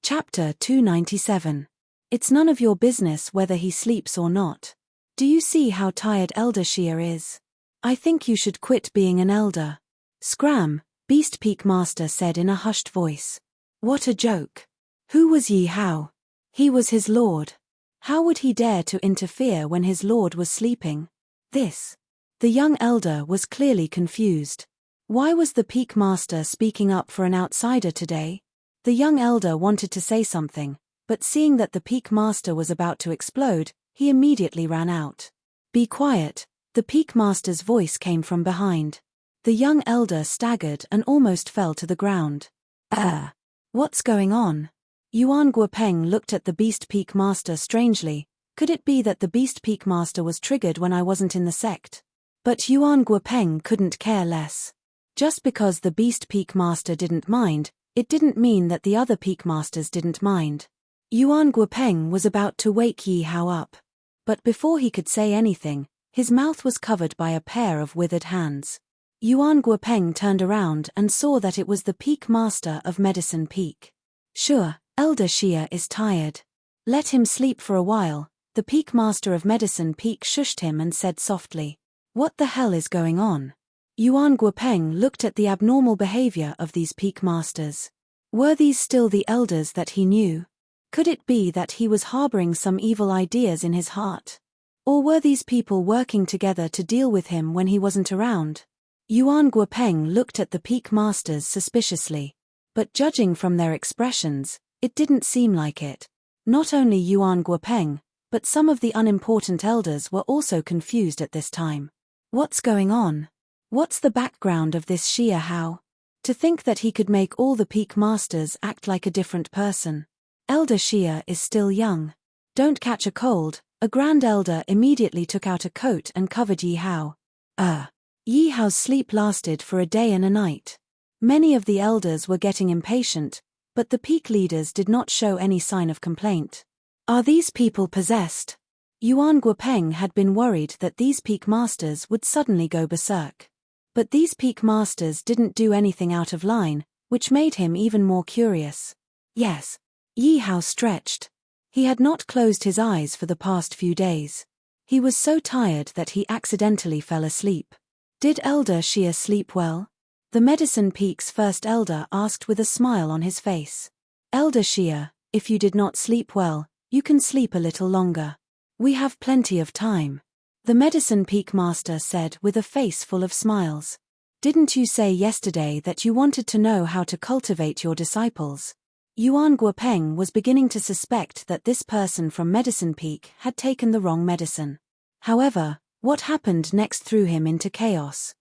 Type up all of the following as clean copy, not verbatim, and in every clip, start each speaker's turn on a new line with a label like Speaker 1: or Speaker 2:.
Speaker 1: Chapter 297. It's none of your business whether he sleeps or not. Do you see how tired Elder Shia is? I think you should quit being an elder. Scram, Beast Peak Master said in a hushed voice. What a joke. Who was Yi Hao? He was his lord. How would he dare to interfere when his lord was sleeping? The young elder was clearly confused. Why was the Peak Master speaking up for an outsider today? The young elder wanted to say something, but seeing that the Peak Master was about to explode, he immediately ran out. Be quiet, the Peak Master's voice came from behind. The young elder staggered and almost fell to the ground. What's going on? Yuan Guopeng looked at the Beast Peak Master strangely. Could it be that the Beast Peak Master was triggered when I wasn't in the sect? But Yuan Guopeng couldn't care less. Just because the Beast Peak Master didn't mind, it didn't mean that the other Peak Masters didn't mind. Yuan Guopeng was about to wake Yi Hao up. But before he could say anything, his mouth was covered by a pair of withered hands. Yuan Guopeng turned around and saw that it was the Peak Master of Medicine Peak. Sure, Elder Shia is tired. Let him sleep for a while. The Peak Master of Medicine Peak shushed him and said softly. What the hell is going on? Yuan Guopeng looked at the abnormal behavior of these Peak Masters. Were these still the elders that he knew? Could it be that he was harboring some evil ideas in his heart? Or were these people working together to deal with him when he wasn't around? Yuan Guopeng looked at the Peak Masters suspiciously. But judging from their expressions, it didn't seem like it. Not only Yuan Guopeng, but some of the unimportant elders were also confused at this time. What's going on? What's the background of this Shia Hao? To think that he could make all the Peak Masters act like a different person. Elder Shia is still young. Don't catch a cold. A Grand Elder immediately took out a coat and covered Yi Hao. Yi Hao's sleep lasted for a day and a night. Many of the elders were getting impatient, but the Peak leaders did not show any sign of complaint. Are these people possessed? Yuan Guopeng had been worried that these Peak Masters would suddenly go berserk. But these Peak Masters didn't do anything out of line, which made him even more curious. Yes. Yi Hao stretched. He had not closed his eyes for the past few days. He was so tired that he accidentally fell asleep. Did Elder Shia sleep well? The Medicine Peak's first elder asked with a smile on his face. Elder Shia, if you did not sleep well, you can sleep a little longer. We have plenty of time. The Medicine Peak Master said with a face full of smiles. Didn't you say yesterday that you wanted to know how to cultivate your disciples? Yuan Guopeng was beginning to suspect that this person from Medicine Peak had taken the wrong medicine. However, what happened next threw him into chaos.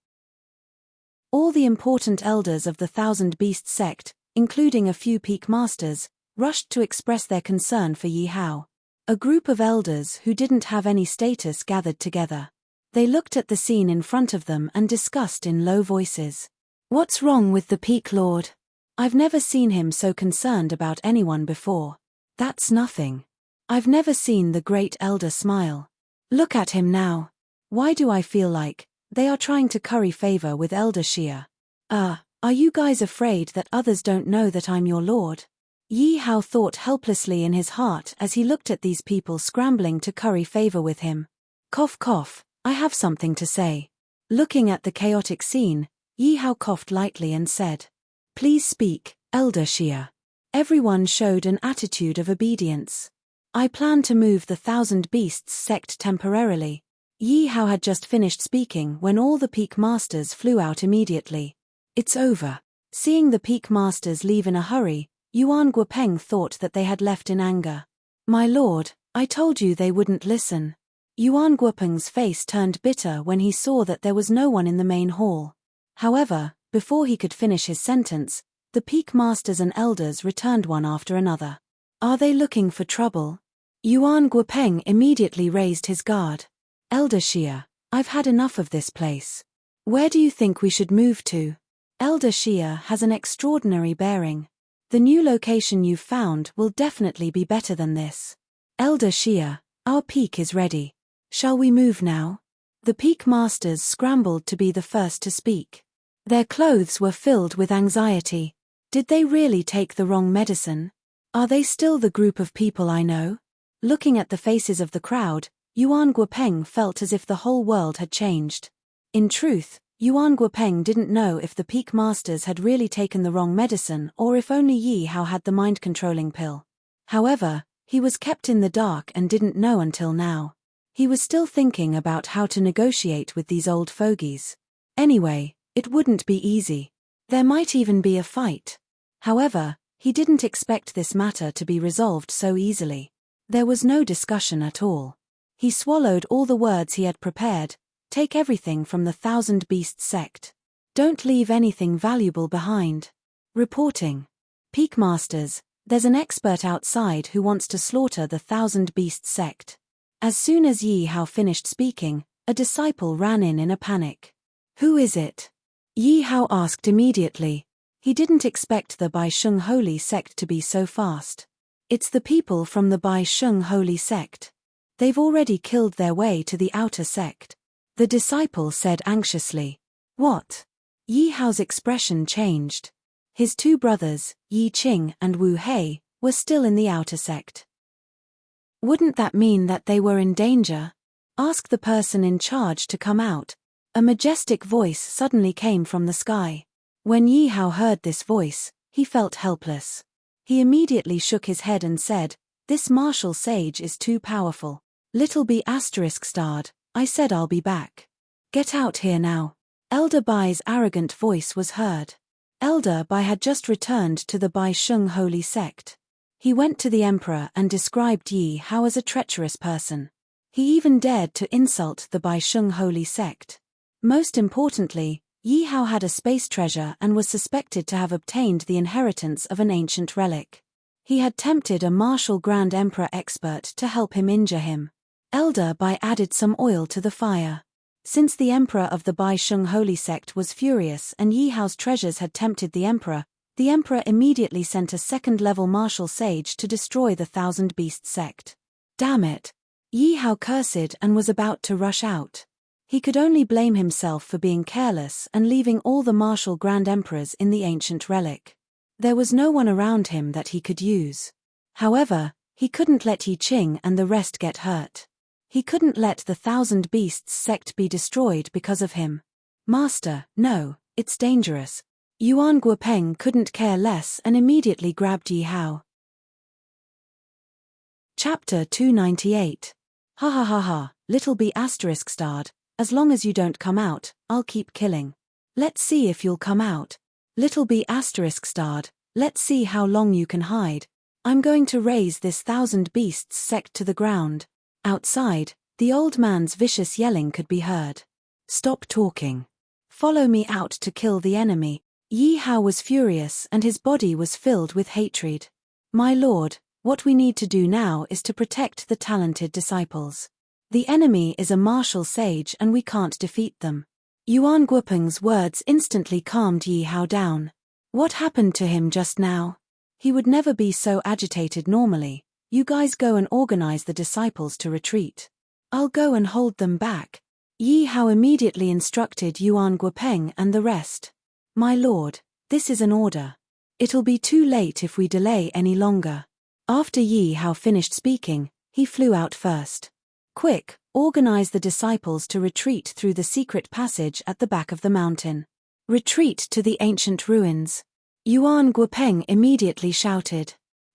Speaker 1: All the important elders of the Thousand Beasts sect, including a few Peak Masters, rushed to express their concern for Yi Hao. A group of elders who didn't have any status gathered together. They looked at the scene in front of them and discussed in low voices. What's wrong with the Peak Lord? I've never seen him so concerned about anyone before. That's nothing. I've never seen the great elder smile. Look at him now. Why do I feel like they are trying to curry favor with Elder Shia? Are you guys afraid that others don't know that I'm your lord? Yi Hao thought helplessly in his heart as he looked at these people scrambling to curry favor with him. Cough cough, I have something to say. Looking at the chaotic scene, Yi Hao coughed lightly and said, Please speak, Elder Shia. Everyone showed an attitude of obedience. I plan to move the Thousand Beasts sect temporarily. Yi Hao had just finished speaking when all the Peak Masters flew out immediately. It's over. Seeing the Peak Masters leave in a hurry, Yuan Guopeng thought that they had left in anger. My lord, I told you they wouldn't listen. Yuan Guopeng's face turned bitter when he saw that there was no one in the main hall. However, before he could finish his sentence, the Peak Masters and elders returned one after another. Are they looking for trouble? Yuan Guopeng immediately raised his guard. Elder Shia, I've had enough of this place. Where do you think we should move to? Elder Shia has an extraordinary bearing. The new location you've found will definitely be better than this. Elder Shia, our peak is ready. Shall we move now? The Peak Masters scrambled to be the first to speak. Their clothes were filled with anxiety. Did they really take the wrong medicine? Are they still the group of people I know? Looking at the faces of the crowd, Yuan Guopeng felt as if the whole world had changed. In truth, Yuan Guopeng didn't know if the peak masters had really taken the wrong medicine or if only Yi Hao had the mind-controlling pill. However, he was kept in the dark and didn't know until now. He was still thinking about how to negotiate with these old fogies. Anyway, it wouldn't be easy. There might even be a fight. However, he didn't expect this matter to be resolved so easily. There was no discussion at all. He swallowed all the words he had prepared. Take everything from the Thousand Beasts sect. Don't leave anything valuable behind. Reporting. Peak Masters, there's an expert outside who wants to slaughter the Thousand Beasts sect. As soon as Yi Hao finished speaking, a disciple ran in a panic. Who is it? Yi Hao asked immediately. He didn't expect the Bai Sheng Holy Sect to be so fast. It's the people from the Bai Sheng Holy Sect. They've already killed their way to the outer sect. The disciple said anxiously. What? Yi Hao's expression changed. His two brothers, Yi Qing and Wu Hei, were still in the outer sect. Wouldn't that mean that they were in danger? Ask the person in charge to come out. A majestic voice suddenly came from the sky. When Yi Hao heard this voice, he felt helpless. He immediately shook his head and said, "This martial sage is too powerful. Little B****, I said I'll be back. Get out here now." Elder Bai's arrogant voice was heard. Elder Bai had just returned to the Bai Sheng Holy Sect. He went to the emperor and described Yi Hao as a treacherous person. He even dared to insult the Bai Sheng Holy Sect. Most importantly, Yi Hao had a space treasure and was suspected to have obtained the inheritance of an ancient relic. He had tempted a martial Grand Emperor expert to help him injure him. Elder Bai added some oil to the fire. Since the emperor of the Bai Sheng Holy Sect was furious and Yi Hao's treasures had tempted the emperor immediately sent a second-level martial sage to destroy the Thousand Beasts sect. Damn it! Yi Hao cursed and was about to rush out. He could only blame himself for being careless and leaving all the martial Grand Emperors in the ancient relic. There was no one around him that he could use. However, he couldn't let Yi Qing and the rest get hurt. He couldn't let the Thousand Beasts sect be destroyed because of him. Master, no, it's dangerous. Yuan Guopeng couldn't care less and immediately grabbed Yi Hao. Chapter 298. Ha ha ha ha, little B****, as long as you don't come out, I'll keep killing. Let's see if you'll come out. Little B****, let's see how long you can hide. I'm going to raise this Thousand Beasts sect to the ground. Outside, the old man's vicious yelling could be heard. Stop talking. Follow me out to kill the enemy. Yi Hao was furious and his body was filled with hatred. My lord, what we need to do now is to protect the talented disciples. The enemy is a martial sage and we can't defeat them. Yuan Guopeng's words instantly calmed Yi Hao down. What happened to him just now? He would never be so agitated normally. You guys go and organize the disciples to retreat. I'll go and hold them back. Yi Hao immediately instructed Yuan Guopeng and the rest. My lord, this is an order. It'll be too late if we delay any longer. After Yi Hao finished speaking, he flew out first. Quick, organize the disciples to retreat through the secret passage at the back of the mountain. Retreat to the ancient ruins. Yuan Guopeng immediately shouted.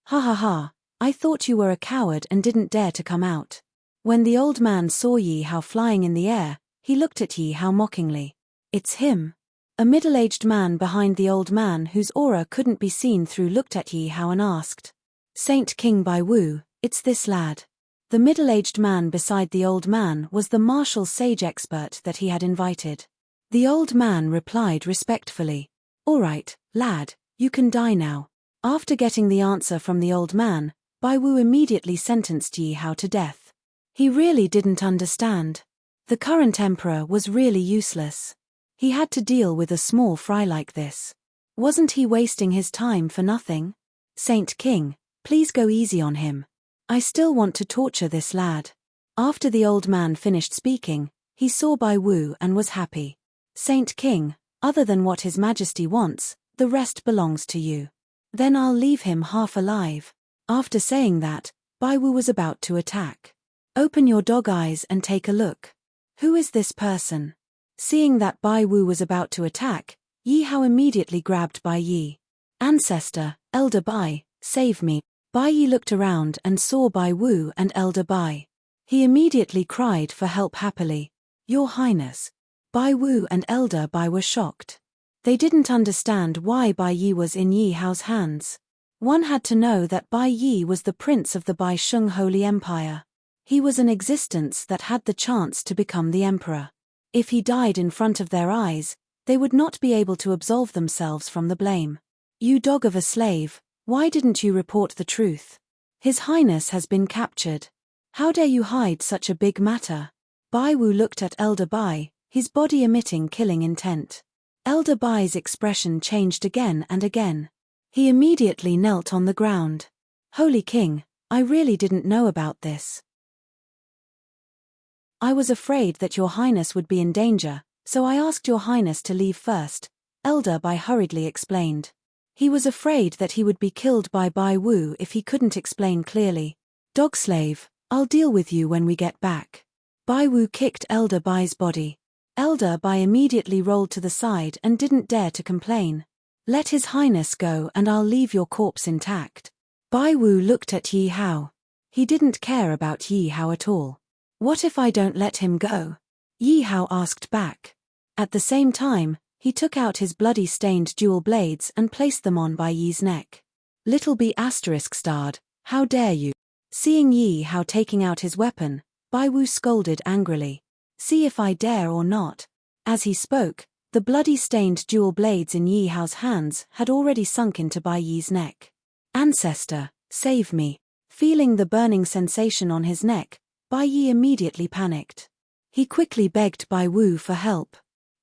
Speaker 1: Ha ha ha, I thought you were a coward and didn't dare to come out. When the old man saw Yi Hao flying in the air, he looked at Yi Hao mockingly. It's him. A middle-aged man behind the old man whose aura couldn't be seen through looked at Yi Hao and asked. Saint King Bai Wu, it's this lad. The middle-aged man beside the old man was the martial sage expert that he had invited. The old man replied respectfully. All right, lad, you can die now. After getting the answer from the old man, Bai Wu immediately sentenced Yi Hao to death. He really didn't understand. The current emperor was really useless. He had to deal with a small fry like this. Wasn't he wasting his time for nothing? Saint King, please go easy on him. I still want to torture this lad. After the old man finished speaking, he saw Bai Wu and was happy. Saint King, other than what His Majesty wants, the rest belongs to you. Then I'll leave him half alive. After saying that, Bai Wu was about to attack. Open your dog eyes and take a look. Who is this person? Seeing that Bai Wu was about to attack, Yi Hao immediately grabbed Bai Yi. Ancestor, Elder Bai, save me. Bai Yi looked around and saw Bai Wu and Elder Bai. He immediately cried for help happily. Your Highness. Bai Wu and Elder Bai were shocked. They didn't understand why Bai Yi was in Yi Hao's hands. One had to know that Bai Yi was the prince of the Bai Sheng Holy Empire. He was an existence that had the chance to become the emperor. If he died in front of their eyes, they would not be able to absolve themselves from the blame. You dog of a slave, why didn't you report the truth? His Highness has been captured. How dare you hide such a big matter? Bai Wu looked at Elder Bai, his body emitting killing intent. Elder Bai's expression changed again and again. He immediately knelt on the ground. Holy King, I really didn't know about this. I was afraid that your Highness would be in danger, so I asked your Highness to leave first, Elder Bai hurriedly explained. He was afraid that he would be killed by Bai Wu if he couldn't explain clearly. Dog slave, I'll deal with you when we get back. Bai Wu kicked Elder Bai's body. Elder Bai immediately rolled to the side and didn't dare to complain. Let His Highness go and I'll leave your corpse intact. Bai Wu looked at Yi Hao. He didn't care about Yi Hao at all. What if I don't let him go? Yi Hao asked back. At the same time, he took out his bloody stained dual blades and placed them on Bai Yi's neck. Little B****, how dare you? Seeing Yi Hao taking out his weapon, Bai Wu scolded angrily. See if I dare or not. As he spoke, the bloody stained dual blades in Yi Hao's hands had already sunk into Bai Yi's neck. Ancestor, save me. Feeling the burning sensation on his neck, Bai Yi immediately panicked. He quickly begged Bai Wu for help.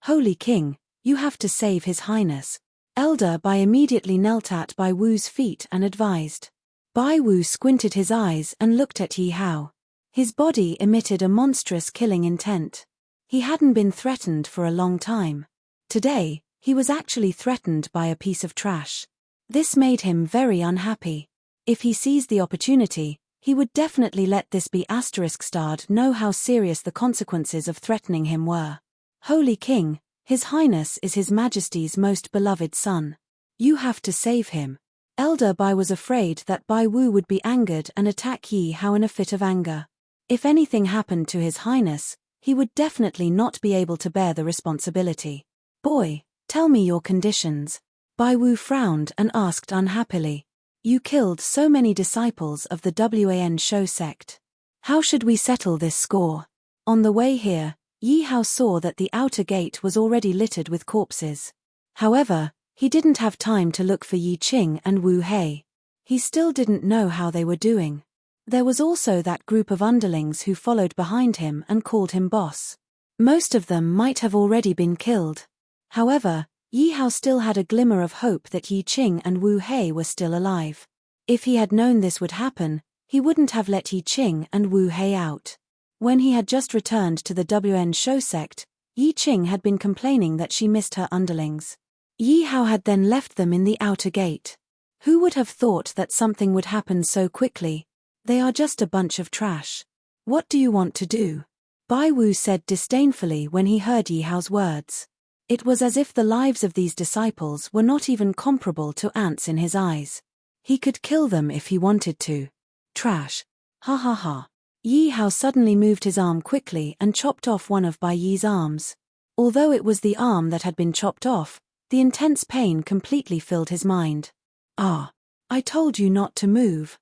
Speaker 1: Holy King, you have to save His Highness. Elder Bai immediately knelt at Bai Wu's feet and advised. Bai Wu squinted his eyes and looked at Yi Hao. His body emitted a monstrous killing intent. He hadn't been threatened for a long time. Today, he was actually threatened by a piece of trash. This made him very unhappy. If he seized the opportunity, he would definitely let this be ** know how serious the consequences of threatening him were. Holy King, His Highness is His Majesty's most beloved son. You have to save him. Elder Bai was afraid that Bai Wu would be angered and attack Yi Hao in a fit of anger. If anything happened to His Highness, he would definitely not be able to bear the responsibility. Boy, tell me your conditions. Bai Wu frowned and asked unhappily. You killed so many disciples of the Wan Shou sect. How should we settle this score? On the way here, Yi Hao saw that the outer gate was already littered with corpses. However, he didn't have time to look for Yi Qing and Wu Hei. He still didn't know how they were doing. There was also that group of underlings who followed behind him and called him boss. Most of them might have already been killed. However, Yi Hao still had a glimmer of hope that Yi Qing and Wu Hei were still alive. If he had known this would happen, he wouldn't have let Yi Qing and Wu Hei out. When he had just returned to the Wan Shou sect, Yi Qing had been complaining that she missed her underlings. Yi Hao had then left them in the outer gate. Who would have thought that something would happen so quickly? They are just a bunch of trash. What do you want to do? Bai Wu said disdainfully when he heard Yi Hao's words. It was as if the lives of these disciples were not even comparable to ants in his eyes. He could kill them if he wanted to. Trash. Ha ha ha. Yi Hao suddenly moved his arm quickly and chopped off one of Bai Yi's arms. Although it was the arm that had been chopped off, the intense pain completely filled his mind. Ah! I told you not to move.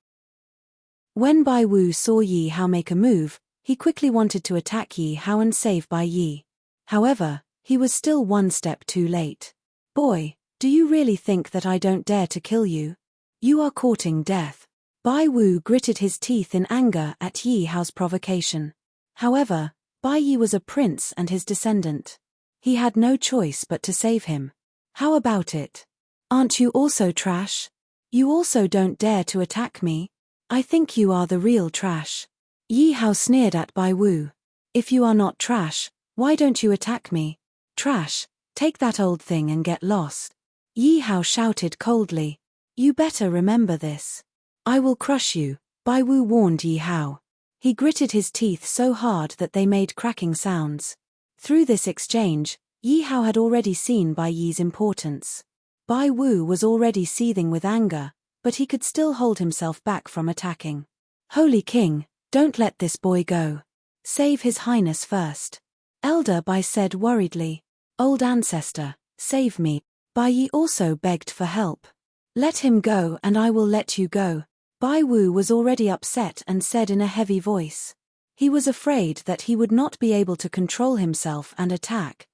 Speaker 1: When Bai Wu saw Yi Hao make a move, he quickly wanted to attack Yi Hao and save Bai Yi. However, he was still one step too late. Boy, do you really think that I don't dare to kill you? You are courting death. Bai Wu gritted his teeth in anger at Yi Hao's provocation. However, Bai Yi was a prince and his descendant. He had no choice but to save him. How about it? Aren't you also trash? You also don't dare to attack me? I think you are the real trash. Yi Hao sneered at Bai Wu. If you are not trash, why don't you attack me? Trash, take that old thing and get lost. Yi Hao shouted coldly. You better remember this. I will crush you, Bai Wu warned Yi Hao. He gritted his teeth so hard that they made cracking sounds. Through this exchange, Yi Hao had already seen Bai Yi's importance. Bai Wu was already seething with anger, but he could still hold himself back from attacking. Holy King, don't let this boy go. Save His Highness first. Elder Bai said worriedly. Old ancestor, save me. Bai Yi also begged for help. Let him go and I will let you go. Bai Wu was already upset and said in a heavy voice. He was afraid that he would not be able to control himself and attack.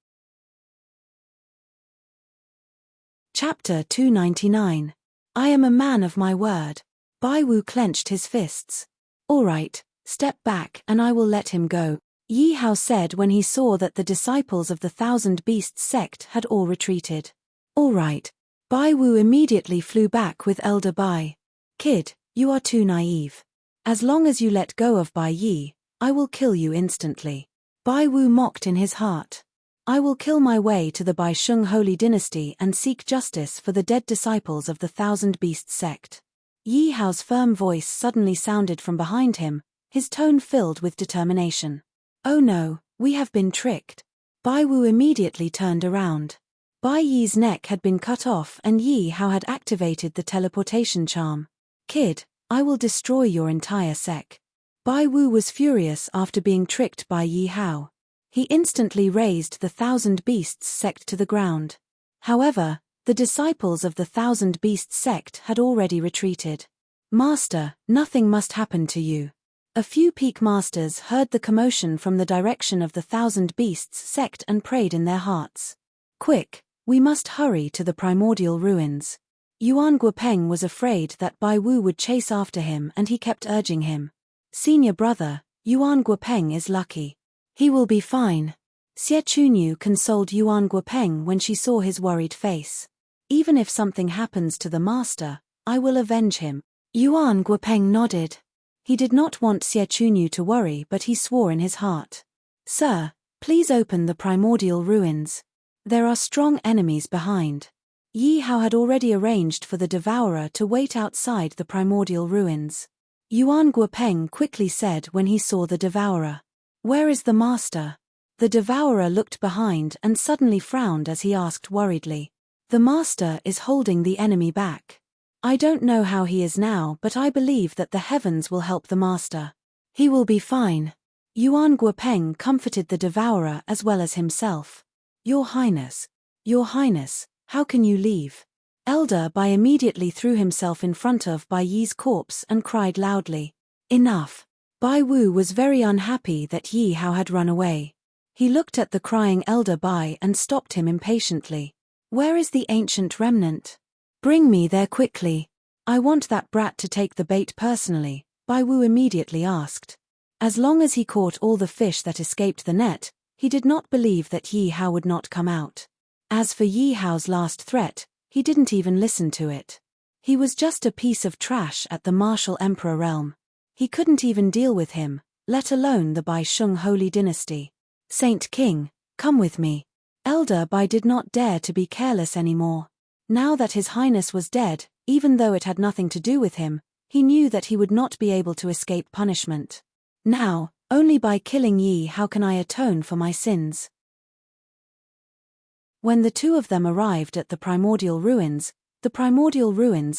Speaker 1: Chapter 299. I am a man of my word. Bai Wu clenched his fists. All right, step back and I will let him go, Yi Hao said when he saw that the disciples of the Thousand Beasts sect had all retreated. All right. Bai Wu immediately flew back with Elder Bai. Kid, you are too naive. As long as you let go of Bai Yi, I will kill you instantly. Bai Wu mocked in his heart. I will kill my way to the Bai Sheng Holy Dynasty and seek justice for the dead disciples of the Thousand Beasts sect. Yi Hao's firm voice suddenly sounded from behind him, his tone filled with determination. Oh no, we have been tricked. Bai Wu immediately turned around. Bai Yi's neck had been cut off and Yi Hao had activated the teleportation charm. Kid, I will destroy your entire sect. Bai Wu was furious after being tricked by Yi Hao. He instantly razed the Thousand Beasts sect to the ground. However, the disciples of the Thousand Beasts sect had already retreated. Master, nothing must happen to you. A few peak masters heard the commotion from the direction of the Thousand Beasts sect and prayed in their hearts. Quick, we must hurry to the primordial ruins. Yuan Guopeng was afraid that Bai Wu would chase after him and he kept urging him. Senior brother, Yuan Guopeng is lucky. He will be fine. Xie Chunyu consoled Yuan Guopeng when she saw his worried face. Even if something happens to the master, I will avenge him. Yuan Guopeng nodded. He did not want Xie Chunyu to worry, but he swore in his heart. Sir, please open the primordial ruins. There are strong enemies behind. Yi Hao had already arranged for the devourer to wait outside the primordial ruins. Yuan Guopeng quickly said when he saw the devourer. Where is the master? The devourer looked behind and suddenly frowned as he asked worriedly. The master is holding the enemy back. I don't know how he is now, but I believe that the heavens will help the master. He will be fine. Yuan Guopeng comforted the devourer as well as himself. Your Highness, how can you leave? Elder Bai immediately threw himself in front of Bai Yi's corpse and cried loudly. Enough. Bai Wu was very unhappy that Yi Hao had run away. He looked at the crying Elder Bai and stopped him impatiently. Where is the ancient remnant? Bring me there quickly. I want that brat to take the bait personally, Bai Wu immediately asked. As long as he caught all the fish that escaped the net, he did not believe that Yi Hao would not come out. As for Yi Hao's last threat, he didn't even listen to it. He was just a piece of trash at the martial emperor realm. He couldn't even deal with him, let alone the Bai Sheng Holy Dynasty. Saint King, come with me. Elder Bai did not dare to be careless anymore. Now that His Highness was dead, even though it had nothing to do with him, he knew that he would not be able to escape punishment. Now, only by killing Yi Hao can I atone for my sins. When the two of them arrived at the primordial ruins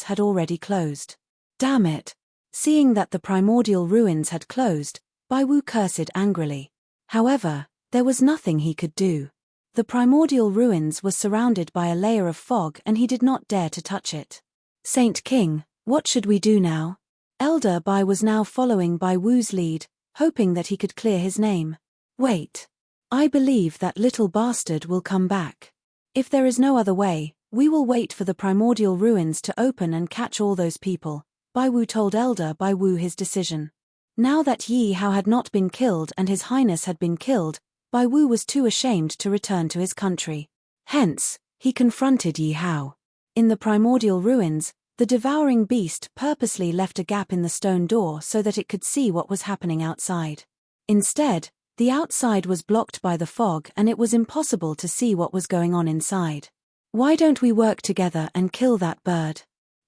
Speaker 1: had already closed. Damn it! Seeing that the primordial ruins had closed, Bai Wu cursed angrily. However, there was nothing he could do. The primordial ruins was surrounded by a layer of fog and he did not dare to touch it. Saint King, what should we do now? Elder Bai was now following Bai Wu's lead, hoping that he could clear his name. Wait. I believe that little bastard will come back. If there is no other way, we will wait for the primordial ruins to open and catch all those people, Bai Wu told Elder Bai Wu his decision. Now that Yi Hao had not been killed and His Highness had been killed, Bai Wu was too ashamed to return to his country. Hence, he confronted Yi Hao. In the primordial ruins, the devouring beast purposely left a gap in the stone door so that it could see what was happening outside. Instead, the outside was blocked by the fog and it was impossible to see what was going on inside. Why don't we work together and kill that bird?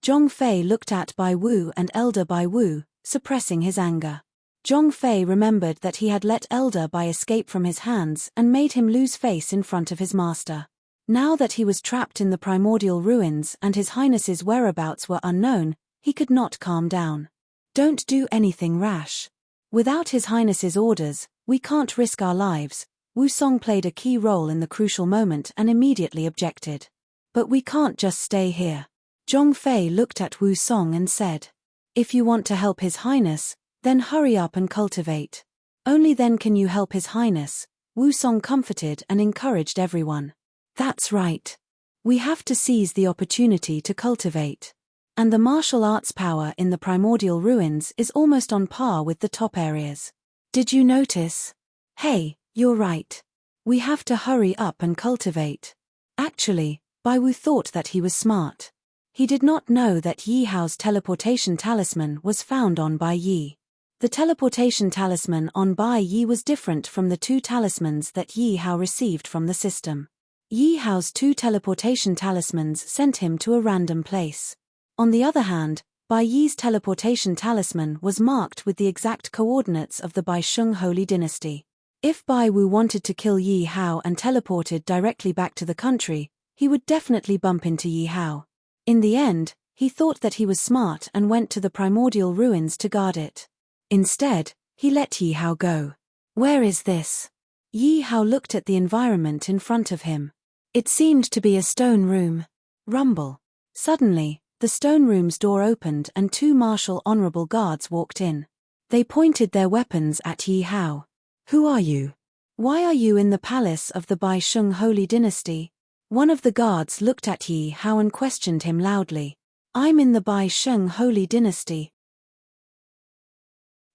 Speaker 1: Zhong Fei looked at Bai Wu and Elder Bai Wu, suppressing his anger. Zhong Fei remembered that he had let Elder Bai escape from his hands and made him lose face in front of his master. Now that he was trapped in the primordial ruins and His Highness's whereabouts were unknown, he could not calm down. Don't do anything rash. Without His Highness's orders, we can't risk our lives. Wu Song played a key role in the crucial moment and immediately objected. But we can't just stay here. Zhong Fei looked at Wu Song and said, if you want to help His Highness, then hurry up and cultivate. Only then can you help His Highness. Wu Song comforted and encouraged everyone. That's right. We have to seize the opportunity to cultivate. And the martial arts power in the primordial ruins is almost on par with the top areas. Did you notice? Hey, you're right. We have to hurry up and cultivate. Actually, Bai Wu thought that he was smart. He did not know that Yi Hao's teleportation talisman was found on Bai Yi. The teleportation talisman on Bai Yi was different from the two talismans that Yi Hao received from the system. Yi Hao's two teleportation talismans sent him to a random place. On the other hand, Bai Yi's teleportation talisman was marked with the exact coordinates of the Bai Sheng Holy Dynasty. If Bai Wu wanted to kill Yi Hao and teleported directly back to the country, he would definitely bump into Yi Hao. In the end, he thought that he was smart and went to the primordial ruins to guard it. Instead, he let Yi Hao go. Where is this? Yi Hao looked at the environment in front of him. It seemed to be a stone room. Rumble. Suddenly, the stone room's door opened and two martial honorable guards walked in. They pointed their weapons at Yi Hao. Who are you? Why are you in the palace of the Bai Sheng Holy Dynasty? One of the guards looked at Yi Hao and questioned him loudly. I'm in the Bai Sheng Holy Dynasty.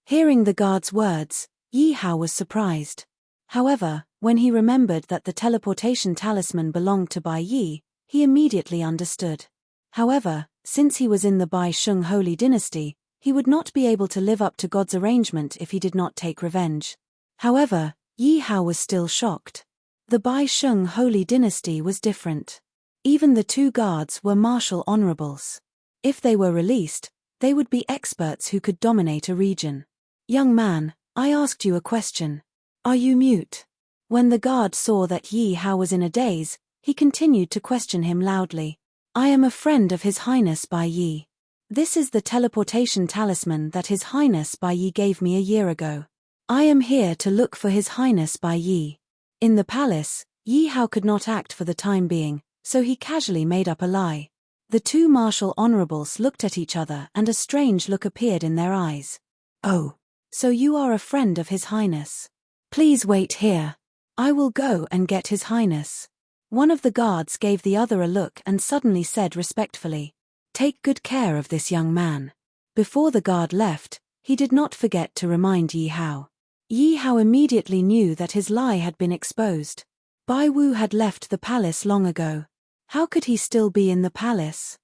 Speaker 1: Hearing the guard's words, Yi Hao was surprised. However, when he remembered that the teleportation talisman belonged to Bai Yi, he immediately understood. However, since he was in the Bai Sheng Holy Dynasty, he would not be able to live up to God's arrangement if he did not take revenge. However, Yi Hao was still shocked. The Bai Sheng Holy Dynasty was different. Even the two guards were martial honorables. If they were released, they would be experts who could dominate a region. Young man, I asked you a question. Are you mute? When the guard saw that Yi Hao was in a daze, he continued to question him loudly. I am a friend of His Highness Bai Yi. This is the teleportation talisman that His Highness Bai Yi gave me a year ago. I am here to look for His Highness Bai Yi. In the palace, Yi Hao could not act for the time being, so he casually made up a lie. The two martial honorables looked at each other and a strange look appeared in their eyes. Oh, so you are a friend of His Highness. Please wait here. I will go and get His Highness. One of the guards gave the other a look and suddenly said respectfully, take good care of this young man. Before the guard left, he did not forget to remind Yi Hao. Yi Hao immediately knew that his lie had been exposed. Bai Wu had left the palace long ago. How could he still be in the palace?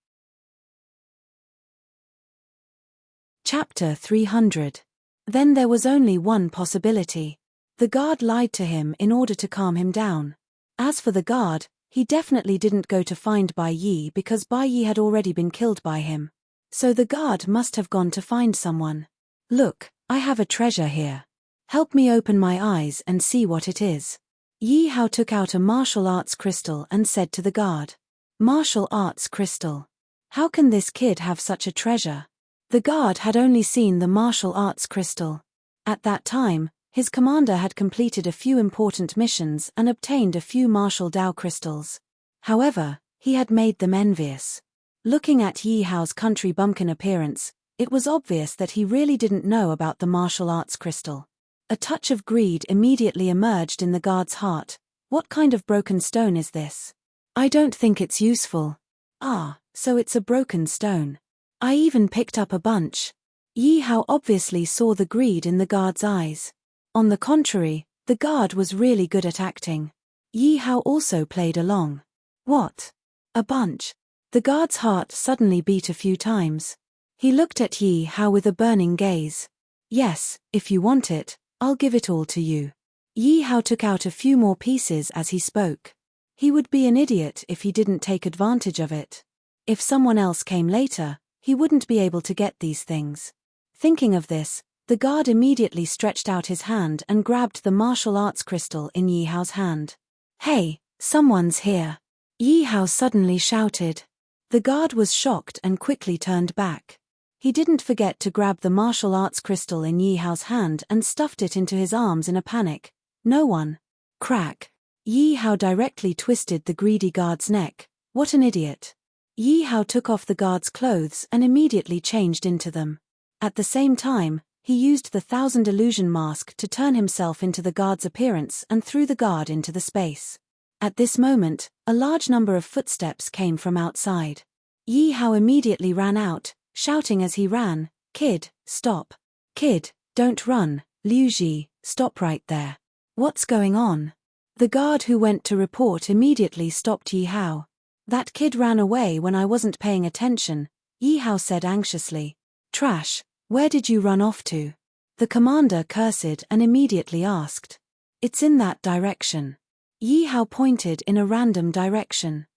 Speaker 1: Chapter 300. Then there was only one possibility. The guard lied to him in order to calm him down. As for the guard, he definitely didn't go to find Bai Yi because Bai Yi had already been killed by him. So the guard must have gone to find someone. Look, I have a treasure here. Help me open my eyes and see what it is. Yi Hao took out a martial arts crystal and said to the guard. Martial arts crystal. How can this kid have such a treasure? The guard had only seen the martial arts crystal. At that time, his commander had completed a few important missions and obtained a few martial Dao crystals. However, he had made them envious. Looking at Yi Hao's country bumpkin appearance, it was obvious that he really didn't know about the martial arts crystal. A touch of greed immediately emerged in the guard's heart. What kind of broken stone is this? I don't think it's useful. Ah, so it's a broken stone. I even picked up a bunch. Yi Hao obviously saw the greed in the guard's eyes. On the contrary, the guard was really good at acting. Yi Hao also played along. What? A bunch? The guard's heart suddenly beat a few times. He looked at Yi Hao with a burning gaze. Yes, if you want it, I'll give it all to you. Yi Hao took out a few more pieces as he spoke. He would be an idiot if he didn't take advantage of it. If someone else came later, he wouldn't be able to get these things. Thinking of this, the guard immediately stretched out his hand and grabbed the martial arts crystal in Yi Hao's hand. "Hey, someone's here!" Yi Hao suddenly shouted. The guard was shocked and quickly turned back. He didn't forget to grab the martial arts crystal in Yi Hao's hand and stuffed it into his arms in a panic. No one. Crack. Yi Hao directly twisted the greedy guard's neck. What an idiot. Yi Hao took off the guard's clothes and immediately changed into them. At the same time, he used the 1,000 illusion mask to turn himself into the guard's appearance and threw the guard into the space. At this moment, a large number of footsteps came from outside. Yi Hao immediately ran out, shouting as he ran, "Kid, stop. Kid, don't run. Liu Ji, stop right there. What's going on?" The guard who went to report immediately stopped Yi Hao. "That kid ran away when I wasn't paying attention," Yi Hao said anxiously. "Trash, where did you run off to?" The commander cursed and immediately asked. "It's in that direction." Yi Hao pointed in a random direction.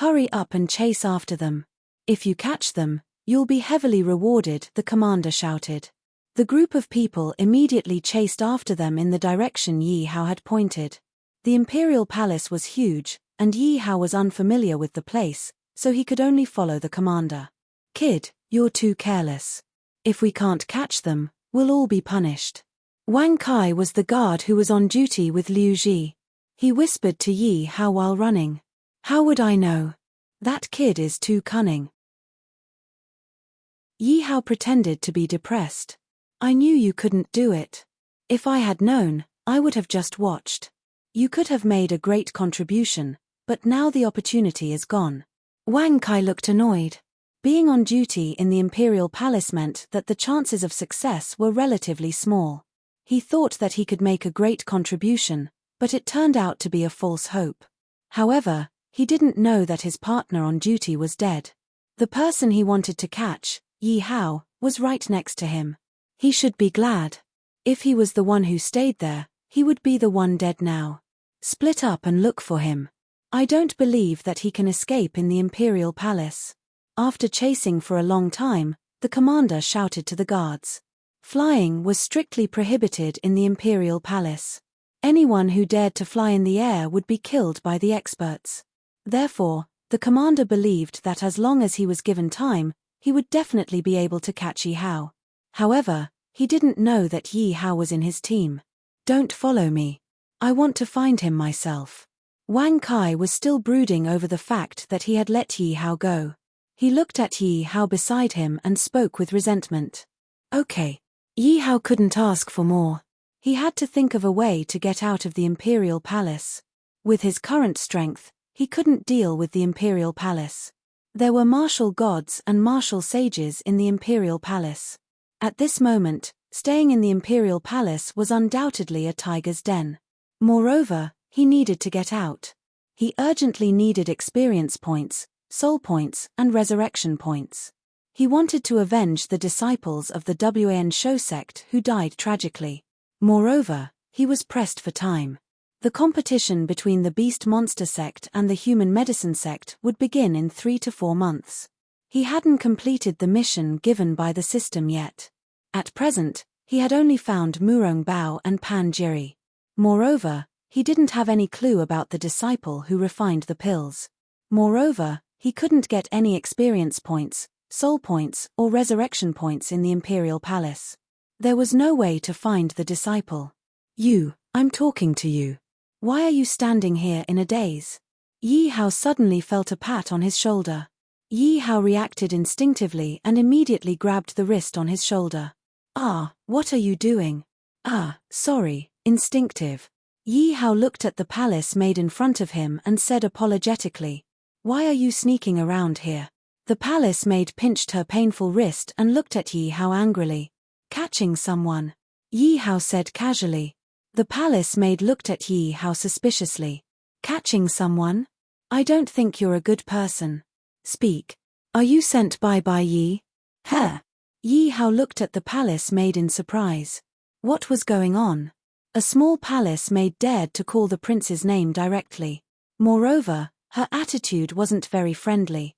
Speaker 1: "Hurry up and chase after them. If you catch them, you'll be heavily rewarded," the commander shouted. The group of people immediately chased after them in the direction Yi Hao had pointed. The imperial palace was huge, and Yi Hao was unfamiliar with the place, so he could only follow the commander. "Kid, you're too careless. If we can't catch them, we'll all be punished." Wang Kai was the guard who was on duty with Liu Ji. He whispered to Yi Hao while running. "How would I know? That kid is too cunning." Yi Hao pretended to be depressed. "I knew you couldn't do it. If I had known, I would have just watched. You could have made a great contribution, but now the opportunity is gone." Wang Kai looked annoyed. Being on duty in the imperial palace meant that the chances of success were relatively small. He thought that he could make a great contribution, but it turned out to be a false hope. However, he didn't know that his partner on duty was dead. The person he wanted to catch, Yi Hao, was right next to him. He should be glad. If he was the one who stayed there, he would be the one dead now. Split up and look for him. I don't believe that he can escape in the imperial palace. After chasing for a long time, the commander shouted to the guards. Flying was strictly prohibited in the imperial palace. Anyone who dared to fly in the air would be killed by the experts. Therefore, the commander believed that as long as he was given time, he would definitely be able to catch Yi Hao. However, he didn't know that Yi Hao was in his team. "Don't follow me. I want to find him myself." Wang Kai was still brooding over the fact that he had let Yi Hao go. He looked at Yi Hao beside him and spoke with resentment. "Okay." Yi Hao couldn't ask for more. He had to think of a way to get out of the imperial palace. With his current strength, he couldn't deal with the imperial palace. There were martial gods and martial sages in the imperial palace. At this moment, staying in the imperial palace was undoubtedly a tiger's den. Moreover, he needed to get out. He urgently needed experience points, soul points, and resurrection points. He wanted to avenge the disciples of the Wan Shou sect who died tragically. Moreover, he was pressed for time. The competition between the Beast Monster sect and the Human Medicine sect would begin in 3 to 4 months. He hadn't completed the mission given by the system yet. At present, he had only found Murong Bao and Pan Jiri. Moreover, he didn't have any clue about the disciple who refined the pills. Moreover, he couldn't get any experience points, soul points, or resurrection points in the Imperial Palace. There was no way to find the disciple. I'm talking to you. Why are you standing here in a daze?" Yi Hao suddenly felt a pat on his shoulder. Yi Hao reacted instinctively and immediately grabbed the wrist on his shoulder. What are you doing?" Sorry, instinctive." Yi Hao looked at the palace maid in front of him and said apologetically, "Why are you sneaking around here?" The palace maid pinched her painful wrist and looked at Yi Hao angrily. "Catching someone," Yi Hao said casually. The palace maid looked at Yi Hao suspiciously. "Catching someone? I don't think you're a good person. Speak. Are you sent by Yi?" Yi Hao looked at the palace maid in surprise. What was going on? A small palace maid dared to call the prince's name directly. Moreover, her attitude wasn't very friendly.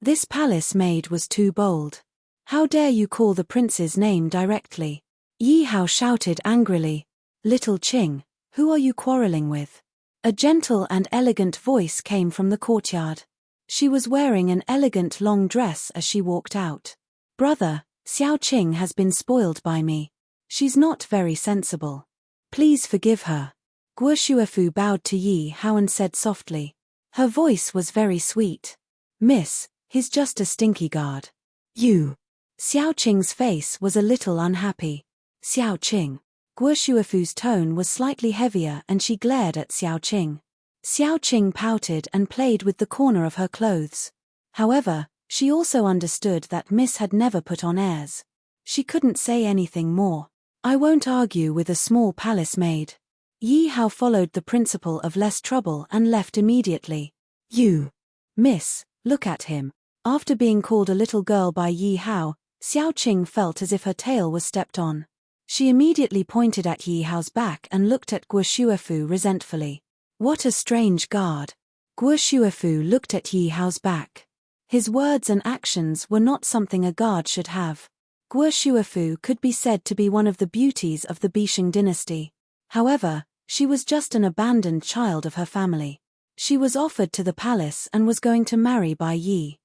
Speaker 1: This palace maid was too bold. How dare you call the prince's name directly? Yi Hao shouted angrily. Little Qing, who are you quarreling with? A gentle and elegant voice came from the courtyard. She was wearing an elegant long dress as she walked out. Brother, Xiao Qing has been spoiled by me. She's not very sensible. Please forgive her. Guo Shuefu bowed to Yi Hao and said softly. Her voice was very sweet. Miss, he's just a stinky guard. You. Xiao Qing's face was a little unhappy. Xiao Qing. Guo Shuefu's tone was slightly heavier and she glared at Xiao Qing. Xiao Qing pouted and played with the corner of her clothes. However, she also understood that Miss had never put on airs. She couldn't say anything more. I won't argue with a small palace maid. Yi Hao followed the principle of less trouble and left immediately. You. Miss, look at him. After being called a little girl by Yi Hao, Xiao Qing felt as if her tail was stepped on. She immediately pointed at Yi Hao's back and looked at Guo Shuefu resentfully. What a strange guard. Guo Shuefu looked at Yi Hao's back. His words and actions were not something a guard should have. Guo Shuefu could be said to be one of the beauties of the Bishing dynasty. However, she was just an abandoned child of her family. She was offered to the palace and was going to marry by Yi.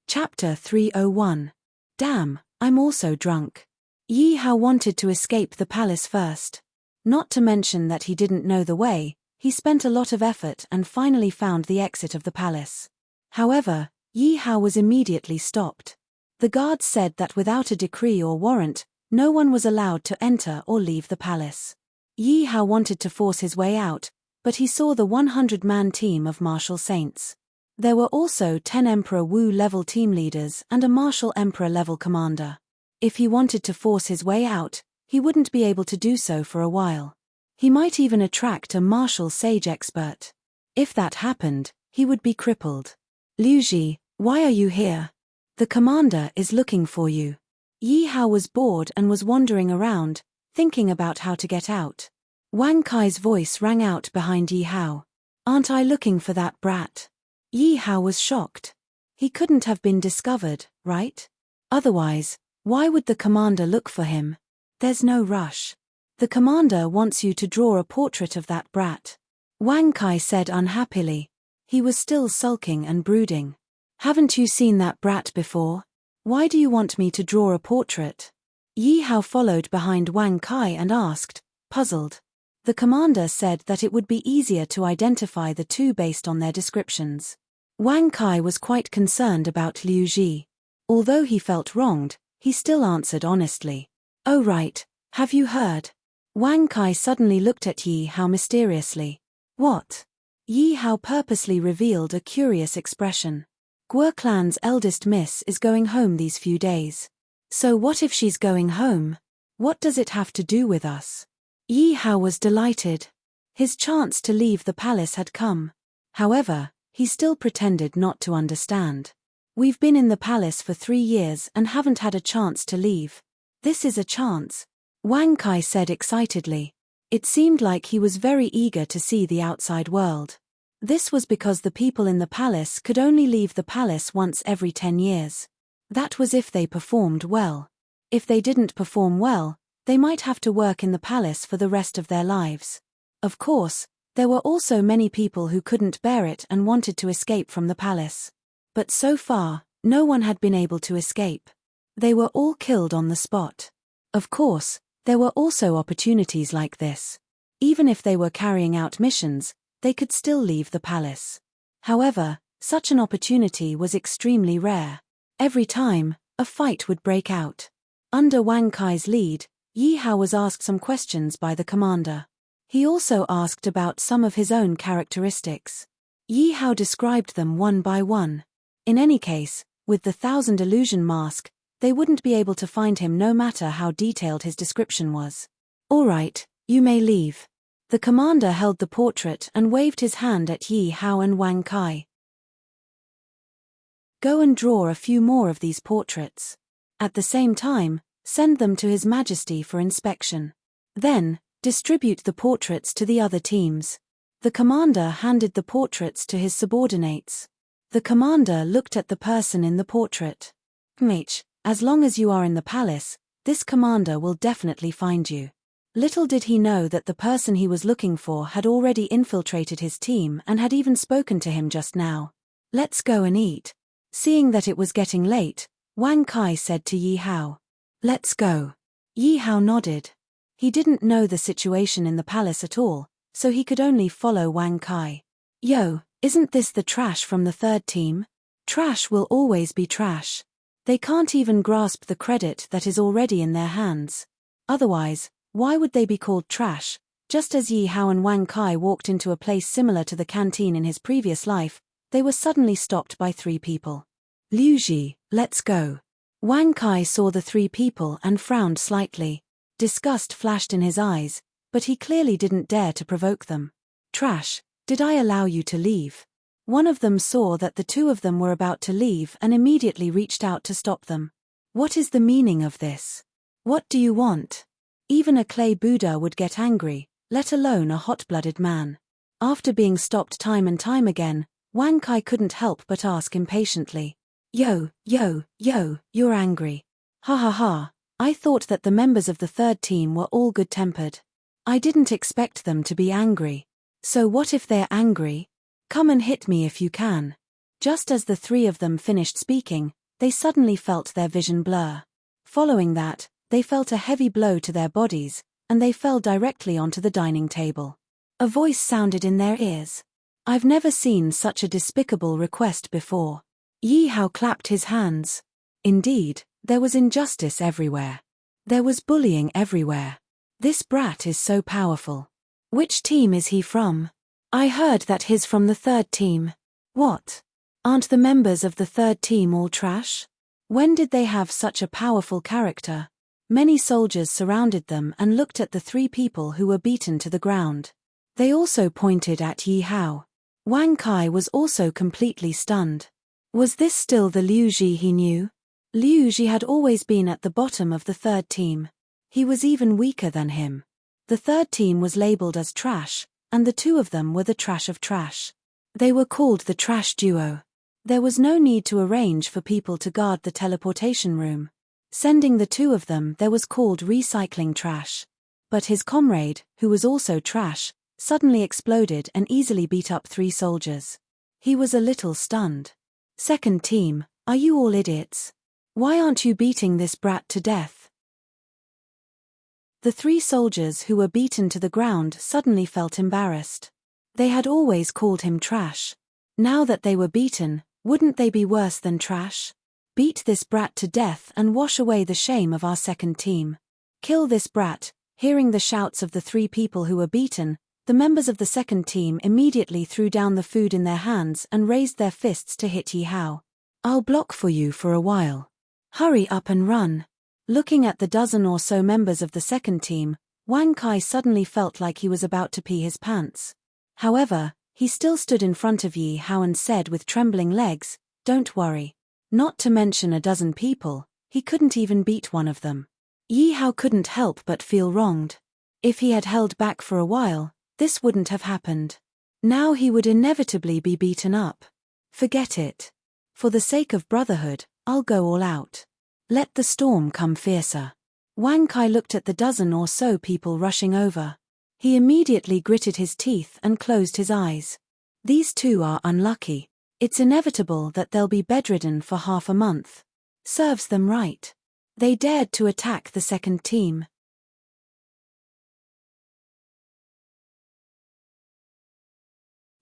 Speaker 1: Chapter 301. Damn, I'm also drunk. Yi Hao wanted to escape the palace first. Not to mention that he didn't know the way, he spent a lot of effort and finally found the exit of the palace. However, Yi Hao was immediately stopped. The guards said that without a decree or warrant, no one was allowed to enter or leave the palace. Yi Hao wanted to force his way out, but he saw the 100-man team of martial saints. There were also 10 Emperor Wu-level team leaders and a martial Emperor-level commander. If he wanted to force his way out, he wouldn't be able to do so for a while. He might even attract a martial sage expert. If that happened, he would be crippled. Liu Ji, why are you here? The commander is looking for you. Yi Hao was bored and was wandering around, thinking about how to get out. Wang Kai's voice rang out behind Yi Hao. Aren't I looking for that brat? Yi Hao was shocked. He couldn't have been discovered, right? Otherwise, why would the commander look for him? There's no rush. The commander wants you to draw a portrait of that brat. Wang Kai said unhappily. He was still sulking and brooding. Haven't you seen that brat before? Why do you want me to draw a portrait? Yi Hao followed behind Wang Kai and asked, puzzled. The commander said that it would be easier to identify the two based on their descriptions. Wang Kai was quite concerned about Liu Ji. Although he felt wronged, he still answered honestly. Oh right, have you heard? Wang Kai suddenly looked at Yi Hao mysteriously. What? Yi Hao purposely revealed a curious expression. Guo clan's eldest miss is going home these few days. So what if she's going home? What does it have to do with us? Yi Hao was delighted. His chance to leave the palace had come. However, he still pretended not to understand. We've been in the palace for 3 years and haven't had a chance to leave. This is a chance, Wang Kai said excitedly. It seemed like he was very eager to see the outside world. This was because the people in the palace could only leave the palace once every 10 years. That was if they performed well. If they didn't perform well, they might have to work in the palace for the rest of their lives. Of course, there were also many people who couldn't bear it and wanted to escape from the palace. But so far, no one had been able to escape. They were all killed on the spot. Of course, there were also opportunities like this. Even if they were carrying out missions, they could still leave the palace. However, such an opportunity was extremely rare. Every time, a fight would break out. Under Wang Kai's lead, Yi Hao was asked some questions by the commander. He also asked about some of his own characteristics. Yi Hao described them one by one. In any case, with the 1,000 illusion mask, they wouldn't be able to find him no matter how detailed his description was. All right, you may leave. The commander held the portrait and waved his hand at Yi Hao and Wang Kai. Go and draw a few more of these portraits. At the same time, send them to His Majesty for inspection. Then, distribute the portraits to the other teams. The commander handed the portraits to his subordinates. The commander looked at the person in the portrait. Mate, as long as you are in the palace, this commander will definitely find you. Little did he know that the person he was looking for had already infiltrated his team and had even spoken to him just now. Let's go and eat. Seeing that it was getting late, Wang Kai said to Yi Hao. Let's go. Yi Hao nodded. He didn't know the situation in the palace at all, so he could only follow Wang Kai. Yo, isn't this the trash from the third team? Trash will always be trash. They can't even grasp the credit that is already in their hands. Otherwise, why would they be called trash? Just as Yi Hao and Wang Kai walked into a place similar to the canteen in his previous life, they were suddenly stopped by 3 people. Liu Ji, let's go. Wang Kai saw the 3 people and frowned slightly. Disgust flashed in his eyes, but he clearly didn't dare to provoke them. Trash, did I allow you to leave? One of them saw that the 2 of them were about to leave and immediately reached out to stop them. What is the meaning of this? What do you want? Even a clay Buddha would get angry, let alone a hot-blooded man. After being stopped time and time again, Wang Kai couldn't help but ask impatiently. Yo, you're angry. Ha ha ha, I thought that the members of the third team were all good-tempered. I didn't expect them to be angry. So what if they're angry? Come and hit me if you can. Just as the 3 of them finished speaking, they suddenly felt their vision blur. Following that, they felt a heavy blow to their bodies, and they fell directly onto the dining table. A voice sounded in their ears. I've never seen such a despicable request before. Yi Hao clapped his hands. Indeed, there was injustice everywhere. There was bullying everywhere. This brat is so powerful. Which team is he from? I heard that he's from the third team. What? Aren't the members of the third team all trash? When did they have such a powerful character? Many soldiers surrounded them and looked at the 3 people who were beaten to the ground. They also pointed at Yi Hao. Wang Kai was also completely stunned. Was this still the Liu Ji he knew? Liu Ji had always been at the bottom of the third team. He was even weaker than him. The third team was labeled as trash, and the 2 of them were the trash of trash. They were called the trash duo. There was no need to arrange for people to guard the teleportation room. Sending the 2 of them there was called recycling trash. But his comrade, who was also trash, suddenly exploded and easily beat up 3 soldiers. He was a little stunned. Second team, are you all idiots? Why aren't you beating this brat to death? The 3 soldiers who were beaten to the ground suddenly felt embarrassed. They had always called him trash. Now that they were beaten, wouldn't they be worse than trash? Beat this brat to death and wash away the shame of our second team. Kill this brat. Hearing the shouts of the 3 people who were beaten, the members of the second team immediately threw down the food in their hands and raised their fists to hit Yi Hao. I'll block for you for a while. Hurry up and run. Looking at the dozen or so members of the second team, Wang Kai suddenly felt like he was about to pee his pants. However, he still stood in front of Yi Hao and said with trembling legs, don't worry. Not to mention a dozen people, he couldn't even beat one of them. Yi Hao couldn't help but feel wronged. If he had held back for a while, this wouldn't have happened. Now he would inevitably be beaten up. Forget it. For the sake of brotherhood, I'll go all out. Let the storm come fiercer. Wang Kai looked at the dozen or so people rushing over. He immediately gritted his teeth and closed his eyes. These 2 are unlucky. It's inevitable that they'll be bedridden for half a month. Serves them right. They dared to attack the second team.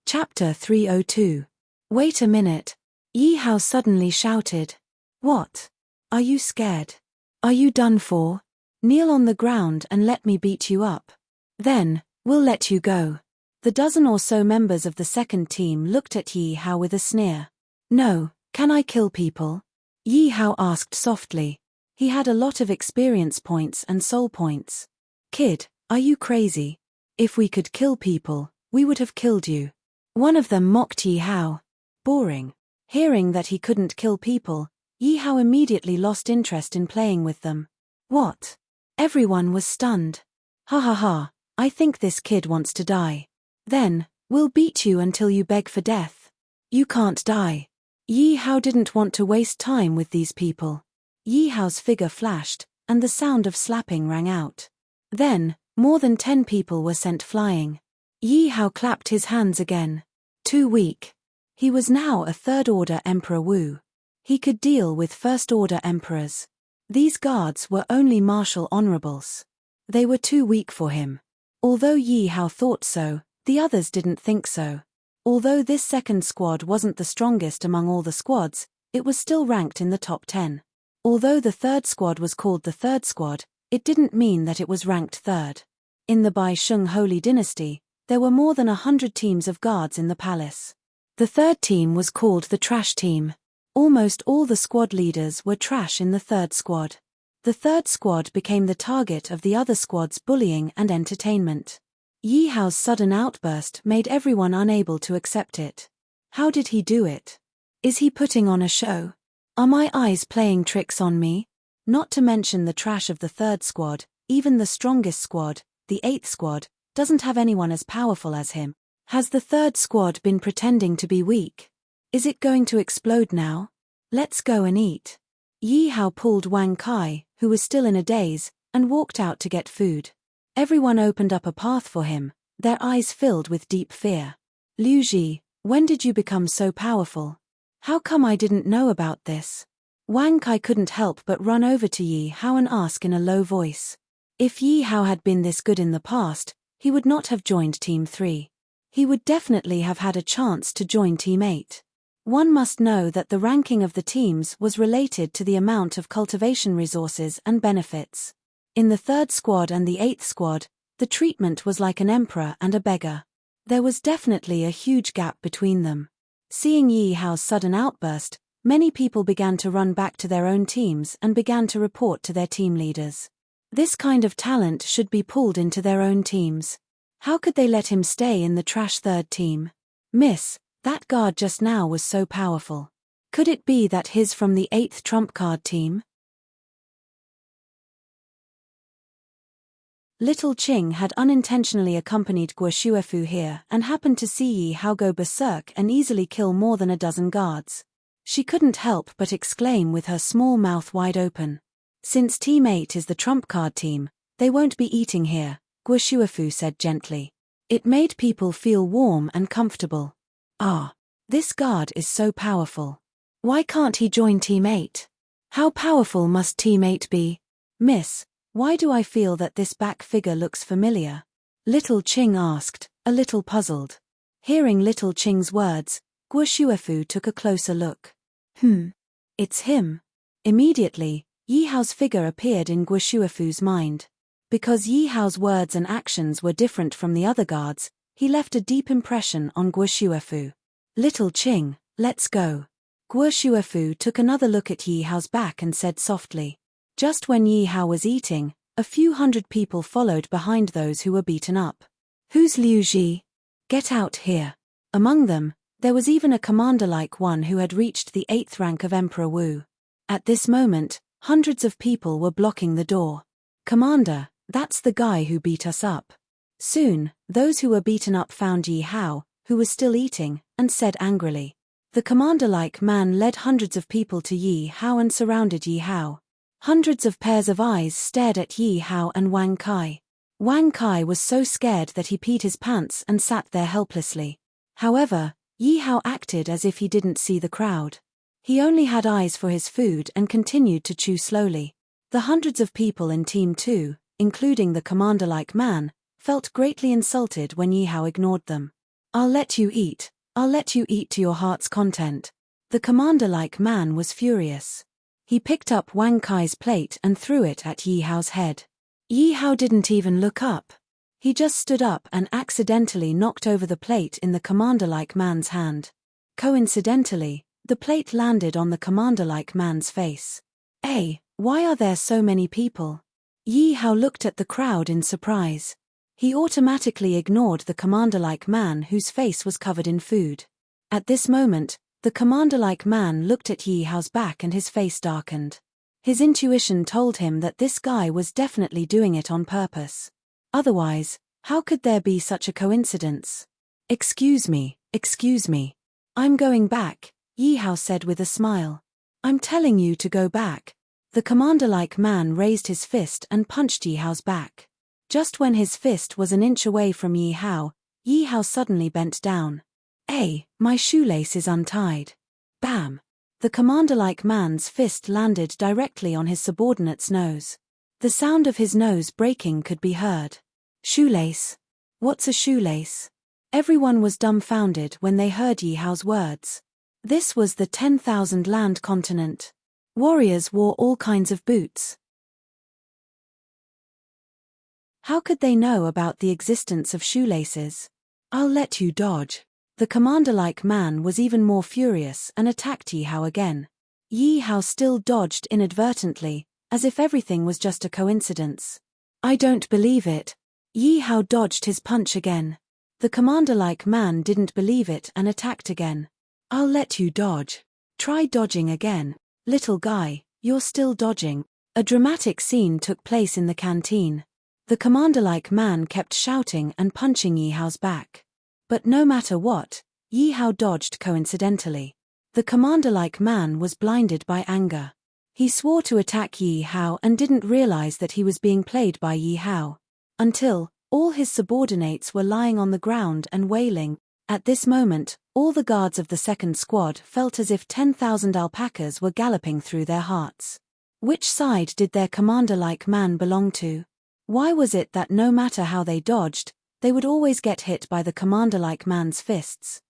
Speaker 1: Chapter 302. Wait a minute. Yi Hao suddenly shouted. What? Are you scared? Are you done for? Kneel on the ground and let me beat you up. Then, we'll let you go. The dozen or so members of the second team looked at Yi Hao with a sneer. No, can I kill people? Yi Hao asked softly. He had a lot of experience points and soul points. Kid, are you crazy? If we could kill people, we would have killed you. One of them mocked Yi Hao. Boring. Hearing that he couldn't kill people, Yi Hao immediately lost interest in playing with them. What? Everyone was stunned. Ha ha ha, I think this kid wants to die. Then, We'll beat you until you beg for death. You can't die. Yi Hao didn't want to waste time with these people. Yi Hao's figure flashed, and the sound of slapping rang out. Then, more than 10 people were sent flying. Yi Hao clapped his hands again. Too weak. He was now a third-order Emperor Wu. He could deal with first-order emperors. These guards were only martial honorables. They were too weak for him. Although Yi Hao thought so, the others didn't think so. Although this second squad wasn't the strongest among all the squads, it was still ranked in the top 10. Although the third squad was called the third squad, it didn't mean that it was ranked third. In the Bai Sheng Holy Dynasty, there were more than 100 teams of guards in the palace. The third team was called the trash team. Almost all the squad leaders were trash in the third squad. The third squad became the target of the other squad's bullying and entertainment. Yi Hao's sudden outburst made everyone unable to accept it. How did he do it? Is he putting on a show? Are my eyes playing tricks on me? Not to mention the trash of the third squad, even the strongest squad, the eighth squad, doesn't have anyone as powerful as him. Has the third squad been pretending to be weak? Is it going to explode now? Let's go and eat. Yi Hao pulled Wang Kai, who was still in a daze, and walked out to get food. Everyone opened up a path for him, their eyes filled with deep fear. Liu Ji, when did you become so powerful? How come I didn't know about this? Wang Kai couldn't help but run over to Yi Hao and ask in a low voice. If Yi Hao had been this good in the past, he would not have joined Team 3. He would definitely have had a chance to join Team 8. One must know that the ranking of the teams was related to the amount of cultivation resources and benefits. In the third squad and the eighth squad, the treatment was like an emperor and a beggar. There was definitely a huge gap between them. Seeing Yi Hao's sudden outburst, many people began to run back to their own teams and began to report to their team leaders. This kind of talent should be pulled into their own teams. How could they let him stay in the trash third team? Miss, that guard just now was so powerful. Could it be that he's from the 8th trump card team? Little Qing had unintentionally accompanied Guo Shuefu here and happened to see Yi Hao go berserk and easily kill more than a dozen guards. She couldn't help but exclaim with her small mouth wide open. Since Team 8 is the trump card team, they won't be eating here, Guo Shuefu said gently. It made people feel warm and comfortable. Ah, this guard is so powerful. Why can't he join Team 8? How powerful must Team 8 be? Miss, why do I feel that this back figure looks familiar? Little Qing asked, a little puzzled. Hearing Little Qing's words, Guo Shuefu took a closer look. It's him. Immediately, Yi Hao's figure appeared in Guo Shuefu's mind. Because Yi Hao's words and actions were different from the other guards, he left a deep impression on Guo Shuefu. Little Qing, let's go. Guo Shuefu took another look at Yi Hao's back and said softly. Just when Yi Hao was eating, a few hundred people followed behind those who were beaten up. Who's Liu Ji? Get out here. Among them, there was even a commander-like one who had reached the 8th rank of Emperor Wu. At this moment, hundreds of people were blocking the door. Commander, that's the guy who beat us up. Soon, those who were beaten up found Yi Hao, who was still eating, and said angrily. The commander-like man led hundreds of people to Yi Hao and surrounded Yi Hao. Hundreds of pairs of eyes stared at Yi Hao and Wang Kai. Wang Kai was so scared that he peed his pants and sat there helplessly. However, Yi Hao acted as if he didn't see the crowd. He only had eyes for his food and continued to chew slowly. The hundreds of people in Team 2, including the commander-like man, felt greatly insulted when Yi Hao ignored them. I'll let you eat to your heart's content. The commander-like man was furious. He picked up Wang Kai's plate and threw it at Yi Hao's head. Yi Hao didn't even look up. He just stood up and accidentally knocked over the plate in the commander-like man's hand. Coincidentally, the plate landed on the commander-like man's face. Hey, why are there so many people? Yi Hao looked at the crowd in surprise. He automatically ignored the commander-like man whose face was covered in food. At this moment, the commander-like man looked at Yi Hao's back and his face darkened. His intuition told him that this guy was definitely doing it on purpose. Otherwise, how could there be such a coincidence? Excuse me, excuse me. I'm going back, Yi Hao said with a smile. I'm telling you to go back. The commander-like man raised his fist and punched Yi Hao's back. Just when his fist was an inch away from Yi Hao suddenly bent down. My shoelace is untied. Bam! The commander-like man's fist landed directly on his subordinate's nose. The sound of his nose breaking could be heard. Shoelace? What's a shoelace? Everyone was dumbfounded when they heard Yi Hao's words. This was the 10,000 land continent. Warriors wore all kinds of boots. How could they know about the existence of shoelaces? I'll let you dodge. The commander-like man was even more furious and attacked Yi Hao again. Yi Hao still dodged inadvertently, as if everything was just a coincidence. I don't believe it. Yi Hao dodged his punch again. The commander-like man didn't believe it and attacked again. I'll let you dodge. Try dodging again. Little guy, you're still dodging. A dramatic scene took place in the canteen. The commander-like man kept shouting and punching Yi Hao's back. But no matter what, Yi Hao dodged coincidentally. The commander-like man was blinded by anger. He swore to attack Yi Hao and didn't realize that he was being played by Yi Hao. Until, all his subordinates were lying on the ground and wailing. At this moment, all the guards of the second squad felt as if 10,000 alpacas were galloping through their hearts. Which side did their commander-like man belong to? Why was it that no matter how they dodged, they would always get hit by the commander-like man's fists?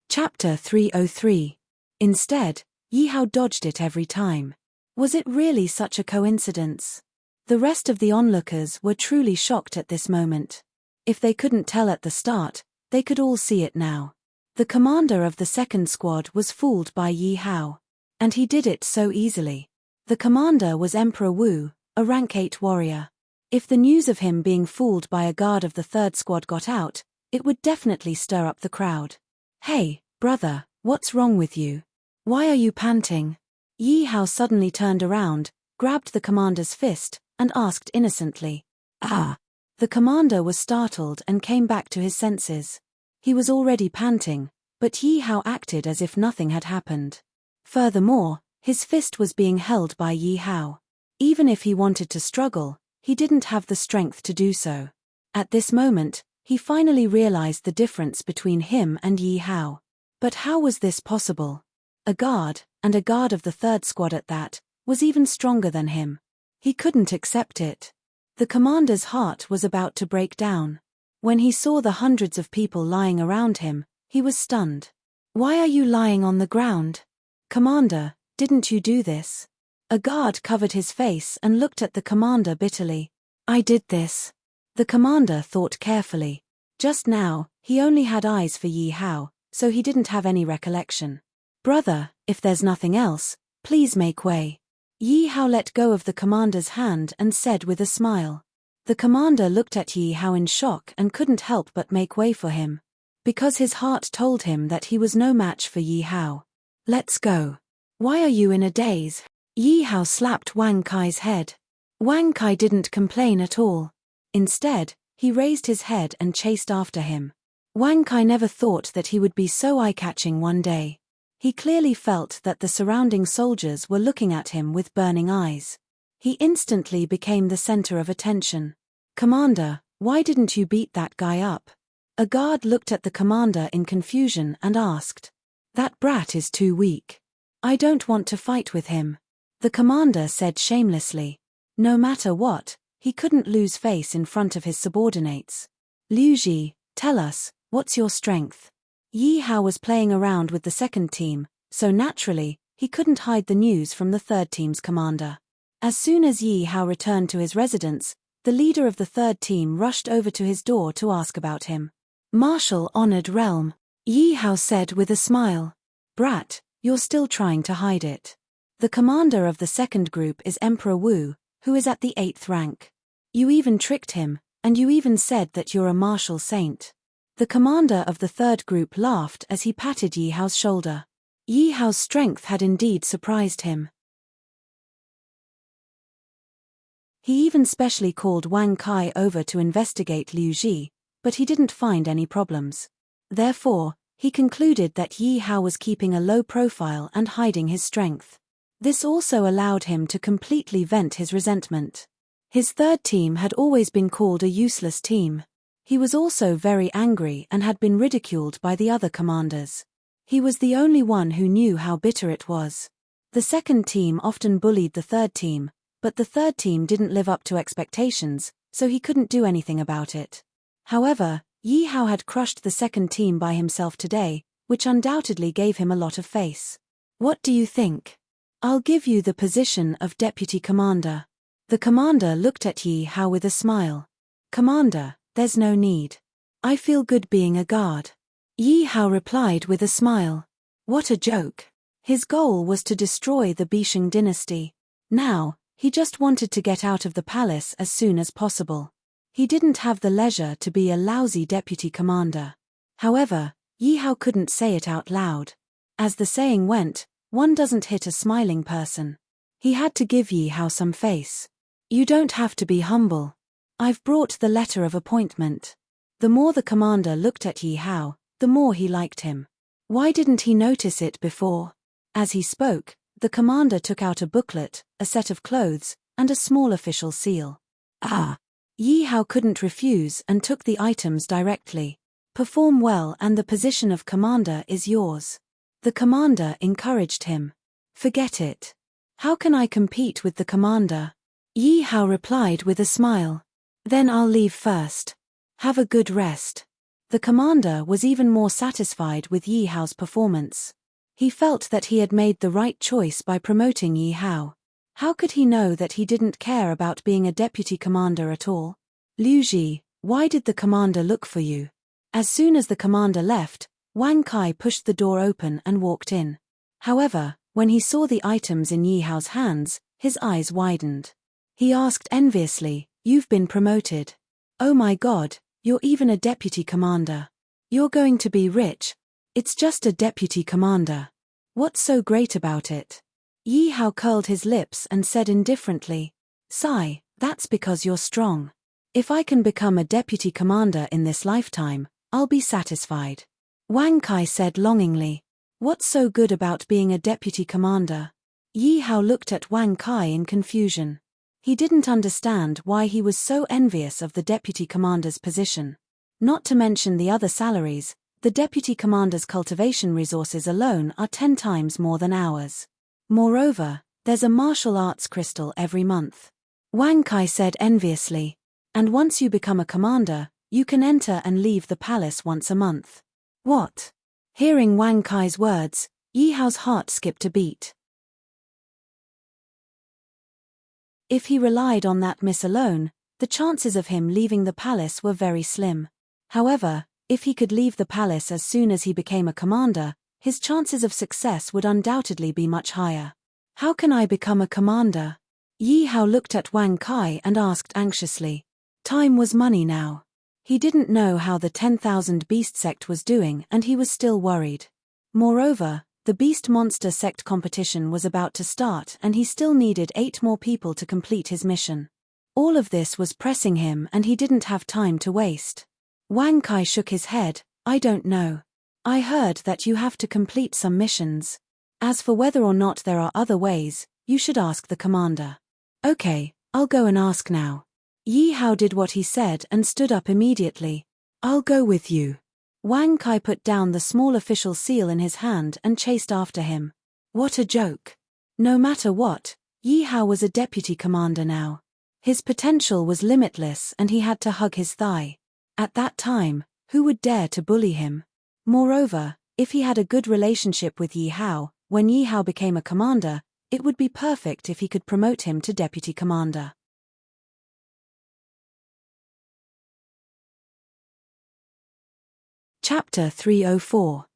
Speaker 1: Chapter 303. Instead, Yi Hao dodged it every time. Was it really such a coincidence? The rest of the onlookers were truly shocked at this moment. If they couldn't tell at the start, they could all see it now. The commander of the second squad was fooled by Yi Hao. And he did it so easily. The commander was Emperor Wu, a rank 8 warrior. If the news of him being fooled by a guard of the third squad got out, it would definitely stir up the crowd. Hey, brother, what's wrong with you? Why are you panting? Yi Hao suddenly turned around, grabbed the commander's fist, and asked innocently. Ah! The commander was startled and came back to his senses. He was already panting, but Yi Hao acted as if nothing had happened. Furthermore, his fist was being held by Yi Hao. Even if he wanted to struggle, he didn't have the strength to do so. At this moment, he finally realized the difference between him and Yi Hao. But how was this possible? A guard, and a guard of the third squad at that, was even stronger than him. He couldn't accept it. The commander's heart was about to break down. When he saw the hundreds of people lying around him, he was stunned. Why are you lying on the ground? Commander, didn't you do this? A guard covered his face and looked at the commander bitterly. I did this. The commander thought carefully. Just now, he only had eyes for Yi Hao, so he didn't have any recollection. Brother, if there's nothing else, please make way. Yi Hao let go of the commander's hand and said with a smile. The commander looked at Yi Hao in shock and couldn't help but make way for him. Because his heart told him that he was no match for Yi Hao. Let's go. Why are you in a daze? Yi Hao slapped Wang Kai's head. Wang Kai didn't complain at all. Instead, he raised his head and chased after him. Wang Kai never thought that he would be so eye-catching one day. He clearly felt that the surrounding soldiers were looking at him with burning eyes. He instantly became the center of attention. Commander, why didn't you beat that guy up? A guard looked at the commander in confusion and asked. That brat is too weak. I don't want to fight with him. The commander said shamelessly. No matter what, he couldn't lose face in front of his subordinates. Liu Ji, tell us, what's your strength? Yi Hao was playing around with the second team, so naturally, he couldn't hide the news from the third team's commander. As soon as Yi Hao returned to his residence, the leader of the third team rushed over to his door to ask about him. Martial honored realm, Yi Hao said with a smile. Brat, you're still trying to hide it. The commander of the second group is Emperor Wu, who is at the 8th rank. You even tricked him, and you even said that you're a martial saint. The commander of the third group laughed as he patted Yi Hao's shoulder. Yi Hao's strength had indeed surprised him. He even specially called Wang Kai over to investigate Liu Ji, but he didn't find any problems. Therefore, he concluded that Yi Hao was keeping a low profile and hiding his strength. This also allowed him to completely vent his resentment. His third team had always been called a useless team. He was also very angry and had been ridiculed by the other commanders. He was the only one who knew how bitter it was. The second team often bullied the third team, but the third team didn't live up to expectations, so he couldn't do anything about it. However, Yi Hao had crushed the second team by himself today, which undoubtedly gave him a lot of face. What do you think? I'll give you the position of deputy commander. The commander looked at Yi Hao with a smile. Commander, there's no need. I feel good being a guard. Yi Hao replied with a smile. What a joke. His goal was to destroy the Bisheng dynasty. Now, he just wanted to get out of the palace as soon as possible. He didn't have the leisure to be a lousy deputy commander. However, Yi Hao couldn't say it out loud. As the saying went, one doesn't hit a smiling person. He had to give Yi Hao some face. You don't have to be humble. I've brought the letter of appointment. The more the commander looked at Yi Hao, the more he liked him. Why didn't he notice it before? As he spoke, the commander took out a booklet, a set of clothes, and a small official seal. Ah! Yi Hao couldn't refuse and took the items directly. Perform well and the position of commander is yours. The commander encouraged him. Forget it. How can I compete with the commander? Yi Hao replied with a smile. Then I'll leave first. Have a good rest. The commander was even more satisfied with Yi Hao's performance. He felt that he had made the right choice by promoting Yi Hao. How could he know that he didn't care about being a deputy commander at all? Liu Ji, why did the commander look for you? As soon as the commander left, Wang Kai pushed the door open and walked in. However, when he saw the items in Yi Hao's hands, his eyes widened. He asked enviously, "You've been promoted. Oh my God, you're even a deputy commander. You're going to be rich. It's just a deputy commander. What's so great about it?" Yi Hao curled his lips and said indifferently, "Sigh, that's because you're strong. If I can become a deputy commander in this lifetime, I'll be satisfied." Wang Kai said longingly, "What's so good about being a deputy commander?" Yi Hao looked at Wang Kai in confusion. He didn't understand why he was so envious of the deputy commander's position. Not to mention the other salaries, the deputy commander's cultivation resources alone are 10 times more than ours. Moreover, there's a martial arts crystal every month. Wang Kai said enviously. And once you become a commander, you can enter and leave the palace once a month. What? Hearing Wang Kai's words, Yi Hao's heart skipped a beat. If he relied on that miss alone, the chances of him leaving the palace were very slim. However, if he could leave the palace as soon as he became a commander, his chances of success would undoubtedly be much higher. How can I become a commander? Yi Hao looked at Wang Kai and asked anxiously. Time was money now. He didn't know how the 10,000 Beast sect was doing and he was still worried. Moreover, the Beast Monster sect competition was about to start and he still needed 8 more people to complete his mission. All of this was pressing him and he didn't have time to waste. Wang Kai shook his head. I don't know. I heard that you have to complete some missions. As for whether or not there are other ways, you should ask the commander. Okay, I'll go and ask now. Yi Hao did what he said and stood up immediately. I'll go with you. Wang Kai put down the small official seal in his hand and chased after him. What a joke. No matter what, Yi Hao was a deputy commander now. His potential was limitless and he had to hug his thigh. At that time, who would dare to bully him? Moreover, if he had a good relationship with Yi Hao, when Yi Hao became a commander, it would be perfect if he could promote him to deputy commander. Chapter 304.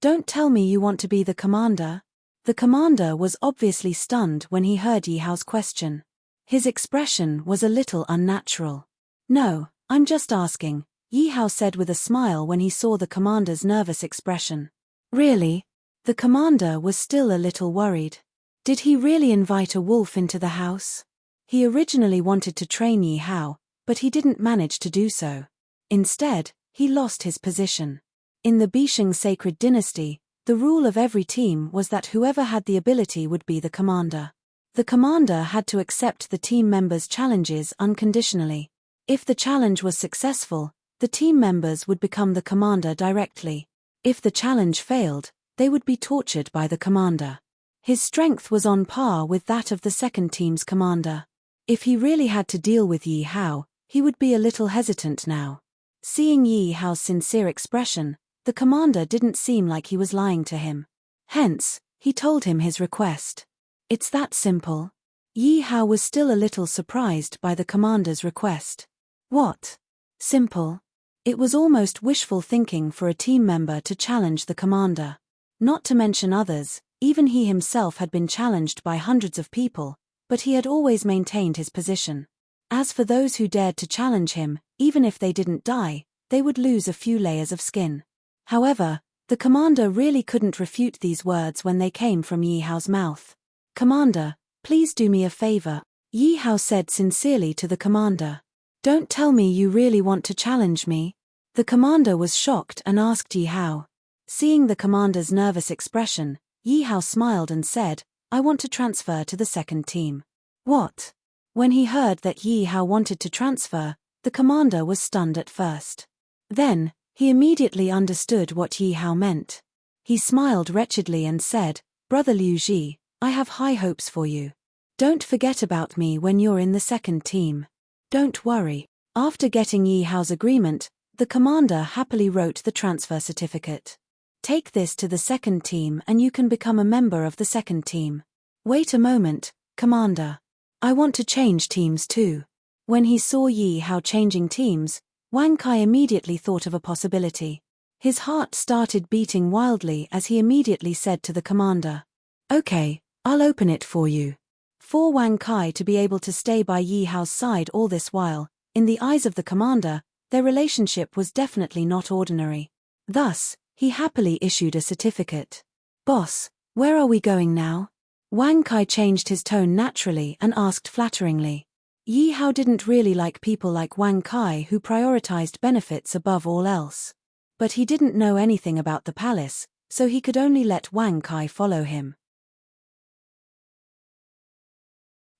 Speaker 1: Don't tell me you want to be the commander? The commander was obviously stunned when he heard Yi Hao's question. His expression was a little unnatural. No, I'm just asking, Yi Hao said with a smile when he saw the commander's nervous expression. Really? The commander was still a little worried. Did he really invite a wolf into the house? He originally wanted to train Yi Hao, but he didn't manage to do so. Instead, he lost his position. In the Bisheng sacred dynasty, the rule of every team was that whoever had the ability would be the commander. The commander had to accept the team members' challenges unconditionally. If the challenge was successful, the team members would become the commander directly. If the challenge failed, they would be tortured by the commander. His strength was on par with that of the second team's commander. If he really had to deal with Yi Hao, he would be a little hesitant now. Seeing Yi Hao's sincere expression, the commander didn't seem like he was lying to him. Hence, he told him his request. It's that simple. Yi Hao was still a little surprised by the commander's request. What? Simple? It was almost wishful thinking for a team member to challenge the commander. Not to mention others, even he himself had been challenged by hundreds of people, but he had always maintained his position. As for those who dared to challenge him, even if they didn't die, they would lose a few layers of skin. However, the commander really couldn't refute these words when they came from Yi Hao's mouth. "Commander, please do me a favor," Yi Hao said sincerely to the commander. "Don't tell me you really want to challenge me." The commander was shocked and asked Yi Hao. Seeing the commander's nervous expression, Yi Hao smiled and said, "I want to transfer to the second team." What? When he heard that Yi Hao wanted to transfer, the commander was stunned at first. Then, he immediately understood what Yi Hao meant. He smiled wretchedly and said, "Brother Liu Ji, I have high hopes for you. Don't forget about me when you're in the second team. Don't worry." After getting Yi Hao's agreement, the commander happily wrote the transfer certificate. "Take this to the second team and you can become a member of the second team." "Wait a moment, Commander. I want to change teams too." When he saw Yi Hao changing teams, Wang Kai immediately thought of a possibility. His heart started beating wildly as he immediately said to the commander, "Okay, I'll open it for you." For Wang Kai to be able to stay by Yi Hao's side all this while, in the eyes of the commander, their relationship was definitely not ordinary. Thus, he happily issued a certificate. "Boss, where are we going now?" Wang Kai changed his tone naturally and asked flatteringly. Yi Hao didn't really like people like Wang Kai who prioritized benefits above all else. But he didn't know anything about the palace, so he could only let Wang Kai follow him.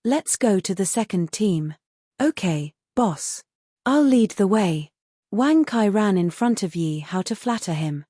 Speaker 1: "Let's go to the second team." "Okay, boss. I'll lead the way." Wang Kai ran in front of Yi Hao to flatter him.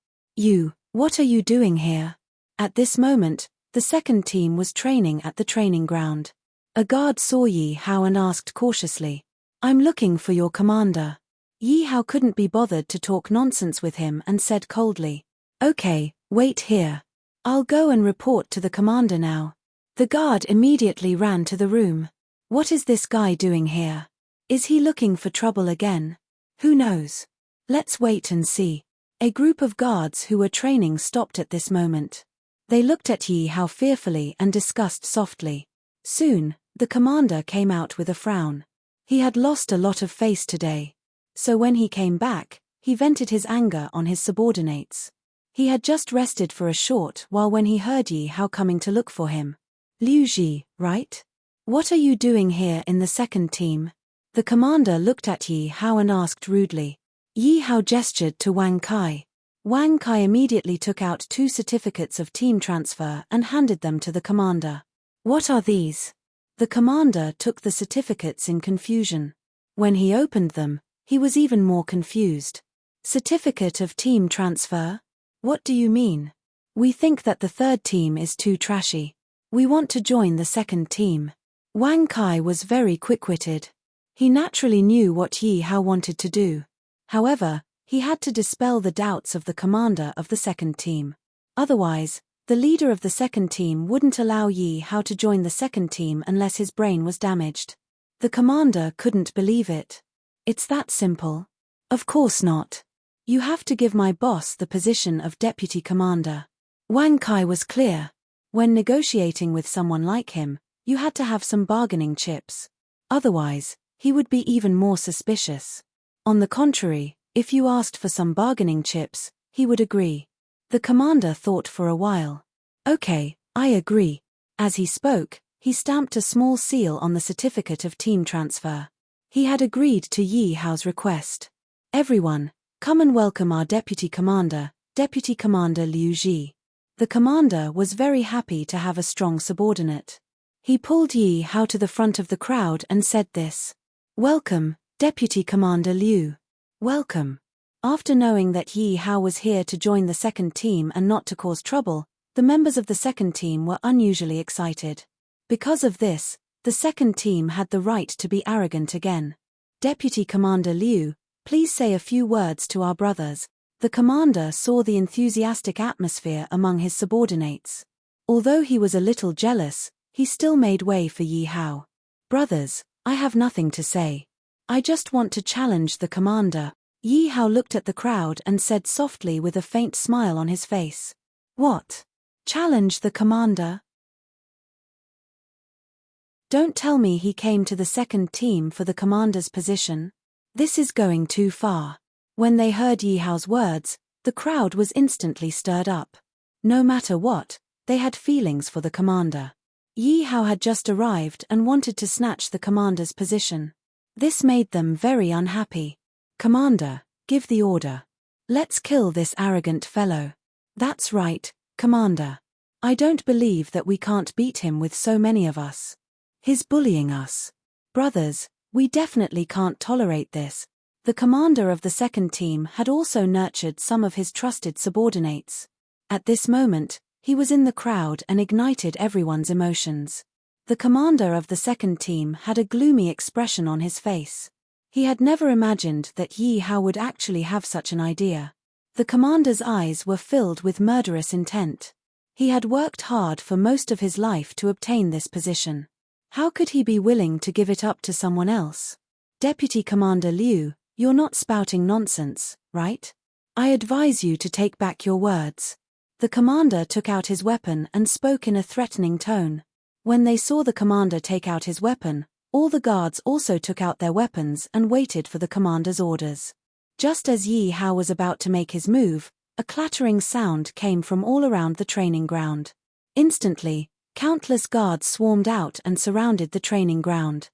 Speaker 1: What are you doing here?" At this moment, the second team was training at the training ground. A guard saw Yi Hao and asked cautiously, "I'm looking for your commander." Yi Hao couldn't be bothered to talk nonsense with him and said coldly, "Okay, wait here. I'll go and report to the commander now." The guard immediately ran to the room. What is this guy doing here? Is he looking for trouble again? Who knows? Let's wait and see. A group of guards who were training stopped at this moment. They looked at Yi Hao fearfully and discussed softly. Soon, the commander came out with a frown. He had lost a lot of face today. So when he came back, he vented his anger on his subordinates. He had just rested for a short while when he heard Yi Hao coming to look for him. "Liu Ji, right? What are you doing here in the second team?" The commander looked at Yi Hao and asked rudely. Yi Hao gestured to Wang Kai. Wang Kai immediately took out 2 certificates of team transfer and handed them to the commander. "What are these?" The commander took the certificates in confusion. When he opened them, he was even more confused. "Certificate of team transfer? What do you mean? We think that the third team is too trashy. We want to join the second team." Wang Kai was very quick-witted. He naturally knew what Yi Hao wanted to do. However, he had to dispel the doubts of the commander of the second team. Otherwise, the leader of the second team wouldn't allow Yi Hao to join the second team unless his brain was damaged. The commander couldn't believe it. "It's that simple?" "Of course not. You have to give my boss the position of deputy commander." Wang Kai was clear. When negotiating with someone like him, you had to have some bargaining chips. Otherwise, he would be even more suspicious. On the contrary, if you asked for some bargaining chips, he would agree. The commander thought for a while. "Okay, I agree." As he spoke, He stamped a small seal on the certificate of team transfer. He had agreed to Yi Hao's request. Everyone, come and welcome our Deputy Commander, Deputy Commander Liu Ji. The commander was very happy to have a strong subordinate. He pulled Yi Hao to the front of the crowd and said this. Welcome, Deputy Commander Liu. Welcome. After knowing that Yi Hao was here to join the second team and not to cause trouble, the members of the second team were unusually excited. Because of this, the second team had the right to be arrogant again. Deputy Commander Liu, please say a few words to our brothers. The commander saw the enthusiastic atmosphere among his subordinates. Although he was a little jealous, he still made way for Yi Hao. Brothers, I have nothing to say. I just want to challenge the commander. Yi Hao looked at the crowd and said softly with a faint smile on his face. What? Challenge the commander? Don't tell me he came to the second team for the commander's position. This is going too far. When they heard Yi Hao's words, the crowd was instantly stirred up. No matter what, they had feelings for the commander. Yi Hao had just arrived and wanted to snatch the commander's position. This made them very unhappy. Commander, give the order. Let's kill this arrogant fellow. That's right, Commander. I don't believe that we can't beat him with so many of us. He's bullying us. Brothers, we definitely can't tolerate this. The commander of the second team had also nurtured some of his trusted subordinates. At this moment, he was in the crowd and ignited everyone's emotions. The commander of the second team had a gloomy expression on his face. He had never imagined that Yi Hao would actually have such an idea. The commander's eyes were filled with murderous intent. He had worked hard for most of his life to obtain this position. How could he be willing to give it up to someone else? Deputy Commander Liu, you're not spouting nonsense, right? I advise you to take back your words. The commander took out his weapon and spoke in a threatening tone. When they saw the commander take out his weapon, all the guards also took out their weapons and waited for the commander's orders. Just as Yi Hao was about to make his move, a clattering sound came from all around the training ground. Instantly, countless guards swarmed out and surrounded the training ground.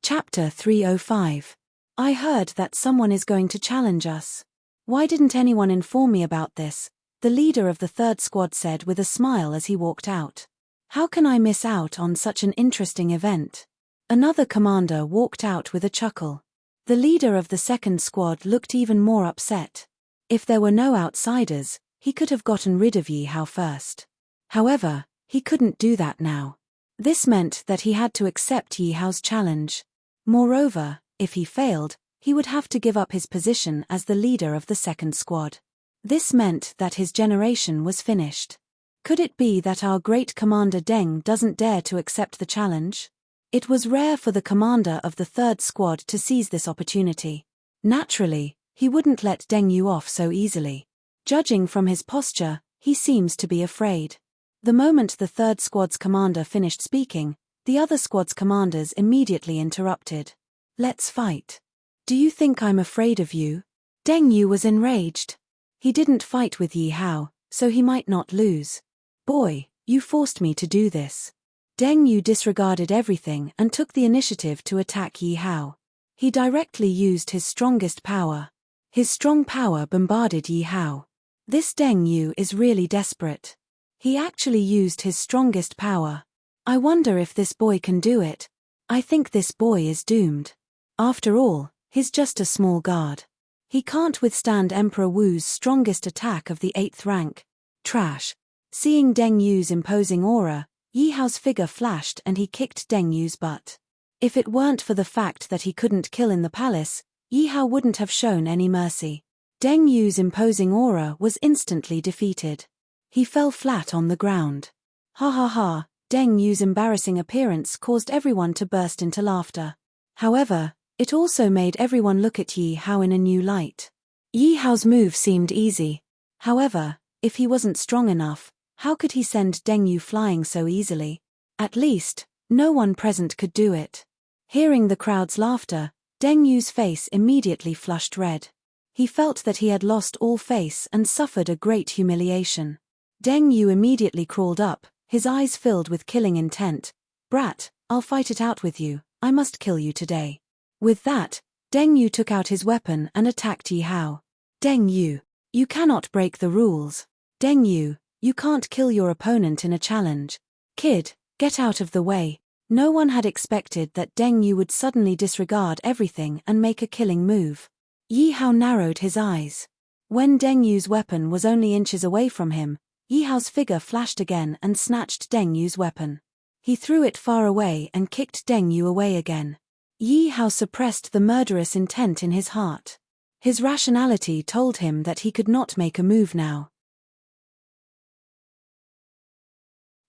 Speaker 1: Chapter 305. I heard that someone is going to challenge us. Why didn't anyone inform me about this? The leader of the third squad said with a smile as he walked out. How can I miss out on such an interesting event? Another commander walked out with a chuckle. The leader of the second squad looked even more upset. If there were no outsiders, he could have gotten rid of Yi Hao first. However, he couldn't do that now. This meant that he had to accept Yi Hao's challenge. Moreover, if he failed, he would have to give up his position as the leader of the second squad. This meant that his generation was finished. Could it be that our great commander Deng doesn't dare to accept the challenge? It was rare for the commander of the third squad to seize this opportunity. Naturally, he wouldn't let Deng Yu off so easily. Judging from his posture, he seems to be afraid. The moment the third squad's commander finished speaking, the other squad's commanders immediately interrupted. Let's fight. Do you think I'm afraid of you? Deng Yu was enraged. He didn't fight with Yi Hao, so he might not lose. Boy, you forced me to do this. Deng Yu disregarded everything and took the initiative to attack Yi Hao. He directly used his strongest power. His strong power bombarded Yi Hao. This Deng Yu is really desperate. He actually used his strongest power. I wonder if this boy can do it. I think this boy is doomed. After all, he's just a small guard. He can't withstand Emperor Wu's strongest attack of the 8th rank. Trash. Seeing Deng Yu's imposing aura, Yi Hao's figure flashed and he kicked Deng Yu's butt. If it weren't for the fact that he couldn't kill in the palace, Yi Hao wouldn't have shown any mercy. Deng Yu's imposing aura was instantly defeated. He fell flat on the ground. Ha ha ha, Deng Yu's embarrassing appearance caused everyone to burst into laughter. However, it also made everyone look at Yi Hao in a new light. Yi Hao's move seemed easy. However, if he wasn't strong enough, how could he send Deng Yu flying so easily? At least, no one present could do it. Hearing the crowd's laughter, Deng Yu's face immediately flushed red. He felt that he had lost all face and suffered a great humiliation. Deng Yu immediately crawled up, his eyes filled with killing intent. "Brat, I'll fight it out with you, I must kill you today." With that, Deng Yu took out his weapon and attacked Yi Hao. "Deng Yu, you cannot break the rules. Deng Yu, you can't kill your opponent in a challenge. Kid, get out of the way." No one had expected that Deng Yu would suddenly disregard everything and make a killing move. Yi Hao narrowed his eyes. When Deng Yu's weapon was only inches away from him, Yi Hao's figure flashed again and snatched Deng Yu's weapon. He threw it far away and kicked Deng Yu away again. Yi Hao suppressed the murderous intent in his heart. His rationality told him that he could not make a move now.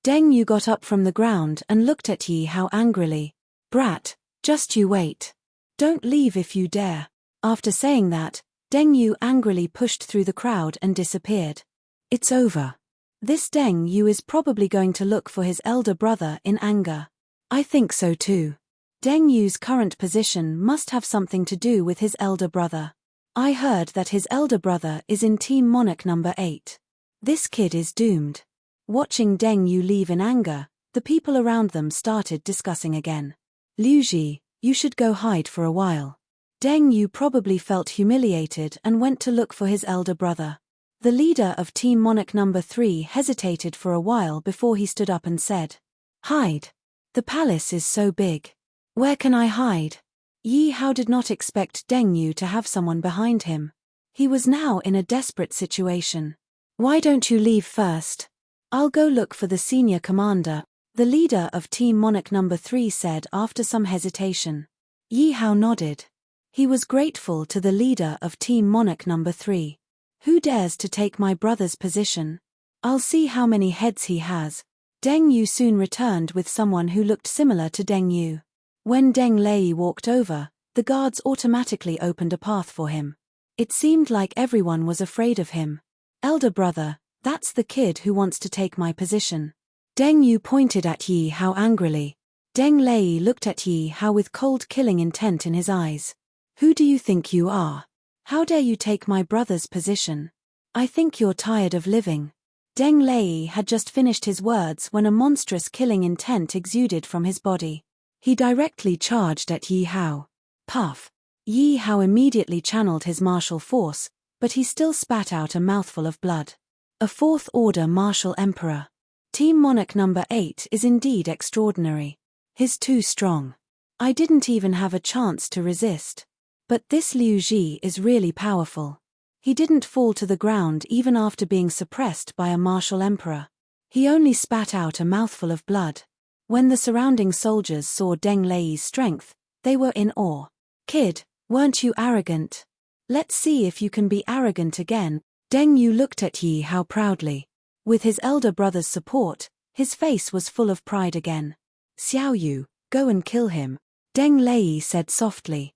Speaker 1: Deng Yu got up from the ground and looked at Yi Hao angrily. "Brat, just you wait. Don't leave if you dare." After saying that, Deng Yu angrily pushed through the crowd and disappeared. It's over. This Deng Yu is probably going to look for his elder brother in anger. I think so too. Deng Yu's current position must have something to do with his elder brother. I heard that his elder brother is in Team Monarch number 8. This kid is doomed. Watching Deng Yu leave in anger, the people around them started discussing again. "Liu Ji, you should go hide for a while." Deng Yu probably felt humiliated and went to look for his elder brother. The leader of Team Monarch number 3 hesitated for a while before he stood up and said, "Hide. The palace is so big. Where can I hide?" Yi Hao did not expect Deng Yu to have someone behind him. He was now in a desperate situation. "Why don't you leave first? I'll go look for the senior commander," the leader of Team Monarch number 3 said after some hesitation. Yi Hao nodded. He was grateful to the leader of Team Monarch number 3. "Who dares to take my brother's position? I'll see how many heads he has." Deng Yu soon returned with someone who looked similar to Deng Yu. When Deng Lei walked over, the guards automatically opened a path for him. It seemed like everyone was afraid of him. "Elder brother, that's the kid who wants to take my position." Deng Yu pointed at Yi Hao angrily. Deng Lei looked at Yi Hao with cold killing intent in his eyes. "Who do you think you are? How dare you take my brother's position? I think you're tired of living." Deng Lei had just finished his words when a monstrous killing intent exuded from his body. He directly charged at Yi Hao. Puff. Yi Hao immediately channeled his martial force, but he still spat out a mouthful of blood. A fourth-order martial emperor. Team Monarch number 8 is indeed extraordinary. He's too strong. I didn't even have a chance to resist. But this Liu Ji is really powerful. He didn't fall to the ground even after being suppressed by a martial emperor. He only spat out a mouthful of blood. When the surrounding soldiers saw Deng Lei's strength, they were in awe. "Kid, weren't you arrogant? Let's see if you can be arrogant again." Deng Yu looked at Yi Hao proudly. With his elder brother's support, his face was full of pride again. "Xiao Yu, go and kill him," Deng Lei said softly.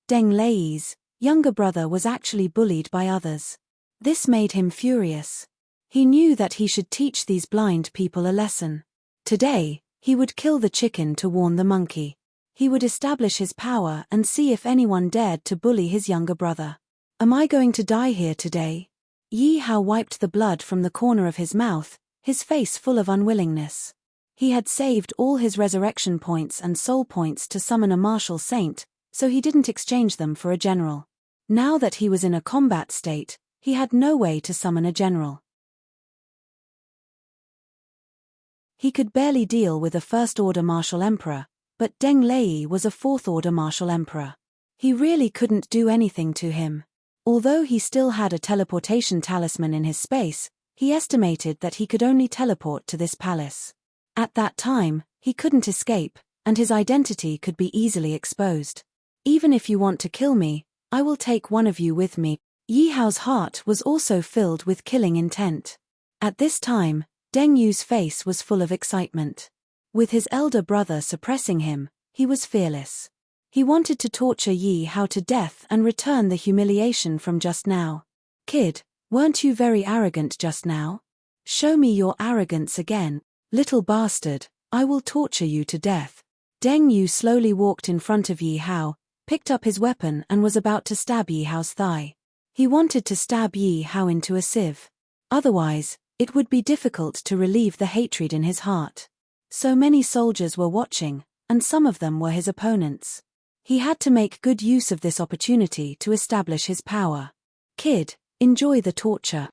Speaker 1: Deng Lei's, younger brother was actually bullied by others. This made him furious. He knew that he should teach these blind people a lesson. Today, he would kill the chicken to warn the monkey. He would establish his power and see if anyone dared to bully his younger brother. "Am I going to die here today?" Yi Hao wiped the blood from the corner of his mouth, his face full of unwillingness. He had saved all his resurrection points and soul points to summon a martial saint, so he didn't exchange them for a general. Now that he was in a combat state, he had no way to summon a general. He could barely deal with a first-order martial emperor, but Deng Lei was a fourth-order martial emperor. He really couldn't do anything to him. Although he still had a teleportation talisman in his space, he estimated that he could only teleport to this palace. At that time, he couldn't escape, and his identity could be easily exposed. "Even if you want to kill me, I will take one of you with me." Yi Hao's heart was also filled with killing intent. At this time, Deng Yu's face was full of excitement. With his elder brother suppressing him, he was fearless. He wanted to torture Yi Hao to death and return the humiliation from just now. "Kid, weren't you very arrogant just now? Show me your arrogance again. Little bastard, I will torture you to death." Deng Yu slowly walked in front of Yi Hao, picked up his weapon and was about to stab Yi Hao's thigh. He wanted to stab Yi Hao into a sieve. Otherwise, it would be difficult to relieve the hatred in his heart. So many soldiers were watching, and some of them were his opponents. He had to make good use of this opportunity to establish his power. Kid, enjoy the torture.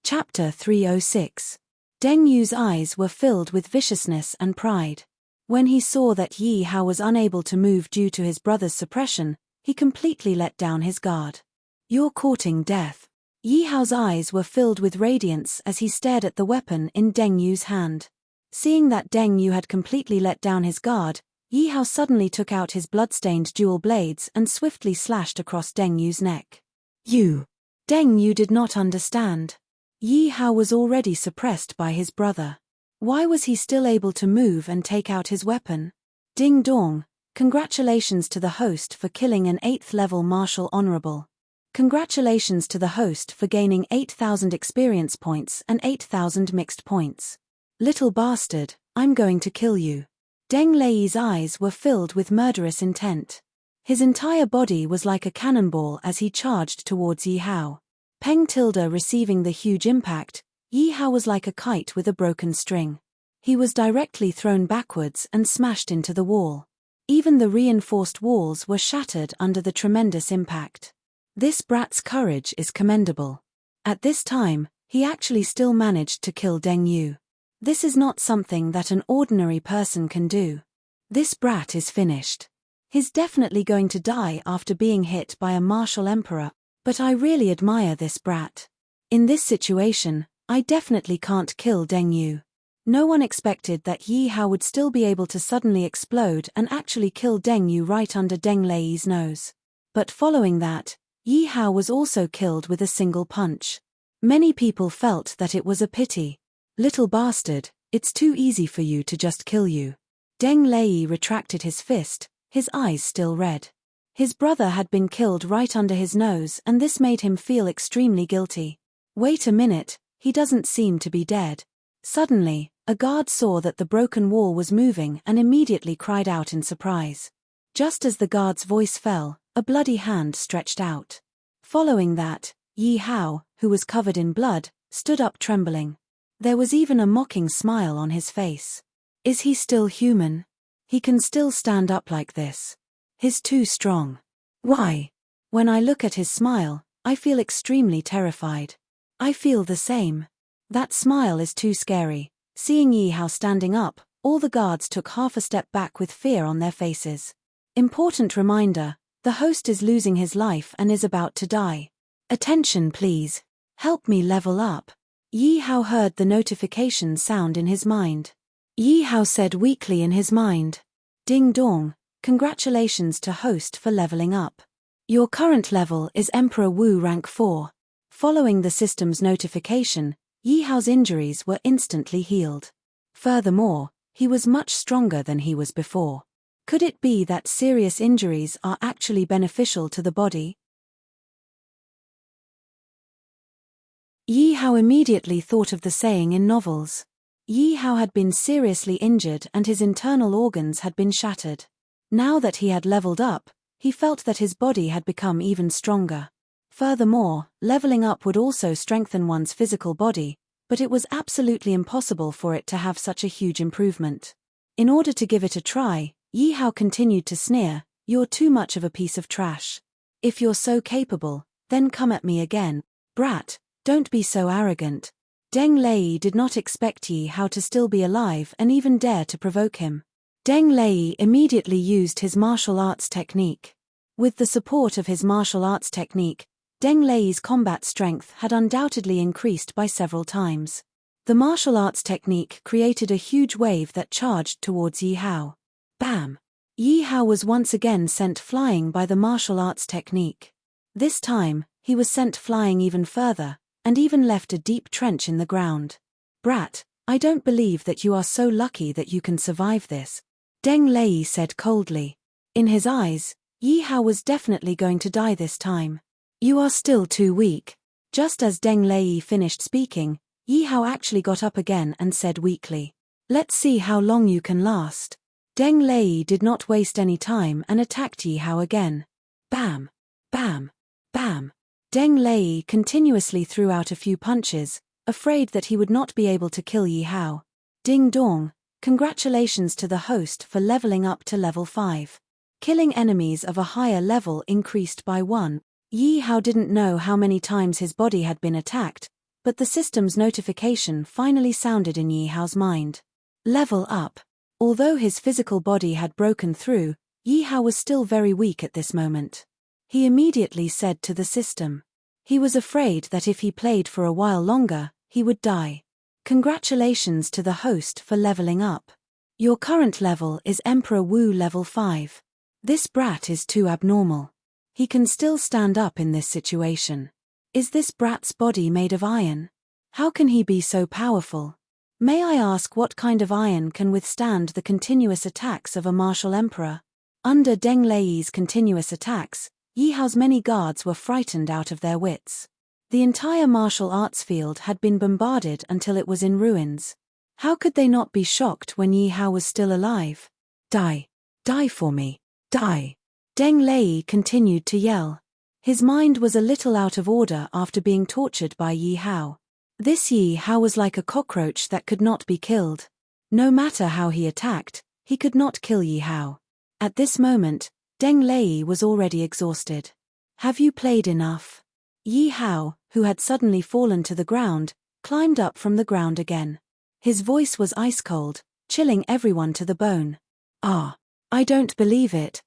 Speaker 1: Chapter 306. Deng Yu's eyes were filled with viciousness and pride. When he saw that Yi Hao was unable to move due to his brother's suppression, he completely let down his guard. You're courting death. Yi Hao's eyes were filled with radiance as he stared at the weapon in Deng Yu's hand. Seeing that Deng Yu had completely let down his guard, Yi Hao suddenly took out his blood-stained dual blades and swiftly slashed across Deng Yu's neck. Deng Yu did not understand. Yi Hao was already suppressed by his brother. Why was he still able to move and take out his weapon? Ding dong, congratulations to the host for killing an 8th level martial honorable. Congratulations to the host for gaining 8,000 experience points and 8,000 mixed points. Little bastard, I'm going to kill you. Deng Lei's eyes were filled with murderous intent. His entire body was like a cannonball as he charged towards Yi Hao. Peng Tilda receiving the huge impact, Yi Hao was like a kite with a broken string. He was directly thrown backwards and smashed into the wall. Even the reinforced walls were shattered under the tremendous impact. This brat's courage is commendable. At this time, he actually still managed to kill Deng Yu. This is not something that an ordinary person can do. This brat is finished. He's definitely going to die after being hit by a martial emperor. But I really admire this brat. In this situation, I definitely can't kill Deng Yu. No one expected that Yi Hao would still be able to suddenly explode and actually kill Deng Yu right under Deng Lei's nose. But following that, Yi Hao was also killed with a single punch. Many people felt that it was a pity. Little bastard, it's too easy for you to just kill you. Deng Lei retracted his fist, his eyes still red. His brother had been killed right under his nose and this made him feel extremely guilty. Wait a minute, he doesn't seem to be dead. Suddenly, a guard saw that the broken wall was moving and immediately cried out in surprise. Just as the guard's voice fell, a bloody hand stretched out. Following that, Yi Hao, who was covered in blood, stood up trembling. There was even a mocking smile on his face. Is he still human? He can still stand up like this. He's too strong. Why? When I look at his smile, I feel extremely terrified. I feel the same. That smile is too scary. Seeing Yi Hao standing up, all the guards took half a step back with fear on their faces. Important reminder, the host is losing his life and is about to die. Attention please. Help me level up. Yi Hao heard the notification sound in his mind. Yi Hao said weakly in his mind. Ding dong. Congratulations to host for leveling up. Your current level is Emperor Wu rank 4. Following the system's notification, Yi Hao's injuries were instantly healed. Furthermore, he was much stronger than he was before. Could it be that serious injuries are actually beneficial to the body? Yi Hao immediately thought of the saying in novels. Yi Hao had been seriously injured and his internal organs had been shattered. Now that he had leveled up, he felt that his body had become even stronger. Furthermore, leveling up would also strengthen one's physical body, but it was absolutely impossible for it to have such a huge improvement. In order to give it a try, Yi Hao continued to sneer, "You're too much of a piece of trash. If you're so capable, then come at me again. Brat, don't be so arrogant." Deng Lei did not expect Yi Hao to still be alive and even dare to provoke him. Deng Lei immediately used his martial arts technique. With the support of his martial arts technique, Deng Lei's combat strength had undoubtedly increased by several times. The martial arts technique created a huge wave that charged towards Yi Hao. Bam! Yi Hao was once again sent flying by the martial arts technique. This time, he was sent flying even further, and even left a deep trench in the ground. Brat, I don't believe that you are so lucky that you can survive this. Deng Lei said coldly. In his eyes, Yi Hao was definitely going to die this time. You are still too weak. Just as Deng Lei finished speaking, Yi Hao actually got up again and said weakly. Let's see how long you can last. Deng Lei did not waste any time and attacked Yi Hao again. Bam! Bam! Bam! Deng Lei continuously threw out a few punches, afraid that he would not be able to kill Yi Hao. Ding dong, congratulations to the host for leveling up to level 5. Killing enemies of a higher level increased by 1. Yi Hao didn't know how many times his body had been attacked, but the system's notification finally sounded in Yi Hao's mind. Level up. Although his physical body had broken through, Yi Hao was still very weak at this moment. He immediately said to the system. He was afraid that if he played for a while longer, he would die. Congratulations to the host for leveling up. Your current level is Emperor Wu level 5. This brat is too abnormal. He can still stand up in this situation. Is this brat's body made of iron? How can he be so powerful? May I ask what kind of iron can withstand the continuous attacks of a martial emperor? Under Deng Lei's continuous attacks, Yi Hao's many guards were frightened out of their wits. The entire martial arts field had been bombarded until it was in ruins. How could they not be shocked when Yi Hao was still alive? Die! Die for me! Die! Deng Lei continued to yell. His mind was a little out of order after being tortured by Yi Hao. This Yi Hao was like a cockroach that could not be killed. No matter how he attacked, he could not kill Yi Hao. At this moment, Deng Lei was already exhausted. Have you played enough? Yi Hao, who had suddenly fallen to the ground, climbed up from the ground again. His voice was ice cold, chilling everyone to the bone. Ah, I don't believe it.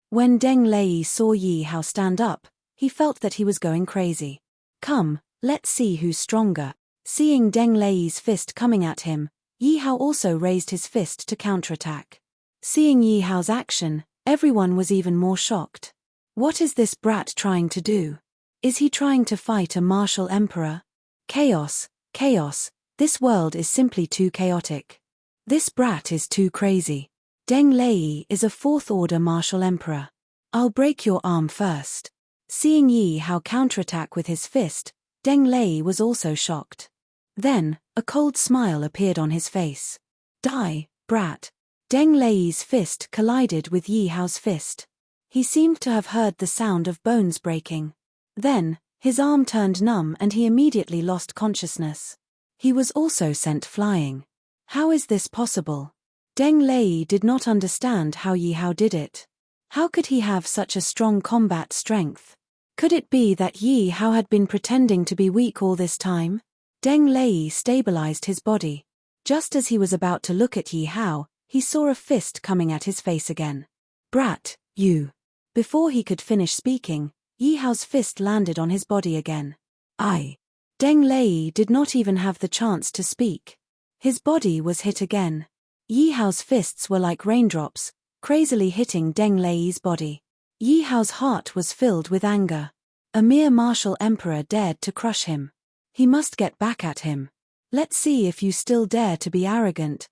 Speaker 1: When Deng Lei saw Yi Hao stand up, he felt that he was going crazy. Come, let's see who's stronger. Seeing Deng Lei's fist coming at him, Yi Hao also raised his fist to counterattack. Seeing Yi Hao's action, everyone was even more shocked. What is this brat trying to do? Is he trying to fight a martial emperor? Chaos, chaos, this world is simply too chaotic. This brat is too crazy. Deng Lei is a 4th-order martial emperor. I'll break your arm first. Seeing Yi Hao counterattack with his fist, Deng Lei was also shocked. Then, a cold smile appeared on his face. Die, brat. Deng Lei's fist collided with Yi Hao's fist. He seemed to have heard the sound of bones breaking. Then, his arm turned numb and he immediately lost consciousness. He was also sent flying. How is this possible? Deng Lei did not understand how Yi Hao did it. How could he have such a strong combat strength? Could it be that Yi Hao had been pretending to be weak all this time? Deng Lei stabilized his body. Just as he was about to look at Yi Hao, he saw a fist coming at his face again. Brat, you. Before he could finish speaking, Yi Hao's fist landed on his body again. I. Deng Lei did not even have the chance to speak. His body was hit again. Yi Hao's fists were like raindrops, crazily hitting Deng Lei's body. Yi Hao's heart was filled with anger. A mere martial emperor dared to crush him. He must get back at him. Let's see if you still dare to be arrogant.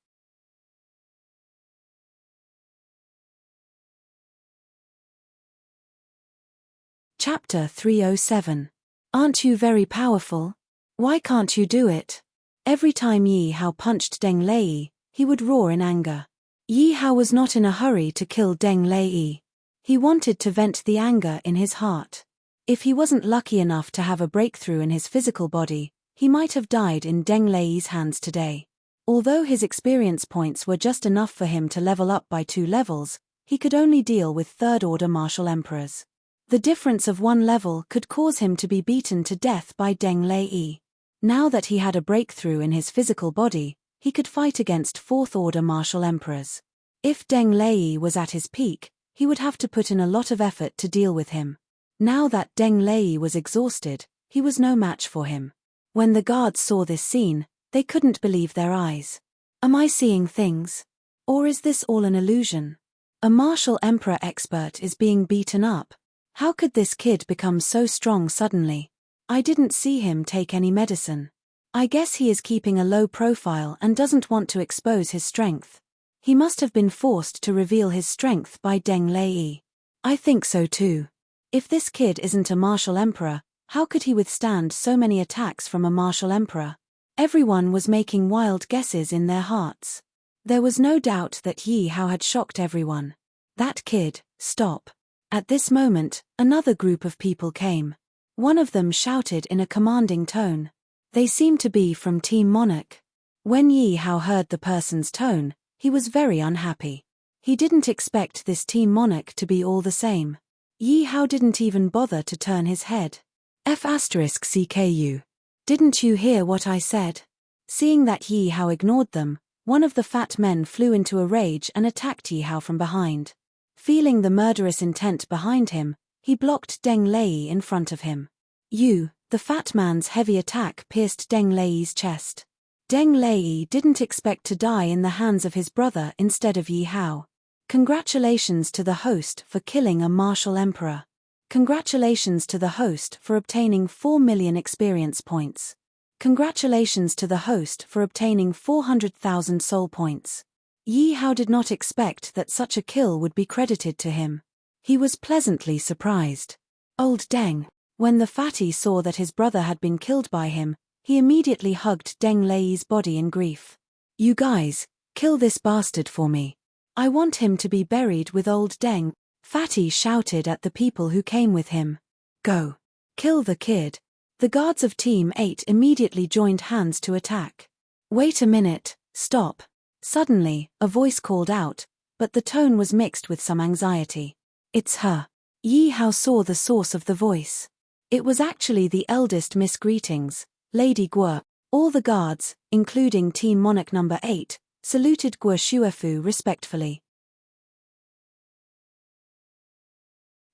Speaker 1: Chapter 307. Aren't you very powerful? Why can't you do it? Every time Yi Hao punched Deng Lei, he would roar in anger. Yi Hao was not in a hurry to kill Deng Lei. He wanted to vent the anger in his heart. If he wasn't lucky enough to have a breakthrough in his physical body, he might have died in Deng Lei's hands today. Although his experience points were just enough for him to level up by 2 levels, he could only deal with 3rd-order martial emperors. The difference of 1 level could cause him to be beaten to death by Deng Lei. Now that he had a breakthrough in his physical body, he could fight against 4th-order martial emperors. If Deng Lei was at his peak, he would have to put in a lot of effort to deal with him. Now that Deng Lei was exhausted, he was no match for him. When the guards saw this scene, they couldn't believe their eyes. Am I seeing things? Or is this all an illusion? A martial emperor expert is being beaten up. How could this kid become so strong suddenly? I didn't see him take any medicine. I guess he is keeping a low profile and doesn't want to expose his strength. He must have been forced to reveal his strength by Deng Lei. I think so too. If this kid isn't a martial emperor, how could he withstand so many attacks from a martial emperor? Everyone was making wild guesses in their hearts. There was no doubt that Yi Hao had shocked everyone. That kid, stop. At this moment, another group of people came. One of them shouted in a commanding tone. They seemed to be from Team Monarch. When Yi Hao heard the person's tone, he was very unhappy. He didn't expect this Team Monarch to be all the same. Yi Hao didn't even bother to turn his head. F***CKU. Didn't you hear what I said? Seeing that Yi Hao ignored them, one of the fat men flew into a rage and attacked Yi Hao from behind. Feeling the murderous intent behind him, he blocked Deng Lei in front of him. The fat man's heavy attack pierced Deng Lei's chest. Deng Lei didn't expect to die in the hands of his brother instead of Yi Hao. Congratulations to the host for killing a martial emperor. Congratulations to the host for obtaining 4 million experience points. Congratulations to the host for obtaining 400,000 soul points. Yi Hao did not expect that such a kill would be credited to him. He was pleasantly surprised. Old Deng. When the fatty saw that his brother had been killed by him, he immediately hugged Deng Lei's body in grief. You guys, kill this bastard for me. I want him to be buried with old Deng. Fatty shouted at the people who came with him. Go. Kill the kid. The guards of Team 8 immediately joined hands to attack. Wait a minute, stop. Suddenly, a voice called out, but the tone was mixed with some anxiety. It's her. Yi Hao saw the source of the voice. It was actually the eldest Miss Greetings, Lady Guo. All the guards, including Team Monarch number 8, saluted Guo Shuefu respectfully.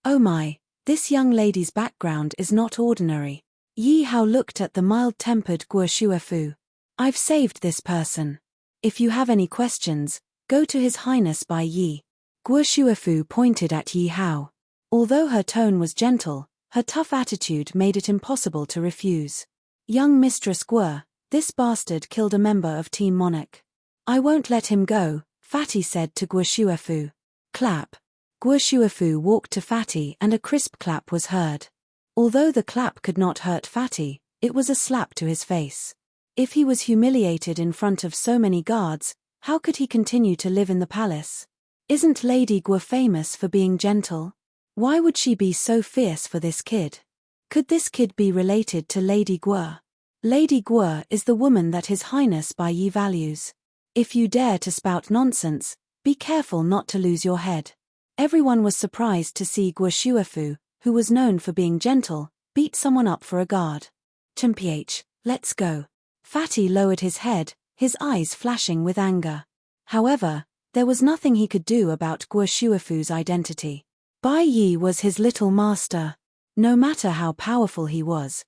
Speaker 1: Oh my, this young lady's background is not ordinary. Yi Hao looked at the mild-tempered Guo Shuefu. I've saved this person. If you have any questions, go to His Highness Bai Yi. Guo Shuefu pointed at Yi Hao. Although her tone was gentle, her tough attitude made it impossible to refuse. Young Mistress Guo, this bastard killed a member of Team Monarch. I won't let him go, Fatty said to Guo Shuefu. Clap. Guo Shuefu walked to Fatty and a crisp clap was heard. Although the clap could not hurt Fatty, it was a slap to his face. If he was humiliated in front of so many guards, how could he continue to live in the palace? Isn't Lady Guo famous for being gentle? Why would she be so fierce for this kid? Could this kid be related to Lady Guo? Lady Guo is the woman that His Highness Bai Yi values. If you dare to spout nonsense, be careful not to lose your head. Everyone was surprised to see Guo Shuefu, who was known for being gentle, beat someone up for a guard. Chimph, let's go. Fatty lowered his head, his eyes flashing with anger. However, there was nothing he could do about Guo Shuefu's identity. Bai Yi was his little master. No matter how powerful he was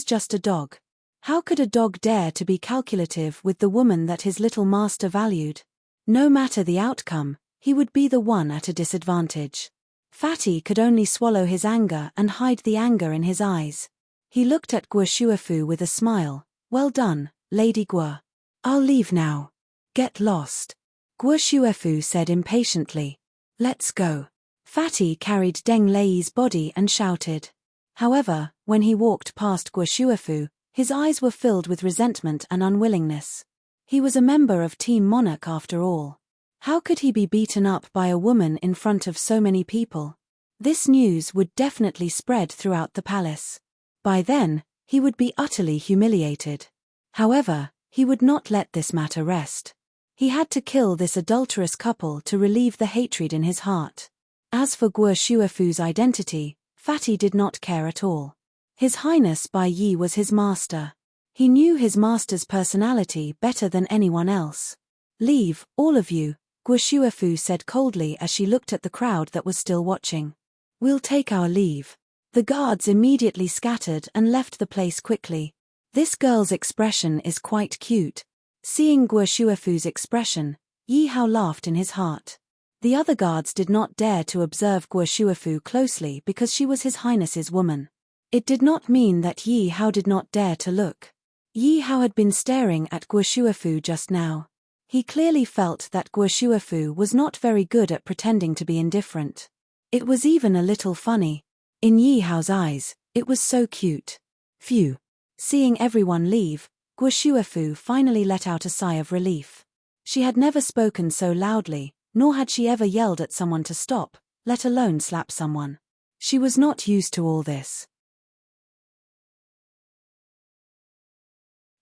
Speaker 1: just a dog. How could a dog dare to be calculative with the woman that his little master valued? No matter the outcome, he would be the one at a disadvantage. Fatty could only swallow his anger and hide the anger in his eyes. He looked at Guo Shuefu with a smile. Well done, Lady Guo. I'll leave now. Get lost. Guo Shuefu said impatiently. Let's go. Fatty carried Deng Lei's body and shouted. However, when he walked past Guo Shuefu, his eyes were filled with resentment and unwillingness. He was a member of Team Monarch after all. How could he be beaten up by a woman in front of so many people? This news would definitely spread throughout the palace. By then, he would be utterly humiliated. However, he would not let this matter rest. He had to kill this adulterous couple to relieve the hatred in his heart. As for Guo Shuefu's identity, Fatty did not care at all. His Highness Bai Yi was his master. He knew his master's personality better than anyone else. Leave, all of you, Guo Shuefu said coldly as she looked at the crowd that was still watching. We'll take our leave. The guards immediately scattered and left the place quickly. This girl's expression is quite cute. Seeing Guo Shuefu's expression, Yi Hao laughed in his heart. The other guards did not dare to observe Guo Shuefu closely because she was His Highness's woman. It did not mean that Yi Hao did not dare to look. Yi Hao had been staring at Guo Shuefu just now. He clearly felt that Guo Shuefu was not very good at pretending to be indifferent. It was even a little funny. In Yi Hao's eyes, it was so cute. Phew. Seeing everyone leave, Guo Shuefu finally let out a sigh of relief. She had never spoken so loudly, nor had she ever yelled at someone to stop, let alone slap someone. She was not used to all this.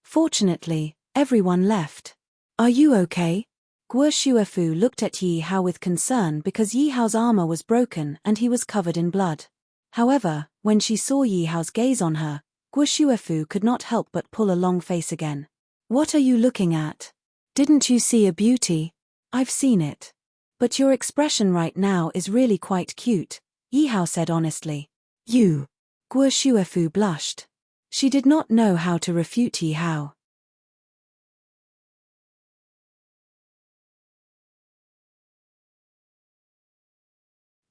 Speaker 1: Fortunately, everyone left. Are you okay? Guo Shuefu looked at Yi Hao with concern because Yi Hao's armor was broken and he was covered in blood. However, when she saw Yi Hao's gaze on her, Guo Shuefu could not help but pull a long face again. What are you looking at? Didn't you see a beauty? I've seen it. But your expression right now is really quite cute, Yi Hao said honestly. You. Guo Shuefu blushed. She did not know how to refute Yi Hao.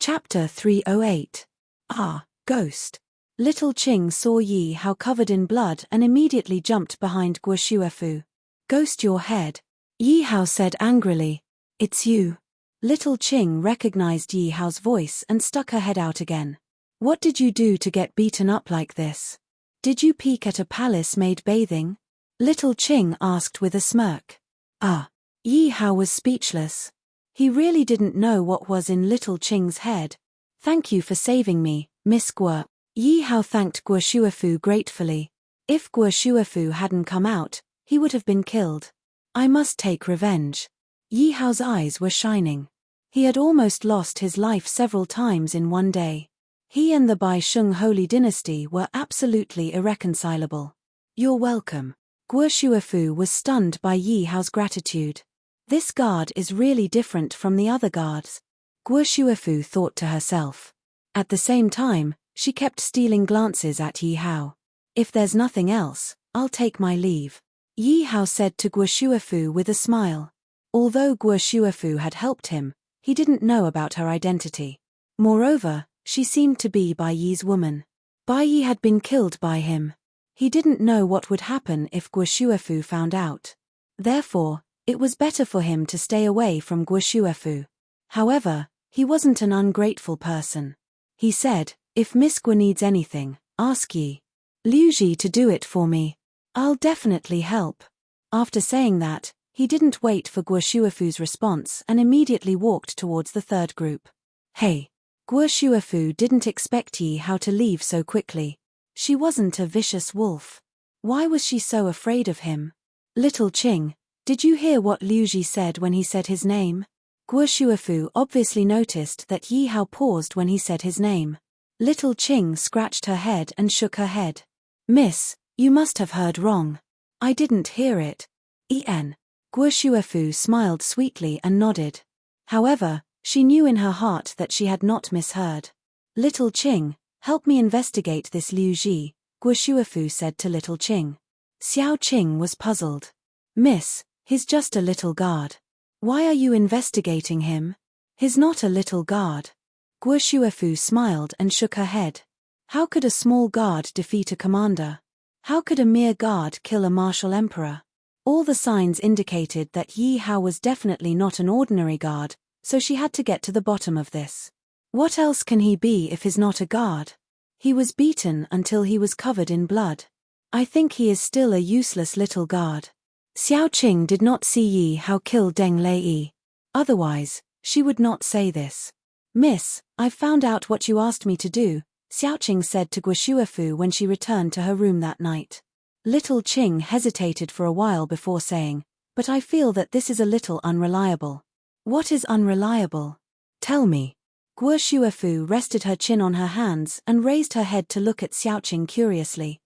Speaker 1: Chapter 308. Ghost. Little Qing saw Yi Hao covered in blood and immediately jumped behind Guo Shuefu. Ghost your head. Yi Hao said angrily. It's you. Little Qing recognized Yi Hao's voice and stuck her head out again. What did you do to get beaten up like this? Did you peek at a palace-maid bathing? Little Qing asked with a smirk. Yi Hao was speechless. He really didn't know what was in Little Qing's head. Thank you for saving me, Miss Guo. Yi Hao thanked Guo Shuefu gratefully. If Guo Shuefu hadn't come out, he would have been killed. I must take revenge. Yi Hao's eyes were shining. He had almost lost his life several times in one day. He and the Bai Sheng Holy Dynasty were absolutely irreconcilable. You're welcome. Guo Shuefu was stunned by Yi Hao's gratitude. This guard is really different from the other guards, Guo Shuefu thought to herself. At the same time, she kept stealing glances at Yi Hao. If there's nothing else, I'll take my leave, Yi Hao said to Guo Shuefu with a smile. Although Guo Shuefu had helped him, he didn't know about her identity. Moreover, she seemed to be Bai Yi's woman. Bai Yi had been killed by him. He didn't know what would happen if Guo Shuefu found out. Therefore, it was better for him to stay away from Guo Shuefu. However, he wasn't an ungrateful person. He said, if Miss Guo needs anything, ask Yi Liuji to do it for me. I'll definitely help. After saying that, he didn't wait for Guo Shuefu's response and immediately walked towards the third group. Hey! Guo Shuefu didn't expect Yi Hao to leave so quickly. She wasn't a vicious wolf. Why was she so afraid of him? Little Qing, did you hear what Liuji said when he said his name? Guo Shuefu obviously noticed that Yi Hao paused when he said his name. Little Qing scratched her head and shook her head. Miss, you must have heard wrong. I didn't hear it. Guo Shuefu smiled sweetly and nodded. However, she knew in her heart that she had not misheard. Little Qing, help me investigate this Liuji, Guo Shuefu said to Little Qing. Xiao Qing was puzzled. Miss, he's just a little guard. Why are you investigating him? He's not a little guard. Guo Shuefu smiled and shook her head. How could a small guard defeat a commander? How could a mere guard kill a martial emperor? All the signs indicated that Yi Hao was definitely not an ordinary guard, so she had to get to the bottom of this. What else can he be if he's not a guard? He was beaten until he was covered in blood. I think he is still a useless little guard. Xiao Qing did not see Yi Hao kill Deng Lei. Otherwise, she would not say this. Miss, I've found out what you asked me to do, Xiao Qing said to Guo Shuefu when she returned to her room that night. Little Qing hesitated for a while before saying, but I feel that this is a little unreliable. What is unreliable? Tell me. Guo Shuefu rested her chin on her hands and raised her head to look at Xiao Qing curiously.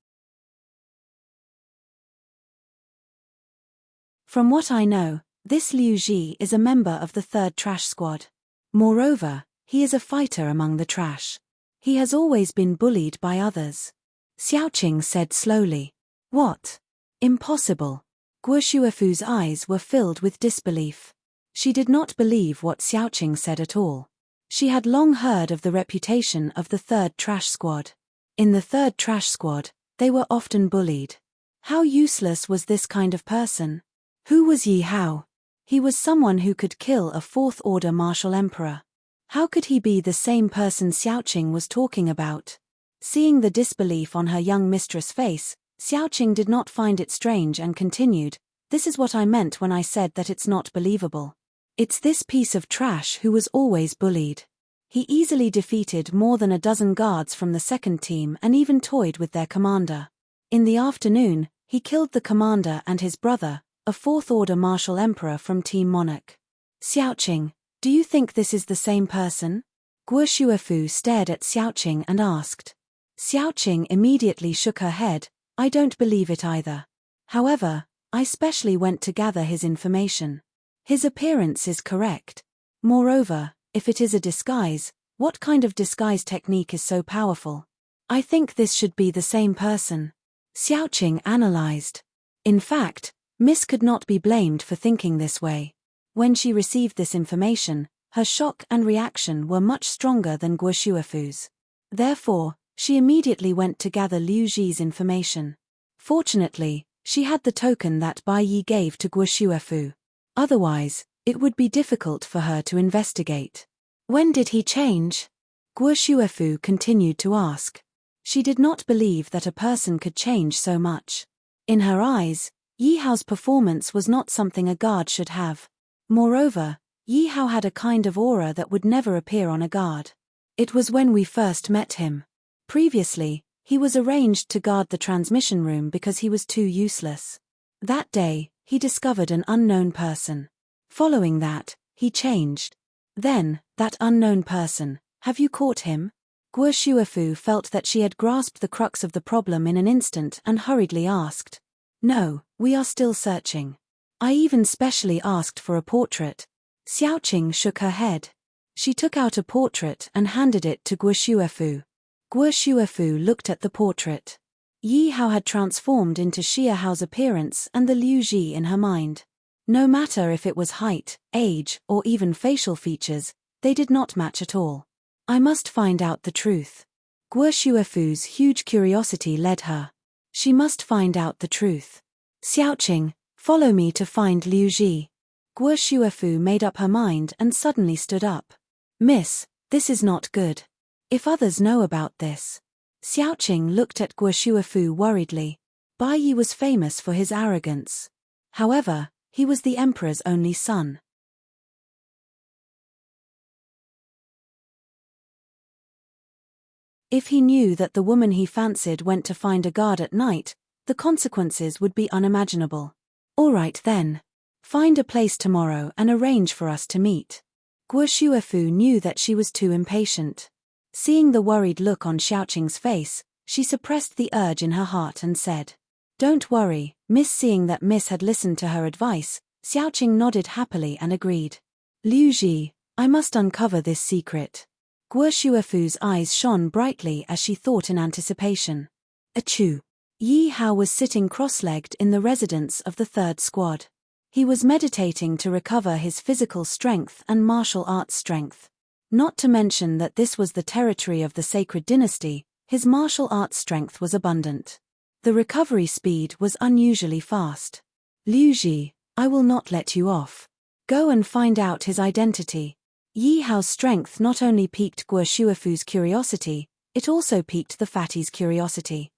Speaker 1: From what I know, this Liu Ji is a member of the third trash squad. Moreover, he is a fighter among the trash. He has always been bullied by others. Xiao Qing said slowly. What? Impossible. Guo Shuefu's eyes were filled with disbelief. She did not believe what Xiao Qing said at all. She had long heard of the reputation of the third trash squad. In the third trash squad, they were often bullied. How useless was this kind of person? Who was Yi Hao? He was someone who could kill a fourth-order martial emperor. How could he be the same person Xiao Qing was talking about? Seeing the disbelief on her young mistress' face, Xiaoqing did not find it strange and continued, "This is what I meant when I said that it's not believable. It's this piece of trash who was always bullied. He easily defeated more than a dozen guards from the second team and even toyed with their commander. In the afternoon, he killed the commander and his brother, a fourth-order martial emperor from Team Monarch." "Xiaoqing, do you think this is the same person?" Guo Shuefu stared at Xiaoqing and asked. Xiaoqing immediately shook her head, "I don't believe it either. However, I specially went to gather his information. His appearance is correct. Moreover, if it is a disguise, what kind of disguise technique is so powerful? I think this should be the same person." Xiaoqing analyzed. In fact, Miss could not be blamed for thinking this way. When she received this information, her shock and reaction were much stronger than Guo Shuefu's. Therefore, she immediately went to gather Liu Ji's information. Fortunately, she had the token that Bai Yi gave to Guo Shuefu. Otherwise, it would be difficult for her to investigate. "When did he change?" Guo Shuefu continued to ask. She did not believe that a person could change so much. In her eyes, Yi Hao's performance was not something a guard should have. Moreover, Yi Hao had a kind of aura that would never appear on a guard. It was when we first met him. Previously, he was arranged to guard the transmission room because he was too useless. That day, he discovered an unknown person. Following that, he changed. Then, that unknown person, have you caught him? Guo Shuefu felt that she had grasped the crux of the problem in an instant and hurriedly asked. "No, we are still searching. I even specially asked for a portrait." Xiaoqing shook her head. She took out a portrait and handed it to Guo Shuefu. Guo Shuefu looked at the portrait. Yi Hao had transformed into Xia Hao's appearance and the Liu Ji in her mind. No matter if it was height, age, or even facial features, they did not match at all. "I must find out the truth." Guo Shuefu's huge curiosity led her. She must find out the truth. "Xiaoqing, follow me to find Liu Ji." Guo Shuefu made up her mind and suddenly stood up. "Miss, this is not good. If others know about this." Xiaoqing looked at Guo Shuefu worriedly. Bai Yi was famous for his arrogance. However, he was the emperor's only son. If he knew that the woman he fancied went to find a guard at night, the consequences would be unimaginable. "All right then. Find a place tomorrow and arrange for us to meet." Guo Shuefu knew that she was too impatient. Seeing the worried look on Xiaoqing's face, she suppressed the urge in her heart and said, "Don't worry, Miss." Seeing that Miss had listened to her advice, Xiaoqing nodded happily and agreed. "Liu Ji, I must uncover this secret." Guo Shuefu's eyes shone brightly as she thought in anticipation. Achoo! Yi Hao was sitting cross-legged in the residence of the third squad. He was meditating to recover his physical strength and martial arts strength. Not to mention that this was the territory of the sacred dynasty, his martial arts strength was abundant. The recovery speed was unusually fast. "Liu Ji, I will not let you off. Go and find out his identity." Yi Hao's strength not only piqued Guo Shuefu's curiosity, it also piqued the fatty's curiosity.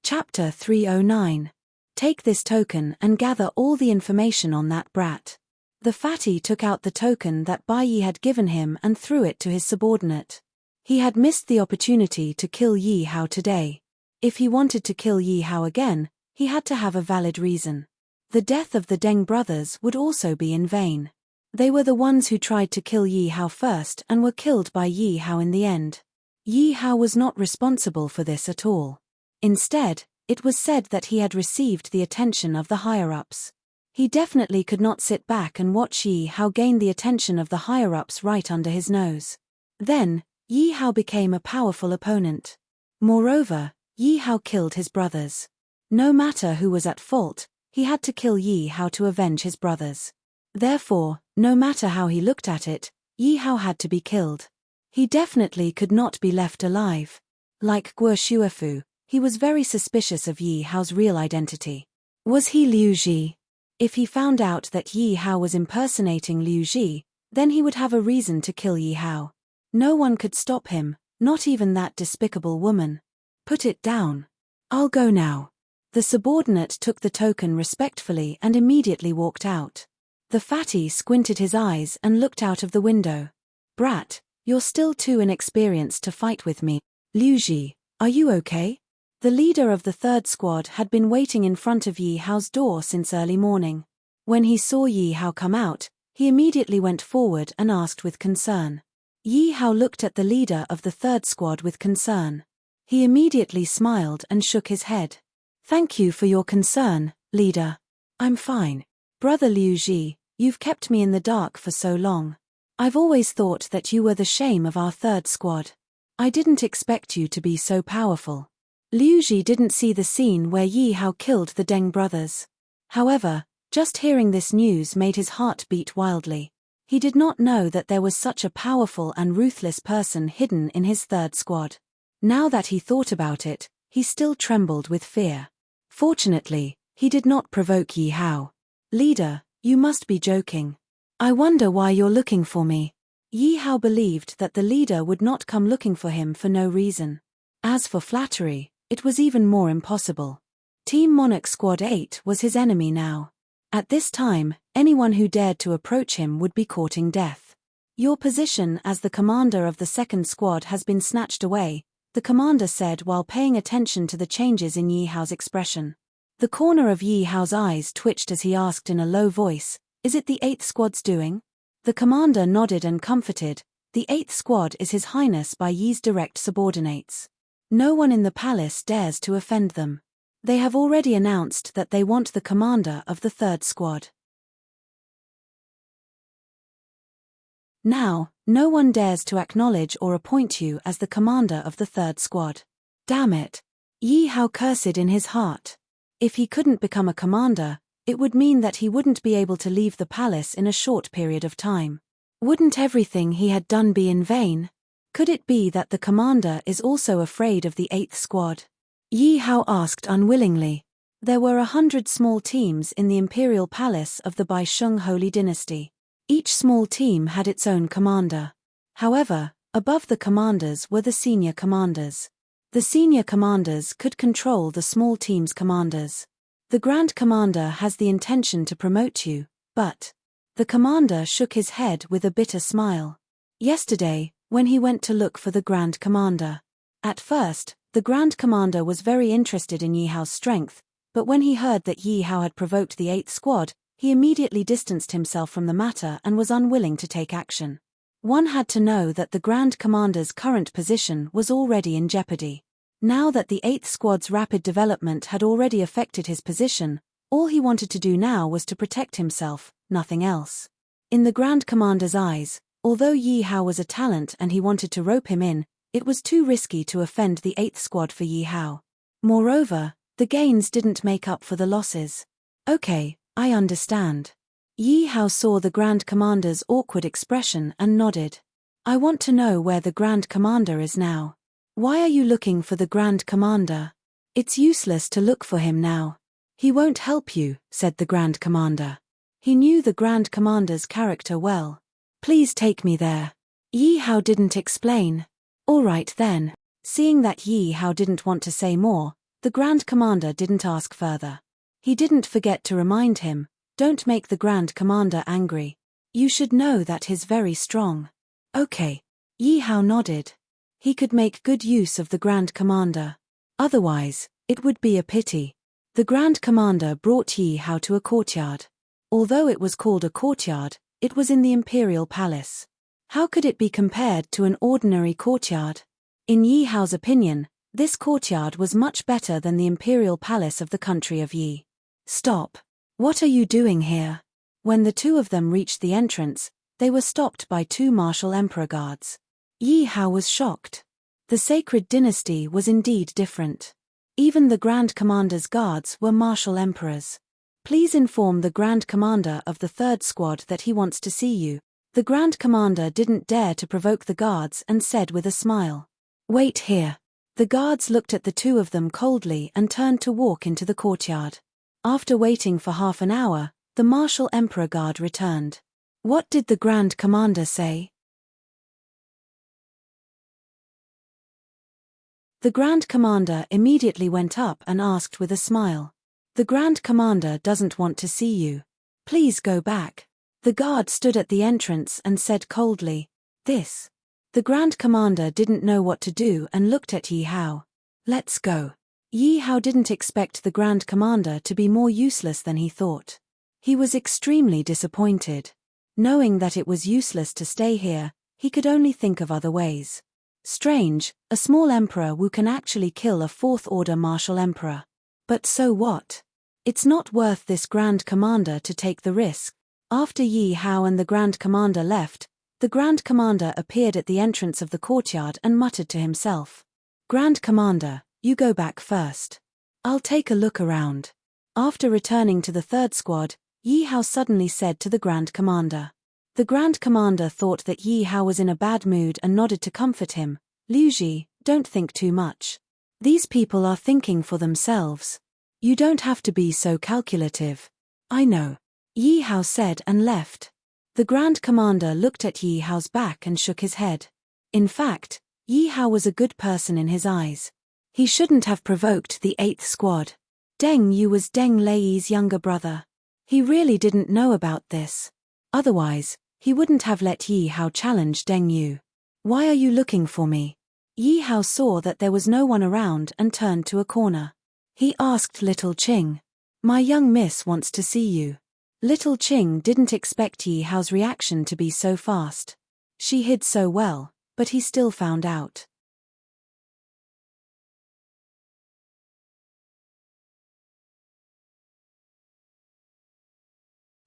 Speaker 1: Chapter 309. Take this token and gather all the information on that brat. The fatty took out the token that Bai Yi had given him and threw it to his subordinate. He had missed the opportunity to kill Yi Hao today. If he wanted to kill Yi Hao again, he had to have a valid reason. The death of the Deng brothers would also be in vain. They were the ones who tried to kill Yi Hao first and were killed by Yi Hao in the end. Yi Hao was not responsible for this at all. Instead, it was said that he had received the attention of the higher-ups. He definitely could not sit back and watch Yi Hao gain the attention of the higher-ups right under his nose. Then, Yi Hao became a powerful opponent. Moreover, Yi Hao killed his brothers. No matter who was at fault, he had to kill Yi Hao to avenge his brothers. Therefore, no matter how he looked at it, Yi Hao had to be killed. He definitely could not be left alive. Like Guo Shuefu, he was very suspicious of Yi Hao's real identity. Was he Liu Ji? If he found out that Yi Hao was impersonating Liu Ji, Then he would have a reason to kill Yi Hao. No one could stop him, not even that despicable woman. Put it down. I'll go now. The subordinate took the token respectfully and immediately walked out. The fatty squinted his eyes and looked out of the window. Brat, you're still too inexperienced to fight with me. Liu Ji, are you okay? The leader of the third squad had been waiting in front of Yi Hao's door since early morning. When he saw Yi Hao come out, he immediately went forward and asked with concern. Yi Hao looked at the leader of the third squad with concern. He immediately smiled and shook his head. Thank you for your concern, leader. I'm fine. Brother Liu Ji, you've kept me in the dark for so long. I've always thought that you were the shame of our third squad. I didn't expect you to be so powerful. Liu Ji didn't see the scene where Yi Hao killed the Deng brothers. However, just hearing this news made his heart beat wildly. He did not know that there was such a powerful and ruthless person hidden in his third squad. Now that he thought about it, he still trembled with fear. Fortunately, he did not provoke Yi Hao. Leader, you must be joking. I wonder why you're looking for me. Yi Hao believed that the leader would not come looking for him for no reason. As for flattery, it was even more impossible. Team Monarch Squad 8 was his enemy now. At this time, anyone who dared to approach him would be courting death. Your position as the commander of the second squad has been snatched away, the commander said while paying attention to the changes in Yi Hao's expression. The corner of Yi Hao's eyes twitched as he asked in a low voice, "Is it the 8th squad's doing?" The commander nodded and comforted, "The 8th squad is His Highness by Yi's direct subordinates. No one in the palace dares to offend them. They have already announced that they want the commander of the third squad. Now, no one dares to acknowledge or appoint you as the commander of the third squad. Damn it. Yi Hao cursed in his heart. If he couldn't become a commander, it would mean that he wouldn't be able to leave the palace in a short period of time. Wouldn't everything he had done be in vain? Could it be that the commander is also afraid of the 8th squad? Yi Hao asked unwillingly. There were 100 small teams in the imperial palace of the Baisheng Holy Dynasty. Each small team had its own commander. However, above the commanders were the senior commanders. The senior commanders could control the small team's commanders. The Grand Commander has the intention to promote you, but... The commander shook his head with a bitter smile. Yesterday, when he went to look for the Grand Commander. At first, the Grand Commander was very interested in Yi Hao's strength, but when he heard that Yi Hao had provoked the 8th squad, he immediately distanced himself from the matter and was unwilling to take action. One had to know that the Grand Commander's current position was already in jeopardy. Now that the 8th squad's rapid development had already affected his position, all he wanted to do now was to protect himself, nothing else. In the Grand Commander's eyes, although Yi Hao was a talent and he wanted to rope him in, it was too risky to offend the 8th squad for Yi Hao. Moreover, the gains didn't make up for the losses. Okay, I understand. Yi Hao saw the Grand Commander's awkward expression and nodded. I want to know where the Grand Commander is now. Why are you looking for the Grand Commander? It's useless to look for him now. He won't help you, said the Grand Commander. He knew the Grand Commander's character well. Please take me there. Yi Hao didn't explain. All right then. Seeing that Yi Hao didn't want to say more, the Grand Commander didn't ask further. He didn't forget to remind him, don't make the Grand Commander angry. You should know that he's very strong. Okay. Yi Hao nodded. He could make good use of the Grand Commander. Otherwise, it would be a pity. The Grand Commander brought Yi Hao to a courtyard. Although it was called a courtyard, it was in the imperial palace. How could it be compared to an ordinary courtyard? In Yi Hao's opinion, this courtyard was much better than the imperial palace of the country of Yi. Stop. What are you doing here? When the two of them reached the entrance, they were stopped by two martial emperor guards. Yi Hao was shocked. The sacred dynasty was indeed different. Even the Grand Commander's guards were martial emperors. Please inform the Grand Commander of the third squad that he wants to see you. The Grand Commander didn't dare to provoke the guards and said with a smile. Wait here. The guards looked at the two of them coldly and turned to walk into the courtyard. After waiting for half an hour, the martial emperor guard returned. What did the Grand Commander say? The Grand Commander immediately went up and asked with a smile. The Grand Commander doesn't want to see you. Please go back. The guard stood at the entrance and said coldly, "This." The Grand Commander didn't know what to do and looked at Yi Hao. "Let's go." Yi Hao didn't expect the Grand Commander to be more useless than he thought. He was extremely disappointed. Knowing that it was useless to stay here, he could only think of other ways. Strange, a small emperor who can actually kill a fourth-order martial emperor. But so what? It's not worth this Grand Commander to take the risk. After Yi Hao and the Grand Commander left, the Grand Commander appeared at the entrance of the courtyard and muttered to himself. "Grand Commander, you go back first. I'll take a look around." After returning to the third squad, Yi Hao suddenly said to the Grand Commander. The Grand Commander thought that Yi Hao was in a bad mood and nodded to comfort him. "Liu Ji, don't think too much. These people are thinking for themselves. You don't have to be so calculative." "I know," Yi Hao said and left. The Grand Commander looked at Yi Hao's back and shook his head. In fact, Yi Hao was a good person in his eyes. He shouldn't have provoked the 8th squad. Deng Yu was Deng Lei's younger brother. He really didn't know about this. Otherwise, he wouldn't have let Yi Hao challenge Deng Yu. "Why are you looking for me?" Yi Hao saw that there was no one around and turned to a corner. He asked Little Qing. "My young miss wants to see you." Little Qing didn't expect Yi Hao's reaction to be so fast. She hid so well, but he still found out.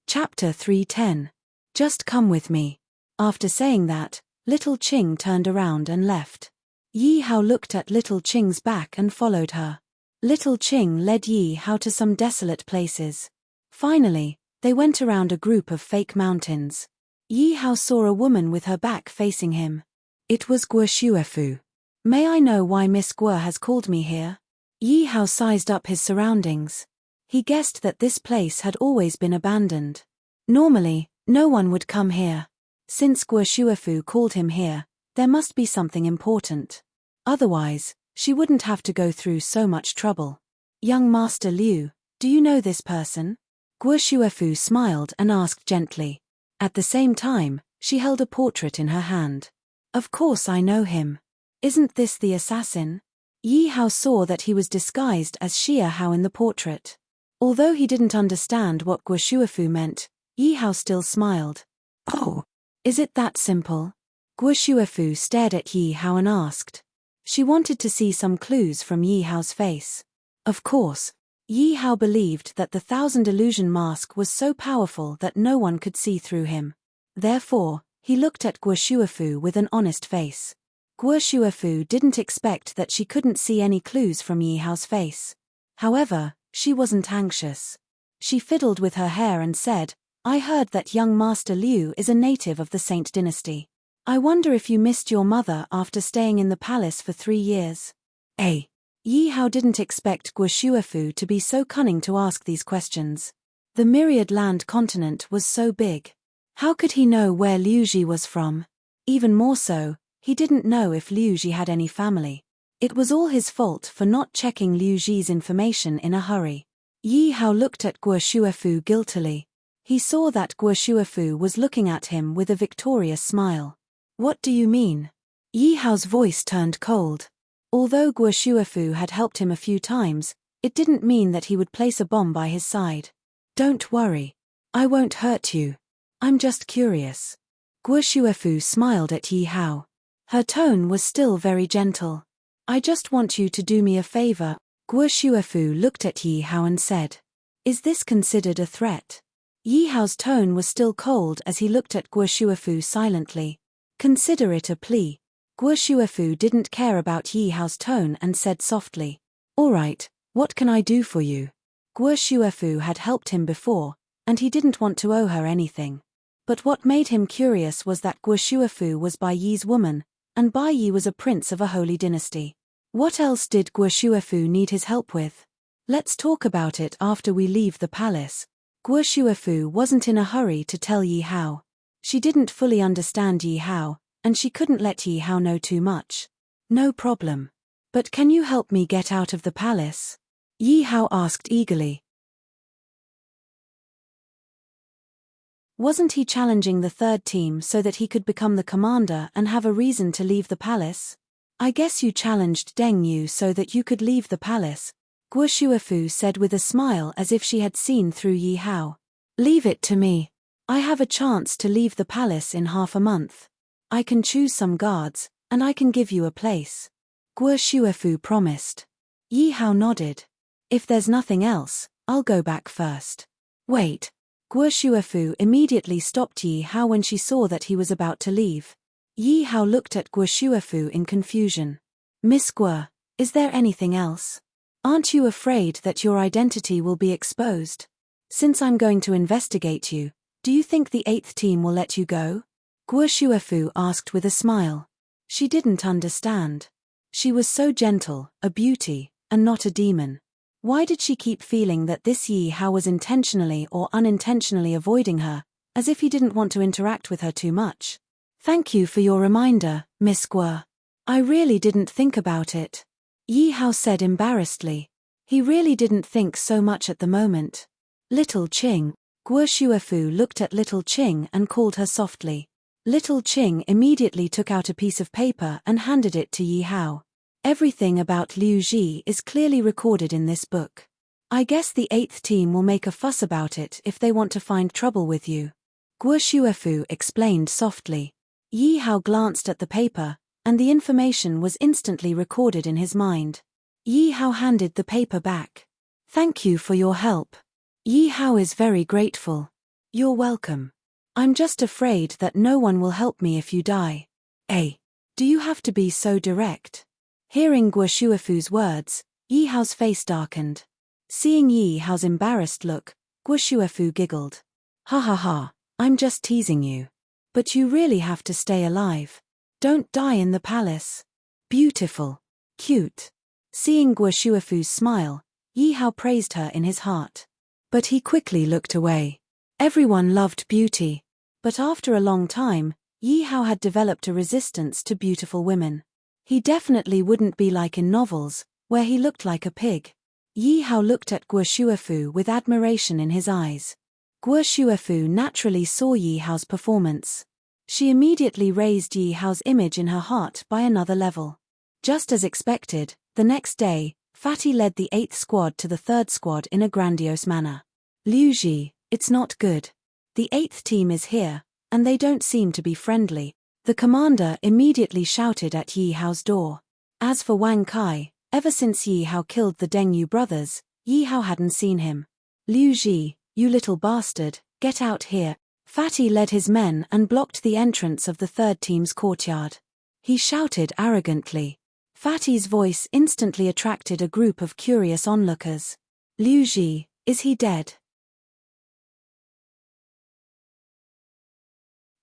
Speaker 1: Chapter 310. Just come with me. After saying that, Little Qing turned around and left. Yi Hao looked at Little Qing's back and followed her. Little Qing led Yi Hao to some desolate places. Finally, they went around a group of fake mountains. Yi Hao saw a woman with her back facing him. It was Guo Shuefu. "May I know why Miss Guo has called me here?" Yi Hao sized up his surroundings. He guessed that this place had always been abandoned. Normally, no one would come here. Since Guo Shuefu called him here, there must be something important. Otherwise, she wouldn't have to go through so much trouble. "Young Master Liu, do you know this person?" Guo Shuefu smiled and asked gently. At the same time, she held a portrait in her hand. "Of course I know him. Isn't this the assassin?" Yi Hao saw that he was disguised as Xia Hao in the portrait. Although he didn't understand what Guo Shuefu meant, Yi Hao still smiled. "Oh, is it that simple?" Guo Shuefu stared at Yi Hao and asked. She wanted to see some clues from Yi Hao's face. Of course, Yi Hao believed that the 1,000 illusion mask was so powerful that no one could see through him. Therefore, he looked at Guo Shuefu with an honest face. Guo Shuefu didn't expect that she couldn't see any clues from Yi Hao's face. However, she wasn't anxious. She fiddled with her hair and said, "I heard that young Master Liu is a native of the Saint Dynasty. I wonder if you missed your mother after staying in the palace for 3 years. Yi Hao didn't expect Guo Shuefu to be so cunning to ask these questions. The myriad land continent was so big. How could he know where Liu Ji was from? Even more so, he didn't know if Liu Ji had any family. It was all his fault for not checking Liu Ji's information in a hurry. Yi Hao looked at Guo Shuefu guiltily. He saw that Guo Shuefu was looking at him with a victorious smile. "What do you mean?" Yi Hao's voice turned cold. Although Guo Shuefu had helped him a few times, it didn't mean that he would place a bomb by his side. "Don't worry. I won't hurt you. I'm just curious." Guo Shuefu smiled at Yi Hao. Her tone was still very gentle. "I just want you to do me a favor." Guo Shuefu looked at Yi Hao and said, "Is this considered a threat?" Yi Hao's tone was still cold as he looked at Guo Shuefu silently. "Consider it a plea." Guo Shuefu didn't care about Yi Hao's tone and said softly, "All right, what can I do for you?" Guo Shuefu had helped him before, and he didn't want to owe her anything. But what made him curious was that Guo Shuefu was Bai Yi's woman, and Bai Yi was a prince of a holy dynasty. What else did Guo Shuefu need his help with? "Let's talk about it after we leave the palace." Guo Shuefu wasn't in a hurry to tell Yi Hao. She didn't fully understand Yi Hao, and she couldn't let Yi Hao know too much. No problem. But can you help me get out of the palace? Yi Hao asked eagerly. Wasn't he challenging the third team so that he could become the commander and have a reason to leave the palace? I guess you challenged Deng Yu so that you could leave the palace, Guo Shuafu said with a smile as if she had seen through Yi Hao. Leave it to me. I have a chance to leave the palace in half a month. I can choose some guards, and I can give you a place. Guo Shuafu promised. Yi Hao nodded. If there's nothing else, I'll go back first. Wait. Guo Shuafu immediately stopped Yi Hao when she saw that he was about to leave. Yi Hao looked at Guo Shuafu in confusion. Miss Guo, is there anything else? Aren't you afraid that your identity will be exposed? Since I'm going to investigate you, do you think the 8th team will let you go? Guo Shuafu asked with a smile. She didn't understand. She was so gentle, a beauty, and not a demon. Why did she keep feeling that this Yi Hao was intentionally or unintentionally avoiding her, as if he didn't want to interact with her too much? Thank you for your reminder, Miss Guo. I really didn't think about it. Yi Hao said embarrassedly. He really didn't think so much at the moment. Little Qing. Guo Shuafu looked at Little Qing and called her softly. Little Qing immediately took out a piece of paper and handed it to Yi Hao. Everything about Liu Ji is clearly recorded in this book. I guess the 8th team will make a fuss about it if they want to find trouble with you. Guo Shuafu explained softly. Yi Hao glanced at the paper, and the information was instantly recorded in his mind. Yi Hao handed the paper back. Thank you for your help. Yi Hao is very grateful. You're welcome. I'm just afraid that no one will help me if you die. Do you have to be so direct? Hearing Guo Shuafu's words, Yi Hao's face darkened. Seeing Yi Hao's embarrassed look, Guo Shuafu giggled. Ha ha ha, I'm just teasing you. But you really have to stay alive. Don't die in the palace. Beautiful. Cute. Seeing Guo Shuafu's smile, Yi Hao praised her in his heart. But he quickly looked away. Everyone loved beauty. But after a long time, Yi Hao had developed a resistance to beautiful women. He definitely wouldn't be like in novels, where he looked like a pig. Yi Hao looked at Guo Shuafu with admiration in his eyes. Guo Shuafu naturally saw Yi Hao's performance. She immediately raised Yi Hao's image in her heart by another level. Just as expected, the next day, Fatty led the 8th squad to the 3rd squad in a grandiose manner. Liu Ji, it's not good. The 8th team is here, and they don't seem to be friendly. The commander immediately shouted at Yi Hao's door. As for Wang Kai, ever since Yi Hao killed the Deng Yu brothers, Yi Hao hadn't seen him. Liu Ji, you little bastard, get out here. Fatty led his men and blocked the entrance of the 3rd team's courtyard. He shouted arrogantly. Fatty's voice instantly attracted a group of curious onlookers. Liu Ji, is he dead?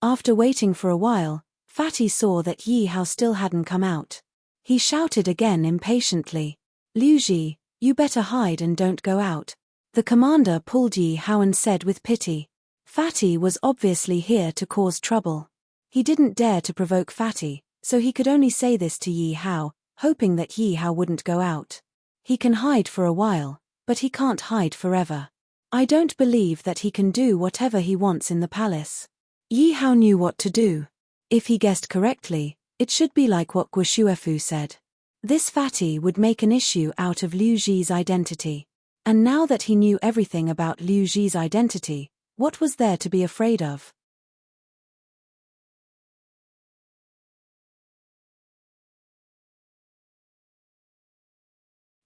Speaker 1: After waiting for a while, Fatty saw that Yi Hao still hadn't come out. He shouted again impatiently. Liu Ji, you better hide and don't go out. The commander pulled Yi Hao and said with pity. Fatty was obviously here to cause trouble. He didn't dare to provoke Fatty, so he could only say this to Yi Hao, hoping that Yi Hao wouldn't go out. He can hide for a while, but he can't hide forever. I don't believe that he can do whatever he wants in the palace. Yi Hao knew what to do. If he guessed correctly, it should be like what Guo Shuafu said. This Fatty would make an issue out of Liu Ji's identity. And now that he knew everything about Liu Ji's identity, what was there to be afraid of?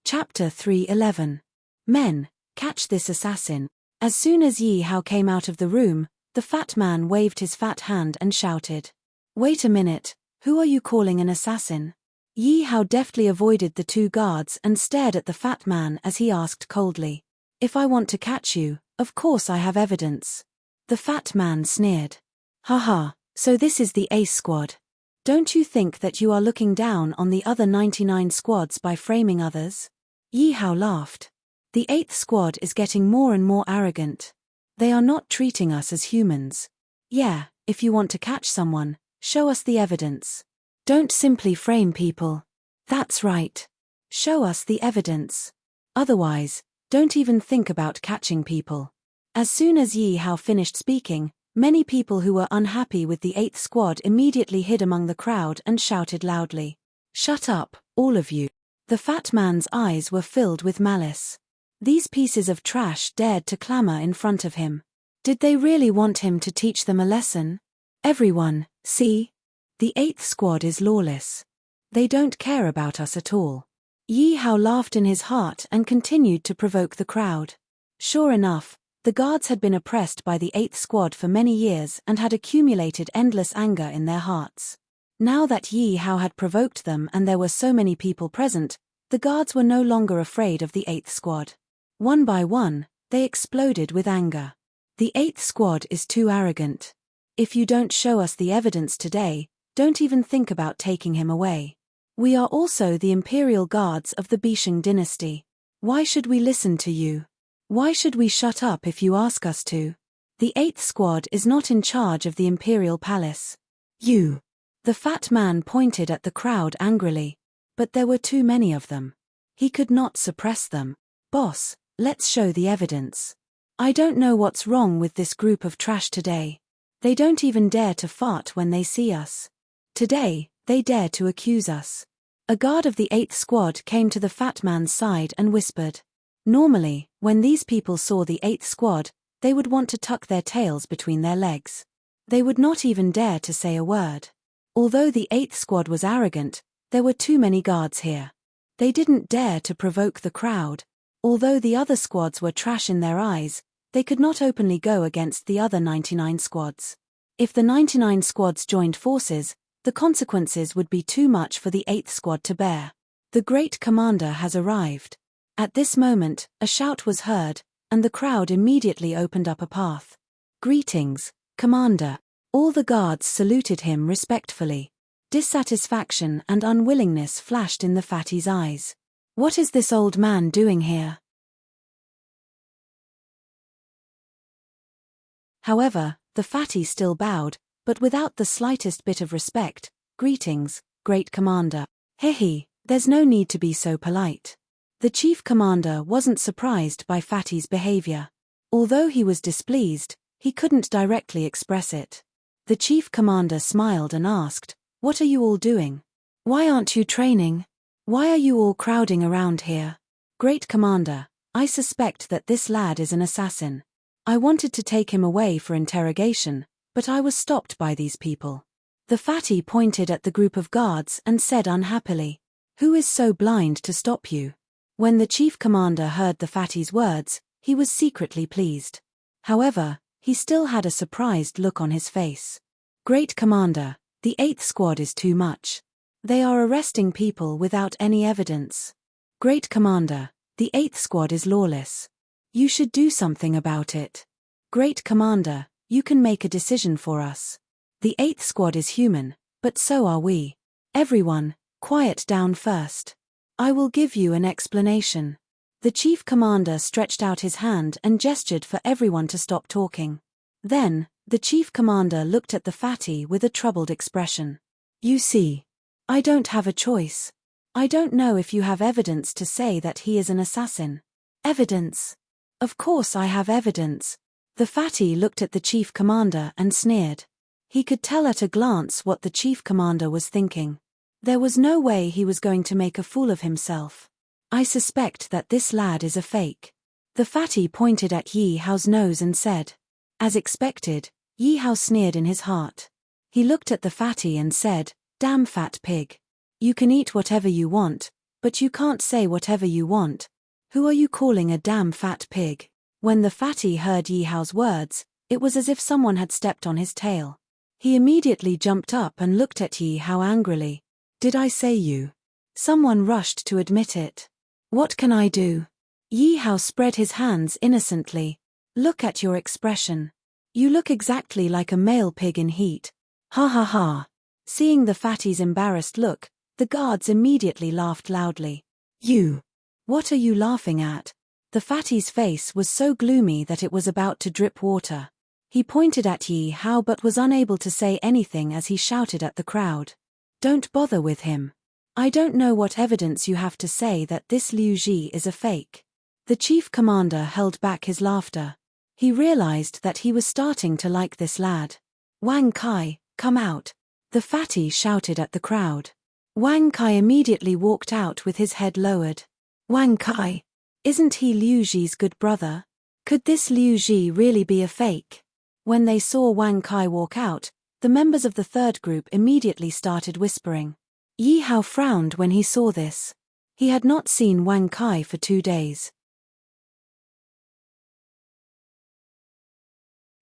Speaker 1: Chapter 311. Men, catch this assassin. As soon as Yi Hao came out of the room, the fat man waved his fat hand and shouted. Wait a minute, who are you calling an assassin? Yi Hao deftly avoided the 2 guards and stared at the fat man as he asked coldly. If I want to catch you, of course I have evidence. The fat man sneered. Haha, so this is the Ace Squad. Don't you think that you are looking down on the other 99 squads by framing others? Yi Hao laughed. The 8th squad is getting more and more arrogant. They are not treating us as humans. Yeah, if you want to catch someone, show us the evidence. Don't simply frame people. That's right. Show us the evidence. Otherwise, don't even think about catching people. As soon as Yi Hao finished speaking, many people who were unhappy with the 8th squad immediately hid among the crowd and shouted loudly. Shut up, all of you. The fat man's eyes were filled with malice. These pieces of trash dared to clamor in front of him. Did they really want him to teach them a lesson? Everyone, see? The 8th squad is lawless. They don't care about us at all. Yi Hao laughed in his heart and continued to provoke the crowd. Sure enough, the guards had been oppressed by the 8th squad for many years and had accumulated endless anger in their hearts. Now that Yi Hao had provoked them and there were so many people present, the guards were no longer afraid of the 8th squad. One by one, they exploded with anger. The 8th squad is too arrogant. If you don't show us the evidence today, don't even think about taking him away. We are also the imperial guards of the Bisheng dynasty. Why should we listen to you? Why should we shut up if you ask us to? The 8th squad is not in charge of the imperial palace. You. The fat man pointed at the crowd angrily. But there were too many of them. He could not suppress them. Boss, let's show the evidence. I don't know what's wrong with this group of trash today. They don't even dare to fart when they see us. Today, they dare to accuse us. A guard of the 8th squad came to the fat man's side and whispered. Normally, when these people saw the 8th squad, they would want to tuck their tails between their legs. They would not even dare to say a word. Although the 8th squad was arrogant, there were too many guards here. They didn't dare to provoke the crowd. Although the other squads were trash in their eyes, they could not openly go against the other 99 squads. If the 99 squads joined forces, the consequences would be too much for the 8th squad to bear. The great commander has arrived. At this moment, a shout was heard, and the crowd immediately opened up a path. Greetings, Commander. All the guards saluted him respectfully. Dissatisfaction and unwillingness flashed in the fatty's eyes. What is this old man doing here? However, the fatty still bowed, but without the slightest bit of respect. Greetings, great commander. Hehe, there's no need to be so polite. The chief commander wasn't surprised by Fatty's behavior. Although he was displeased, he couldn't directly express it. The chief commander smiled and asked, "What are you all doing? Why aren't you training? Why are you all crowding around here?" Great commander, I suspect that this lad is an assassin. I wanted to take him away for interrogation, but I was stopped by these people. The fatty pointed at the group of guards and said unhappily, "Who is so blind to stop you?" When the chief commander heard the fatty's words, he was secretly pleased. However, he still had a surprised look on his face. Great commander, the 8th squad is too much. They are arresting people without any evidence. Great commander, the 8th squad is lawless. You should do something about it. Great commander, you can make a decision for us. The 8th squad is human, but so are we. Everyone, quiet down first. I will give you an explanation. The chief commander stretched out his hand and gestured for everyone to stop talking. Then, the chief commander looked at the fatty with a troubled expression. You see, I don't have a choice. I don't know if you have evidence to say that he is an assassin. Evidence? Of course I have evidence. The fatty looked at the chief commander and sneered. He could tell at a glance what the chief commander was thinking. There was no way he was going to make a fool of himself. I suspect that this lad is a fake. The fatty pointed at Yi Hao's nose and said. As expected, Yi Hao sneered in his heart. He looked at the fatty and said, "Damn fat pig. You can eat whatever you want, but you can't say whatever you want. Who are you calling a damn fat pig?" When the fatty heard Yi Hao's words, it was as if someone had stepped on his tail. He immediately jumped up and looked at Yi Hao angrily. Did I say you? Someone rushed to admit it. What can I do? Yi Hao spread his hands innocently. Look at your expression. You look exactly like a male pig in heat. Ha ha ha. Seeing the fatty's embarrassed look, the guards immediately laughed loudly. You. What are you laughing at? The fatty's face was so gloomy that it was about to drip water. He pointed at Yi Hao but was unable to say anything as he shouted at the crowd. Don't bother with him. I don't know what evidence you have to say that this Liu Ji is a fake. The chief commander held back his laughter. He realized that he was starting to like this lad. Wang Kai, come out. The fatty shouted at the crowd. Wang Kai immediately walked out with his head lowered. Wang Kai. Isn't he Liu Ji's good brother? Could this Liu Ji really be a fake? When they saw Wang Kai walk out, the members of the third group immediately started whispering. Yi Hao frowned when he saw this. He had not seen Wang Kai for 2 days.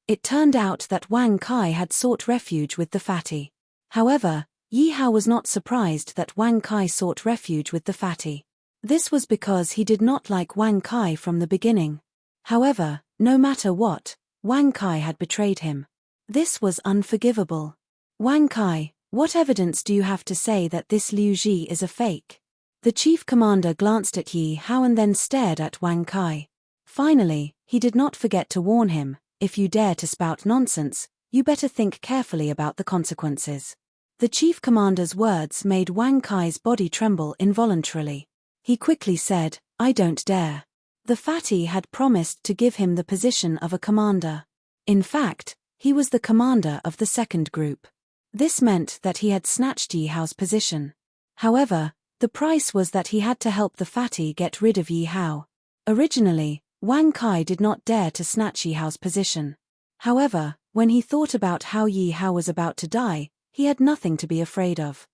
Speaker 1: It turned out that Wang Kai had sought refuge with the fatty. However, Yi Hao was not surprised that Wang Kai sought refuge with the fatty. This was because he did not like Wang Kai from the beginning. However, no matter what, Wang Kai had betrayed him. This was unforgivable. Wang Kai, what evidence do you have to say that this Liu Ji is a fake? The chief commander glanced at Yi Hao and then stared at Wang Kai. Finally, he did not forget to warn him, if you dare to spout nonsense, you better think carefully about the consequences. The chief commander's words made Wang Kai's body tremble involuntarily. He quickly said, I don't dare. The fatty had promised to give him the position of a commander. In fact, he was the commander of the second group. This meant that he had snatched Yi Hao's position. However, the price was that he had to help the fatty get rid of Yi Hao. Originally, Wang Kai did not dare to snatch Yi Hao's position. However, when he thought about how Yi Hao was about to die, he had nothing to be afraid of.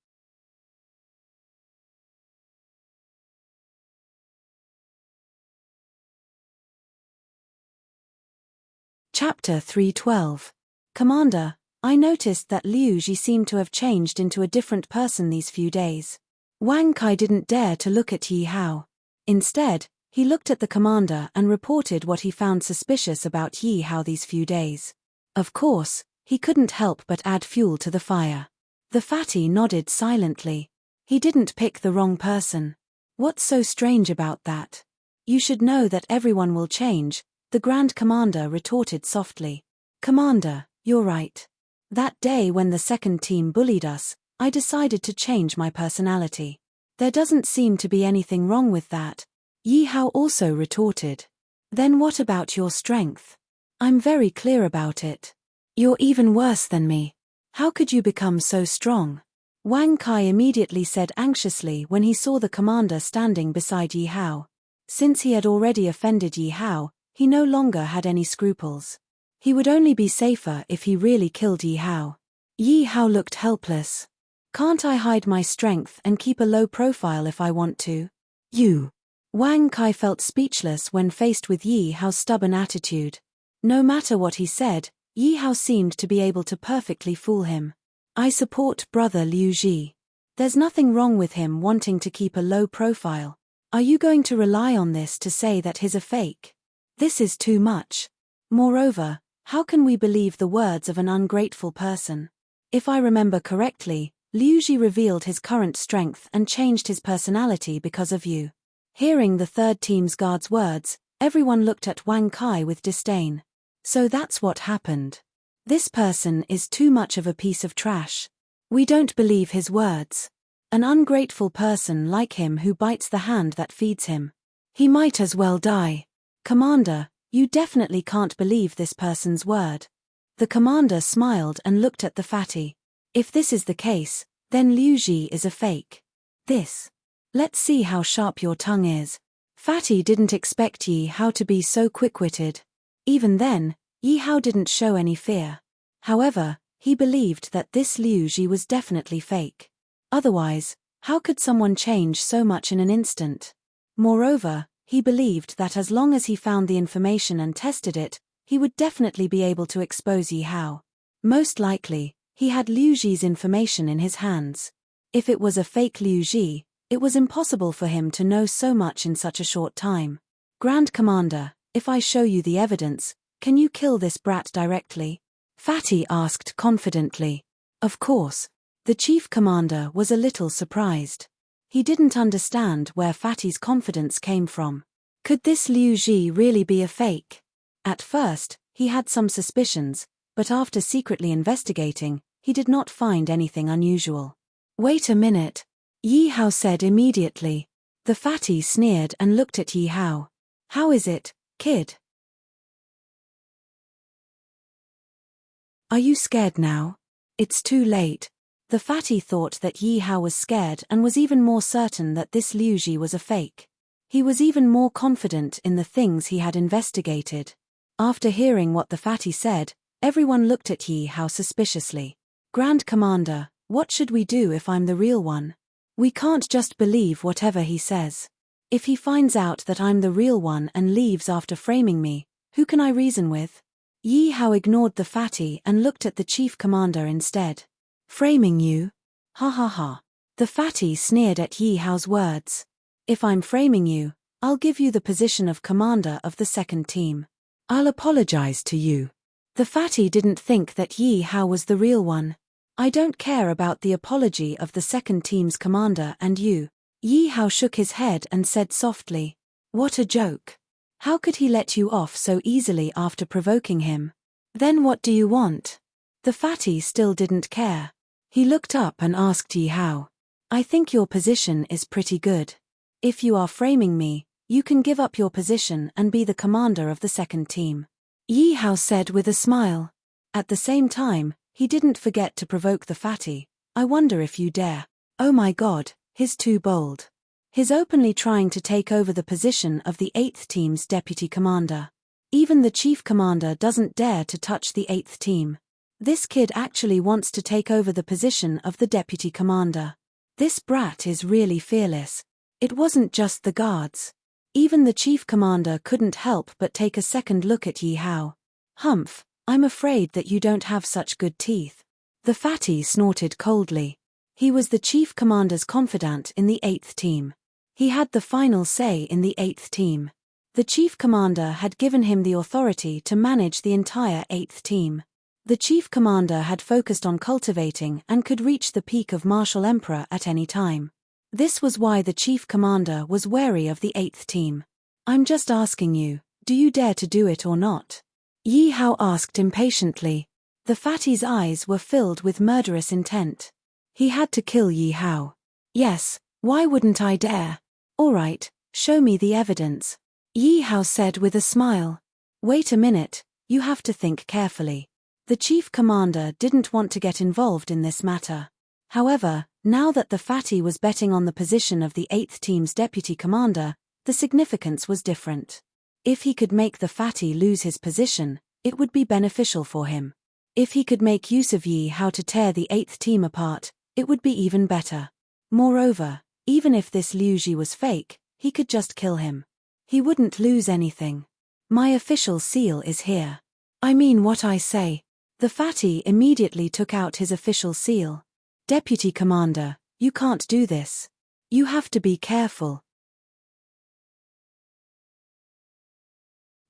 Speaker 1: Chapter 312. Commander, I noticed that Liu Ji seemed to have changed into a different person these few days. Wang Kai didn't dare to look at Yi Hao. Instead, he looked at the commander and reported what he found suspicious about Yi Hao these few days. Of course, he couldn't help but add fuel to the fire. The fatty nodded silently. He didn't pick the wrong person. What's so strange about that? You should know that everyone will change, the Grand Commander retorted softly. Commander, you're right. That day when the second team bullied us, I decided to change my personality. There doesn't seem to be anything wrong with that. Yi Hao also retorted. Then what about your strength? I'm very clear about it. You're even worse than me. How could you become so strong? Wang Kai immediately said anxiously when he saw the commander standing beside Yi Hao. Since he had already offended Yi Hao, he no longer had any scruples. He would only be safer if he really killed Yi Hao. Yi Hao looked helpless. Can't I hide my strength and keep a low profile if I want to? You. Wang Kai felt speechless when faced with Yi Hao's stubborn attitude. No matter what he said, Yi Hao seemed to be able to perfectly fool him. I support brother Liu Ji. There's nothing wrong with him wanting to keep a low profile. Are you going to rely on this to say that he's a fake? This is too much. Moreover, how can we believe the words of an ungrateful person? If I remember correctly, Liu Ji revealed his current strength and changed his personality because of you. Hearing the third team's guard's words, everyone looked at Wang Kai with disdain. So that's what happened. This person is too much of a piece of trash. We don't believe his words. An ungrateful person like him who bites the hand that feeds him. He might as well die. Commander, you definitely can't believe this person's word. The commander smiled and looked at the fatty. If this is the case, then Liu Ji is a fake. Let's see how sharp your tongue is. Fatty didn't expect Yi Hao to be so quick-witted. Even then, Yi Hao didn't show any fear. However, he believed that this Liu Ji was definitely fake. Otherwise, how could someone change so much in an instant? Moreover, he believed that as long as he found the information and tested it, he would definitely be able to expose Yi Hao. Most likely, he had Liu Ji's information in his hands. If it was a fake Liu Ji, it was impossible for him to know so much in such a short time. Grand Commander, if I show you the evidence, can you kill this brat directly? Fatty asked confidently. Of course. The chief commander was a little surprised. He didn't understand where Fatty's confidence came from. Could this Liu Ji really be a fake? At first, He had some suspicions, but after secretly investigating, he did not find anything unusual. Wait a minute, Yi Hao said immediately. The fatty sneered and looked at Yi Hao. How is it, kid? Are you scared now? It's too late. The fatty thought that Yi Hao was scared and was even more certain that this Liu Ji was a fake. He was even more confident in the things he had investigated. After hearing what the fatty said, everyone looked at Yi Hao suspiciously. Grand Commander, what should we do if I'm the real one? We can't just believe whatever he says. If he finds out that I'm the real one and leaves after framing me, who can I reason with? Yi Hao ignored the fatty and looked at the chief commander instead. Framing you? Ha ha ha. The fatty sneered at Yi Hao's words. If I'm framing you, I'll give you the position of commander of the second team. I'll apologize to you. The fatty didn't think that Yi Hao was the real one. I don't care about the apology of the second team's commander and you. Yi Hao shook his head and said softly. What a joke. How could he let you off so easily after provoking him? Then what do you want? The fatty still didn't care. He looked up and asked Yi Hao. I think your position is pretty good. If you are framing me, you can give up your position and be the commander of the second team. Yi Hao said with a smile. At the same time, he didn't forget to provoke the fatty. I wonder if you dare. Oh my god, he's too bold. He's openly trying to take over the position of the 8th team's deputy commander. Even the chief commander doesn't dare to touch the 8th team. This kid actually wants to take over the position of the deputy commander. This brat is really fearless. It wasn't just the guards. Even the chief commander couldn't help but take a second look at Yi Hao. Humph, I'm afraid that you don't have such good teeth. The fatty snorted coldly. He was the chief commander's confidant in the 8th team. He had the final say in the 8th team. The chief commander had given him the authority to manage the entire 8th team. The chief commander had focused on cultivating and could reach the peak of martial emperor at any time. This was why the chief commander was wary of the 8th team. I'm just asking you, do you dare to do it or not? Yi Hao asked impatiently. The fatty's eyes were filled with murderous intent. He had to kill Yi Hao. Yes, why wouldn't I dare? All right, show me the evidence. Yi Hao said with a smile. Wait a minute, you have to think carefully. The chief commander didn't want to get involved in this matter. However, now that the fatty was betting on the position of the 8th team's deputy commander, the significance was different. If he could make the fatty lose his position, it would be beneficial for him. If he could make use of Yi Hao to tear the 8th team apart, it would be even better. Moreover, even if this Liu Ji was fake, he could just kill him. He wouldn't lose anything. My official seal is here. I mean what I say. The fatty immediately took out his official seal. Deputy Commander, you can't do this. You have to be careful.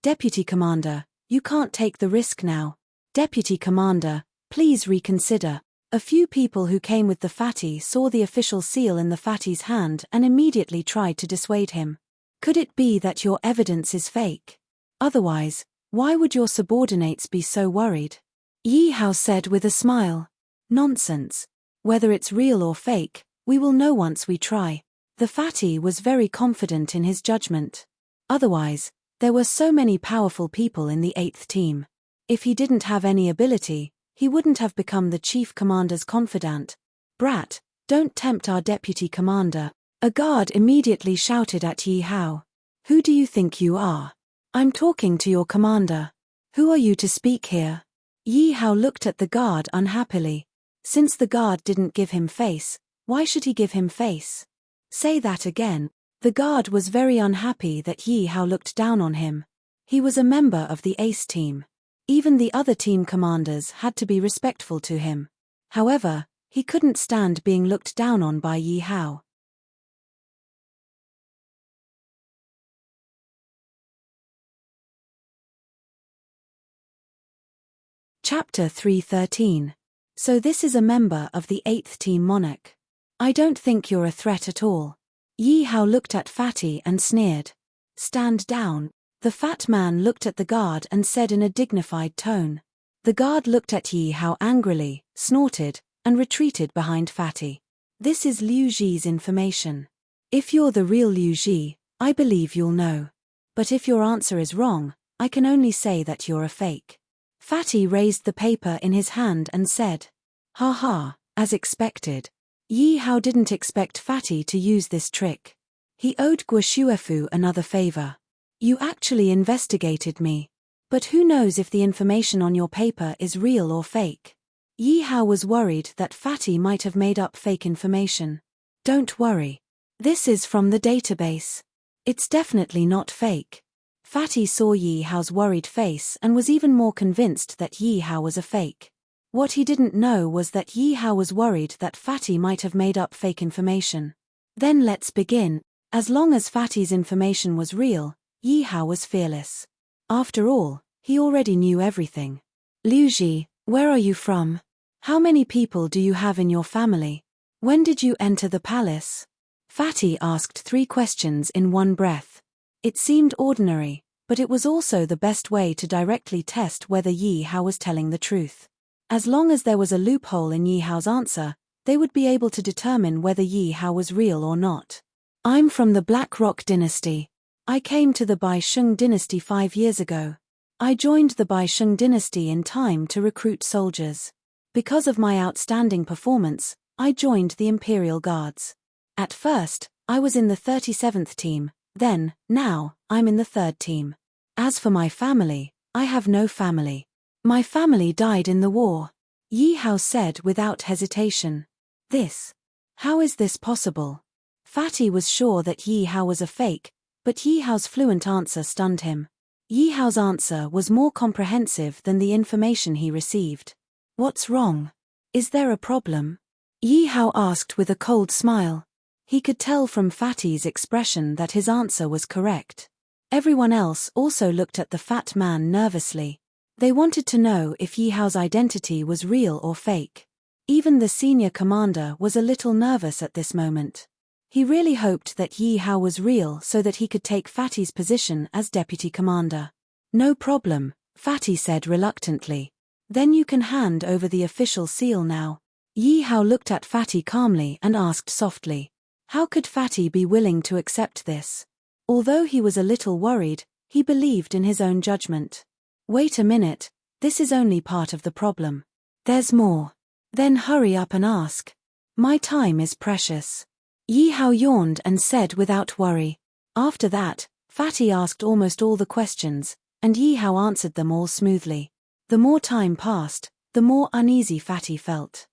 Speaker 1: Deputy Commander, you can't take the risk now. Deputy Commander, please reconsider. A few people who came with the fatty saw the official seal in the fatty's hand and immediately tried to dissuade him. Could it be that your evidence is fake? Otherwise, why would your subordinates be so worried? Yi Hao said with a smile. Nonsense. Whether it's real or fake, we will know once we try. The fatty was very confident in his judgment. Otherwise, there were so many powerful people in the 8th team. If he didn't have any ability, he wouldn't have become the chief commander's confidant. Brat, don't tempt our deputy commander. A guard immediately shouted at Yi Hao. Who do you think you are? I'm talking to your commander. Who are you to speak here? Yi Hao looked at the guard unhappily. Since the guard didn't give him face, why should he give him face? Say that again. The guard was very unhappy that Yi Hao looked down on him. He was a member of the ace team. Even the other team commanders had to be respectful to him. However, he couldn't stand being looked down on by Yi Hao. Chapter 313. So this is a member of the 8th team monarch. I don't think you're a threat at all. Yi Hao looked at Fatty and sneered. Stand down. The fat man looked at the guard and said in a dignified tone. The guard looked at Yi Hao angrily, snorted, and retreated behind Fatty. This is Liu Ji's information. If you're the real Liu Ji, I believe you'll know. But if your answer is wrong, I can only say that you're a fake. Fatty raised the paper in his hand and said, "Ha ha, as expected." Yi Hao didn't expect Fatty to use this trick. He owed Guo Shuefu another favor. You actually investigated me. But who knows if the information on your paper is real or fake? Yi Hao was worried that Fatty might have made up fake information. Don't worry. This is from the database. It's definitely not fake. Fatty saw Yi Hao's worried face and was even more convinced that Yi Hao was a fake. What he didn't know was that Yi Hao was worried that Fatty might have made up fake information. Then let's begin. As long as Fatty's information was real, Yi Hao was fearless. After all, he already knew everything. Liu Ji, where are you from? How many people do you have in your family? When did you enter the palace? Fatty asked 3 questions in one breath. It seemed ordinary, but it was also the best way to directly test whether Yi Hao was telling the truth. As long as there was a loophole in Yi Hao's answer, they would be able to determine whether Yi Hao was real or not. I'm from the Black Rock dynasty. I came to the Bai Sheng dynasty 5 years ago. I joined the Bai Sheng dynasty in time to recruit soldiers. Because of my outstanding performance, I joined the Imperial Guards. At first, I was in the 37th team, now, I'm in the 3rd team. As for my family, I have no family. My family died in the war. Yi Hao said without hesitation. How is this possible? Fatty was sure that Yi Hao was a fake, but Yi Hao's fluent answer stunned him. Yi Hao's answer was more comprehensive than the information he received. What's wrong? Is there a problem? Yi Hao asked with a cold smile. He could tell from Fatty's expression that his answer was correct. Everyone else also looked at the fat man nervously. They wanted to know if Yi Hao's identity was real or fake. Even the senior commander was a little nervous at this moment. He really hoped that Yi Hao was real so that he could take Fatty's position as deputy commander. No problem, Fatty said reluctantly. Then you can hand over the official seal now. Yi Hao looked at Fatty calmly and asked softly. How could Fatty be willing to accept this? Although he was a little worried, he believed in his own judgment. Wait a minute, this is only part of the problem. There's more. Then hurry up and ask. My time is precious. Yi Hao yawned and said without worry. After that, Fatty asked almost all the questions, and Yi Hao answered them all smoothly. The more time passed, the more uneasy Fatty felt.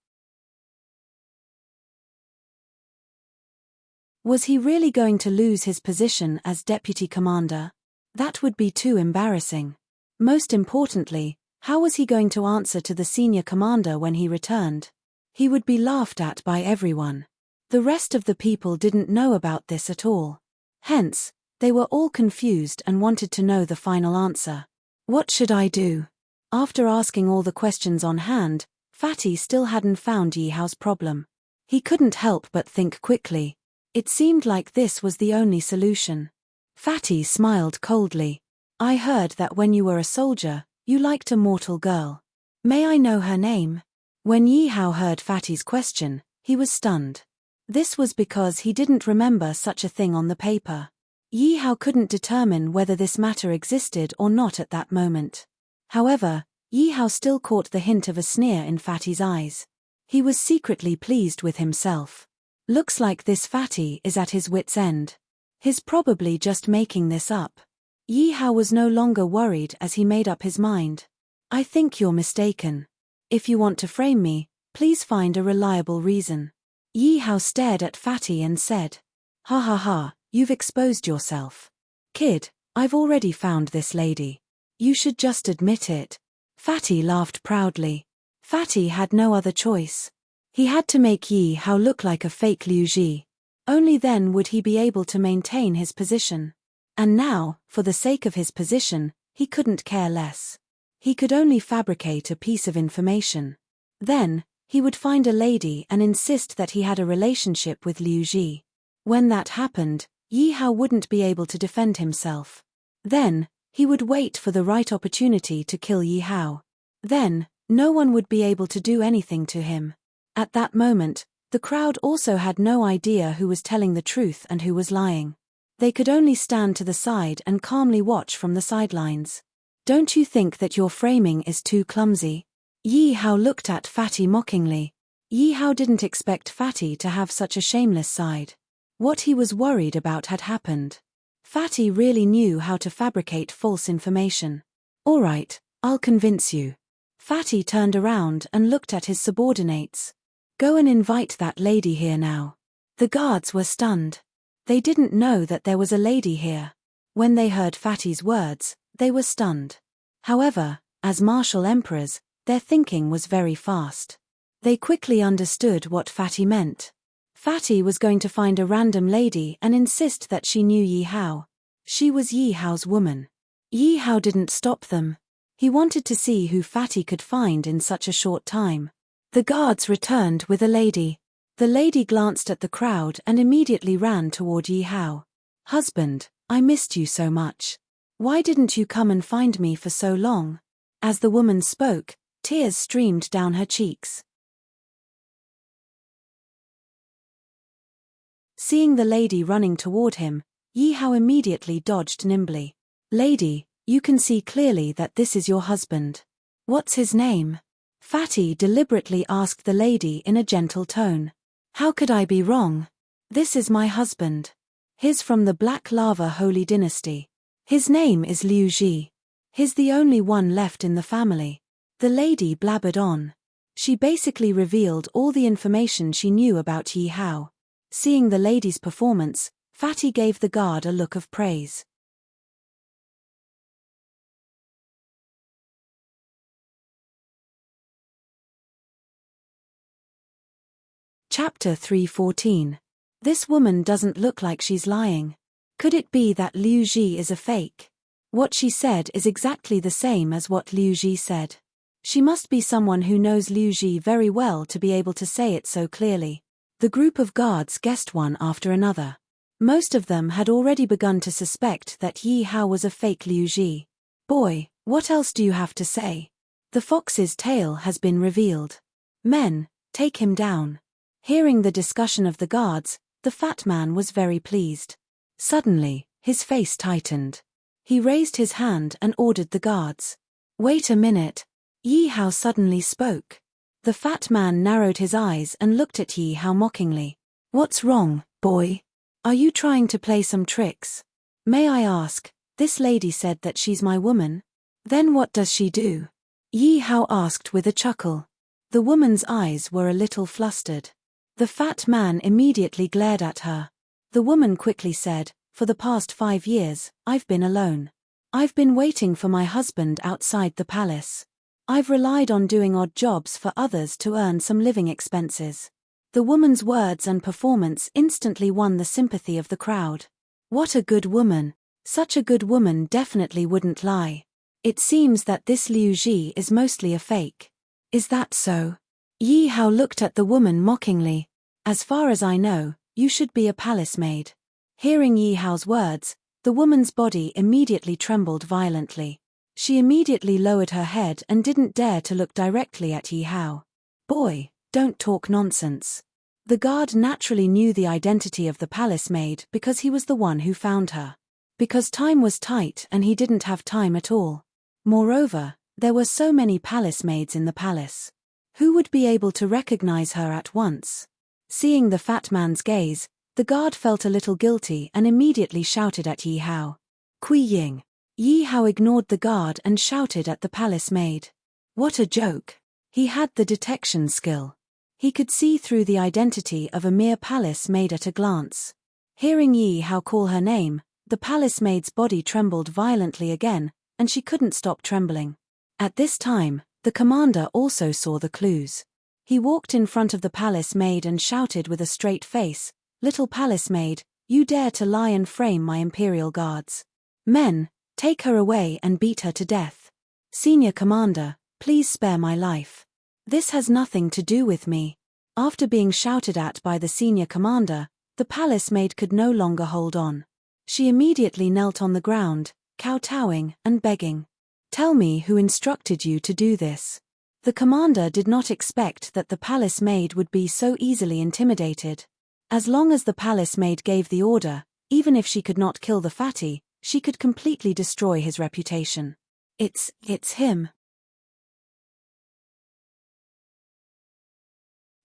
Speaker 1: Was he really going to lose his position as deputy commander? That would be too embarrassing. Most importantly, how was he going to answer to the senior commander when he returned? He would be laughed at by everyone. The rest of the people didn't know about this at all. Hence, they were all confused and wanted to know the final answer. What should I do? After asking all the questions on hand, Fatty still hadn't found Yi Hao's problem. He couldn't help but think quickly. It seemed like this was the only solution. Fatty smiled coldly. I heard that when you were a soldier, you liked a mortal girl. May I know her name? When Yi Hao heard Fatty's question, he was stunned. This was because he didn't remember such a thing on the paper. Yi Hao couldn't determine whether this matter existed or not at that moment. However, Yi Hao still caught the hint of a sneer in Fatty's eyes. He was secretly pleased with himself. Looks like this Fatty is at his wit's end. He's probably just making this up. Yi Hao was no longer worried as he made up his mind. I think you're mistaken. If you want to frame me, please find a reliable reason. Yi Hao stared at Fatty and said. Ha ha ha, you've exposed yourself. Kid, I've already found this lady. You should just admit it. Fatty laughed proudly. Fatty had no other choice. He had to make Yi Hao look like a fake Liu Ji. Only then would he be able to maintain his position. And now, for the sake of his position, he couldn't care less. He could only fabricate a piece of information. Then, he would find a lady and insist that he had a relationship with Liu Ji. When that happened, Yi Hao wouldn't be able to defend himself. Then, He would wait for the right opportunity to kill Yi Hao. Then, no one would be able to do anything to him. At that moment, the crowd also had no idea who was telling the truth and who was lying. They could only stand to the side and calmly watch from the sidelines. Don't you think that your framing is too clumsy? Yi Hao looked at Fatty mockingly. Yi Hao didn't expect Fatty to have such a shameless side. What he was worried about had happened. Fatty really knew how to fabricate false information. All right, I'll convince you. Fatty turned around and looked at his subordinates. Go and invite that lady here now. The guards were stunned. They didn't know that there was a lady here. When they heard Fatty's words, they were stunned. However, as martial emperors, their thinking was very fast. They quickly understood what Fatty meant. Fatty was going to find a random lady and insist that she knew Yi Hao. She was Yi Hao's woman. Yi Hao didn't stop them. He wanted to see who Fatty could find in such a short time. The guards returned with a lady. The lady glanced at the crowd and immediately ran toward Yi Hao. Husband, I missed you so much. Why didn't you come and find me for so long? As the woman spoke, tears streamed down her cheeks. Seeing the lady running toward him, Yi Hao immediately dodged nimbly. Lady, you can see clearly that this is your husband. What's his name? Fatty deliberately asked the lady in a gentle tone. How could I be wrong? This is my husband. He's from the Black Lava Holy Dynasty. His name is Liu Ji. He's the only one left in the family. The lady blabbered on. She basically revealed all the information she knew about Yi Hao. Seeing the lady's performance, Fatty gave the guard a look of praise. Chapter 314. This woman doesn't look like she's lying. Could it be that Liu Ji is a fake? What she said is exactly the same as what Liu Ji said. She must be someone who knows Liu Ji very well to be able to say it so clearly. The group of guards guessed one after another. Most of them had already begun to suspect that Yi Hao was a fake Liu Ji. Boy, what else do you have to say? The fox's tail has been revealed. Men, take him down. Hearing the discussion of the guards, the fat man was very pleased. Suddenly, his face tightened. He raised his hand and ordered the guards. Wait a minute. Yi Hao suddenly spoke. The fat man narrowed his eyes and looked at Yi Hao mockingly. What's wrong, boy? Are you trying to play some tricks? May I ask, this lady said that she's my woman? Then what does she do? Yi Hao asked with a chuckle. The woman's eyes were a little flustered. The fat man immediately glared at her. The woman quickly said, for the past 5 years, I've been alone. I've been waiting for my husband outside the palace. I've relied on doing odd jobs for others to earn some living expenses. The woman's words and performance instantly won the sympathy of the crowd. What a good woman. Such a good woman definitely wouldn't lie. It seems that this Liu Ji is mostly a fake. Is that so? Yi Hao looked at the woman mockingly. As far as I know, you should be a palace maid. Hearing Yi Hao's words, the woman's body immediately trembled violently. She immediately lowered her head and didn't dare to look directly at Yi Hao. Boy, don't talk nonsense. The guard naturally knew the identity of the palace maid because he was the one who found her. Because time was tight and he didn't have time at all. Moreover, there were so many palace maids in the palace. Who would be able to recognize her at once? Seeing the fat man's gaze, the guard felt a little guilty and immediately shouted at Yi Hao. Kui Ying. Yi Hao ignored the guard and shouted at the palace maid. What a joke. He had the detection skill. He could see through the identity of a mere palace maid at a glance. Hearing Yi Hao call her name, the palace maid's body trembled violently again, and she couldn't stop trembling. At this time, the commander also saw the clues. He walked in front of the palace maid and shouted with a straight face, "Little palace maid, you dare to lie and frame my imperial guards. Men, take her away and beat her to death. Senior commander, please spare my life. This has nothing to do with me." After being shouted at by the senior commander, the palace maid could no longer hold on. She immediately knelt on the ground, kowtowing and begging. "Tell me who instructed you to do this." The commander did not expect that the palace maid would be so easily intimidated. As long as the palace maid gave the order, even if she could not kill the fatty, she could completely destroy his reputation. It's him."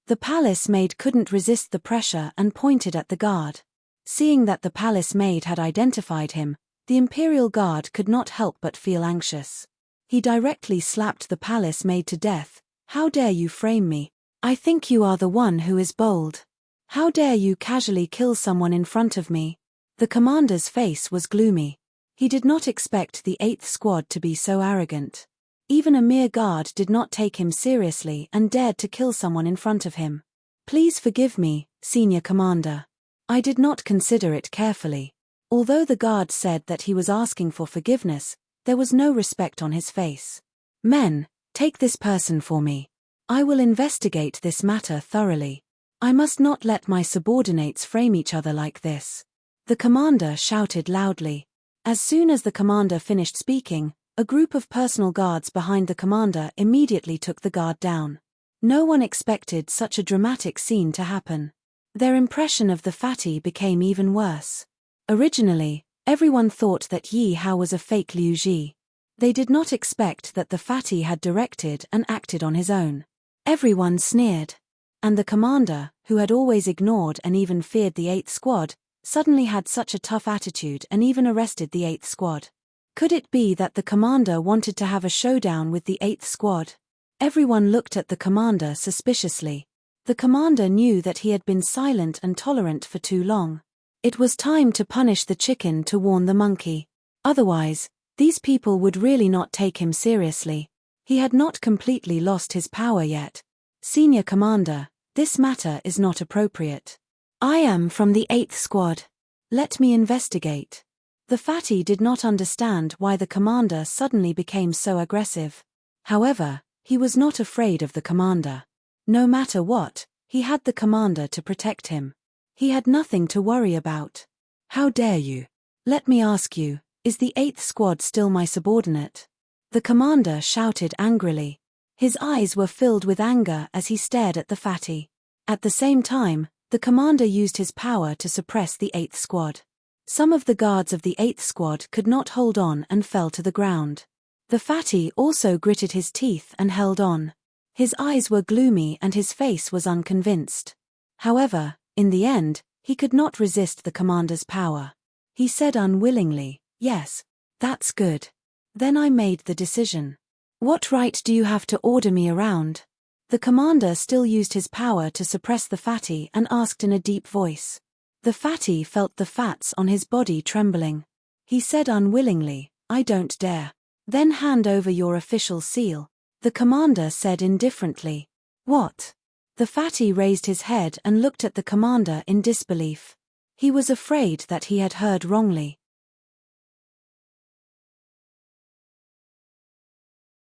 Speaker 1: The palace maid couldn't resist the pressure and pointed at the guard. Seeing that the palace maid had identified him, the imperial guard could not help but feel anxious. He directly slapped the palace maid to death. "How dare you frame me? I think you are the one who is bold. How dare you casually kill someone in front of me?" The commander's face was gloomy. He did not expect the 8th Squad to be so arrogant. Even a mere guard did not take him seriously and dared to kill someone in front of him. "Please forgive me, Senior Commander. I did not consider it carefully." Although the guard said that he was asking for forgiveness, there was no respect on his face. "Men, take this person for me. I will investigate this matter thoroughly. I must not let my subordinates frame each other like this." The commander shouted loudly. As soon as the commander finished speaking, a group of personal guards behind the commander immediately took the guard down. No one expected such a dramatic scene to happen. Their impression of the fatty became even worse. Originally, everyone thought that Yi Hao was a fake Liu Ji. They did not expect that the fatty had directed and acted on his own. Everyone sneered. And the commander, who had always ignored and even feared the 8th Squad, suddenly had such a tough attitude and even arrested the 8th Squad. Could it be that the commander wanted to have a showdown with the 8th Squad? Everyone looked at the commander suspiciously. The commander knew that he had been silent and tolerant for too long. It was time to punish the chicken to warn the monkey. Otherwise, these people would really not take him seriously. He had not completely lost his power yet. "Senior Commander, this matter is not appropriate. I am from the 8th Squad. Let me investigate." The fatty did not understand why the commander suddenly became so aggressive. However, he was not afraid of the commander. No matter what, he had the commander to protect him. He had nothing to worry about. "How dare you? Let me ask you, is the 8th Squad still my subordinate?" The commander shouted angrily. His eyes were filled with anger as he stared at the fatty. At the same time, the commander used his power to suppress the 8th Squad. Some of the guards of the 8th Squad could not hold on and fell to the ground. The fatty also gritted his teeth and held on. His eyes were gloomy and his face was unconvinced. However, in the end, he could not resist the commander's power. He said unwillingly, "Yes, that's good. Then I made the decision. What right do you have to order me around?" The commander still used his power to suppress the fatty and asked in a deep voice. The fatty felt the fats on his body trembling. He said unwillingly, "I don't dare." "Then hand over your official seal," the commander said indifferently. "What?" The fatty raised his head and looked at the commander in disbelief. He was afraid that he had heard wrongly.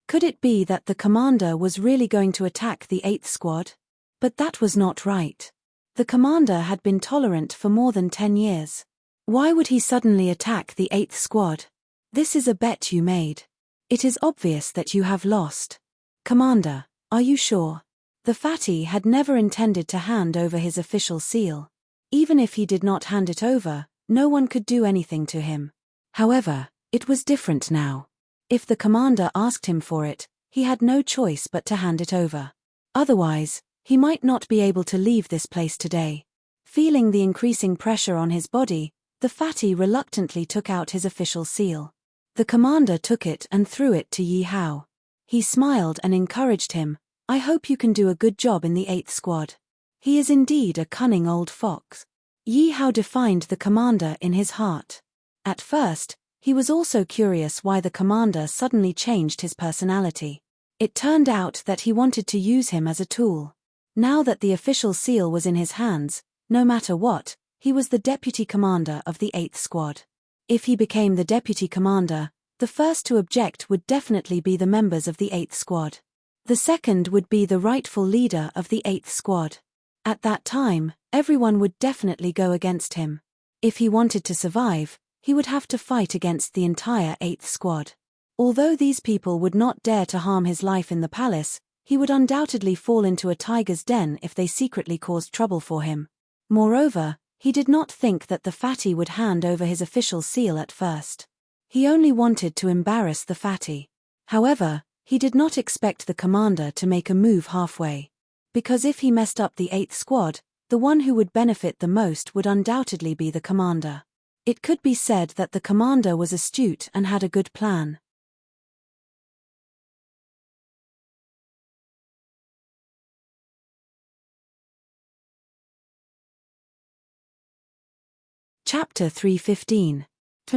Speaker 1: Could it be that the commander was really going to attack the 8th Squad? But that was not right. The commander had been tolerant for more than 10 years. Why would he suddenly attack the 8th Squad? This is a bet you made. It is obvious that you have lost. "Commander, are you sure?" The fatty had never intended to hand over his official seal. Even if he did not hand it over, no one could do anything to him. However, it was different now. If the commander asked him for it, he had no choice but to hand it over. Otherwise, he might not be able to leave this place today. Feeling the increasing pressure on his body, the fatty reluctantly took out his official seal. The commander took it and threw it to Yi Hao. He smiled and encouraged him, "I hope you can do a good job in the 8th Squad. He is indeed a cunning old fox." Yi Hao defined the commander in his heart. At first, he was also curious why the commander suddenly changed his personality. It turned out that he wanted to use him as a tool. Now that the official seal was in his hands, no matter what, he was the deputy commander of the 8th Squad. If he became the deputy commander, the first to object would definitely be the members of the 8th Squad. The second would be the rightful leader of the 8th Squad. At that time, everyone would definitely go against him. If he wanted to survive, he would have to fight against the entire 8th Squad. Although these people would not dare to harm his life in the palace, he would undoubtedly fall into a tiger's den if they secretly caused trouble for him. Moreover, he did not think that the fatty would hand over his official seal at first. He only wanted to embarrass the fatty. However, he did not expect the commander to make a move halfway. Because if he messed up the 8th Squad, the one who would benefit the most would undoubtedly be the commander. It could be said that the commander was astute and had a good plan. Chapter 3:15.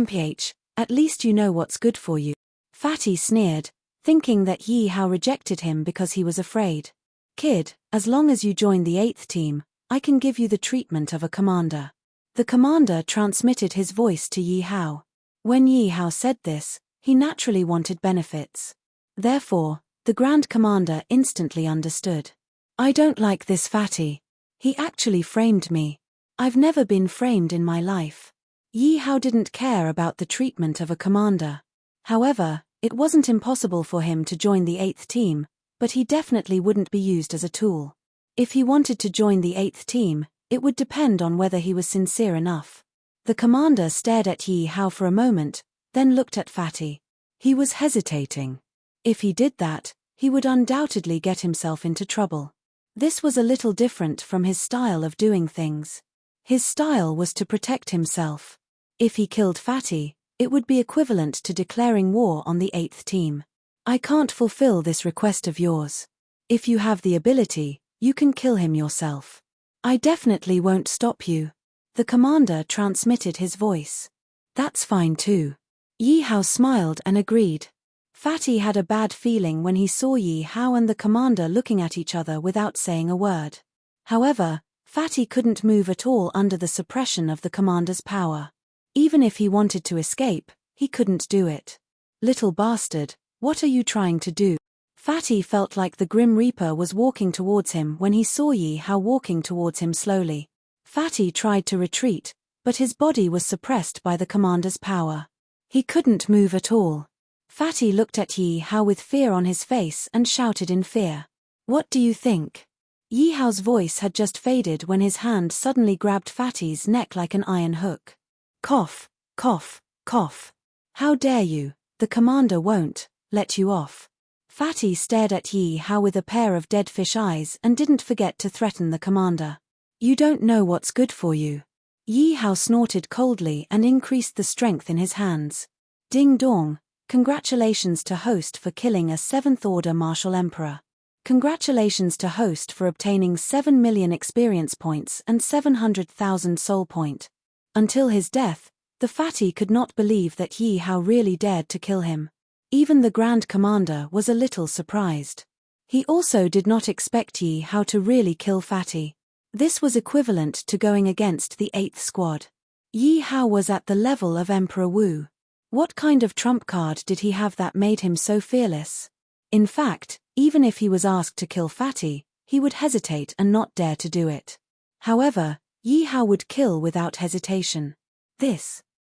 Speaker 1: Ph. At least you know what's good for you. Fatty sneered, thinking that Yi Hao rejected him because he was afraid. Kid, as long as you join the 8th team, I can give you the treatment of a commander. The commander transmitted his voice to Yi Hao. When Yi Hao said this, he naturally wanted benefits. Therefore, the Grand Commander instantly understood. I don't like this fatty. He actually framed me. I've never been framed in my life. Yi Hao didn't care about the treatment of a commander. However, it wasn't impossible for him to join the 8th team, but he definitely wouldn't be used as a tool. If he wanted to join the 8th team, it would depend on whether he was sincere enough. The commander stared at Yi Hao for a moment, then looked at Fatty. He was hesitating. If he did that, he would undoubtedly get himself into trouble. This was a little different from his style of doing things. His style was to protect himself. If he killed Fatty, it would be equivalent to declaring war on the 8th team. I can't fulfill this request of yours. If you have the ability, you can kill him yourself. I definitely won't stop you. The commander transmitted his voice. That's fine too. Yi Hao smiled and agreed. Fatty had a bad feeling when he saw Yi Hao and the commander looking at each other without saying a word. However, Fatty couldn't move at all under the suppression of the commander's power. Even if he wanted to escape, he couldn't do it. Little bastard, what are you trying to do? Fatty felt like the Grim Reaper was walking towards him when he saw Yi Hao walking towards him slowly. Fatty tried to retreat, but his body was suppressed by the commander's power. He couldn't move at all. Fatty looked at Yi Hao with fear on his face and shouted in fear. What do you think? Yi Hao's voice had just faded when his hand suddenly grabbed Fatty's neck like an iron hook. Cough, cough, cough. How dare you? The commander won't let you off. Fatty stared at Yi Hao with a pair of dead fish eyes and didn't forget to threaten the commander. You don't know what's good for you. Yi Hao snorted coldly and increased the strength in his hands. Ding dong, congratulations to host for killing a 7th Order Martial Emperor. Congratulations to host for obtaining 7 million experience points and 700,000 soul point. Until his death, the fatty could not believe that Yi Hao really dared to kill him. Even the Grand Commander was a little surprised. He also did not expect Yi Hao to really kill Fatty. This was equivalent to going against the 8th Squad. Yi Hao was at the level of Emperor Wu. What kind of trump card did he have that made him so fearless? In fact, even if he was asked to kill Fatty, he would hesitate and not dare to do it. However, Yi Hao would kill without hesitation.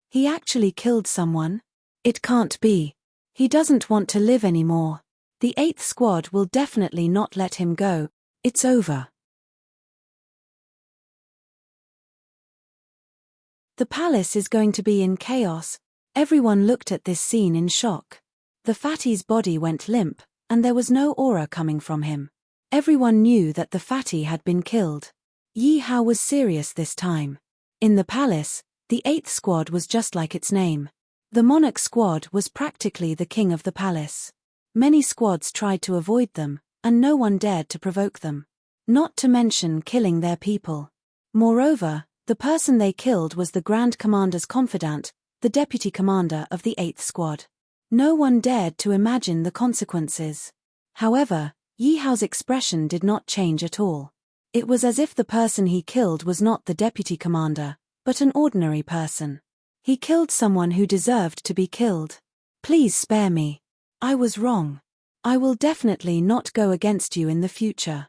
Speaker 1: He actually killed someone? It can't be. He doesn't want to live anymore. The 8th Squad will definitely not let him go. It's over. The palace is going to be in chaos. Everyone looked at this scene in shock. The fatty's body went limp, and there was no aura coming from him. Everyone knew that the fatty had been killed. Yi Hao was serious this time. In the palace, the 8th Squad was just like its name. The Monarch Squad was practically the king of the palace. Many squads tried to avoid them, and no one dared to provoke them. Not to mention killing their people. Moreover, the person they killed was the Grand Commander's confidant, the deputy commander of the 8th Squad. No one dared to imagine the consequences. However, Yi Hao's expression did not change at all. It was as if the person he killed was not the deputy commander, but an ordinary person. He killed someone who deserved to be killed. Please spare me. I was wrong. I will definitely not go against you in the future.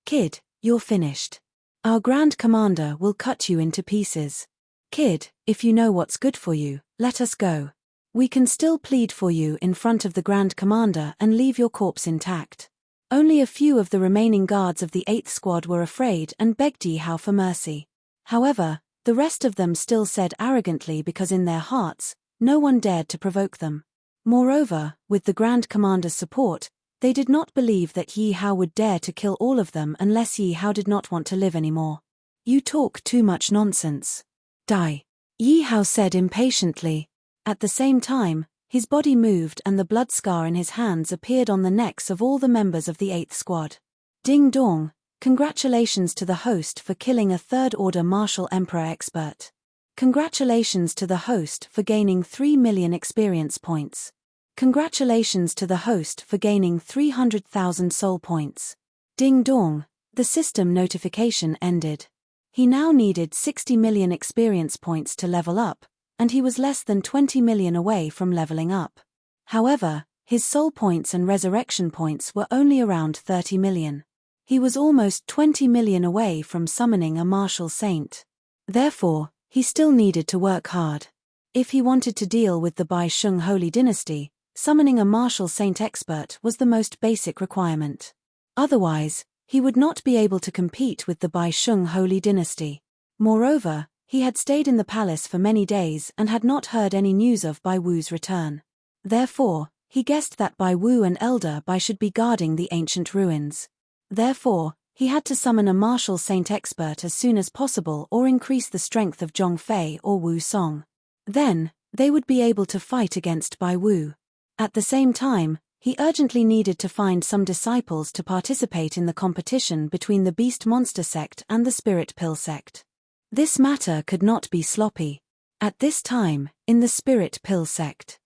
Speaker 1: Kid, you're finished. Our Grand Commander will cut you into pieces. Kid, if you know what's good for you, let us go. We can still plead for you in front of the Grand Commander and leave your corpse intact. Only a few of the remaining guards of the 8th Squad were afraid and begged Yi Hao for mercy. However, the rest of them still said arrogantly because in their hearts, no one dared to provoke them. Moreover, with the Grand Commander's support, they did not believe that Yi Hao would dare to kill all of them unless Yi Hao did not want to live anymore. You talk too much nonsense. Die. Yi Hao said impatiently. At the same time, his body moved and the blood scar in his hands appeared on the necks of all the members of the 8th Squad. Ding dong, congratulations to the host for killing a 3rd Order Martial Emperor expert. Congratulations to the host for gaining 3 million experience points. Congratulations to the host for gaining 300,000 soul points. Ding dong, the system notification ended. He now needed 60 million experience points to level up, and he was less than 20 million away from leveling up. However, his soul points and resurrection points were only around 30 million. He was almost 20 million away from summoning a martial saint. Therefore, he still needed to work hard. If he wanted to deal with the Bai Sheng Holy Dynasty, summoning a martial saint expert was the most basic requirement. Otherwise, he would not be able to compete with the Bai Sheng Holy Dynasty. Moreover, he had stayed in the palace for many days and had not heard any news of Bai Wu's return. Therefore, he guessed that Bai Wu and Elder Bai should be guarding the ancient ruins. Therefore, he had to summon a martial saint expert as soon as possible or increase the strength of Zhong Fei or Wu Song. Then, they would be able to fight against Bai Wu. At the same time, he urgently needed to find some disciples to participate in the competition between the Beast Monster sect and the Spirit Pill sect. This matter could not be sloppy. At this time, in the Spirit Pill sect.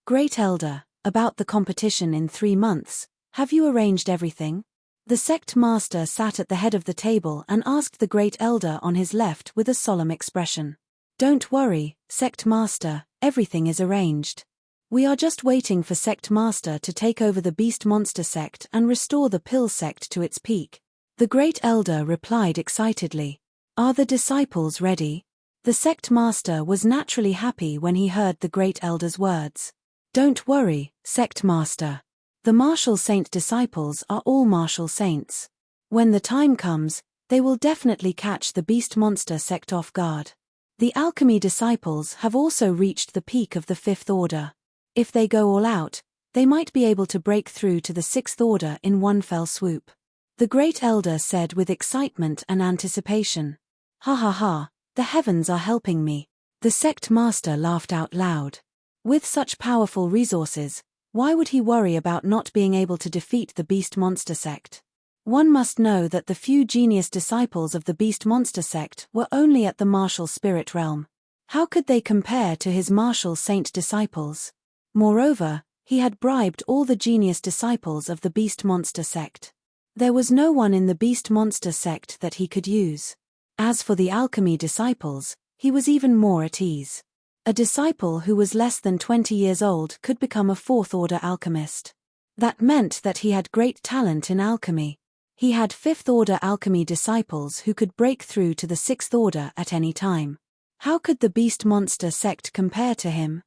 Speaker 1: Great Elder, about the competition in 3 months, have you arranged everything? The sect master sat at the head of the table and asked the Great Elder on his left with a solemn expression. Don't worry, sect master, everything is arranged. We are just waiting for sect master to take over the Beast Monster sect and restore the Pill sect to its peak. The Great Elder replied excitedly. Are the disciples ready? The sect master was naturally happy when he heard the Great Elder's words. Don't worry, sect master. The martial saint disciples are all martial saints. When the time comes, they will definitely catch the Beast Monster sect off guard. The alchemy disciples have also reached the peak of the 5th Order. If they go all out, they might be able to break through to the 6th Order in one fell swoop. The Great Elder said with excitement and anticipation. Ha ha ha, the heavens are helping me. The sect master laughed out loud. With such powerful resources, why would he worry about not being able to defeat the Beast Monster sect? One must know that the few genius disciples of the Beast Monster sect were only at the martial spirit realm. How could they compare to his martial saint disciples? Moreover, he had bribed all the genius disciples of the Beast Monster sect. There was no one in the Beast Monster sect that he could use. As for the alchemy disciples, he was even more at ease. A disciple who was less than 20 years old could become a 4th Order alchemist. That meant that he had great talent in alchemy. He had 5th Order alchemy disciples who could break through to the 6th Order at any time. How could the Beast Monster sect compare to him?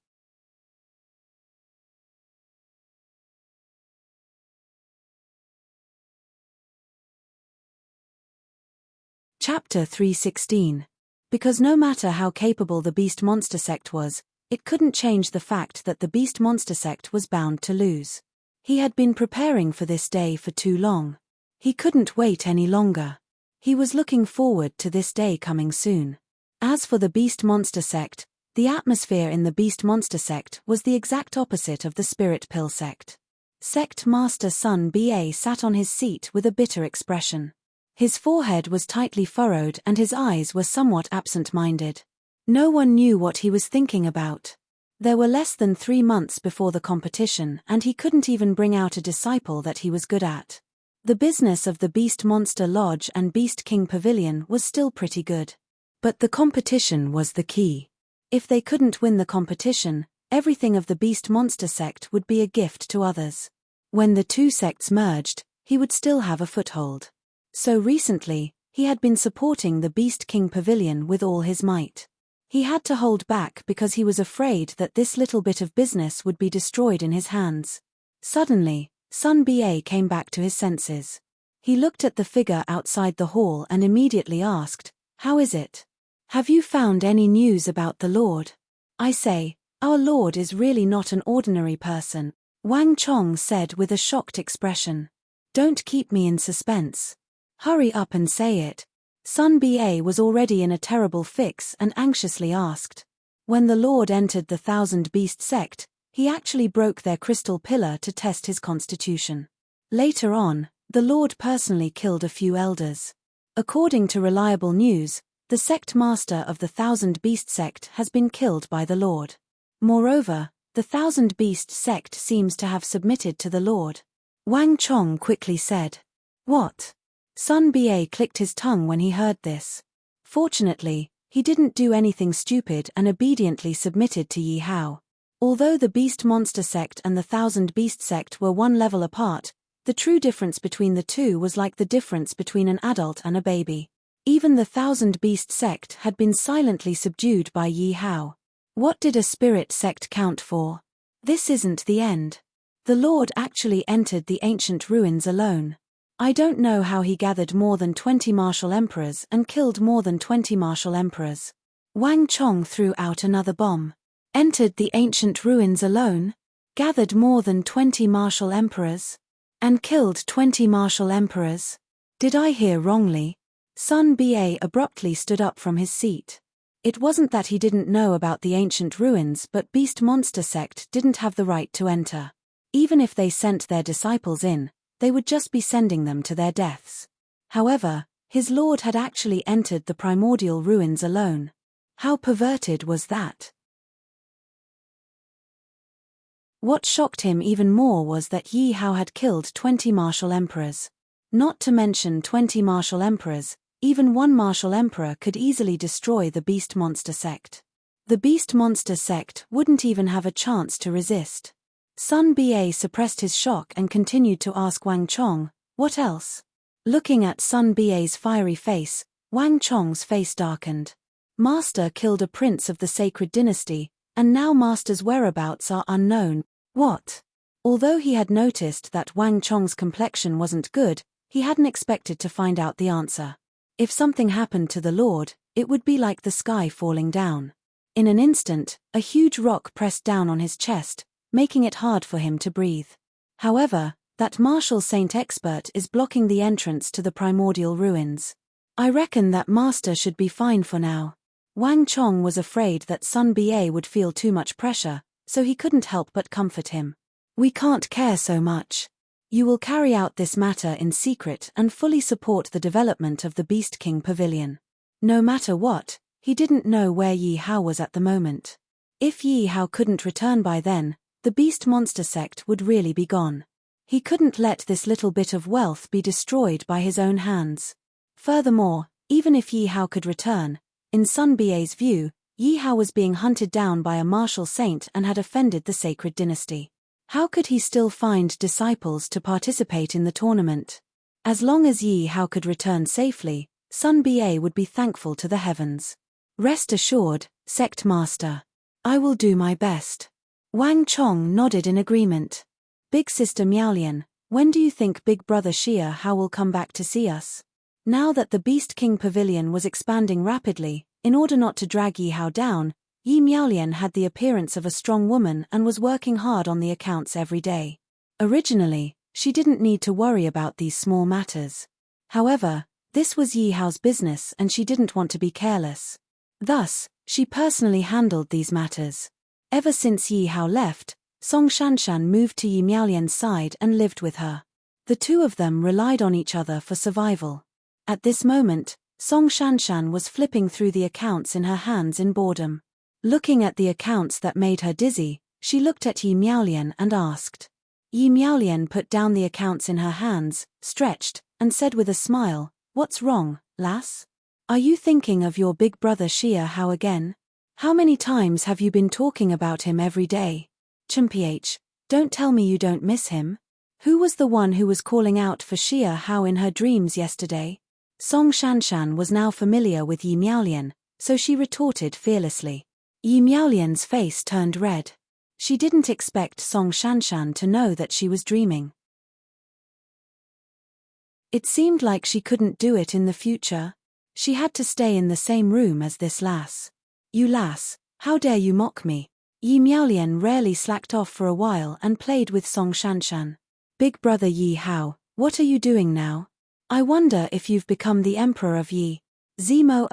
Speaker 1: Chapter 316. Because no matter how capable the Beast Monster sect was, it couldn't change the fact that the Beast Monster sect was bound to lose. He had been preparing for this day for too long. He couldn't wait any longer. He was looking forward to this day coming soon. As for the Beast Monster sect, the atmosphere in the Beast Monster sect was the exact opposite of the Spirit Pill sect. Sect Master Sun Ba sat on his seat with a bitter expression. His forehead was tightly furrowed and his eyes were somewhat absent-minded. No one knew what he was thinking about. There were less than 3 months before the competition and he couldn't even bring out a disciple that he was good at. The business of the Beast Monster Lodge and Beast King Pavilion was still pretty good. But the competition was the key. If they couldn't win the competition, everything of the Beast Monster sect would be a gift to others. When the two sects merged, he would still have a foothold. So recently, he had been supporting the Beast King Pavilion with all his might. He had to hold back because he was afraid that this little bit of business would be destroyed in his hands. Suddenly, Sun Ba came back to his senses. He looked at the figure outside the hall and immediately asked, "How is it? Have you found any news about the Lord?" "I say, our Lord is really not an ordinary person," Wang Chong said with a shocked expression. "Don't keep me in suspense. Hurry up and say it." Sun Ba was already in a terrible fix and anxiously asked. When the Lord entered the Thousand Beast sect, he actually broke their crystal pillar to test his constitution. Later on, the Lord personally killed a few elders. According to reliable news, the sect master of the Thousand Beast sect has been killed by the Lord. Moreover, the Thousand Beast sect seems to have submitted to the Lord. Wang Chong quickly said. "What?" Sun Ba clicked his tongue when he heard this. Fortunately, he didn't do anything stupid and obediently submitted to Yi Hao. Although the Beast Monster sect and the Thousand Beast sect were one level apart, the true difference between the two was like the difference between an adult and a baby. Even the Thousand Beast sect had been silently subdued by Yi Hao. What did a spirit sect count for? This isn't the end. The Lord actually entered the ancient ruins alone. I don't know how he gathered more than 20 martial emperors and killed more than 20 martial emperors. Wang Chong threw out another bomb. Entered the ancient ruins alone? Gathered more than 20 martial emperors? And killed 20 martial emperors? Did I hear wrongly? Sun Ba abruptly stood up from his seat. It wasn't that he didn't know about the ancient ruins, but Beast Monster sect didn't have the right to enter. Even if they sent their disciples in, they would just be sending them to their deaths. However, his lord had actually entered the primordial ruins alone. How perverted was that? What shocked him even more was that Yi Hao had killed 20 martial emperors. Not to mention 20 martial emperors, even one martial emperor could easily destroy the Beast Monster sect. The Beast Monster sect wouldn't even have a chance to resist. Sun Ba suppressed his shock and continued to ask Wang Chong, "What else?" Looking at Sun Ba's fiery face, Wang Chong's face darkened. Master killed a prince of the sacred dynasty, and now Master's whereabouts are unknown. What? Although he had noticed that Wang Chong's complexion wasn't good, he hadn't expected to find out the answer. If something happened to the Lord, it would be like the sky falling down. In an instant, a huge rock pressed down on his chest, making it hard for him to breathe. However, that martial saint expert is blocking the entrance to the primordial ruins. I reckon that Master should be fine for now. Wang Chong was afraid that Sun Ba would feel too much pressure, so he couldn't help but comfort him. "We can't care so much. You will carry out this matter in secret and fully support the development of the Beast King Pavilion." No matter what, he didn't know where Yi Hao was at the moment. If Yi Hao couldn't return by then, the Beast Monster sect would really be gone. He couldn't let this little bit of wealth be destroyed by his own hands. Furthermore, even if Yi Hao could return, in Sun Ba's view, Yi Hao was being hunted down by a martial saint and had offended the sacred dynasty. How could he still find disciples to participate in the tournament? As long as Yi Hao could return safely, Sun Ba would be thankful to the heavens. "Rest assured, sect master. I will do my best." Wang Chong nodded in agreement. "Big sister Miaolian, when do you think big brother Xia Hao will come back to see us?" Now that the Beast King Pavilion was expanding rapidly, in order not to drag Yi Hao down, Yi Miaolian had the appearance of a strong woman and was working hard on the accounts every day. Originally, she didn't need to worry about these small matters. However, this was Yi Hao's business and she didn't want to be careless. Thus, she personally handled these matters. Ever since Yi Hao left, Song Shanshan moved to Yi Miaolian's side and lived with her. The two of them relied on each other for survival. At this moment, Song Shanshan was flipping through the accounts in her hands in boredom. Looking at the accounts that made her dizzy, she looked at Yi Miaolian and asked. Yi Miaolian put down the accounts in her hands, stretched, and said with a smile, "What's wrong, lass? Are you thinking of your big brother Xia Hao again? How many times have you been talking about him every day? Chimph, don't tell me you don't miss him." Who was the one who was calling out for Xia Hao in her dreams yesterday? Song Shanshan was now familiar with Yi Miaolian, so she retorted fearlessly. Yi Miaolian's face turned red. She didn't expect Song Shanshan to know that she was dreaming. It seemed like she couldn't do it in the future. She had to stay in the same room as this lass. You lass, how dare you mock me? Yi Miaolian rarely slacked off for a while and played with Song Shanshan. Big brother Yi Hao, what are you doing now? I wonder if you've become the emperor of Yi. Zimo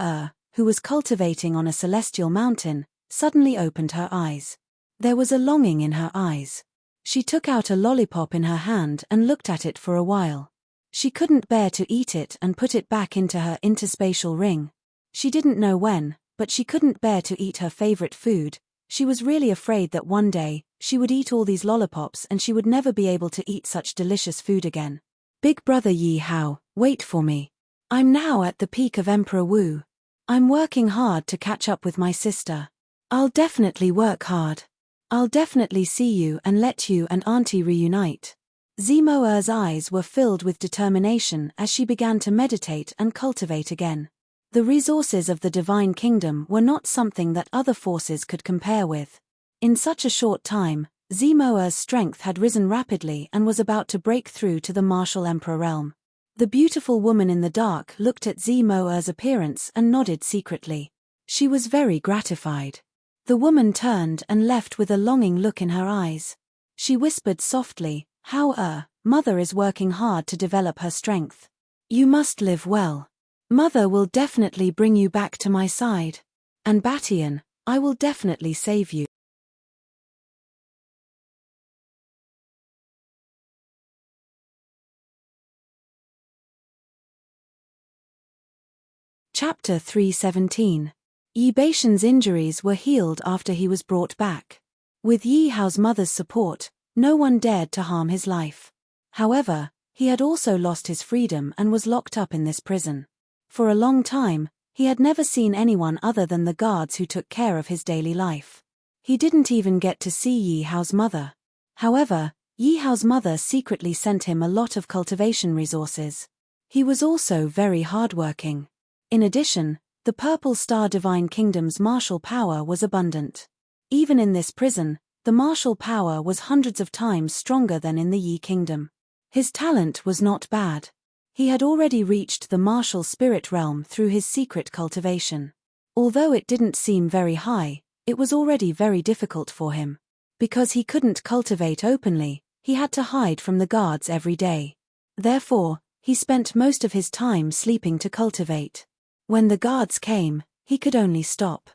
Speaker 1: who was cultivating on a celestial mountain, suddenly opened her eyes. There was a longing in her eyes. She took out a lollipop in her hand and looked at it for a while. She couldn't bear to eat it and put it back into her interspatial ring. She didn't know when, but she couldn't bear to eat her favorite food. She was really afraid that one day, she would eat all these lollipops and she would never be able to eat such delicious food again. Big brother Yi Hao, wait for me. I'm now at the peak of Emperor Wu. I'm working hard to catch up with my sister. I'll definitely work hard. I'll definitely see you and let you and Auntie reunite. Zimo's eyes were filled with determination as she began to meditate and cultivate again. The resources of the Divine Kingdom were not something that other forces could compare with. In such a short time, Zimo's strength had risen rapidly and was about to break through to the martial emperor realm. The beautiful woman in the dark looked at Zimo's appearance and nodded secretly. She was very gratified. The woman turned and left with a longing look in her eyes. She whispered softly, How mother is working hard to develop her strength. You must live well. Mother will definitely bring you back to my side. And Batian, I will definitely save you. Chapter 317. Yi Baishan's injuries were healed after he was brought back. With Yi Hao's mother's support, no one dared to harm his life. However, he had also lost his freedom and was locked up in this prison. For a long time, he had never seen anyone other than the guards who took care of his daily life. He didn't even get to see Yi Hao's mother. However, Yi Hao's mother secretly sent him a lot of cultivation resources. He was also very hardworking. In addition, the Purple Star Divine Kingdom's martial power was abundant. Even in this prison, the martial power was hundreds of times stronger than in the Yi Kingdom. His talent was not bad. He had already reached the martial spirit realm through his secret cultivation. Although it didn't seem very high, it was already very difficult for him. Because he couldn't cultivate openly, he had to hide from the guards every day. Therefore, he spent most of his time sleeping to cultivate. When the guards came, he could only stop.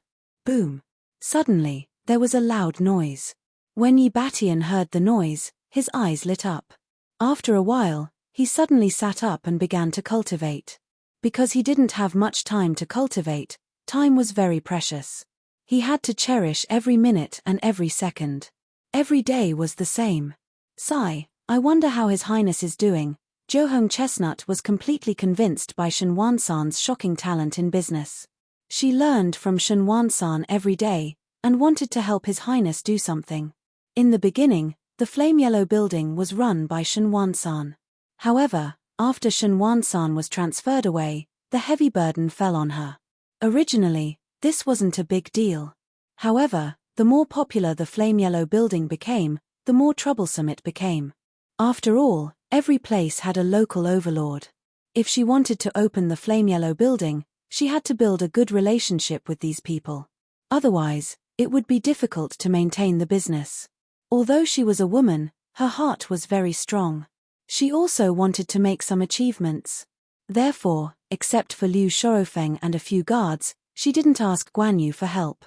Speaker 1: Boom! Suddenly, there was a loud noise. When Yi Batian heard the noise, his eyes lit up. After a while, he suddenly sat up and began to cultivate. Because he didn't have much time to cultivate, time was very precious. He had to cherish every minute and every second. Every day was the same. Sigh, I wonder how His Highness is doing. Johong Chestnut was completely convinced by Shen Wansan's shocking talent in business. She learned from Shen Wansan every day, and wanted to help His Highness do something. In the beginning, the flame yellow building was run by Shen Wansan. However, after Shen Wansan was transferred away, the heavy burden fell on her. Originally, this wasn't a big deal. However, the more popular the flame yellow building became, the more troublesome it became. After all, every place had a local overlord. If she wanted to open the flame yellow building, she had to build a good relationship with these people. Otherwise, it would be difficult to maintain the business. Although she was a woman, her heart was very strong. She also wanted to make some achievements. Therefore, except for Liu Shorofeng and a few guards, she didn't ask Guan Yu for help.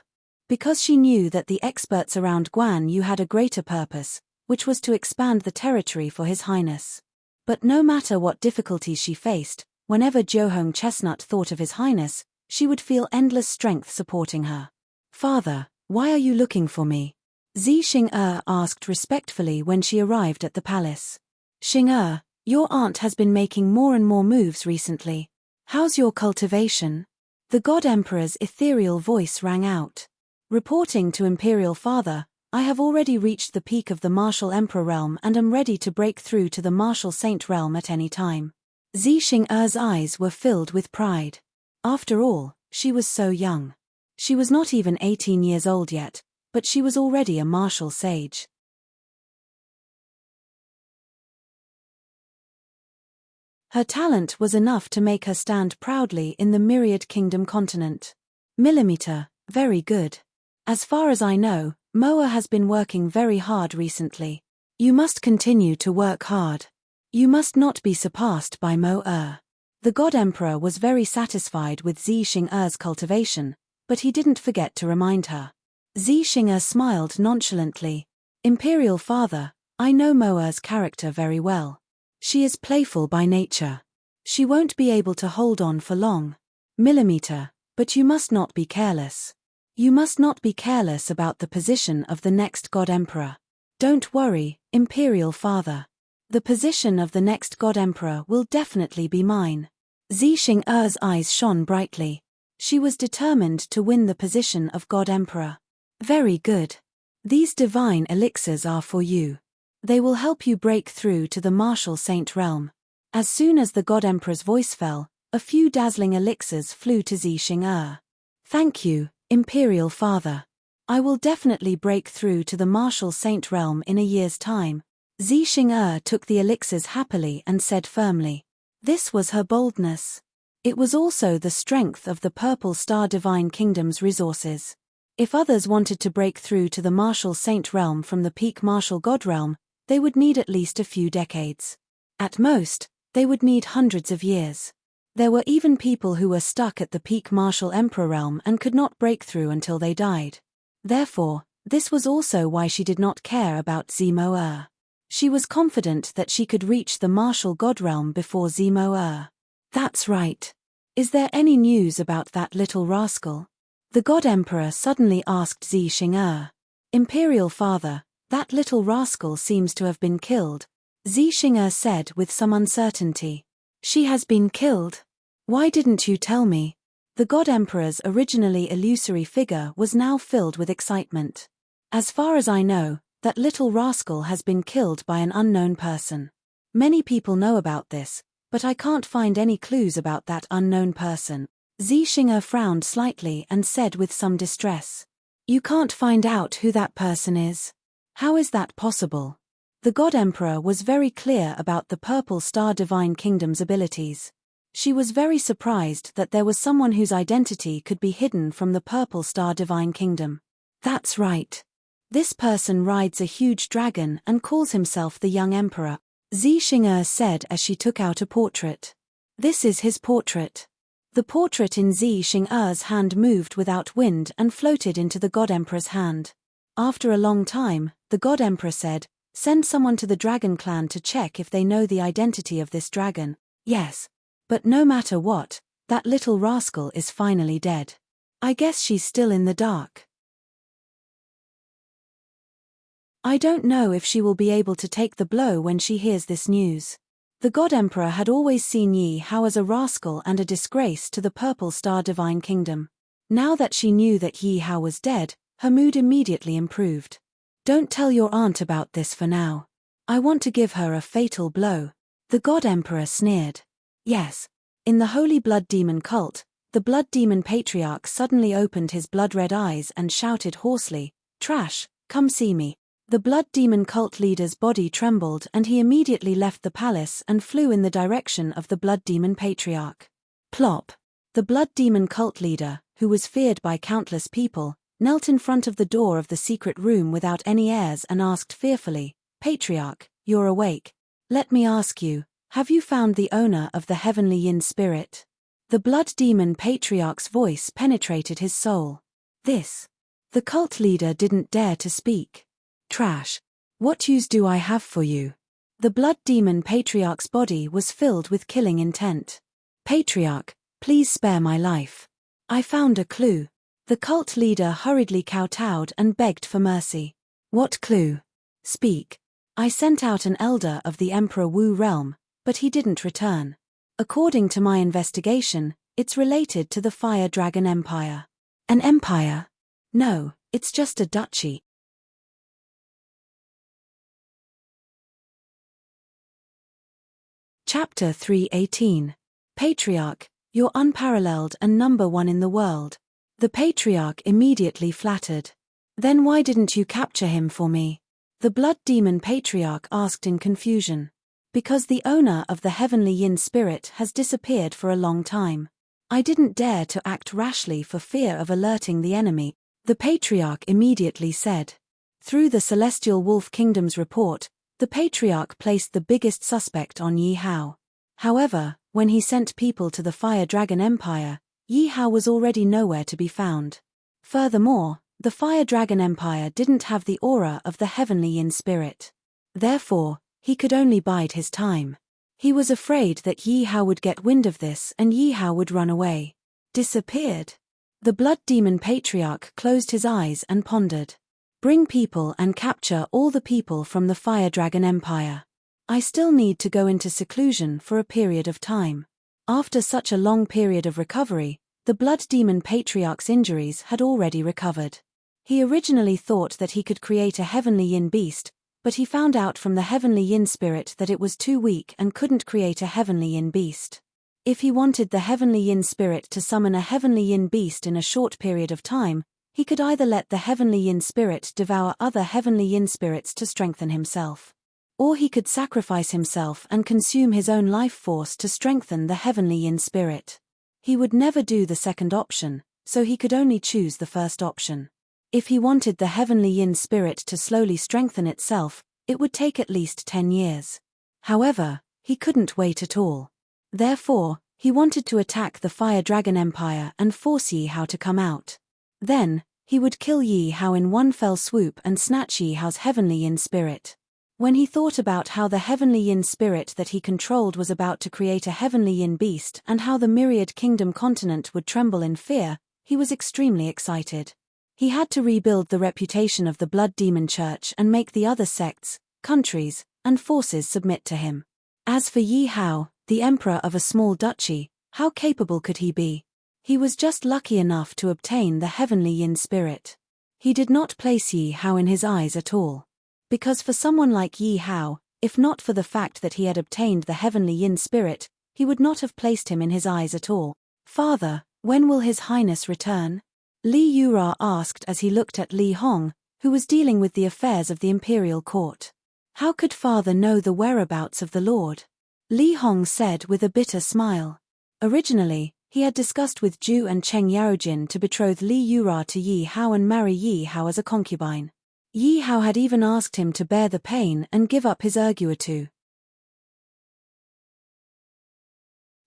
Speaker 1: Because she knew that the experts around Guan Yu had a greater purpose, which was to expand the territory for His Highness. But no matter what difficulties she faced, whenever Johong Chestnut thought of His Highness, she would feel endless strength supporting her. Father, why are you looking for me? Zi Xing asked respectfully when she arrived at the palace. Xing your aunt has been making more and more moves recently. How's your cultivation? The God Emperor's ethereal voice rang out. Reporting to Imperial Father, I have already reached the peak of the martial emperor realm and am ready to break through to the martial saint realm at any time. Xing'er's eyes were filled with pride. After all, she was so young. She was not even 18 years old yet, but she was already a martial sage. Her talent was enough to make her stand proudly in the Myriad Kingdom continent. Millimeter, very good. As far as I know, Moa has been working very hard recently. You must continue to work hard. You must not be surpassed by Moa. The God Emperor was very satisfied with Xing'er's cultivation, but he didn't forget to remind her. Xing'er smiled nonchalantly. Imperial Father, I know Moa's character very well. She is playful by nature. She won't be able to hold on for long. Millimeter, but you must not be careless. You must not be careless about the position of the next God Emperor. Don't worry, Imperial Father. The position of the next God Emperor will definitely be mine. Xing'er's eyes shone brightly. She was determined to win the position of God Emperor. Very good. These divine elixirs are for you. They will help you break through to the martial saint realm. As soon as the God Emperor's voice fell, a few dazzling elixirs flew to Xing'er. Thank you, Imperial Father. I will definitely break through to the martial saint realm in a year's time. Xing'er took the elixirs happily and said firmly. This was her boldness. It was also the strength of the Purple Star Divine Kingdom's resources. If others wanted to break through to the martial saint realm from the peak martial god realm, they would need at least a few decades. At most, they would need hundreds of years. There were even people who were stuck at the peak martial emperor realm and could not break through until they died. Therefore, this was also why she did not care about Moa. She was confident that she could reach the martial god realm before Moa. That's right. Is there any news about that little rascal? The God Emperor suddenly asked Xing'er. Imperial Father, that little rascal seems to have been killed. Xing'er said with some uncertainty. She has been killed? Why didn't you tell me? The God Emperor's originally illusory figure was now filled with excitement. As far as I know, that little rascal has been killed by an unknown person. Many people know about this, but I can't find any clues about that unknown person. Xing'er frowned slightly and said with some distress. You can't find out who that person is? How is that possible? The God Emperor was very clear about the Purple Star Divine Kingdom's abilities. She was very surprised that there was someone whose identity could be hidden from the Purple Star Divine Kingdom. That's right. This person rides a huge dragon and calls himself the Young Emperor, Xing'er said as she took out a portrait. This is his portrait. The portrait in Xing'er's hand moved without wind and floated into the God Emperor's hand. After a long time, the God Emperor said, Send someone to the Dragon Clan to check if they know the identity of this dragon. Yes. But no matter what, that little rascal is finally dead. I guess she's still in the dark. I don't know if she will be able to take the blow when she hears this news. The God Emperor had always seen Yi Hao as a rascal and a disgrace to the Purple Star Divine Kingdom. Now that she knew that Yi Hao was dead, her mood immediately improved. Don't tell your aunt about this for now. I want to give her a fatal blow. The God Emperor sneered. Yes. In the Holy Blood Demon cult, the Blood Demon Patriarch suddenly opened his blood-red eyes and shouted hoarsely, Trash, come see me. The Blood Demon cult leader's body trembled and he immediately left the palace and flew in the direction of the Blood Demon Patriarch. Plop. The Blood Demon cult leader, who was feared by countless people, knelt in front of the door of the secret room without any airs and asked fearfully, Patriarch, you're awake. Let me ask you, have you found the owner of the heavenly yin spirit? The Blood Demon Patriarch's voice penetrated his soul. This. The cult leader didn't dare to speak. Trash. What use do I have for you? The Blood Demon Patriarch's body was filled with killing intent. Patriarch, please spare my life. I found a clue. The cult leader hurriedly kowtowed and begged for mercy. What clue? Speak. I sent out an elder of the Emperor Wu realm, but he didn't return. According to my investigation, it's related to the Fire Dragon Empire. An empire? No, it's just a duchy. Chapter 3:18. Patriarch, you're unparalleled and number one in the world. The patriarch immediately flattered. Then why didn't you capture him for me? The blood demon patriarch asked in confusion. Because the owner of the heavenly yin spirit has disappeared for a long time. I didn't dare to act rashly for fear of alerting the enemy, the patriarch immediately said. Through the Celestial Wolf Kingdom's report, the patriarch placed the biggest suspect on Yi Hao. However, when he sent people to the Fire Dragon Empire, Yi Hao was already nowhere to be found. Furthermore, the Fire Dragon Empire didn't have the aura of the heavenly yin spirit. Therefore, he could only bide his time. He was afraid that Yi Hao would get wind of this and Yi Hao would run away. Disappeared. The blood demon patriarch closed his eyes and pondered. Bring people and capture all the people from the Fire Dragon Empire. I still need to go into seclusion for a period of time. After such a long period of recovery, the blood demon patriarch's injuries had already recovered. He originally thought that he could create a heavenly yin beast, but he found out from the heavenly yin spirit that it was too weak and couldn't create a heavenly yin beast. If he wanted the heavenly yin spirit to summon a heavenly yin beast in a short period of time, he could either let the heavenly yin spirit devour other heavenly yin spirits to strengthen himself. Or he could sacrifice himself and consume his own life force to strengthen the heavenly yin spirit. He would never do the second option, so he could only choose the first option. If he wanted the heavenly yin spirit to slowly strengthen itself, it would take at least 10 years. However, he couldn't wait at all. Therefore, he wanted to attack the Fire Dragon Empire and force Yi Hao to come out. Then, he would kill Yi Hao in one fell swoop and snatch Yi Hao's heavenly yin spirit. When he thought about how the heavenly yin spirit that he controlled was about to create a heavenly yin beast and how the myriad kingdom continent would tremble in fear, he was extremely excited. He had to rebuild the reputation of the Blood Demon Church and make the other sects, countries, and forces submit to him. As for Yi Hao, the emperor of a small duchy, how capable could he be? He was just lucky enough to obtain the heavenly yin spirit. He did not place Yi Hao in his eyes at all. Because for someone like Yi Hao, if not for the fact that he had obtained the heavenly yin spirit, he would not have placed him in his eyes at all. Father, when will His Highness return? Li Yura asked as he looked at Li Hong, who was dealing with the affairs of the imperial court. How could father know the whereabouts of the Lord? Li Hong said with a bitter smile. Originally, he had discussed with Ju and Cheng Yaojin to betroth Li Yura to Yi Hao and marry Yi Hao as a concubine. Yi Hao had even asked him to bear the pain and give up his erguatu.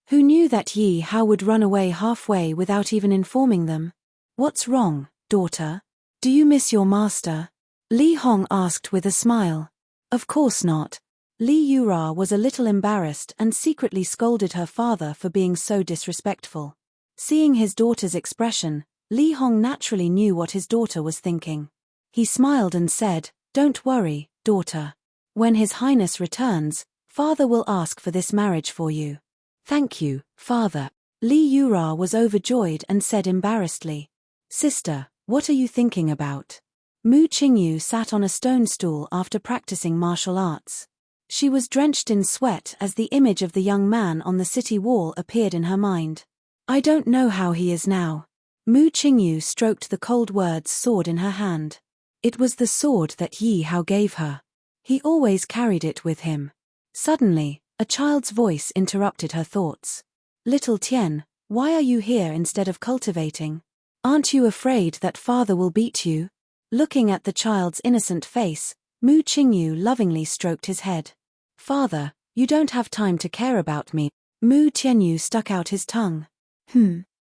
Speaker 1: Who knew that Yi Hao would run away halfway without even informing them? What's wrong, daughter? Do you miss your master? Li Hong asked with a smile. Of course not. Li Yura was a little embarrassed and secretly scolded her father for being so disrespectful. Seeing his daughter's expression, Li Hong naturally knew what his daughter was thinking. He smiled and said, "Don't worry, daughter. When His Highness returns, father will ask for this marriage for you." "Thank you, father." Li Yura was overjoyed and said embarrassedly. "Sister, what are you thinking about?" Mu Qingyu sat on a stone stool after practicing martial arts. She was drenched in sweat as the image of the young man on the city wall appeared in her mind. "I don't know how he is now." Mu Qingyu stroked the cold words sword in her hand. It was the sword that Yi Hao gave her. He always carried it with him. Suddenly, a child's voice interrupted her thoughts. "Little Tian, why are you here instead of cultivating? Aren't you afraid that father will beat you?" Looking at the child's innocent face, Mu Qingyu lovingly stroked his head. "Father, you don't have time to care about me." Mu Tianyu stuck out his tongue.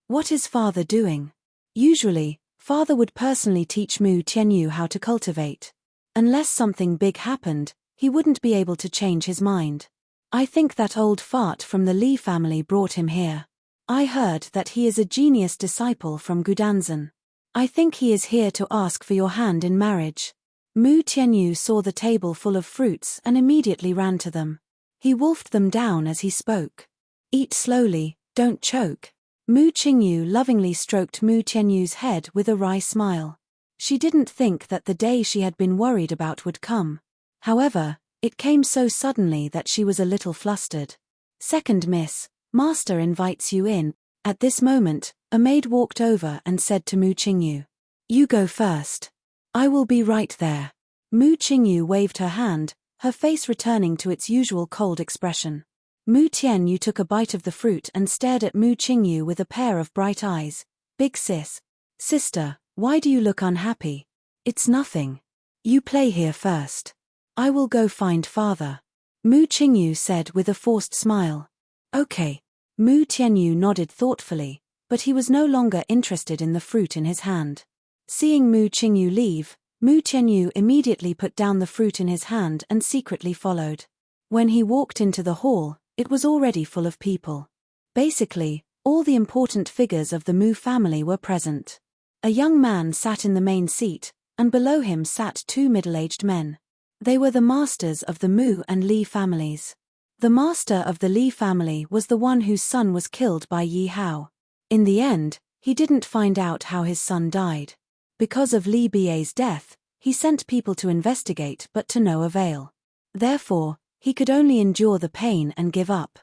Speaker 1: What is father doing? Usually, father would personally teach Mu Tianyu how to cultivate. Unless something big happened, he wouldn't be able to change his mind. I think that old fart from the Li family brought him here. I heard that he is a genius disciple from Gudanzan. I think he is here to ask for your hand in marriage. Mu Tianyu saw the table full of fruits and immediately ran to them. He wolfed them down as he spoke. "Eat slowly, don't choke." Mu Qingyu lovingly stroked Mu Tianyu's head with a wry smile. She didn't think that the day she had been worried about would come. However, it came so suddenly that she was a little flustered. Second miss, master invites you in. At this moment, a maid walked over and said to Mu Qingyu, "You go first. I will be right there." Mu Qingyu waved her hand, her face returning to its usual cold expression. Mu Tianyu took a bite of the fruit and stared at Mu Qingyu with a pair of bright eyes. "Big sis. Sister, why do you look unhappy?" "It's nothing. You play here first. I will go find father," Mu Qingyu said with a forced smile. "Okay." Mu Tianyu nodded thoughtfully, but he was no longer interested in the fruit in his hand. Seeing Mu Qingyu leave, Mu Tianyu immediately put down the fruit in his hand and secretly followed. When he walked into the hall, it was already full of people. Basically, all the important figures of the Mu family were present. A young man sat in the main seat, and below him sat two middle-aged men. They were the masters of the Mu and Li families. The master of the Li family was the one whose son was killed by Yi Hao. In the end, he didn't find out how his son died. Because of Li Bai's death, he sent people to investigate but to no avail. Therefore, he could only endure the pain and give up.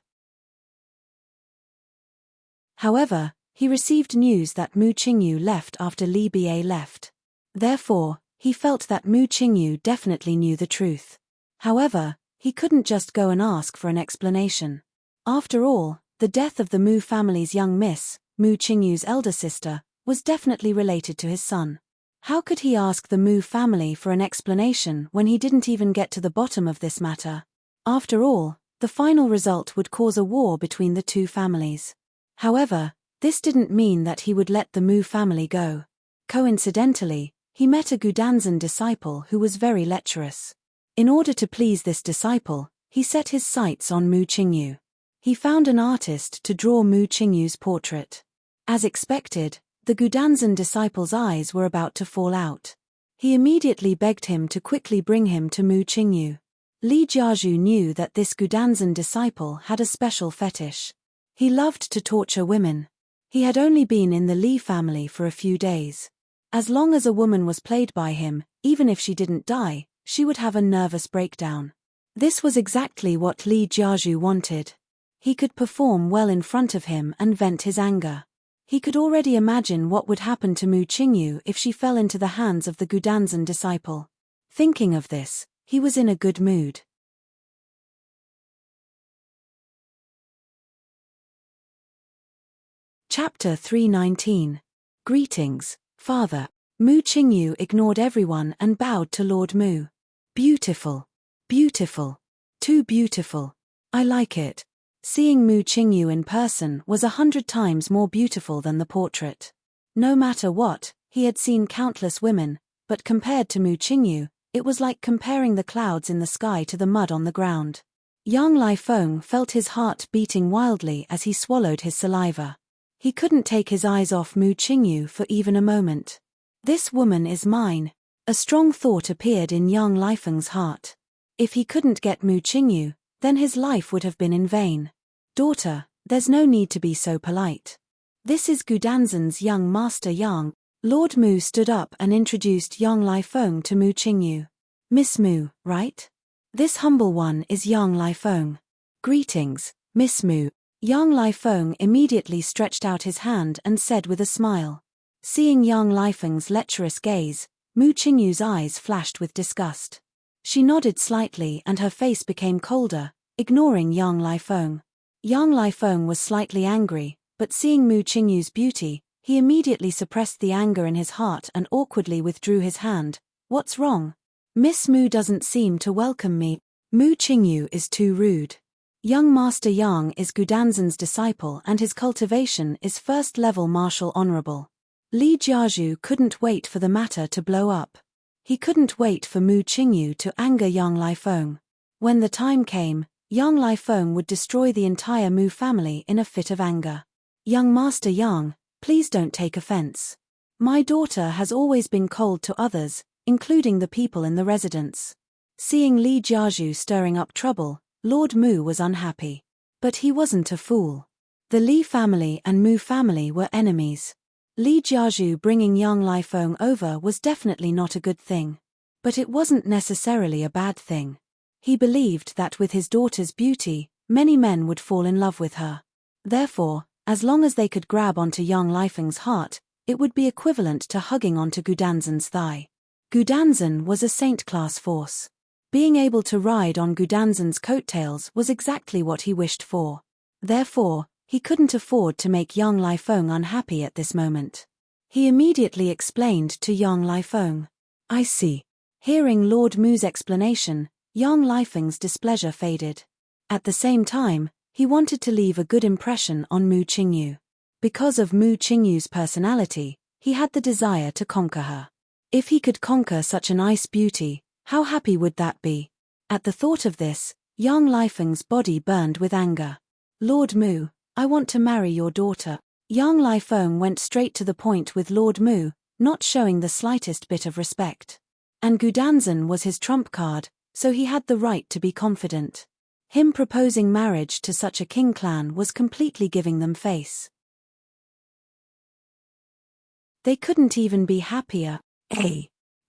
Speaker 1: However, he received news that Mu Qingyu left after Li Bai left. Therefore, he felt that Mu Qingyu definitely knew the truth. However, he couldn't just go and ask for an explanation. After all, the death of the Mu family's young miss, Mu Qingyu's elder sister, was definitely related to his son. How could he ask the Mu family for an explanation when he didn't even get to the bottom of this matter? After all, the final result would cause a war between the two families. However, this didn't mean that he would let the Mu family go. Coincidentally, he met a Gudanzan disciple who was very lecherous. In order to please this disciple, he set his sights on Mu Qingyu. He found an artist to draw Mu Qingyu's portrait. As expected, the Gudanzan disciple's eyes were about to fall out. He immediately begged him to quickly bring him to Mu Qingyu. Li Jiazhu knew that this Gudanzan disciple had a special fetish. He loved to torture women. He had only been in the Li family for a few days. As long as a woman was played by him, even if she didn't die, she would have a nervous breakdown. This was exactly what Li Jiazhu wanted. He could perform well in front of him and vent his anger. He could already imagine what would happen to Mu Qingyu if she fell into the hands of the Gudanzan disciple. Thinking of this, he was in a good mood. Chapter 319. Greetings, Father. Mu Qingyu ignored everyone and bowed to Lord Mu. "Beautiful. Beautiful. Too beautiful. I like it." Seeing Mu Qingyu in person was 100 times more beautiful than the portrait. No matter what, he had seen countless women, but compared to Mu Qingyu, it was like comparing the clouds in the sky to the mud on the ground. Yang Lifeng felt his heart beating wildly as he swallowed his saliva. He couldn't take his eyes off Mu Qingyu for even a moment. "This woman is mine." A strong thought appeared in Yang Lifeng's heart. If he couldn't get Mu Qingyu, then his life would have been in vain. "Daughter, there's no need to be so polite. This is Gudanzan's young master Yang." Lord Mu stood up and introduced Yang Lifeng to Mu Qingyu. "Miss Mu, right? This humble one is Yang Lifeng." "Greetings, Miss Mu." Yang Lifeng immediately stretched out his hand and said with a smile. Seeing Yang Lifeng's lecherous gaze, Mu Qingyu's eyes flashed with disgust. She nodded slightly and her face became colder, ignoring Yang Lifeng. Yang Lifeng was slightly angry, but seeing Mu Qingyu's beauty, he immediately suppressed the anger in his heart and awkwardly withdrew his hand. "What's wrong? Miss Mu doesn't seem to welcome me." "Mu Qingyu is too rude. Young Master Yang is Gudanzan's disciple and his cultivation is first-level martial honorable." Li Jiazhu couldn't wait for the matter to blow up. He couldn't wait for Mu Qingyu to anger Yang Lifeng. When the time came, Yang Lifeng would destroy the entire Mu family in a fit of anger. "Young Master Yang, please don't take offense. My daughter has always been cold to others, including the people in the residence." Seeing Li Jiazhu stirring up trouble, Lord Mu was unhappy. But he wasn't a fool. The Li family and Mu family were enemies. Li Jiazhu bringing Yang Lifeng over was definitely not a good thing. But it wasn't necessarily a bad thing. He believed that with his daughter's beauty, many men would fall in love with her. Therefore, as long as they could grab onto young Lifeng's heart, it would be equivalent to hugging onto Gudanzan's thigh. Gudanzan was a saint-class force. Being able to ride on Gudanzan's coattails was exactly what he wished for. Therefore, he couldn't afford to make young Lifeng unhappy at this moment. He immediately explained to young Lifeng. I see. Hearing Lord Mu's explanation, young Lifeng's displeasure faded. At the same time, he wanted to leave a good impression on Mu Qingyu. Because of Mu Qingyu's personality, he had the desire to conquer her. If he could conquer such an ice beauty, how happy would that be? At the thought of this, young Lifeng's body burned with anger. Lord Mu, I want to marry your daughter. Young Lifeng went straight to the point with Lord Mu, not showing the slightest bit of respect. And Gudanzan was his trump card, so he had the right to be confident. Him proposing marriage to such a king clan was completely giving them face. They couldn't even be happier.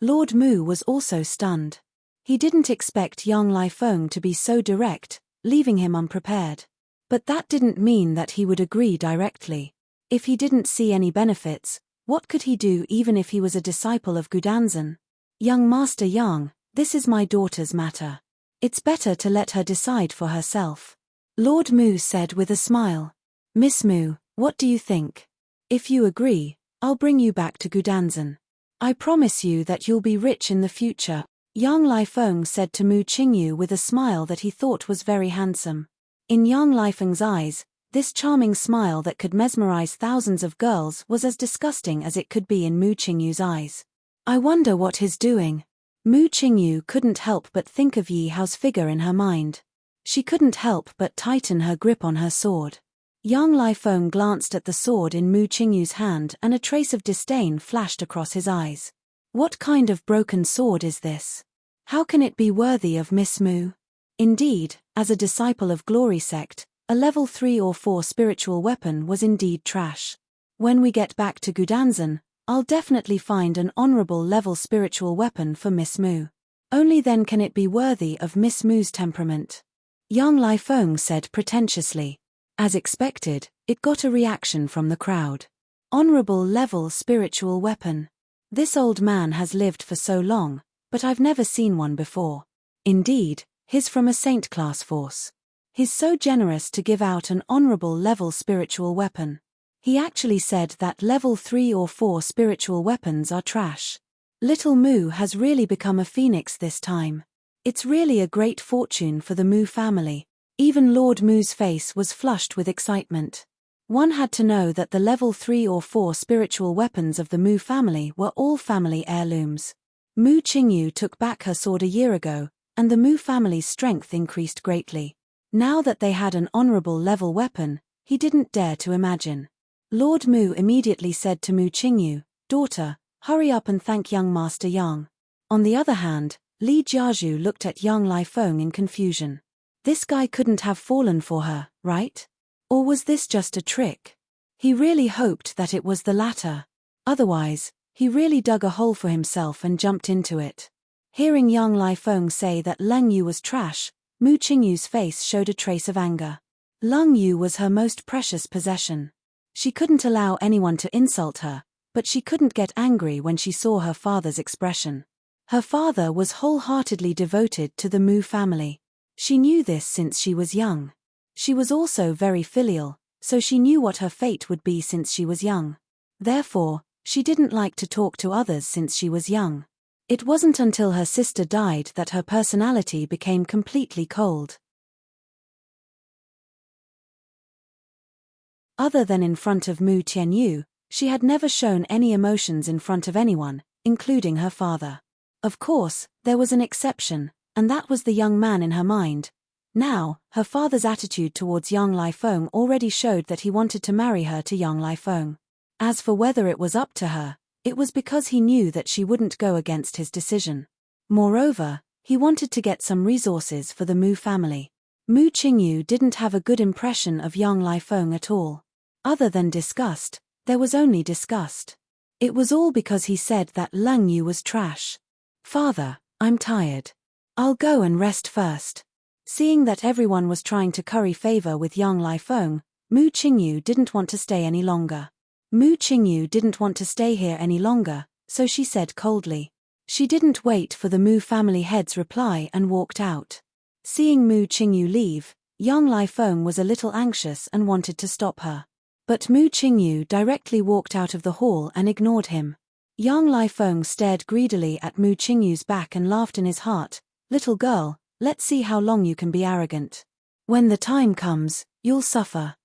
Speaker 1: Lord Mu was also stunned. He didn't expect young Lifeng to be so direct, leaving him unprepared. But that didn't mean that he would agree directly. If he didn't see any benefits, what could he do even if he was a disciple of Gudanzan? Young Master Yang, this is my daughter's matter. It's better to let her decide for herself. Lord Mu said with a smile. Miss Mu, what do you think? If you agree, I'll bring you back to Gudanzan. I promise you that you'll be rich in the future, young Lifeng said to Mu Qingyu with a smile that he thought was very handsome. In young Lifeng's eyes, this charming smile that could mesmerize thousands of girls was as disgusting as it could be in Mu Qingyu's eyes. I wonder what he's doing. Mu Qingyu couldn't help but think of Yi Hao's figure in her mind. She couldn't help but tighten her grip on her sword. Young Lifeng glanced at the sword in Mu Qingyu's hand and a trace of disdain flashed across his eyes. What kind of broken sword is this? How can it be worthy of Miss Mu? Indeed, as a disciple of Glory Sect, a level 3 or 4 spiritual weapon was indeed trash. When we get back to Gudanzan, I'll definitely find an honorable level spiritual weapon for Miss Mu. Only then can it be worthy of Miss Mu's temperament. Young Lifeng said pretentiously. As expected, it got a reaction from the crowd. Honorable level spiritual weapon. This old man has lived for so long, but I've never seen one before. Indeed, he's from a saint class force. He's so generous to give out an honorable level spiritual weapon. He actually said that level 3 or 4 spiritual weapons are trash. Little Mu has really become a phoenix this time. It's really a great fortune for the Mu family. Even Lord Mu's face was flushed with excitement. One had to know that the level 3 or 4 spiritual weapons of the Mu family were all family heirlooms. Mu Qingyu took back her sword a year ago, and the Mu family's strength increased greatly. Now that they had an honorable level weapon, he didn't dare to imagine. Lord Mu immediately said to Mu Qingyu, Daughter, hurry up and thank young Master Yang. On the other hand, Li Jiazhu looked at young Lifeng in confusion. This guy couldn't have fallen for her, right? Or was this just a trick? He really hoped that it was the latter. Otherwise, he really dug a hole for himself and jumped into it. Hearing young Lifeng say that Leng Yu was trash, Mu Qingyu's face showed a trace of anger. Leng Yu was her most precious possession. She couldn't allow anyone to insult her, but she couldn't get angry when she saw her father's expression. Her father was wholeheartedly devoted to the Mu family. She knew this since she was young. She was also very filial, so she knew what her fate would be since she was young. Therefore, she didn't like to talk to others since she was young. It wasn't until her sister died that her personality became completely cold. Other than in front of Mu Tianyu, she had never shown any emotions in front of anyone, including her father. Of course, there was an exception, and that was the young man in her mind. Now, her father's attitude towards young Lifeng already showed that he wanted to marry her to young Lifeng. As for whether it was up to her, it was because he knew that she wouldn't go against his decision. Moreover, he wanted to get some resources for the Mu family. Mu Qingyu didn't have a good impression of young Lifeng at all. Other than disgust, there was only disgust. It was all because he said that Leng Yu was trash. Father, I'm tired. I'll go and rest first. Seeing that everyone was trying to curry favor with young Lai Feng, Mu Qingyu didn't want to stay any longer. Mu Qingyu didn't want to stay here any longer, so she said coldly. She didn't wait for the Mu family head's reply and walked out. Seeing Mu Qingyu leave, young Lai Feng was a little anxious and wanted to stop her. But Mu Qingyu directly walked out of the hall and ignored him. Young Lai Feng stared greedily at Mu Qingyu's back and laughed in his heart. Little girl, let's see how long you can be arrogant. When the time comes, you'll suffer.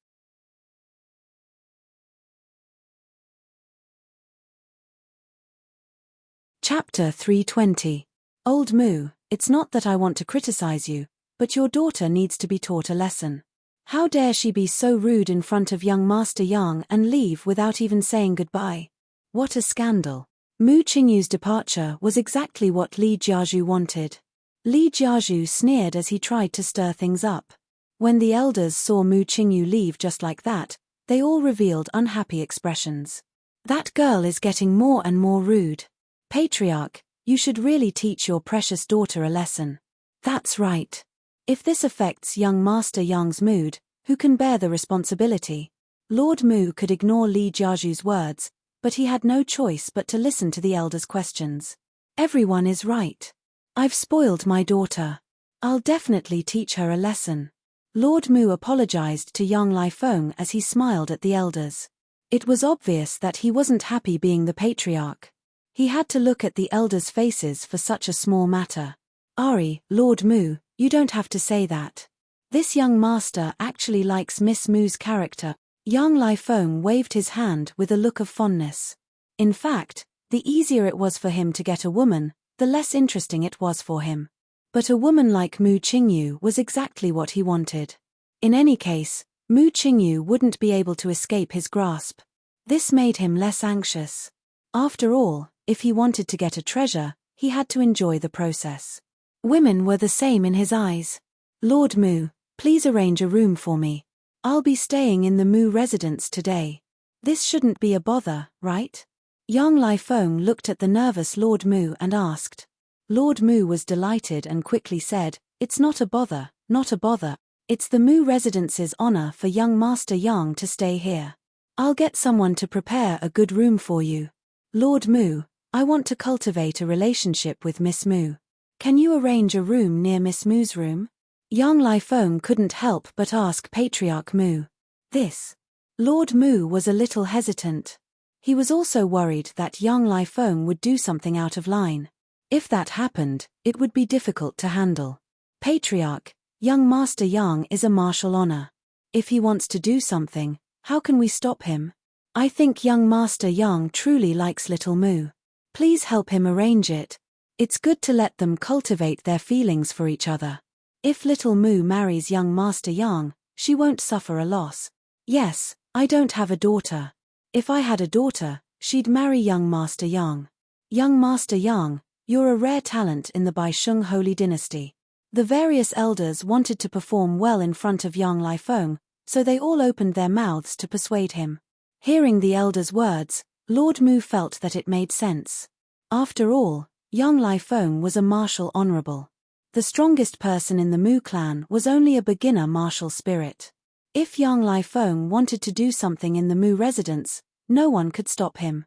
Speaker 1: Chapter 320. Old Mu, it's not that I want to criticize you, but your daughter needs to be taught a lesson. How dare she be so rude in front of young Master Yang and leave without even saying goodbye? What a scandal. Mu Qingyu's departure was exactly what Li Jiazhu wanted. Li Jiazhu sneered as he tried to stir things up. When the elders saw Mu Qingyu leave just like that, they all revealed unhappy expressions. That girl is getting more and more rude. Patriarch, you should really teach your precious daughter a lesson. That's right. If this affects young Master Yang's mood, who can bear the responsibility? Lord Mu could ignore Li Jiazhu's words, but he had no choice but to listen to the elders' questions. Everyone is right. I've spoiled my daughter. I'll definitely teach her a lesson. Lord Mu apologized to young Lai Feng as he smiled at the elders. It was obvious that he wasn't happy being the patriarch. He had to look at the elders' faces for such a small matter. Ari, Lord Mu, you don't have to say that. This young master actually likes Miss Mu's character. Young Lai Feng waved his hand with a look of fondness. In fact, the easier it was for him to get a woman, the less interesting it was for him. But a woman like Mu Qingyu was exactly what he wanted. In any case, Mu Qingyu wouldn't be able to escape his grasp. This made him less anxious. After all, if he wanted to get a treasure, he had to enjoy the process. Women were the same in his eyes. Lord Mu, please arrange a room for me. I'll be staying in the Mu residence today. This shouldn't be a bother, right? Young Lai Feng looked at the nervous Lord Mu and asked. Lord Mu was delighted and quickly said, it's not a bother, not a bother. It's the Mu residence's honor for young Master Yang to stay here. I'll get someone to prepare a good room for you. Lord Mu, I want to cultivate a relationship with Miss Mu. Can you arrange a room near Miss Mu's room? Young Lai Feng couldn't help but ask Patriarch Mu. This. Lord Mu was a little hesitant. He was also worried that young Lai Feng would do something out of line. If that happened, it would be difficult to handle. Patriarch, young Master Yang is a martial honor. If he wants to do something, how can we stop him? I think young Master Yang truly likes little Mu. Please help him arrange it. It's good to let them cultivate their feelings for each other. If little Mu marries young Master Yang, she won't suffer a loss. Yes, I don't have a daughter. If I had a daughter, she'd marry young Master Yang. Young Master Yang, you're a rare talent in the Baisheng Holy Dynasty. The various elders wanted to perform well in front of young Lai Feng, so they all opened their mouths to persuade him. Hearing the elders' words, Lord Mu felt that it made sense. After all, young Lai Feng was a martial honorable. The strongest person in the Mu clan was only a beginner martial spirit. If young Lai Feng wanted to do something in the Mu residence, no one could stop him.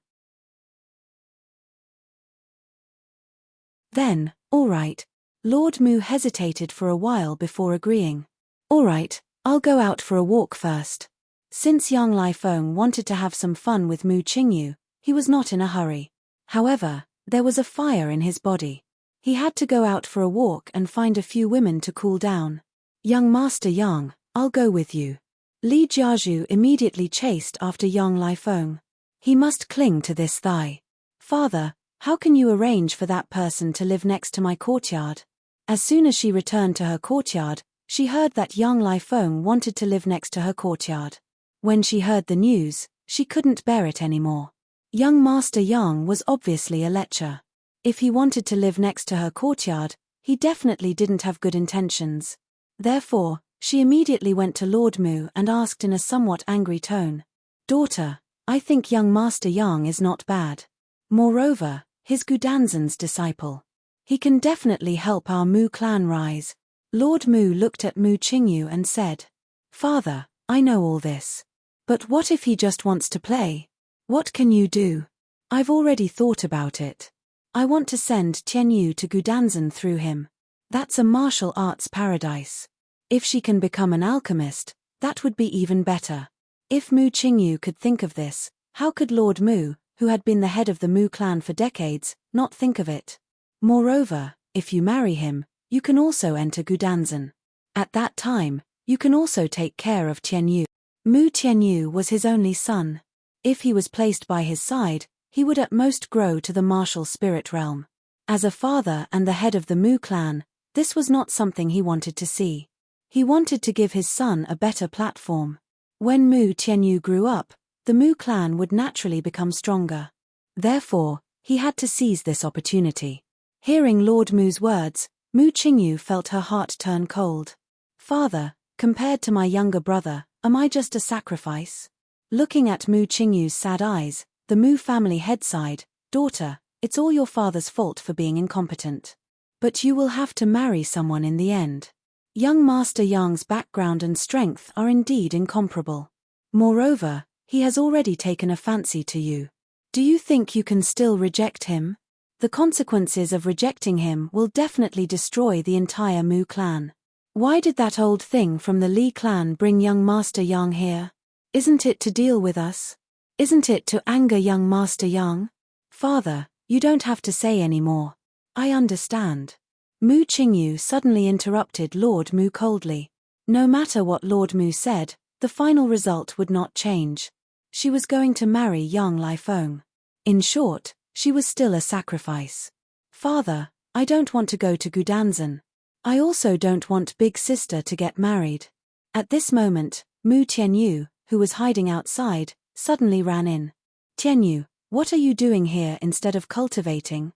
Speaker 1: Then, all right. Lord Mu hesitated for a while before agreeing. All right, I'll go out for a walk first. Since young Lai Feng wanted to have some fun with Mu Qingyu, he was not in a hurry. However, there was a fire in his body. He had to go out for a walk and find a few women to cool down. Young Master Yang, I'll go with you. Li Jiazhu immediately chased after young Lai Feng. He must cling to this thigh. Father, how can you arrange for that person to live next to my courtyard? As soon as she returned to her courtyard, she heard that young Lai Feng wanted to live next to her courtyard. When she heard the news, she couldn't bear it anymore. Young Master Yang was obviously a lecher. If he wanted to live next to her courtyard, he definitely didn't have good intentions. Therefore, she immediately went to Lord Mu and asked in a somewhat angry tone. Daughter, I think young Master Yang is not bad. Moreover, he's Gudanzan's disciple. He can definitely help our Mu clan rise. Lord Mu looked at Mu Qingyu and said, "Father, I know all this. But what if he just wants to play? What can you do?" "I've already thought about it. I want to send Tianyu to Gudanzan through him. That's a martial arts paradise. If she can become an alchemist, that would be even better." If Mu Qingyu could think of this, how could Lord Mu, who had been the head of the Mu clan for decades, not think of it? Moreover, if you marry him, you can also enter Gudanzan. At that time, you can also take care of Tianyu. Mu Tianyu was his only son. If he was placed by his side, he would at most grow to the martial spirit realm. As a father and the head of the Mu clan, this was not something he wanted to see. He wanted to give his son a better platform. When Mu Tianyu grew up, the Mu clan would naturally become stronger. Therefore, he had to seize this opportunity. Hearing Lord Mu's words, Mu Qingyu felt her heart turn cold. "Father, compared to my younger brother, am I just a sacrifice?" Looking at Mu Qingyu's sad eyes, the Mu family head sighed, "Daughter, it's all your father's fault for being incompetent. But you will have to marry someone in the end. Young Master Yang's background and strength are indeed incomparable. Moreover, he has already taken a fancy to you. Do you think you can still reject him? The consequences of rejecting him will definitely destroy the entire Mu clan. Why did that old thing from the Li clan bring young Master Yang here? Isn't it to deal with us? Isn't it to anger young Master Yang?" "Father, you don't have to say any more. I understand." Mu Qingyu suddenly interrupted Lord Mu coldly. No matter what Lord Mu said, the final result would not change. She was going to marry young Lai Feng. In short, she was still a sacrifice. "Father, I don't want to go to Gudanzan. I also don't want big sister to get married." At this moment, Mu Tianyu, who was hiding outside, suddenly ran in. "Tianyu, what are you doing here instead of cultivating?"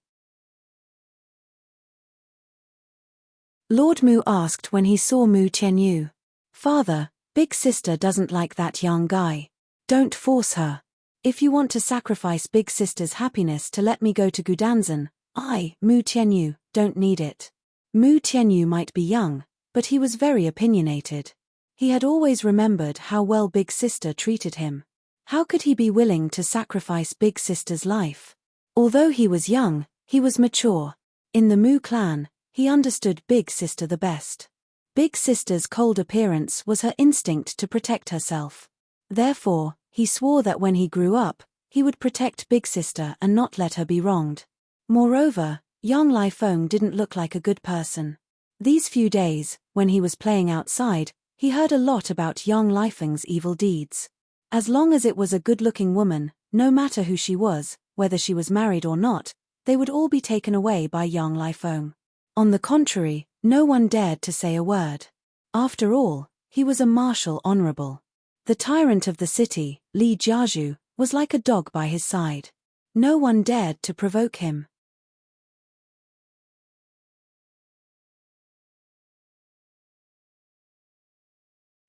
Speaker 1: Lord Mu asked when he saw Mu Tianyu. "Father, big sister doesn't like that young guy. Don't force her. If you want to sacrifice big sister's happiness to let me go to Gudanzan, I, Mu Tianyu, don't need it." Mu Tianyu might be young, but he was very opinionated. He had always remembered how well big sister treated him. How could he be willing to sacrifice big sister's life? Although he was young, he was mature. In the Mu clan, he understood big sister the best. Big sister's cold appearance was her instinct to protect herself. Therefore, he swore that when he grew up, he would protect big sister and not let her be wronged. Moreover, young Lai Feng didn't look like a good person. These few days, when he was playing outside, he heard a lot about young Lai Feng's evil deeds. As long as it was a good-looking woman, no matter who she was, whether she was married or not, they would all be taken away by young Lai Feng. On the contrary, no one dared to say a word. After all, he was a martial honorable. The tyrant of the city, Li Jiazhu, was like a dog by his side. No one dared to provoke him.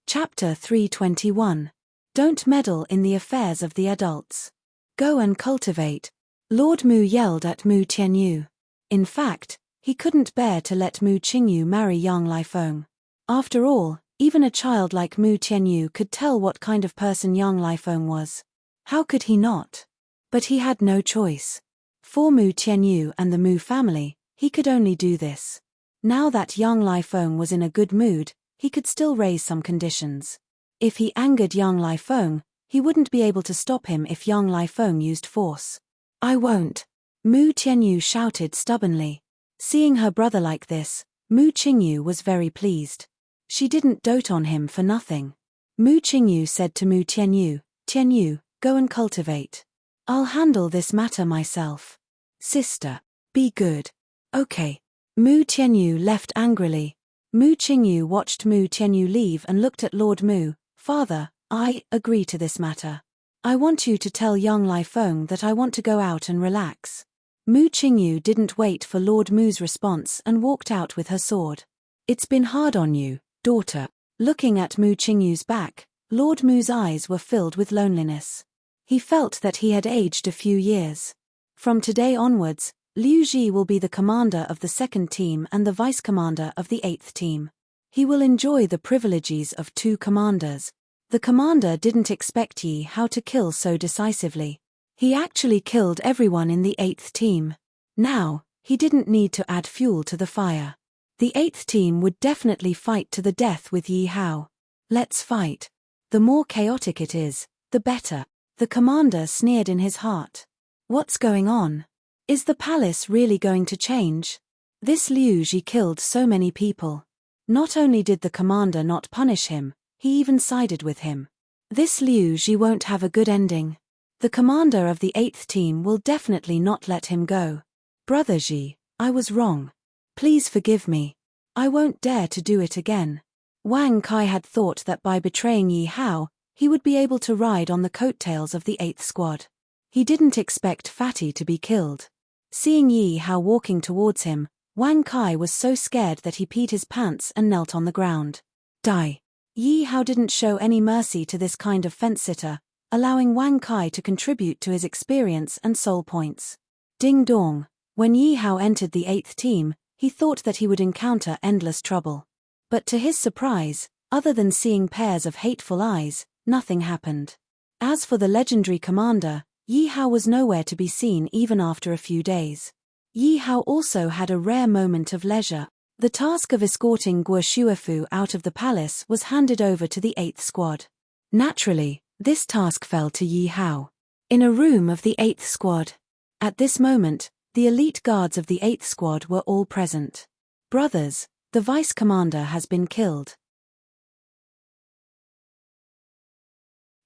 Speaker 1: Chapter 321. Don't meddle in the affairs of the adults. Go and cultivate. Lord Mu yelled at Mu Tianyu. In fact, he couldn't bear to let Mu Qingyu marry young Lai Feng. After all, even a child like Mu Tianyu could tell what kind of person young Lai Feng was. How could he not? But he had no choice. For Mu Tianyu and the Mu family, he could only do this. Now that young Lai Feng was in a good mood, he could still raise some conditions. If he angered young Lai Feng, he wouldn't be able to stop him if young Lai Feng used force. "I won't," Mu Tianyu shouted stubbornly. Seeing her brother like this, Mu Qingyu was very pleased. She didn't dote on him for nothing. Mu Qingyu said to Mu Tianyu, "Tianyu, go and cultivate. I'll handle this matter myself. Sister, be good." "Okay." Mu Tianyu left angrily. Mu Qingyu watched Mu Tianyu leave and looked at Lord Mu. "Father, I agree to this matter. I want you to tell young Lai Feng that I want to go out and relax." Mu Qingyu didn't wait for Lord Mu's response and walked out with her sword. "It's been hard on you, daughter." Looking at Mu Qingyu's back, Lord Mu's eyes were filled with loneliness. He felt that he had aged a few years. From today onwards, Liu Ji will be the commander of the second team and the vice-commander of the 8th team. He will enjoy the privileges of two commanders. The commander didn't expect Yi Hao to kill so decisively. He actually killed everyone in the 8th team. Now, he didn't need to add fuel to the fire. The 8th team would definitely fight to the death with Yi Hao. Let's fight. The more chaotic it is, the better. The commander sneered in his heart. What's going on? Is the palace really going to change? This Liu Ji killed so many people. Not only did the commander not punish him, he even sided with him. This Liu Ji won't have a good ending. The commander of the 8th team will definitely not let him go. Brother Ji, I was wrong. Please forgive me. I won't dare to do it again. Wang Kai had thought that by betraying Yi Hao, he would be able to ride on the coattails of the 8th squad. He didn't expect Fatty to be killed. Seeing Yi Hao walking towards him, Wang Kai was so scared that he peed his pants and knelt on the ground. Die. Yi Hao didn't show any mercy to this kind of fence-sitter, allowing Wang Kai to contribute to his experience and soul points. Ding dong. When Yi Hao entered the 8th team, he thought that he would encounter endless trouble. But to his surprise, other than seeing pairs of hateful eyes, nothing happened. As for the legendary commander, Yi Hao was nowhere to be seen even after a few days. Yi Hao also had a rare moment of leisure. The task of escorting Guo Shuefu out of the palace was handed over to the 8th squad. Naturally, this task fell to Yi Hao. In a room of the 8th squad. At this moment, the elite guards of the 8th squad were all present. Brothers, the vice commander has been killed.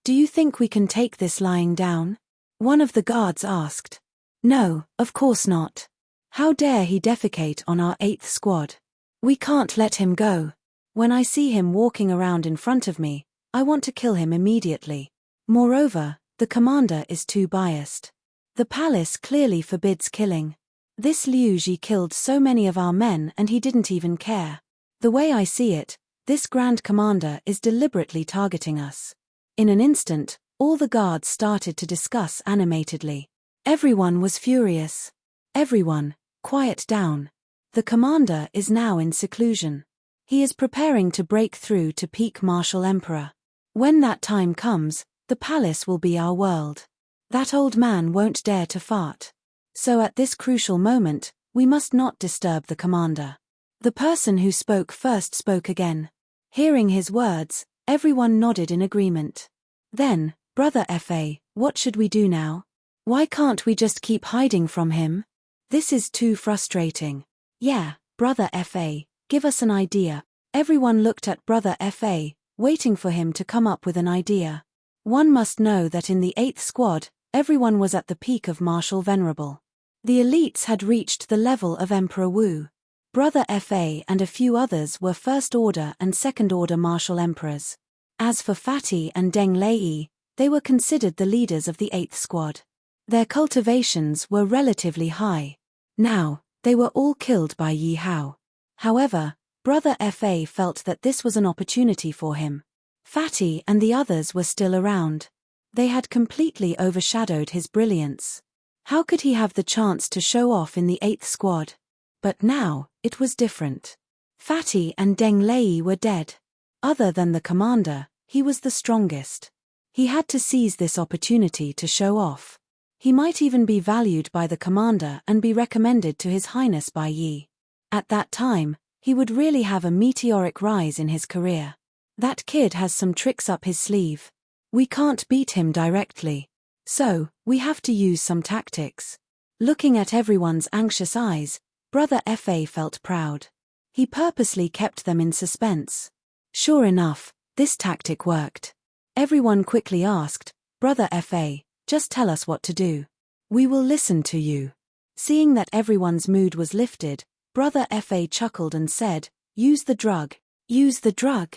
Speaker 1: Do you think we can take this lying down? One of the guards asked. No, of course not. How dare he defecate on our 8th squad? We can't let him go. When I see him walking around in front of me, I want to kill him immediately. Moreover, the commander is too biased. The palace clearly forbids killing. This Liu Ji killed so many of our men and he didn't even care. The way I see it, this Grand Commander is deliberately targeting us. In an instant, all the guards started to discuss animatedly. Everyone was furious. Everyone, quiet down. The commander is now in seclusion. He is preparing to break through to peak Martial Emperor. When that time comes, the palace will be our world. That old man won't dare to fart. So at this crucial moment, we must not disturb the commander. The person who spoke first spoke again. Hearing his words, everyone nodded in agreement. Then, Brother Fa, what should we do now? Why can't we just keep hiding from him? This is too frustrating. Yeah, Brother Fa, give us an idea. Everyone looked at Brother Fa, waiting for him to come up with an idea. One must know that in the 8th squad, everyone was at the peak of Martial Venerable. The elites had reached the level of Emperor Wu. Brother Fa and a few others were first-order and second-order Martial Emperors. As for Fatty and Deng Lei, they were considered the leaders of the 8th squad. Their cultivations were relatively high. Now, they were all killed by Yi Hao. However, Brother Fa felt that this was an opportunity for him. Fatty and the others were still around. They had completely overshadowed his brilliance. How could he have the chance to show off in the 8th squad? But now, it was different. Fatty and Deng Lei were dead. Other than the commander, he was the strongest. He had to seize this opportunity to show off. He might even be valued by the commander and be recommended to His Highness by Yi. At that time, he would really have a meteoric rise in his career. That kid has some tricks up his sleeve. We can't beat him directly. So, we have to use some tactics. Looking at everyone's anxious eyes, Brother Fa felt proud. He purposely kept them in suspense. Sure enough, this tactic worked. Everyone quickly asked, Brother Fa, just tell us what to do. We will listen to you. Seeing that everyone's mood was lifted, Brother Fa chuckled and said, use the drug. Use the drug.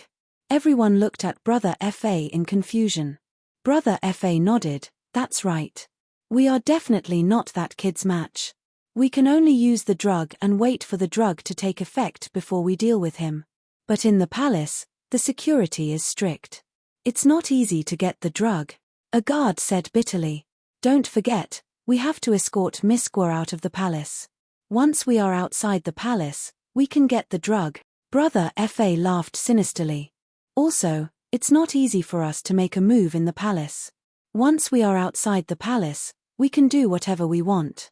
Speaker 1: Everyone looked at Brother Fa in confusion. Brother Fa nodded, that's right. We are definitely not that kid's match. We can only use the drug and wait for the drug to take effect before we deal with him. But in the palace, the security is strict. It's not easy to get the drug. A guard said bitterly. Don't forget, we have to escort Miss Guo out of the palace. Once we are outside the palace, we can get the drug. Brother Fa laughed sinisterly. Also, it's not easy for us to make a move in the palace. Once we are outside the palace, we can do whatever we want.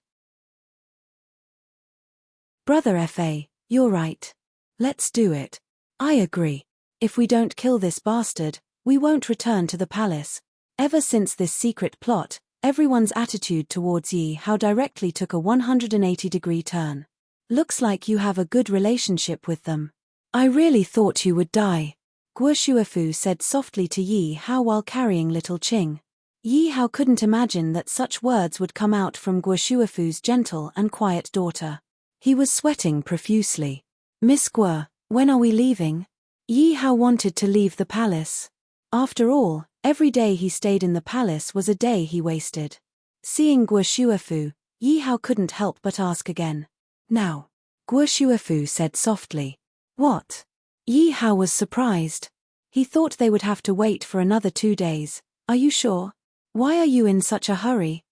Speaker 1: Brother Fa, you're right. Let's do it. I agree. If we don't kill this bastard, we won't return to the palace. Ever since this secret plot, everyone's attitude towards Yi Hao directly took a 180-degree turn. Looks like you have a good relationship with them. I really thought you would die, Guo Shuefu said softly to Yi Hao while carrying little Qing. Yi Hao couldn't imagine that such words would come out from Guo Shuefu's gentle and quiet daughter. He was sweating profusely. Miss Guo, when are we leaving? Yi Hao wanted to leave the palace. After all, every day he stayed in the palace was a day he wasted. Seeing Guo Shuefu, Yi Hao couldn't help but ask again. Now, Guo Shuefu said softly. What? Yi Hao was surprised. He thought they would have to wait for another 2 days. Are you sure? Why are you in such a hurry?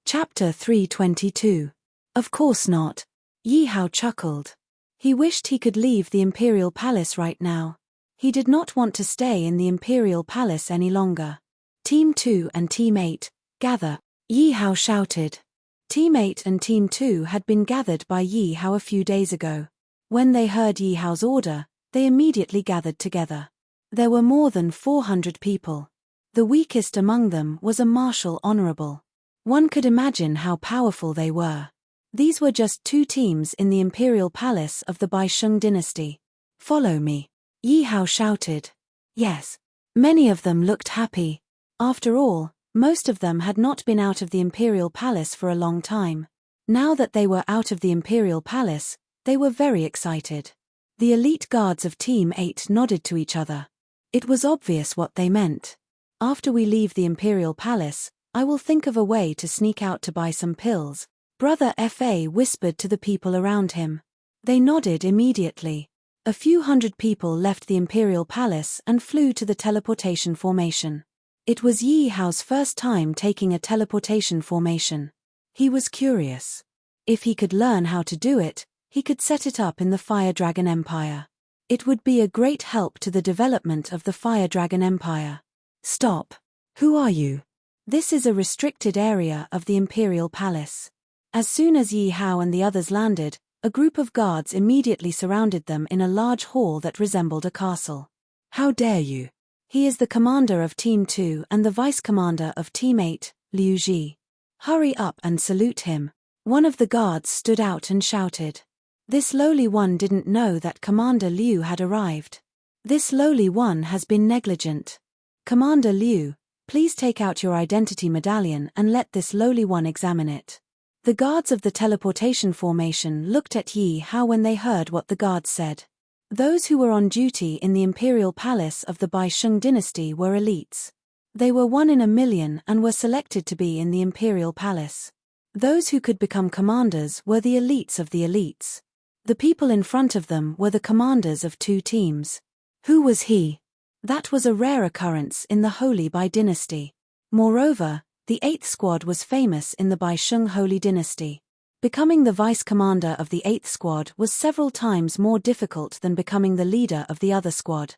Speaker 1: Chapter 322. Of course not. Yi Hao chuckled. He wished he could leave the Imperial Palace right now. He did not want to stay in the Imperial Palace any longer. Team 2 and Team 8, gather, Yi Hao shouted. Team 8 and Team 2 had been gathered by Yi Hao a few days ago. When they heard Yi Hao's order, they immediately gathered together. There were more than 400 people. The weakest among them was a martial honorable. One could imagine how powerful they were. These were just 2 teams in the Imperial Palace of the Baisheng dynasty. Follow me, Yi Hao shouted. Yes. Many of them looked happy. After all, most of them had not been out of the Imperial Palace for a long time. Now that they were out of the Imperial Palace, they were very excited. The elite guards of Team 8 nodded to each other. It was obvious what they meant. After we leave the Imperial Palace, I will think of a way to sneak out to buy some pills, Brother Fa whispered to the people around him. They nodded immediately. A few hundred people left the Imperial Palace and flew to the teleportation formation. It was Yi Hao's first time taking a teleportation formation. He was curious. If he could learn how to do it, he could set it up in the Fire Dragon Empire. It would be a great help to the development of the Fire Dragon Empire. Stop. Who are you? This is a restricted area of the Imperial Palace. As soon as Yi Hao and the others landed, a group of guards immediately surrounded them in a large hall that resembled a castle. How dare you? He is the commander of Team 2 and the vice-commander of Team 8, Liu Ji. Hurry up and salute him. One of the guards stood out and shouted. This lowly one didn't know that Commander Liu had arrived. This lowly one has been negligent. Commander Liu, please take out your identity medallion and let this lowly one examine it. The guards of the teleportation formation looked at Yi Hao when they heard what the guards said. Those who were on duty in the Imperial Palace of the Baisheng dynasty were elites. They were 1 in a million and were selected to be in the Imperial Palace. Those who could become commanders were the elites of the elites. The people in front of them were the commanders of 2 teams. Who was he? That was a rare occurrence in the Holy Bai dynasty. Moreover, the 8th squad was famous in the Baisheng Holy dynasty. Becoming the vice-commander of the 8th squad was several times more difficult than becoming the leader of the other squad.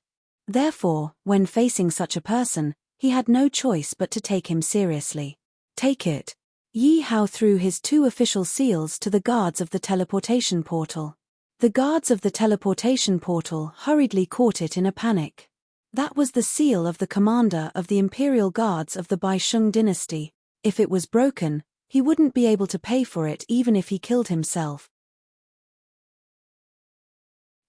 Speaker 1: Therefore, when facing such a person, he had no choice but to take him seriously. Take it. Yi Hao threw his 2 official seals to the guards of the teleportation portal. The guards of the teleportation portal hurriedly caught it in a panic. That was the seal of the commander of the Imperial Guards of the Baisheng dynasty. If it was broken, he wouldn't be able to pay for it even if he killed himself.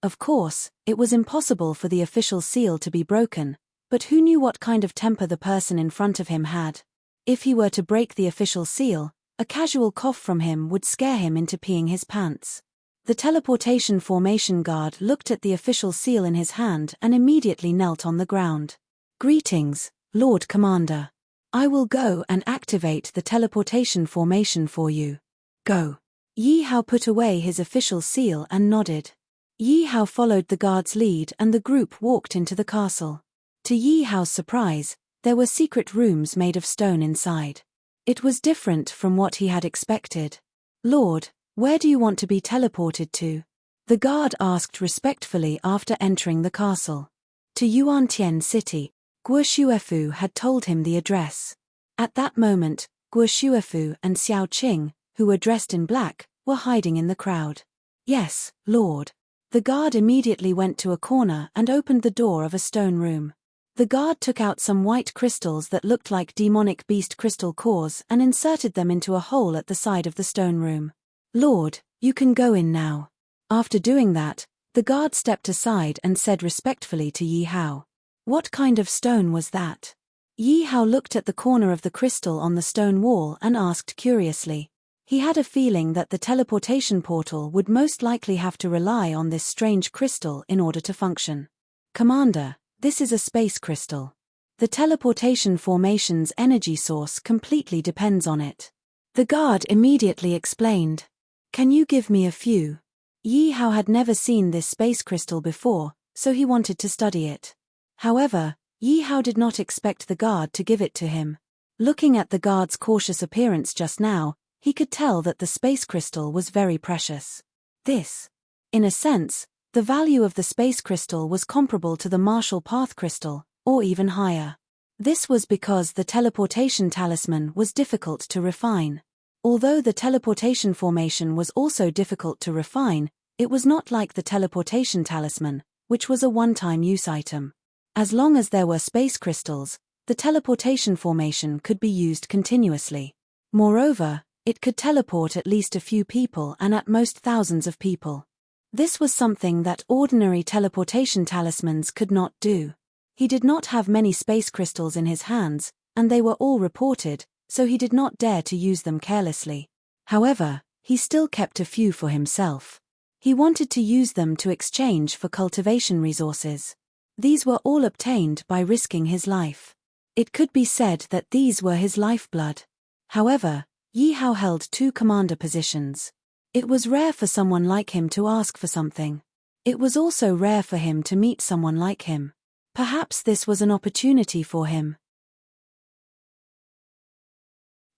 Speaker 1: Of course, it was impossible for the official seal to be broken, but who knew what kind of temper the person in front of him had? If he were to break the official seal, a casual cough from him would scare him into peeing his pants. The teleportation formation guard looked at the official seal in his hand and immediately knelt on the ground. Greetings, Lord Commander. I will go and activate the teleportation formation for you. Go. Yi Hao put away his official seal and nodded. Yi Hao followed the guard's lead and the group walked into the castle. To Yi Hao's surprise, there were secret rooms made of stone inside. It was different from what he had expected. "Lord, where do you want to be teleported to?" the guard asked respectfully after entering the castle. To Yuantian City, Guo Shuefu had told him the address. At that moment, Guo Shuefu and Xiao Qing, who were dressed in black, were hiding in the crowd. "Yes, Lord." The guard immediately went to a corner and opened the door of a stone room. The guard took out some white crystals that looked like demonic beast crystal cores and inserted them into a hole at the side of the stone room. "Lord, you can go in now." After doing that, the guard stepped aside and said respectfully to Yi Hao, "What kind of stone was that?" Yi Hao looked at the corner of the crystal on the stone wall and asked curiously. He had a feeling that the teleportation portal would most likely have to rely on this strange crystal in order to function. "Commander, this is a space crystal. The teleportation formation's energy source completely depends on it." The guard immediately explained. "Can you give me a few?" Yi Hao had never seen this space crystal before, so he wanted to study it. However, Yi Hao did not expect the guard to give it to him. Looking at the guard's cautious appearance just now, he could tell that the space crystal was very precious. In a sense, the value of the space crystal was comparable to the martial path crystal, or even higher. This was because the teleportation talisman was difficult to refine. Although the teleportation formation was also difficult to refine, it was not like the teleportation talisman, which was a one-time use item. As long as there were space crystals, the teleportation formation could be used continuously. Moreover, it could teleport at least a few people and at most thousands of people. This was something that ordinary teleportation talismans could not do. He did not have many space crystals in his hands, and they were all reported, so he did not dare to use them carelessly. However, he still kept a few for himself. He wanted to use them to exchange for cultivation resources. These were all obtained by risking his life. It could be said that these were his lifeblood. However, Yi Hao held 2 commander positions. It was rare for someone like him to ask for something. It was also rare for him to meet someone like him. Perhaps this was an opportunity for him.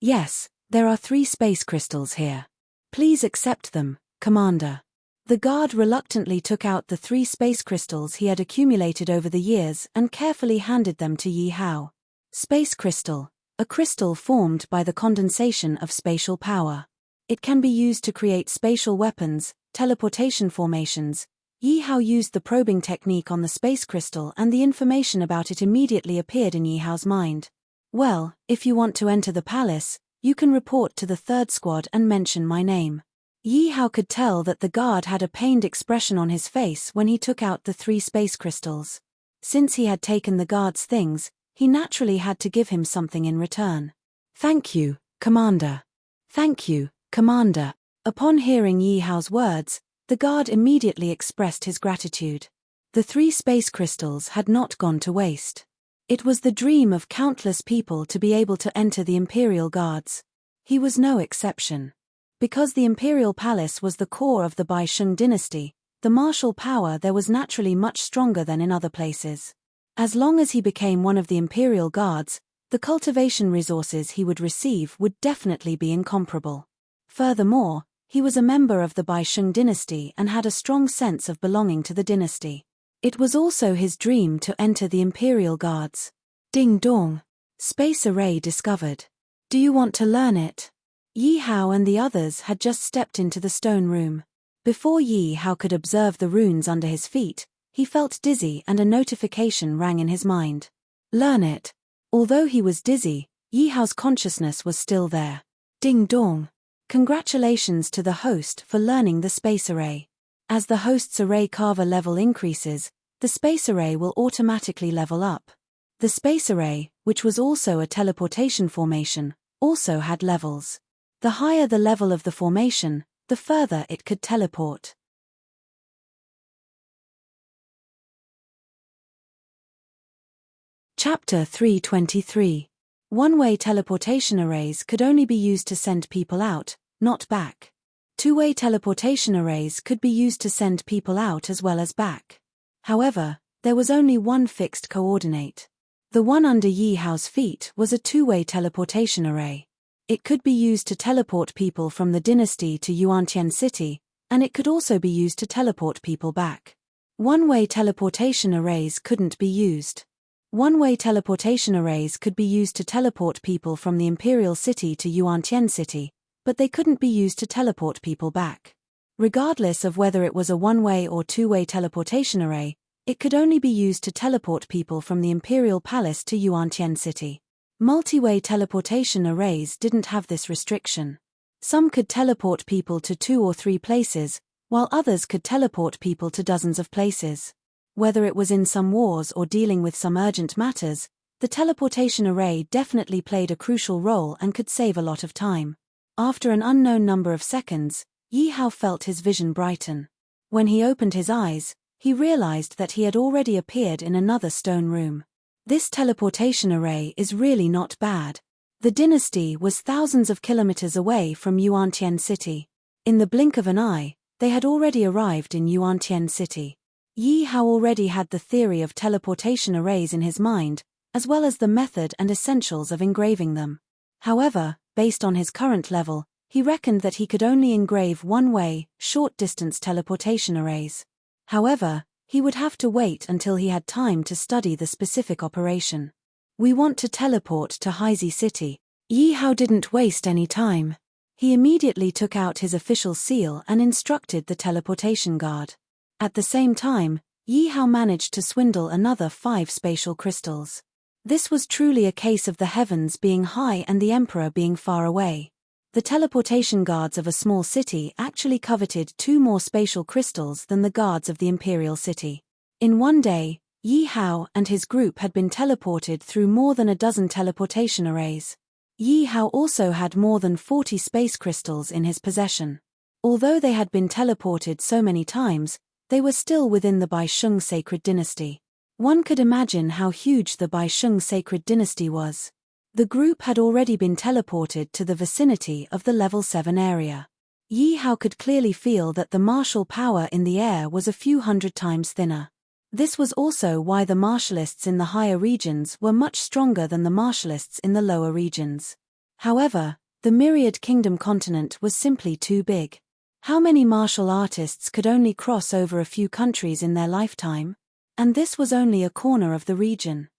Speaker 1: "Yes, there are 3 space crystals here. Please accept them, Commander." The guard reluctantly took out the 3 space crystals he had accumulated over the years and carefully handed them to Yi Hao. Space crystal, a crystal formed by the condensation of spatial power. It can be used to create spatial weapons, teleportation formations. Yi Hao used the probing technique on the space crystal and the information about it immediately appeared in Yi Hao's mind. "Well, if you want to enter the palace, you can report to the 3rd squad and mention my name." Yi Hao could tell that the guard had a pained expression on his face when he took out the 3 space crystals. Since he had taken the guard's things, he naturally had to give him something in return. "Thank you, Commander." "Thank you, Commander." Upon hearing Yi Hao's words, the guard immediately expressed his gratitude. The 3 space crystals had not gone to waste. It was the dream of countless people to be able to enter the Imperial Guards. He was no exception. Because the Imperial Palace was the core of the Bai Sheng dynasty, the martial power there was naturally much stronger than in other places. As long as he became one of the Imperial Guards, the cultivation resources he would receive would definitely be incomparable. Furthermore, he was a member of the Bai Sheng dynasty and had a strong sense of belonging to the dynasty. It was also his dream to enter the Imperial Guards. Ding dong. Space array discovered. Do you want to learn it? Yi Hao and the others had just stepped into the stone room. Before Yi Hao could observe the runes under his feet, he felt dizzy and a notification rang in his mind. Learn it. Although he was dizzy, Yi Hao's consciousness was still there. Ding dong. Congratulations to the host for learning the space array. As the host's array carver level increases, the space array will automatically level up. The space array, which was also a teleportation formation, also had levels. The higher the level of the formation, the further it could teleport. Chapter 323. One-way teleportation arrays could only be used to send people out, not back. Two-way teleportation arrays could be used to send people out as well as back. However, there was only one fixed coordinate. The one under Yi Hao's feet was a two-way teleportation array. It could be used to teleport people from the dynasty to Yuantian City, and it could also be used to teleport people back. One-way teleportation arrays couldn't be used. One-way teleportation arrays could be used to teleport people from the Imperial City to Yuantian City, but they couldn't be used to teleport people back. Regardless of whether it was a one-way or two-way teleportation array, it could only be used to teleport people from the Imperial Palace to Yuantian City. Multi-way teleportation arrays didn't have this restriction. Some could teleport people to 2 or 3 places, while others could teleport people to dozens of places. Whether it was in some wars or dealing with some urgent matters, the teleportation array definitely played a crucial role and could save a lot of time. After an unknown number of seconds, Yi Hao felt his vision brighten. When he opened his eyes, he realized that he had already appeared in another stone room. This teleportation array is really not bad. The dynasty was thousands of kilometers away from Yuantian City. In the blink of an eye, they had already arrived in Yuantian City. Yi Hao already had the theory of teleportation arrays in his mind, as well as the method and essentials of engraving them. However, based on his current level, he reckoned that he could only engrave one-way, short-distance teleportation arrays. However, he would have to wait until he had time to study the specific operation. We want to teleport to Haizi City. Yi Hao didn't waste any time. He immediately took out his official seal and instructed the teleportation guard. At the same time, Yi Hao managed to swindle another 5 spatial crystals. This was truly a case of the heavens being high and the emperor being far away. The teleportation guards of a small city actually coveted 2 more spatial crystals than the guards of the imperial city. In one day, Yi Hao and his group had been teleported through more than a dozen teleportation arrays. Yi Hao also had more than 40 space crystals in his possession. Although they had been teleported so many times, they were still within the Baisheng sacred dynasty. One could imagine how huge the Baisheng sacred dynasty was. The group had already been teleported to the vicinity of the level 7 area. Yi Hao could clearly feel that the martial power in the air was a few hundred times thinner. This was also why the martialists in the higher regions were much stronger than the martialists in the lower regions. However, the Myriad Kingdom continent was simply too big. How many martial artists could only cross over a few countries in their lifetime? And this was only a corner of the region.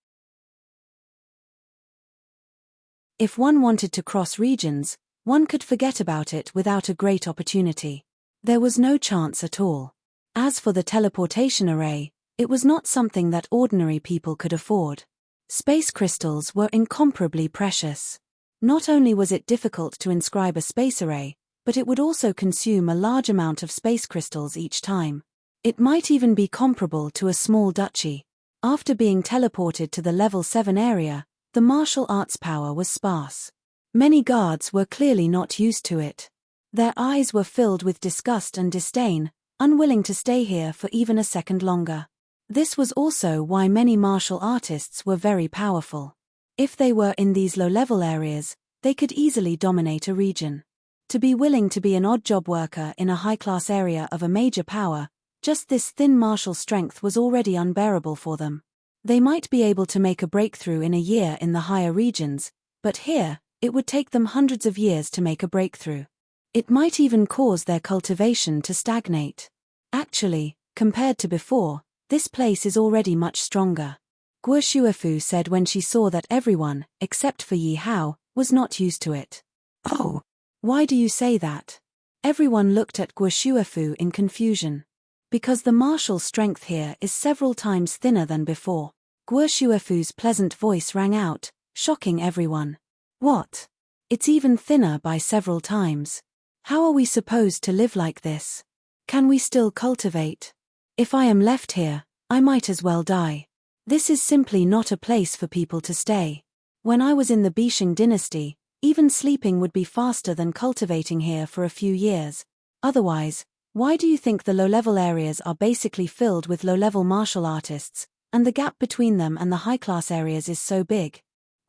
Speaker 1: If one wanted to cross regions, one could forget about it without a great opportunity. There was no chance at all. As for the teleportation array, it was not something that ordinary people could afford. Space crystals were incomparably precious. Not only was it difficult to inscribe a space array, but it would also consume a large amount of space crystals each time. It might even be comparable to a small duchy. After being teleported to the level 7 area, the martial arts power was sparse. Many guards were clearly not used to it. Their eyes were filled with disgust and disdain, unwilling to stay here for even a second longer. This was also why many martial artists were very powerful. If they were in these low-level areas, they could easily dominate a region. To be willing to be an odd job worker in a high-class area of a major power, just this thin martial strength was already unbearable for them. They might be able to make a breakthrough in a year in the higher regions, but here, it would take them hundreds of years to make a breakthrough. It might even cause their cultivation to stagnate. Actually, compared to before, this place is already much stronger. Guo Shuefu said when she saw that everyone, except for Yi Hao, was not used to it. Oh, why do you say that? Everyone looked at Guo Shuefu in confusion. Because the martial strength here is several times thinner than before. Guo Shuefu's pleasant voice rang out, shocking everyone. What? It's even thinner by several times. How are we supposed to live like this? Can we still cultivate? If I am left here, I might as well die. This is simply not a place for people to stay. When I was in the Bisheng dynasty, even sleeping would be faster than cultivating here for a few years. Otherwise, why do you think the low-level areas are basically filled with low-level martial artists, and the gap between them and the high-class areas is so big?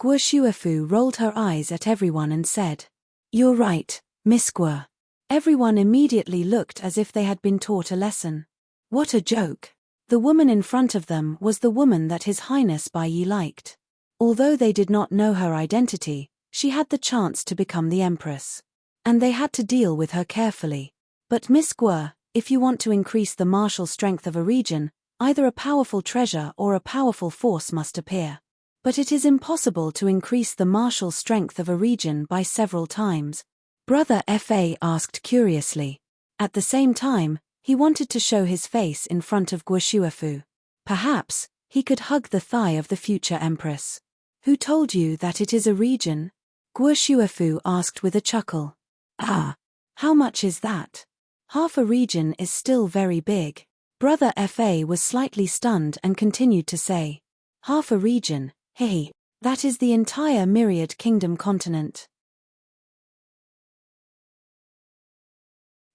Speaker 1: Guo Shuefu rolled her eyes at everyone and said, "You're right, Miss Guo." Everyone immediately looked as if they had been taught a lesson. What a joke. The woman in front of them was the woman that His Highness Bai Yi liked. Although they did not know her identity, she had the chance to become the empress. And they had to deal with her carefully. But Miss Guo, if you want to increase the martial strength of a region, either a powerful treasure or a powerful force must appear. But it is impossible to increase the martial strength of a region by several times. Brother Fa asked curiously. At the same time, he wanted to show his face in front of Guo Shuefu. Perhaps he could hug the thigh of the future empress. Who told you that it is a region? Guo Shuefu asked with a chuckle. Ah, how much is that? Half a region is still very big. Brother Fa was slightly stunned and continued to say. Half a region, hey, that is the entire Myriad Kingdom continent.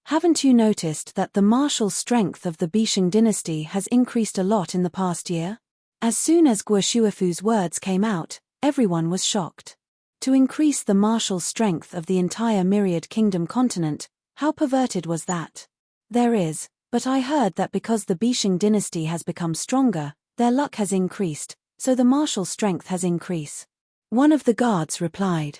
Speaker 1: Haven't you noticed that the martial strength of the Bisheng dynasty has increased a lot in the past year? As soon as Guo Shuefu's words came out, everyone was shocked. To increase the martial strength of the entire Myriad Kingdom continent, how perverted was that? There is, but I heard that because the Bisheng dynasty has become stronger, their luck has increased, so the martial strength has increased. One of the guards replied.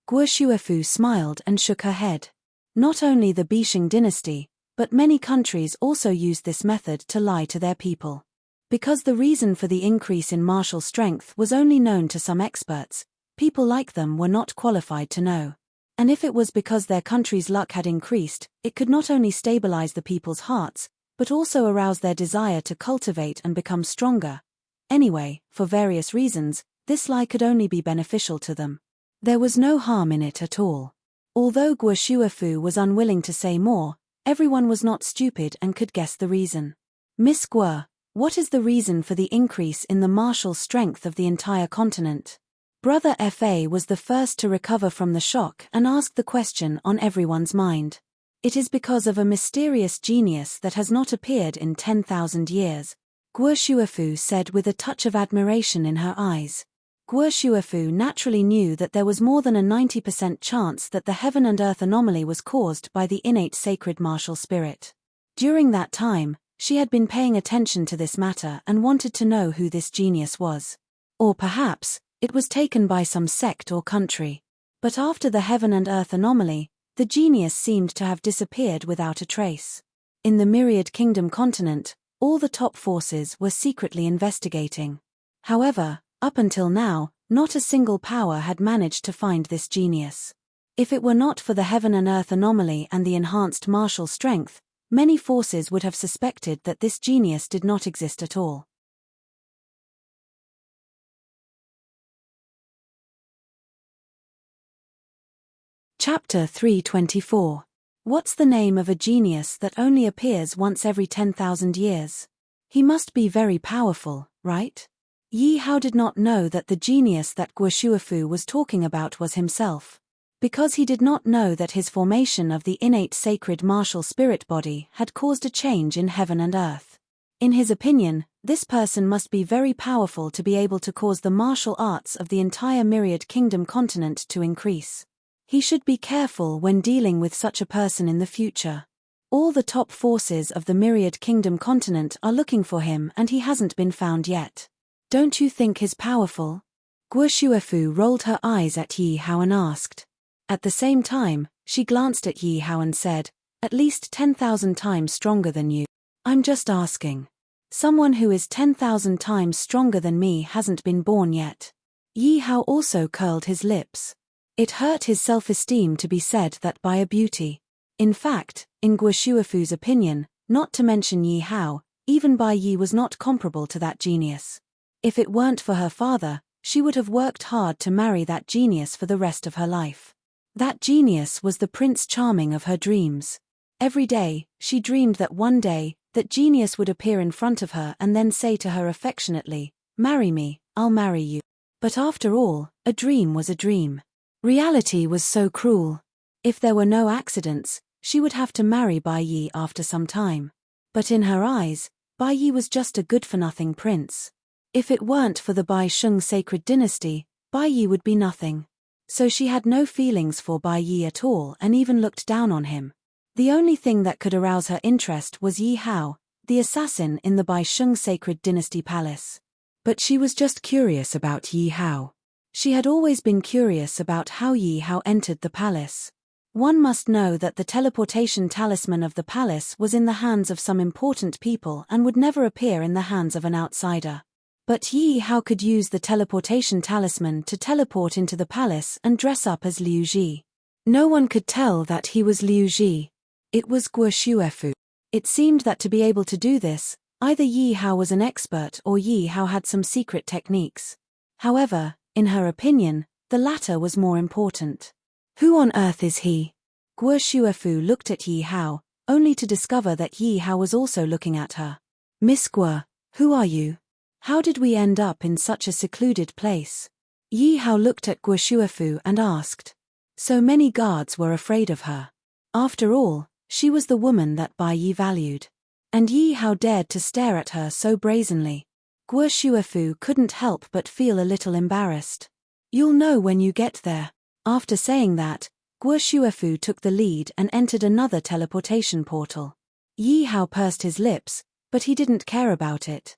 Speaker 1: Guo Shuefu smiled and shook her head. Not only the Bisheng dynasty, but many countries also used this method to lie to their people. Because the reason for the increase in martial strength was only known to some experts, people like them were not qualified to know. And if it was because their country's luck had increased, it could not only stabilize the people's hearts, but also arouse their desire to cultivate and become stronger. Anyway, for various reasons, this lie could only be beneficial to them. There was no harm in it at all. Although Guo Shuefu was unwilling to say more, everyone was not stupid and could guess the reason. Miss Guo, what is the reason for the increase in the martial strength of the entire continent? Brother Fa was the first to recover from the shock and asked the question on everyone's mind. It is because of a mysterious genius that has not appeared in 10,000 years, Guo Shuefu said with a touch of admiration in her eyes. Guo Shuefu naturally knew that there was more than a 90% chance that the heaven and earth anomaly was caused by the innate sacred martial spirit. During that time, she had been paying attention to this matter and wanted to know who this genius was. Or perhaps, it was taken by some sect or country. But after the heaven and earth anomaly, the genius seemed to have disappeared without a trace. In the Myriad Kingdom continent, all the top forces were secretly investigating. However, up until now, not a single power had managed to find this genius. If it were not for the heaven and earth anomaly and the enhanced martial strength, many forces would have suspected that this genius did not exist at all. Chapter 324. What's the name of a genius that only appears once every 10,000 years? He must be very powerful, right? Yi Hao did not know that the genius that Guo Shuefu was talking about was himself. Because he did not know that his formation of the innate sacred martial spirit body had caused a change in heaven and earth. In his opinion, this person must be very powerful to be able to cause the martial arts of the entire Myriad Kingdom continent to increase. He should be careful when dealing with such a person in the future. All the top forces of the Myriad Kingdom continent are looking for him and he hasn't been found yet. Don't you think he's powerful? Guo Shuefu rolled her eyes at Yi Hao and asked. At the same time, she glanced at Yi Hao and said, at least 10,000 times stronger than you. I'm just asking. Someone who is 10,000 times stronger than me hasn't been born yet. Yi Hao also curled his lips. It hurt his self-esteem to be said that by a beauty. In fact, in Guo Shuefu's opinion, not to mention Yi Hao, even Bai Yi was not comparable to that genius. If it weren't for her father, she would have worked hard to marry that genius for the rest of her life. That genius was the Prince Charming of her dreams. Every day, she dreamed that one day, that genius would appear in front of her and then say to her affectionately, "Marry me, I'll marry you." But after all, a dream was a dream. Reality was so cruel. If there were no accidents, she would have to marry Bai Yi after some time. But in her eyes, Bai Yi was just a good-for-nothing prince. If it weren't for the Bai Sheng sacred dynasty, Bai Yi would be nothing. So she had no feelings for Bai Yi at all and even looked down on him. The only thing that could arouse her interest was Yi Hao, the assassin in the Bai Sheng sacred dynasty palace. But she was just curious about Yi Hao. She had always been curious about how Yi Hao entered the palace. One must know that the teleportation talisman of the palace was in the hands of some important people and would never appear in the hands of an outsider. But Yi Hao could use the teleportation talisman to teleport into the palace and dress up as Liu Ji. No one could tell that he was Liu Ji. It was Guo Shuefu. It seemed that to be able to do this, either Yi Hao was an expert or Yi Hao had some secret techniques. However, in her opinion, the latter was more important. Who on earth is he? Guo Shuefu looked at Yi Hao, only to discover that Yi Hao was also looking at her. Miss Guo, who are you? How did we end up in such a secluded place? Yi Hao looked at Guo Shuefu and asked. So many guards were afraid of her. After all, she was the woman that Bai Yi valued. And Yi Hao dared to stare at her so brazenly. Guo Shuefu couldn't help but feel a little embarrassed. You'll know when you get there. After saying that, Guo Shuefu took the lead and entered another teleportation portal. Yi Hao pursed his lips, but he didn't care about it.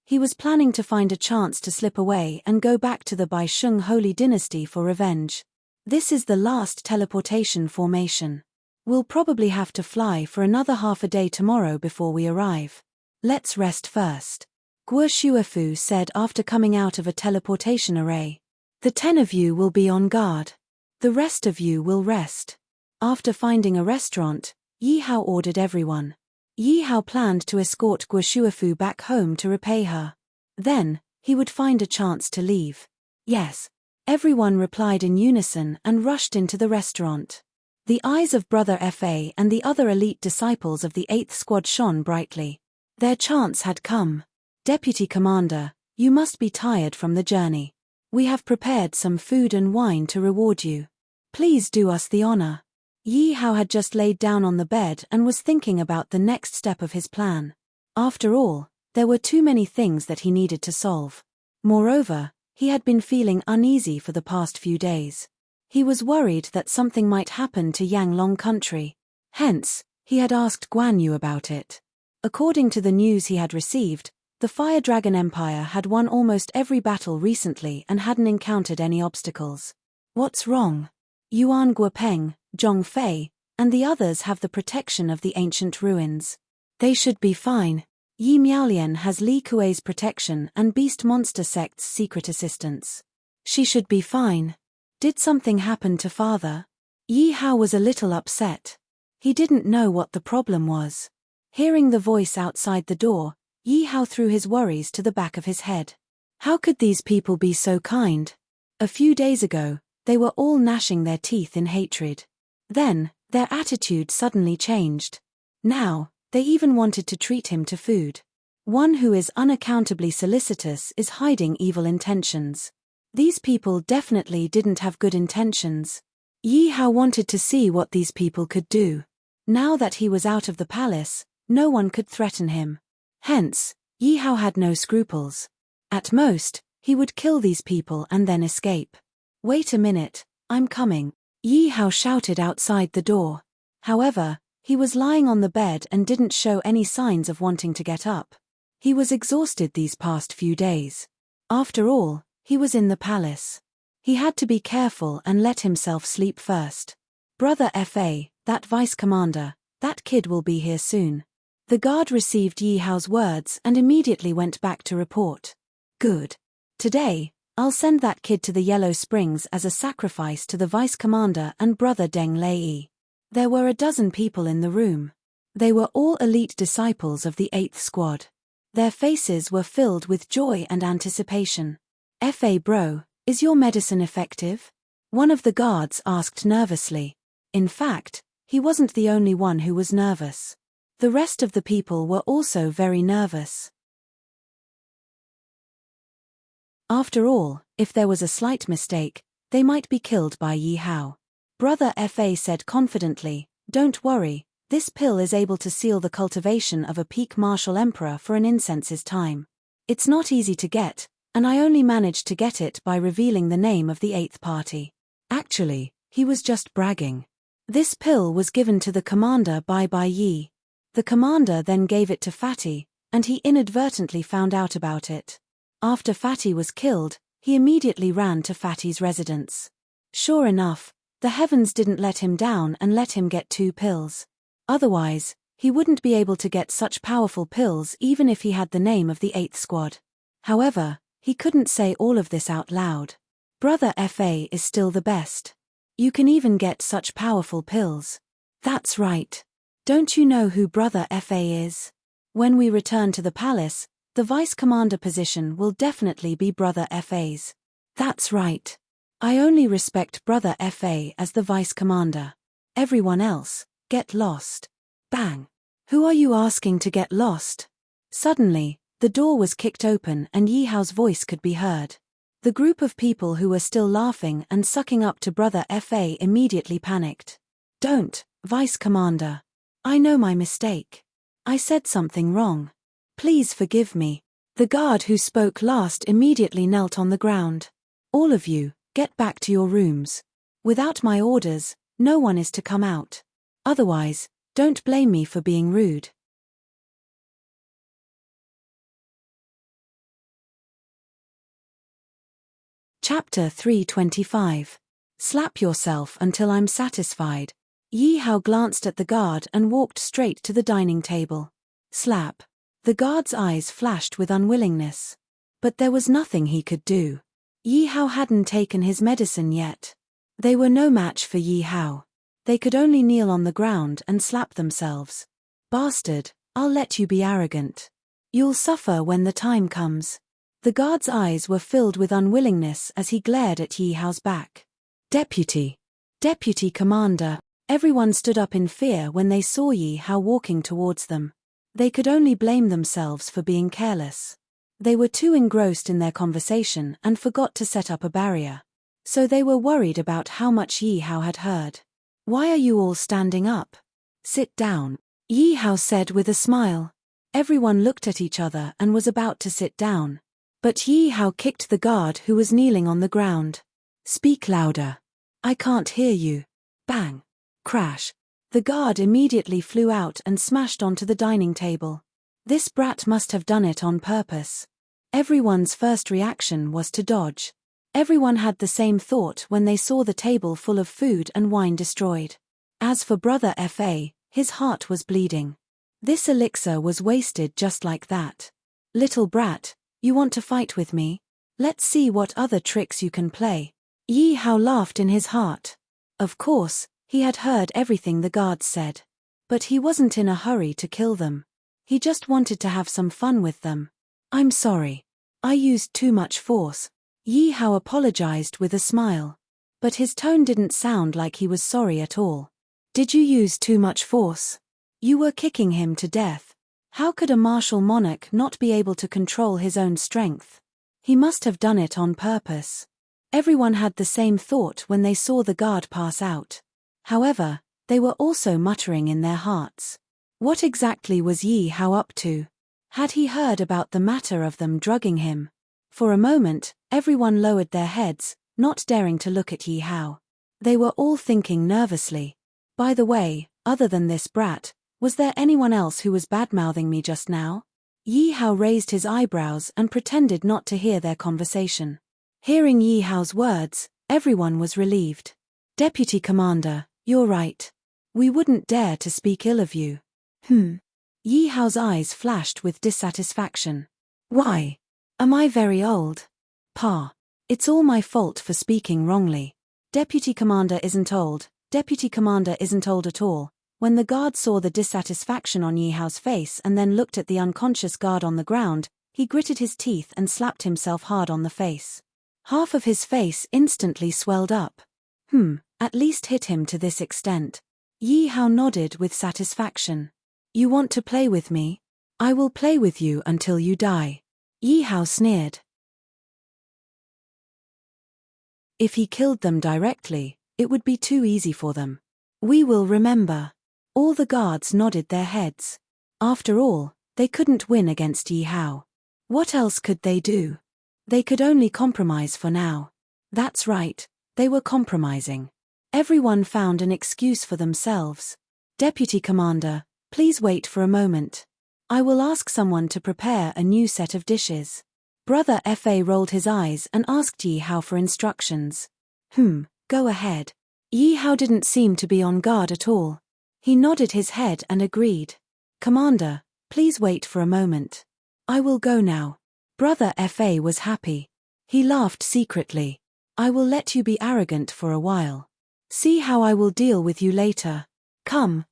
Speaker 1: He was planning to find a chance to slip away and go back to the Baisheng Holy Dynasty for revenge. This is the last teleportation formation. We'll probably have to fly for another half a day tomorrow before we arrive. Let's rest first. Guo Shuefu said after coming out of a teleportation array. The 10 of you will be on guard. The rest of you will rest. After finding a restaurant, Yi Hao ordered everyone. Yi Hao planned to escort Guo Shuefu back home to repay her. Then, he would find a chance to leave. Yes. Everyone replied in unison and rushed into the restaurant. The eyes of Brother Fa and the other elite disciples of the 8th Squad shone brightly. Their chance had come. Deputy Commander, you must be tired from the journey. We have prepared some food and wine to reward you. Please do us the honor. Yi Hao had just laid down on the bed and was thinking about the next step of his plan. After all, there were too many things that he needed to solve. Moreover, he had been feeling uneasy for the past few days. He was worried that something might happen to Yanglong country. Hence, he had asked Guan Yu about it. According to the news he had received, the Fire Dragon Empire had won almost every battle recently and hadn't encountered any obstacles. What's wrong? Yuan Guopeng, Zhong Fei, and the others have the protection of the ancient ruins. They should be fine. Yi Miaolian has Li Kuei's protection and Beast Monster Sect's secret assistance. She should be fine. Did something happen to father? Yi Hao was a little upset. He didn't know what the problem was. Hearing the voice outside the door, Yi Hao threw his worries to the back of his head. How could these people be so kind? A few days ago, they were all gnashing their teeth in hatred. Then, their attitude suddenly changed. Now, they even wanted to treat him to food. One who is unaccountably solicitous is hiding evil intentions. These people definitely didn't have good intentions. Yi Hao wanted to see what these people could do. Now that he was out of the palace, no one could threaten him. Hence, Yi Hao had no scruples. At most, he would kill these people and then escape. Wait a minute, I'm coming. Yi Hao shouted outside the door. However, he was lying on the bed and didn't show any signs of wanting to get up. He was exhausted these past few days. After all, he was in the palace. He had to be careful and let himself sleep first. Brother Fa, that vice commander, that kid will be here soon. The guard received Yi Hao's words and immediately went back to report. Good. Today, I'll send that kid to the Yellow Springs as a sacrifice to the vice commander and brother Deng Lei. There were a dozen people in the room. They were all elite disciples of the 8th Squad. Their faces were filled with joy and anticipation. Fa bro, is your medicine effective? One of the guards asked nervously. In fact, he wasn't the only one who was nervous. The rest of the people were also very nervous. After all, if there was a slight mistake, they might be killed by Yi Hao. Brother Fa said confidently, "Don't worry, this pill is able to seal the cultivation of a peak martial emperor for an incense's time. It's not easy to get, and I only managed to get it by revealing the name of the 8th party." Actually, he was just bragging. This pill was given to the commander by Bai Yi. The commander then gave it to Fatty, and he inadvertently found out about it. After Fatty was killed, he immediately ran to Fatty's residence. Sure enough, the heavens didn't let him down and let him get 2 pills. Otherwise, he wouldn't be able to get such powerful pills even if he had the name of the 8th squad. However, he couldn't say all of this out loud. Brother FA is still the best. You can even get such powerful pills. That's right. Don't you know who Brother FA is? When we return to the palace, the vice commander position will definitely be Brother FA's. That's right. I only respect Brother FA as the vice commander. Everyone else, get lost. Bang. Who are you asking to get lost? Suddenly, the door was kicked open and Yi Hao's voice could be heard. The group of people who were still laughing and sucking up to Brother FA immediately panicked. Don't, Vice Commander. I know my mistake. I said something wrong. Please forgive me. The guard who spoke last immediately knelt on the ground. All of you, get back to your rooms. Without my orders, no one is to come out. Otherwise, don't blame me for being rude. Chapter 325. Slap yourself until I'm satisfied. Yi Hao glanced at the guard and walked straight to the dining table. Slap. The guard's eyes flashed with unwillingness. But there was nothing he could do. Yi Hao hadn't taken his medicine yet. They were no match for Yi Hao. They could only kneel on the ground and slap themselves. Bastard, I'll let you be arrogant. You'll suffer when the time comes. The guard's eyes were filled with unwillingness as he glared at Yi Hao's back. Deputy Commander. Everyone stood up in fear when they saw Yi Hao walking towards them. They could only blame themselves for being careless. They were too engrossed in their conversation and forgot to set up a barrier. So they were worried about how much Yi Hao had heard. Why are you all standing up? Sit down, Yi Hao said with a smile. Everyone looked at each other and was about to sit down. But Yi Hao kicked the guard who was kneeling on the ground. Speak louder. I can't hear you. Bang. Crash. The guard immediately flew out and smashed onto the dining table. This brat must have done it on purpose. Everyone's first reaction was to dodge. Everyone had the same thought when they saw the table full of food and wine destroyed. As for Brother FA, his heart was bleeding. This elixir was wasted just like that. Little brat, you want to fight with me? Let's see what other tricks you can play. Yi Hao laughed in his heart. Of course, he had heard everything the guards said. But he wasn't in a hurry to kill them. He just wanted to have some fun with them. I'm sorry. I used too much force. Yi Hao apologized with a smile. But his tone didn't sound like he was sorry at all. Did you use too much force? You were kicking him to death. How could a martial monarch not be able to control his own strength? He must have done it on purpose. Everyone had the same thought when they saw the guard pass out. However, they were also muttering in their hearts. What exactly was Yi Hao up to? Had he heard about the matter of them drugging him? For a moment, everyone lowered their heads, not daring to look at Yi Hao. They were all thinking nervously. By the way, other than this brat, was there anyone else who was bad-mouthing me just now? Yi Hao raised his eyebrows and pretended not to hear their conversation. Hearing Yi Hao's words, everyone was relieved. Deputy Commander, you're right. We wouldn't dare to speak ill of you. Yi Hao's eyes flashed with dissatisfaction. Why? Am I very old? Pa. It's all my fault for speaking wrongly. Deputy Commander isn't old. Deputy Commander isn't old at all. When the guard saw the dissatisfaction on Yi Hao's face and then looked at the unconscious guard on the ground, he gritted his teeth and slapped himself hard on the face. Half of his face instantly swelled up. At least hit him to this extent. Yi Hao nodded with satisfaction. You want to play with me? I will play with you until you die. Yi Hao sneered. If he killed them directly, it would be too easy for them. We will remember. All the guards nodded their heads. After all, they couldn't win against Yi Hao. What else could they do? They could only compromise for now. That's right, they were compromising. Everyone found an excuse for themselves. Deputy Commander, please wait for a moment. I will ask someone to prepare a new set of dishes. Brother Fa rolled his eyes and asked Yi Hao for instructions. Go ahead. Yi Hao didn't seem to be on guard at all. He nodded his head and agreed. Commander, please wait for a moment. I will go now. Brother Fa was happy. He laughed secretly. I will let you be arrogant for a while. See how I will deal with you later. Come.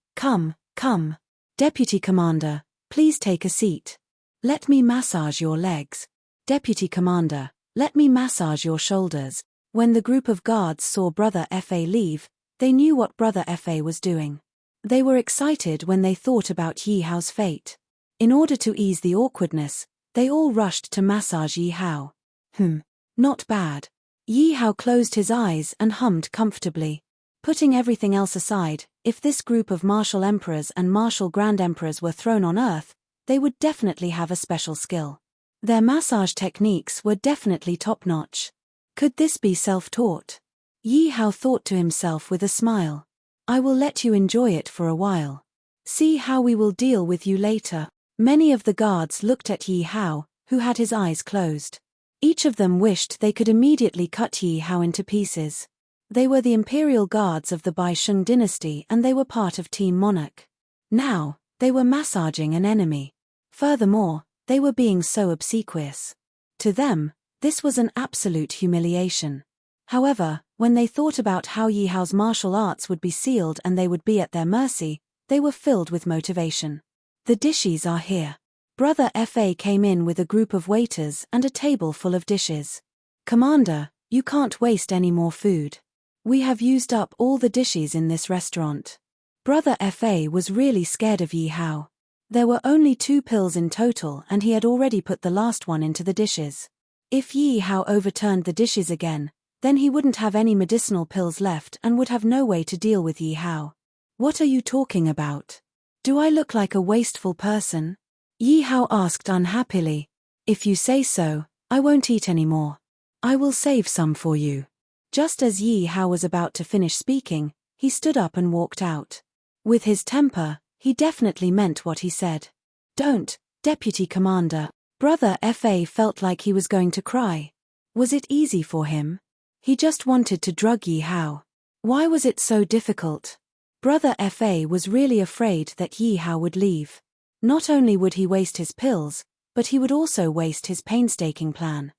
Speaker 1: Deputy Commander, please take a seat. Let me massage your legs. Deputy Commander, let me massage your shoulders. When the group of guards saw Brother Fa leave, they knew what Brother Fa was doing. They were excited when they thought about Yi Hao's fate. In order to ease the awkwardness, they all rushed to massage Yi Hao. Not bad. Yi Hao closed his eyes and hummed comfortably. Putting everything else aside, if this group of martial emperors and martial grand emperors were thrown on Earth, they would definitely have a special skill. Their massage techniques were definitely top-notch. Could this be self-taught? Yi Hao thought to himself with a smile. I will let you enjoy it for a while. See how we will deal with you later. Many of the guards looked at Yi Hao, who had his eyes closed. Each of them wished they could immediately cut Yi Hao into pieces. They were the imperial guards of the Bai Sheng dynasty and they were part of Team Monarch. Now, they were massaging an enemy. Furthermore, they were being so obsequious. To them, this was an absolute humiliation. However, when they thought about how Yi Hao's martial arts would be sealed and they would be at their mercy, they were filled with motivation. The dishes are here. Brother Fa came in with a group of waiters and a table full of dishes. Commander, you can't waste any more food. We have used up all the dishes in this restaurant. Brother Fa was really scared of Yi Hao. There were only 2 pills in total and he had already put the last one into the dishes. If Yi Hao overturned the dishes again, then he wouldn't have any medicinal pills left and would have no way to deal with Yi Hao. What are you talking about? Do I look like a wasteful person? Yi Hao asked unhappily. If you say so, I won't eat any more. I will save some for you. Just as Yi Hao was about to finish speaking, he stood up and walked out. With his temper, he definitely meant what he said. Don't, Deputy Commander. Brother Fa felt like he was going to cry. Was it easy for him? He just wanted to drug Yi Hao. Why was it so difficult? Brother Fa was really afraid that Yi Hao would leave. Not only would he waste his pills, but he would also waste his painstaking plan.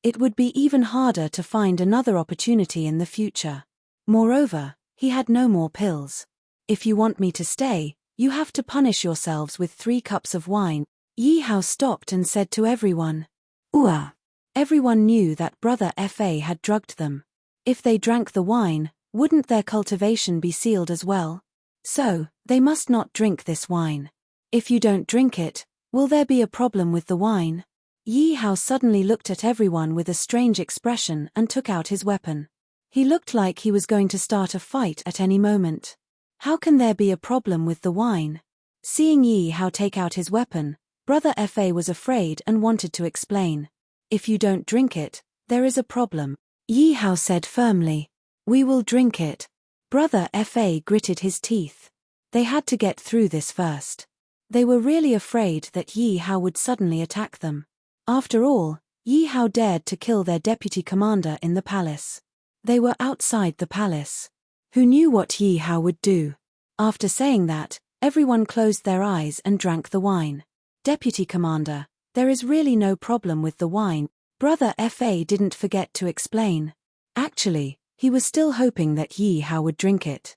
Speaker 1: It would be even harder to find another opportunity in the future. Moreover, he had no more pills. If you want me to stay, you have to punish yourselves with 3 cups of wine. Yi Hao stopped and said to everyone. Ooh. Everyone knew that Brother Fa had drugged them. If they drank the wine, wouldn't their cultivation be sealed as well? So, they must not drink this wine. If you don't drink it, will there be a problem with the wine? Yi Hao suddenly looked at everyone with a strange expression and took out his weapon. He looked like he was going to start a fight at any moment. How can there be a problem with the wine? Seeing Yi Hao take out his weapon, Brother Fa was afraid and wanted to explain. If you don't drink it, there is a problem. Yi Hao said firmly. We will drink it. Brother Fa gritted his teeth. They had to get through this first. They were really afraid that Yi Hao would suddenly attack them. After all, Yi Hao dared to kill their deputy commander in the palace. They were outside the palace. Who knew what Yi Hao would do? After saying that, everyone closed their eyes and drank the wine. Deputy Commander, there is really no problem with the wine. Brother Fa didn't forget to explain. Actually, he was still hoping that Yi Hao would drink it.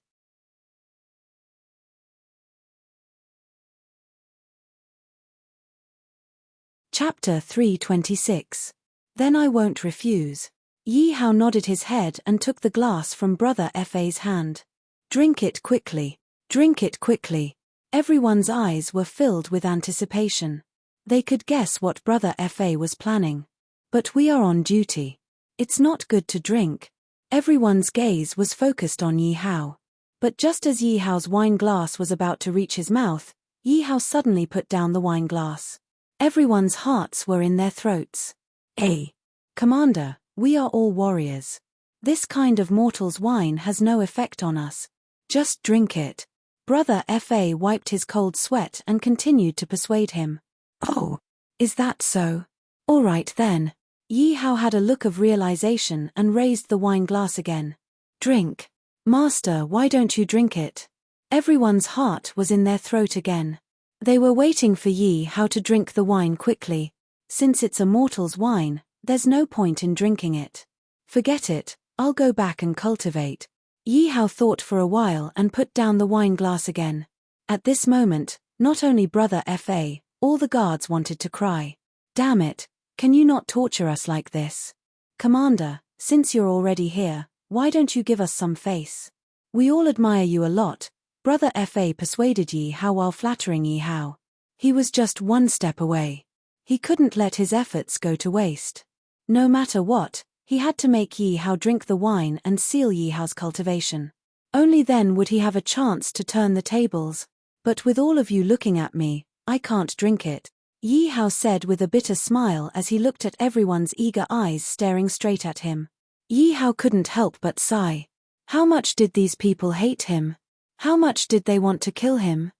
Speaker 1: Chapter 326. Then I won't refuse. Yi Hao nodded his head and took the glass from Brother Fa's hand. Drink it quickly. Drink it quickly. Everyone's eyes were filled with anticipation. They could guess what Brother Fa was planning. But we are on duty. It's not good to drink. Everyone's gaze was focused on Yi Hao. But just as Yi Hao's wine glass was about to reach his mouth, Yi Hao suddenly put down the wine glass. Everyone's hearts were in their throats. Hey! Commander, we are all warriors. This kind of mortal's wine has no effect on us. Just drink it. Brother Fa wiped his cold sweat and continued to persuade him. Oh, is that so? All right then. Yi Hao had a look of realization and raised the wine glass again. Drink. Master, why don't you drink it? Everyone's heart was in their throat again. They were waiting for Yi Hao to drink the wine quickly. Since it's a mortal's wine, there's no point in drinking it. Forget it, I'll go back and cultivate. Yi Hao thought for a while and put down the wine glass again. At this moment, not only Brother Fa, all the guards wanted to cry. Damn it, can you not torture us like this? Commander, since you're already here, why don't you give us some face? We all admire you a lot. Brother Fa persuaded Yi Hao while flattering Yi Hao. He was just one step away. He couldn't let his efforts go to waste. No matter what, he had to make Yi Hao drink the wine and seal Yi Hao's cultivation. Only then would he have a chance to turn the tables. But with all of you looking at me, I can't drink it, Yi Hao said with a bitter smile as he looked at everyone's eager eyes staring straight at him. Yi Hao couldn't help but sigh. How much did these people hate him? How much did they want to kill him?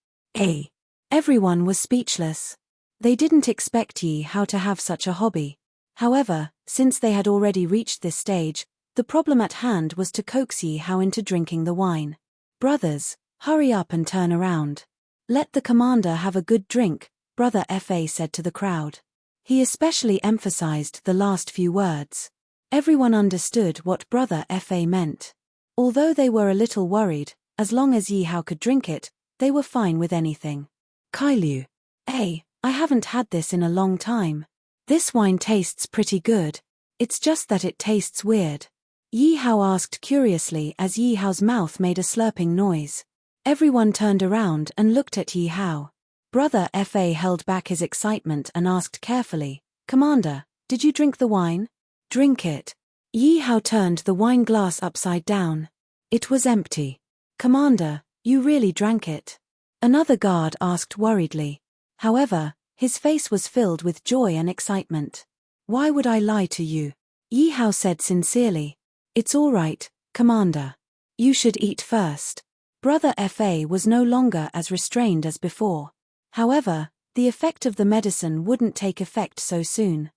Speaker 1: Everyone was speechless. They didn't expect Yi Hao to have such a hobby. However, since they had already reached this stage, the problem at hand was to coax Yi Hao into drinking the wine. Brothers, hurry up and turn around. Let the commander have a good drink, Brother Fa said to the crowd. He especially emphasized the last few words. Everyone understood what Brother Fa meant. Although they were a little worried, as long as Yi Hao could drink it, they were fine with anything. Kailu. I haven't had this in a long time. This wine tastes pretty good. It's just that it tastes weird. Yi Hao asked curiously as Yi Hao's mouth made a slurping noise. Everyone turned around and looked at Yi Hao. Brother Fa held back his excitement and asked carefully, Commander, did you drink the wine? Drink it. Yi Hao turned the wine glass upside down. It was empty. Commander, you really drank it? Another guard asked worriedly. However, his face was filled with joy and excitement. Why would I lie to you? Yi Hao said sincerely. It's all right, Commander. You should eat first. Brother Fa was no longer as restrained as before. However, the effect of the medicine wouldn't take effect so soon.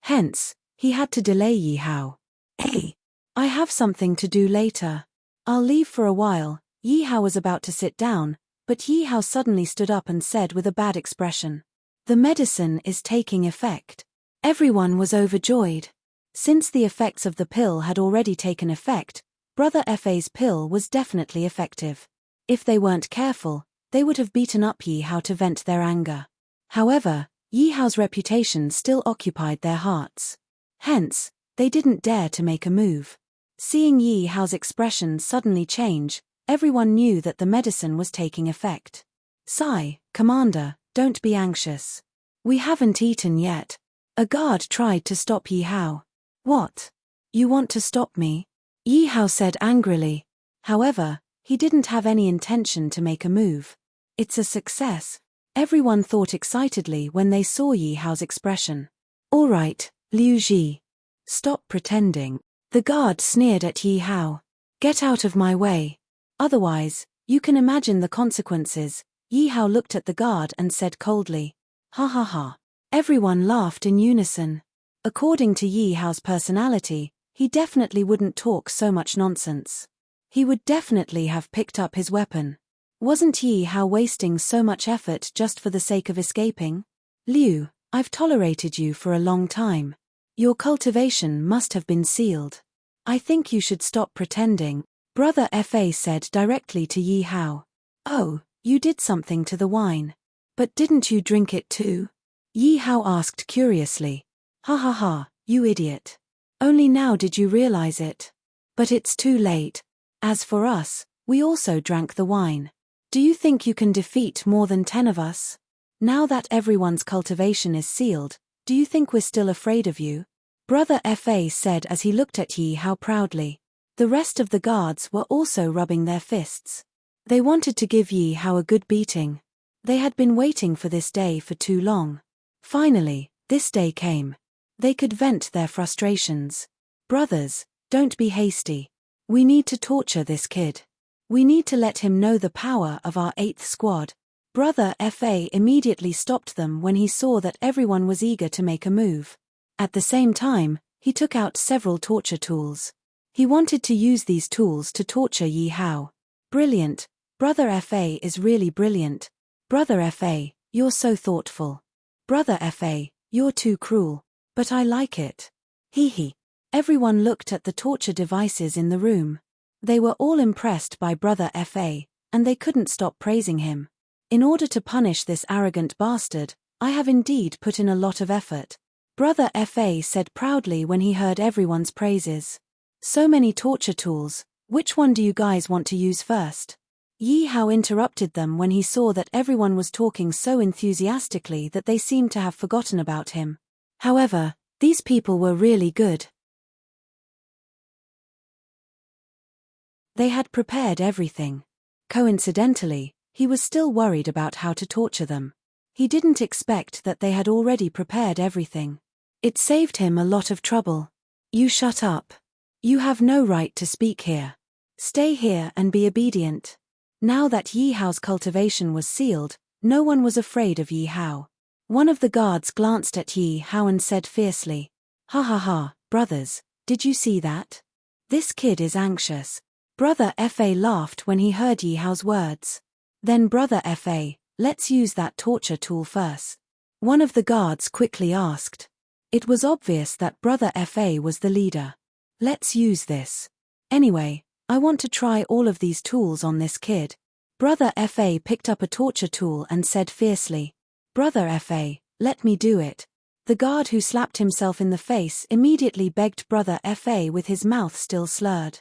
Speaker 1: Hence, he had to delay Yi Hao. I have something to do later. I'll leave for a while. Yi Hao was about to sit down, but Yi Hao suddenly stood up and said with a bad expression, The medicine is taking effect. Everyone was overjoyed. Since the effects of the pill had already taken effect, Brother Fa's pill was definitely effective. If they weren't careful, they would have beaten up Yi Hao to vent their anger. However, Yi Hao's reputation still occupied their hearts. Hence, they didn't dare to make a move. Seeing Yi Hao's expression suddenly change, everyone knew that the medicine was taking effect. Sigh, Commander, don't be anxious. We haven't eaten yet. A guard tried to stop Yi Hao. What? You want to stop me? Yi Hao said angrily. However, he didn't have any intention to make a move. It's a success. Everyone thought excitedly when they saw Yi Hao's expression. All right, Liu Ji. Stop pretending. The guard sneered at Yi Hao. Get out of my way. Otherwise, you can imagine the consequences. Yi Hao looked at the guard and said coldly. Ha ha ha. Everyone laughed in unison. According to Yi Hao's personality, he definitely wouldn't talk so much nonsense. He would definitely have picked up his weapon. Wasn't Yi Hao wasting so much effort just for the sake of escaping? Liu, I've tolerated you for a long time. Your cultivation must have been sealed. I think you should stop pretending, Brother Fa said directly to Yi Hao. Oh, you did something to the wine. But didn't you drink it too? Yi Hao asked curiously. Ha ha ha, you idiot. Only now did you realize it. But it's too late. As for us, we also drank the wine. Do you think you can defeat more than 10 of us? Now that everyone's cultivation is sealed, do you think we're still afraid of you? Brother Fa said as he looked at Yi Hao proudly. The rest of the guards were also rubbing their fists. They wanted to give Yi Hao a good beating. They had been waiting for this day for too long. Finally, this day came. They could vent their frustrations. Brothers, don't be hasty. We need to torture this kid. We need to let him know the power of our 8th squad. Brother Fa immediately stopped them when he saw that everyone was eager to make a move. At the same time, he took out several torture tools. He wanted to use these tools to torture Yi Hao. Brilliant. Brother Fa is really brilliant. Brother Fa, you're so thoughtful. Brother Fa, you're too cruel. But I like it. Hee hee. Everyone looked at the torture devices in the room. They were all impressed by Brother Fa, and they couldn't stop praising him. In order to punish this arrogant bastard, I have indeed put in a lot of effort. Brother Fa said proudly when he heard everyone's praises. So many torture tools, which one do you guys want to use first? Yi Hao interrupted them when he saw that everyone was talking so enthusiastically that they seemed to have forgotten about him. However, these people were really good. They had prepared everything. Coincidentally, he was still worried about how to torture them. He didn't expect that they had already prepared everything. It saved him a lot of trouble. You shut up. You have no right to speak here. Stay here and be obedient. Now that Yi Hao's cultivation was sealed, no one was afraid of Yi Hao. One of the guards glanced at Yi Hao and said fiercely, "Ha ha ha, brothers, did you see that? This kid is anxious." Brother Fa laughed when he heard Yi Hao's words. Then Brother Fa, let's use that torture tool first. One of the guards quickly asked. It was obvious that Brother Fa was the leader. Let's use this. Anyway, I want to try all of these tools on this kid. Brother Fa picked up a torture tool and said fiercely, "Brother Fa, let me do it." The guard who slapped himself in the face immediately begged Brother Fa with his mouth still slurred.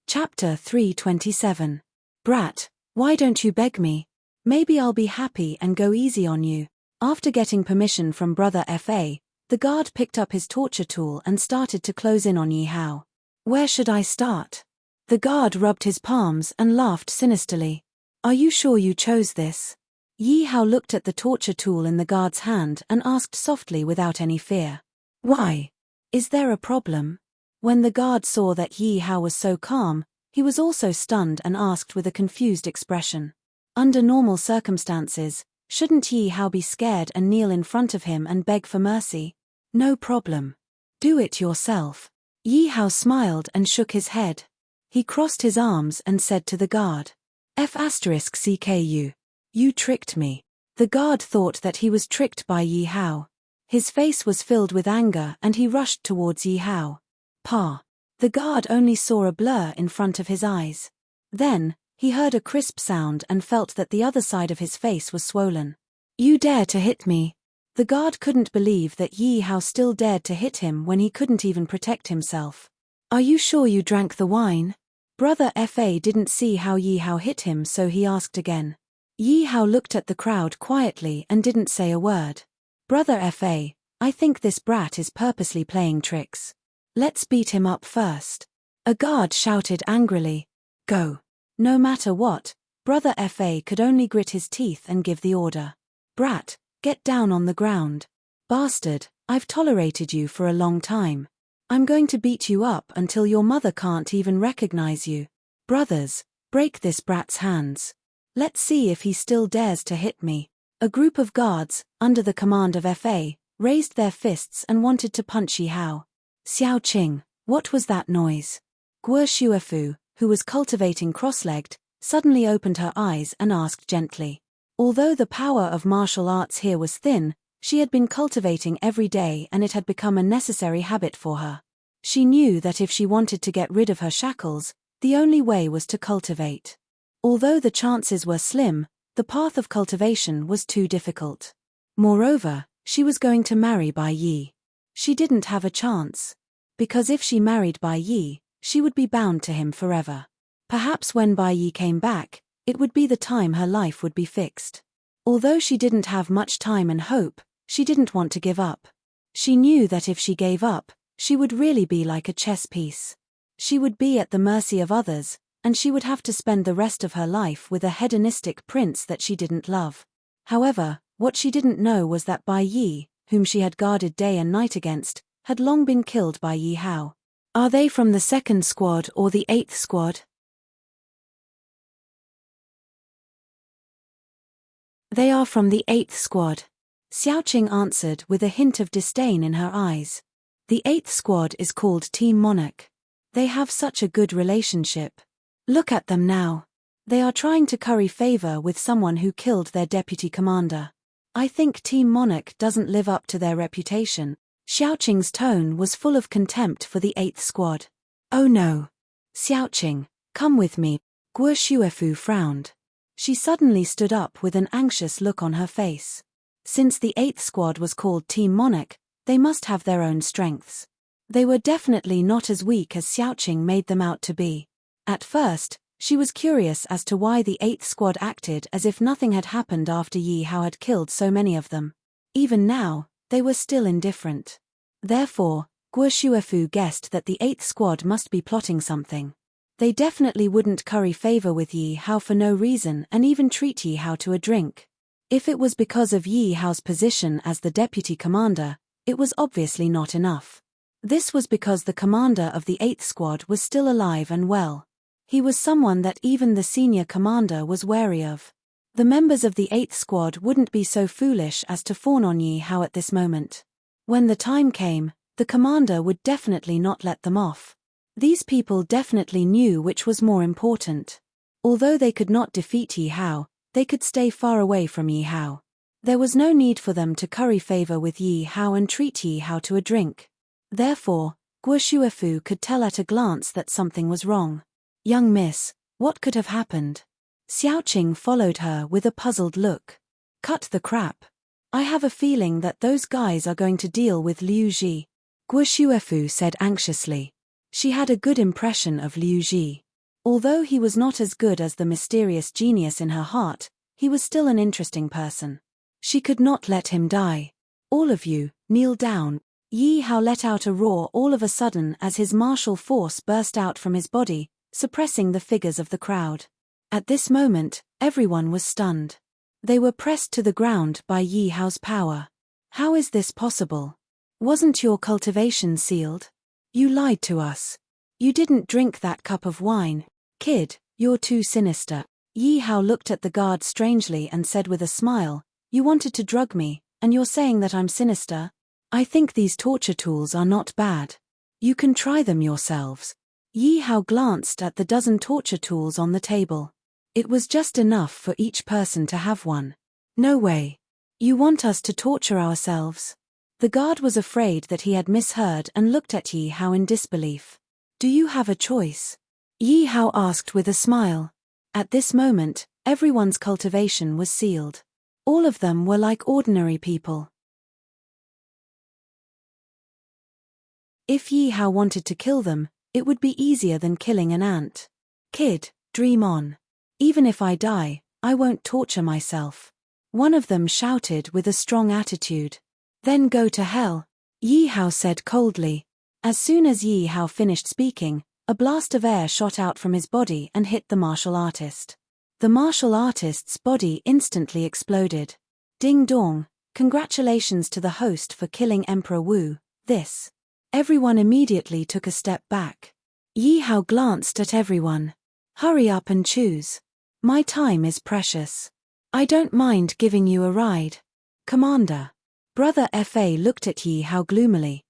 Speaker 1: Chapter 327. Brat, why don't you beg me? Maybe I'll be happy and go easy on you. After getting permission from Brother Fa, the guard picked up his torture tool and started to close in on Yi Hao. Where should I start? The guard rubbed his palms and laughed sinisterly. Are you sure you chose this? Yi Hao looked at the torture tool in the guard's hand and asked softly without any fear. Why? Is there a problem? When the guard saw that Yi Hao was so calm, he was also stunned and asked with a confused expression. Under normal circumstances, shouldn't Yi Hao be scared and kneel in front of him and beg for mercy? No problem. Do it yourself. Yi Hao smiled and shook his head. He crossed his arms and said to the guard, F***CKU. You tricked me. The guard thought that he was tricked by Yi Hao. His face was filled with anger and he rushed towards Yi Hao. Pa. The guard only saw a blur in front of his eyes. Then, he heard a crisp sound and felt that the other side of his face was swollen. You dare to hit me? The guard couldn't believe that Yi Hao still dared to hit him when he couldn't even protect himself. Are you sure you drank the wine? Brother Fa didn't see how Yi Hao hit him, so he asked again. Yi Hao looked at the crowd quietly and didn't say a word. Brother Fa, I think this brat is purposely playing tricks. Let's beat him up first. A guard shouted angrily. Go. No matter what, Brother Fa could only grit his teeth and give the order. Brat, get down on the ground. Bastard, I've tolerated you for a long time. I'm going to beat you up until your mother can't even recognize you. Brothers, break this brat's hands. Let's see if he still dares to hit me. A group of guards, under the command of Fa, raised their fists and wanted to punch Yi Hao. Xiao Qing, what was that noise? Guo Shuefu, who was cultivating cross-legged, suddenly opened her eyes and asked gently. Although the power of martial arts here was thin, she had been cultivating every day and it had become a necessary habit for her. She knew that if she wanted to get rid of her shackles, the only way was to cultivate. Although the chances were slim, the path of cultivation was too difficult. Moreover, she was going to marry Bai Yi. She didn't have a chance. Because if she married Bai Yi, she would be bound to him forever. Perhaps when Bai Yi came back, it would be the time her life would be fixed. Although she didn't have much time and hope, she didn't want to give up. She knew that if she gave up, she would really be like a chess piece. She would be at the mercy of others, and she would have to spend the rest of her life with a hedonistic prince that she didn't love. However, what she didn't know was that Bai Yi, whom she had guarded day and night against, had long been killed by Yi Hao. Are they from the 2nd squad or the 8th squad? They are from the 8th squad. Xiaoqing answered with a hint of disdain in her eyes. The 8th squad is called Team Monarch. They have such a good relationship. Look at them now. They are trying to curry favor with someone who killed their deputy commander. I think Team Monarch doesn't live up to their reputation. Xiaoqing's tone was full of contempt for the 8th squad. Oh no. Xiaoqing, come with me. Guo Shuefu frowned. She suddenly stood up with an anxious look on her face. Since the 8th squad was called Team Monarch, they must have their own strengths. They were definitely not as weak as Xiaoqing made them out to be. At first, she was curious as to why the 8th squad acted as if nothing had happened after Yi Hao had killed so many of them. Even now, they were still indifferent. Therefore, Guo Shuefu guessed that the 8th squad must be plotting something. They definitely wouldn't curry favor with Yi Hao for no reason and even treat Yi Hao to a drink. If it was because of Yi Hao's position as the deputy commander, it was obviously not enough. This was because the commander of the 8th squad was still alive and well. He was someone that even the senior commander was wary of. The members of the 8th squad wouldn't be so foolish as to fawn on Yi Hao at this moment. When the time came, the commander would definitely not let them off. These people definitely knew which was more important. Although they could not defeat Yi Hao, they could stay far away from Yi Hao. There was no need for them to curry favor with Yi Hao and treat Yi Hao to a drink. Therefore, Guo Shuefu could tell at a glance that something was wrong. Young miss, what could have happened? Xiaoqing followed her with a puzzled look. Cut the crap. I have a feeling that those guys are going to deal with Liu Ji. Guo Shuefu said anxiously. She had a good impression of Liu Ji. Although he was not as good as the mysterious genius in her heart, he was still an interesting person. She could not let him die. All of you, kneel down. Yi Hao let out a roar all of a sudden as his martial force burst out from his body, suppressing the figures of the crowd. At this moment, everyone was stunned. They were pressed to the ground by Yi Hao's power. How is this possible? Wasn't your cultivation sealed? You lied to us. You didn't drink that cup of wine. Kid, you're too sinister. Yi Hao looked at the guard strangely and said with a smile, You wanted to drug me, and you're saying that I'm sinister? I think these torture tools are not bad. You can try them yourselves. Yi Hao glanced at the dozen torture tools on the table. It was just enough for each person to have one. No way. You want us to torture ourselves? The guard was afraid that he had misheard and looked at Yi Hao in disbelief. Do you have a choice? Yi Hao asked with a smile. At this moment, everyone's cultivation was sealed. All of them were like ordinary people. If Yi Hao wanted to kill them, it would be easier than killing an ant. Kid, dream on. Even if I die, I won't torture myself. One of them shouted with a strong attitude. Then go to hell, Yi Hao said coldly. As soon as Yi Hao finished speaking, a blast of air shot out from his body and hit the martial artist. The martial artist's body instantly exploded. Ding dong, congratulations to the host for killing Emperor Wu, this. Everyone immediately took a step back. Yi Hao glanced at everyone. Hurry up and choose. My time is precious. I don't mind giving you a ride. Commander. Brother Fa looked at Yi Hao gloomily.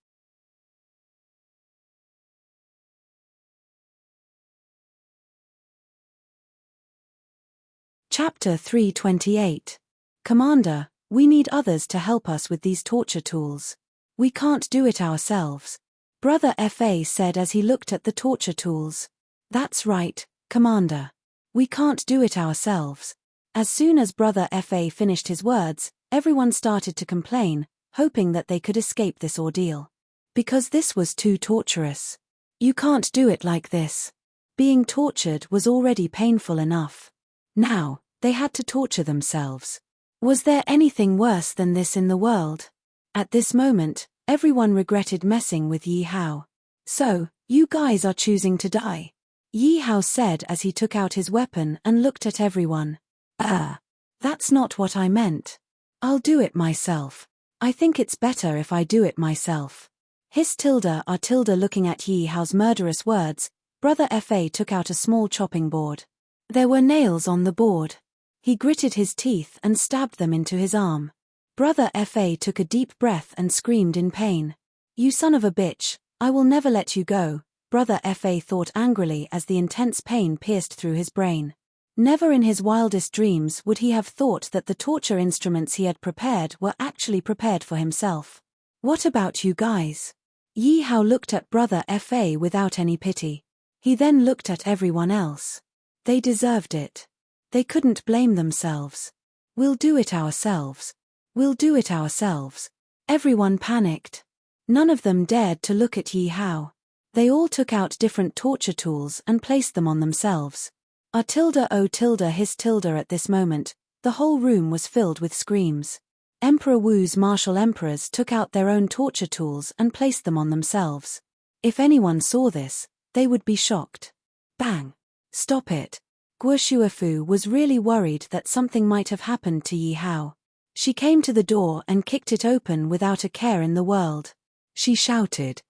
Speaker 1: Chapter 328. Commander, we need others to help us with these torture tools. We can't do it ourselves. Brother Fa said as he looked at the torture tools. That's right, Commander. We can't do it ourselves. As soon as Brother Fa finished his words, everyone started to complain, hoping that they could escape this ordeal. Because this was too torturous. You can't do it like this. Being tortured was already painful enough. Now, they had to torture themselves. Was there anything worse than this in the world? At this moment, everyone regretted messing with Yi Hao. So, you guys are choosing to die? Yi Hao said as he took out his weapon and looked at everyone. That's not what I meant. I'll do it myself. I think it's better if I do it myself. His tilde are tilde. Looking at Yi Hao's murderous words, Brother Fa took out a small chopping board. There were nails on the board. He gritted his teeth and stabbed them into his arm. Brother Fa took a deep breath and screamed in pain. You son of a bitch, I will never let you go, Brother Fa thought angrily as the intense pain pierced through his brain. Never in his wildest dreams would he have thought that the torture instruments he had prepared were actually prepared for himself. What about you guys? Yi Hao looked at Brother Fa without any pity. He then looked at everyone else. They deserved it. They couldn't blame themselves. We'll do it ourselves. We'll do it ourselves. Everyone panicked. None of them dared to look at Yi Hao. They all took out different torture tools and placed them on themselves. A tilde o tilde his tilde. At this moment, the whole room was filled with screams. Emperor Wu's martial emperors took out their own torture tools and placed them on themselves. If anyone saw this, they would be shocked. Bang! Stop it. Guo Shuefu was really worried that something might have happened to Yi Hao. She came to the door and kicked it open without a care in the world. She shouted,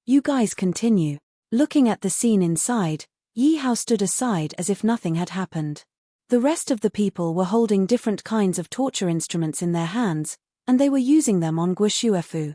Speaker 1: you guys continue." Looking at the scene inside, Yi Hao stood aside as if nothing had happened. The rest of the people were holding different kinds of torture instruments in their hands, and they were using them on Guo Shuefu.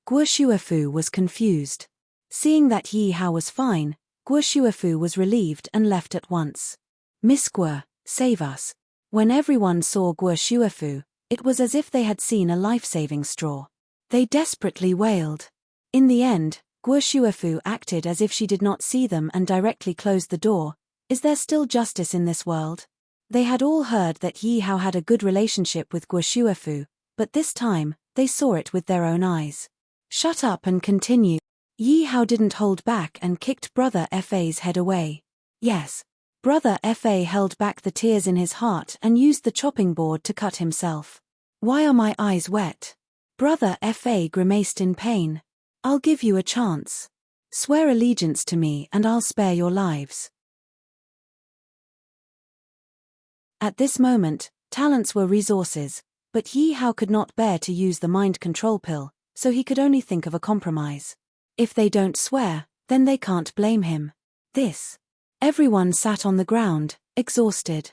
Speaker 1: Guo Shuefu was confused. Seeing that Yi Hao was fine, Guo Shuefu was relieved and left at once. "Miss Guo, save us." When everyone saw Guo Shuefu, it was as if they had seen a life-saving straw. They desperately wailed. In the end, Guo Shuefu acted as if she did not see them and directly closed the door. Is there still justice in this world? They had all heard that Yi Hao had a good relationship with Guo Shuefu, but this time, they saw it with their own eyes. "Shut up and continue." Yi Hao didn't hold back and kicked Brother Fa's head away. Yes. Brother Fa held back the tears in his heart and used the chopping board to cut himself. "Why are my eyes wet?" Brother Fa grimaced in pain. "I'll give you a chance. Swear allegiance to me and I'll spare your lives." At this moment, talents were resources, but Yi Hao could not bear to use the mind control pill, so he could only think of a compromise. If they don't swear, then they can't blame him. Everyone sat on the ground, exhausted.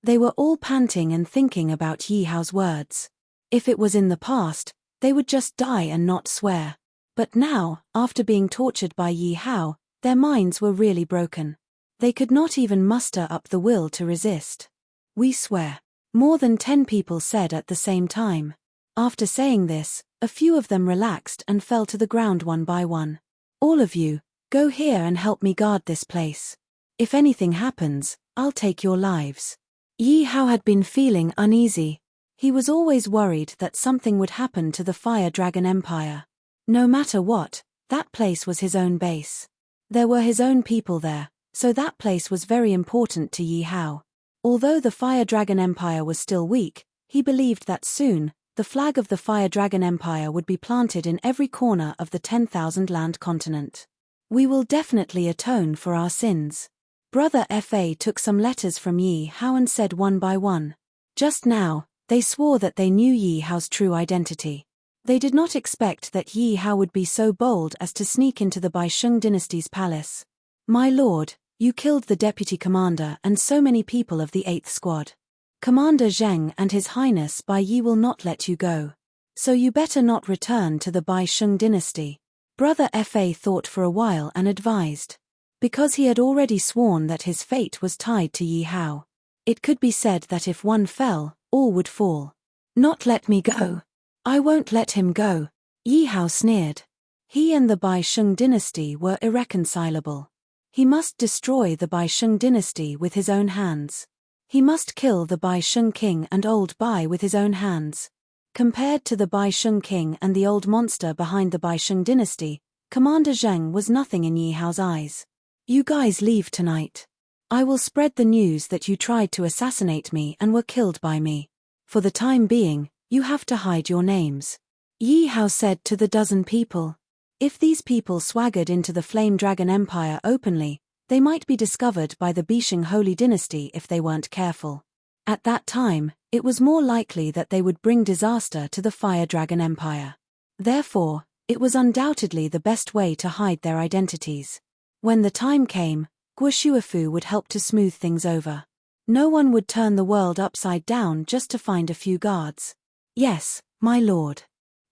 Speaker 1: They were all panting and thinking about Yi Hao's words. If it was in the past, they would just die and not swear. But now, after being tortured by Yi Hao, their minds were really broken. They could not even muster up the will to resist. "We swear," more than 10 people said at the same time. After saying this, a few of them relaxed and fell to the ground one by one. "All of you, go here and help me guard this place. If anything happens, I'll take your lives." Yi Hao had been feeling uneasy. He was always worried that something would happen to the Fire Dragon Empire. No matter what, that place was his own base. There were his own people there, so that place was very important to Yi Hao. Although the Fire Dragon Empire was still weak, he believed that soon, the flag of the Fire Dragon Empire would be planted in every corner of the 10,000 land continent. "We will definitely atone for our sins." Brother Fa took some letters from Yi Hao and said one by one. Just now, they swore that they knew Yi Hao's true identity. They did not expect that Yi Hao would be so bold as to sneak into the Baisheng dynasty's palace. "My lord, you killed the deputy commander and so many people of the 8th Squad. Commander Zheng and His Highness Bai Yi will not let you go. So you better not return to the Baisheng dynasty." Brother Fa thought for a while and advised. Because he had already sworn that his fate was tied to Yi Hao. It could be said that if one fell, all would fall. "Not let me go. I won't let him go," Yi Hao sneered. He and the Baisheng dynasty were irreconcilable. He must destroy the Baisheng dynasty with his own hands. He must kill the Baisheng king and old Bai with his own hands. Compared to the Baisheng king and the old monster behind the Baisheng dynasty, Commander Zheng was nothing in Yi Hao's eyes. "You guys leave tonight. I will spread the news that you tried to assassinate me and were killed by me. For the time being, you have to hide your names," Yi Hao said to the dozen people. If these people swaggered into the Flame Dragon Empire openly, they might be discovered by the Bisheng Holy Dynasty if they weren't careful. At that time, it was more likely that they would bring disaster to the Fire Dragon Empire. Therefore, It was undoubtedly the best way to hide their identities. When the time came, Guoshuafu would help to smooth things over. No one would turn the world upside down just to find a few guards. Yes, my lord.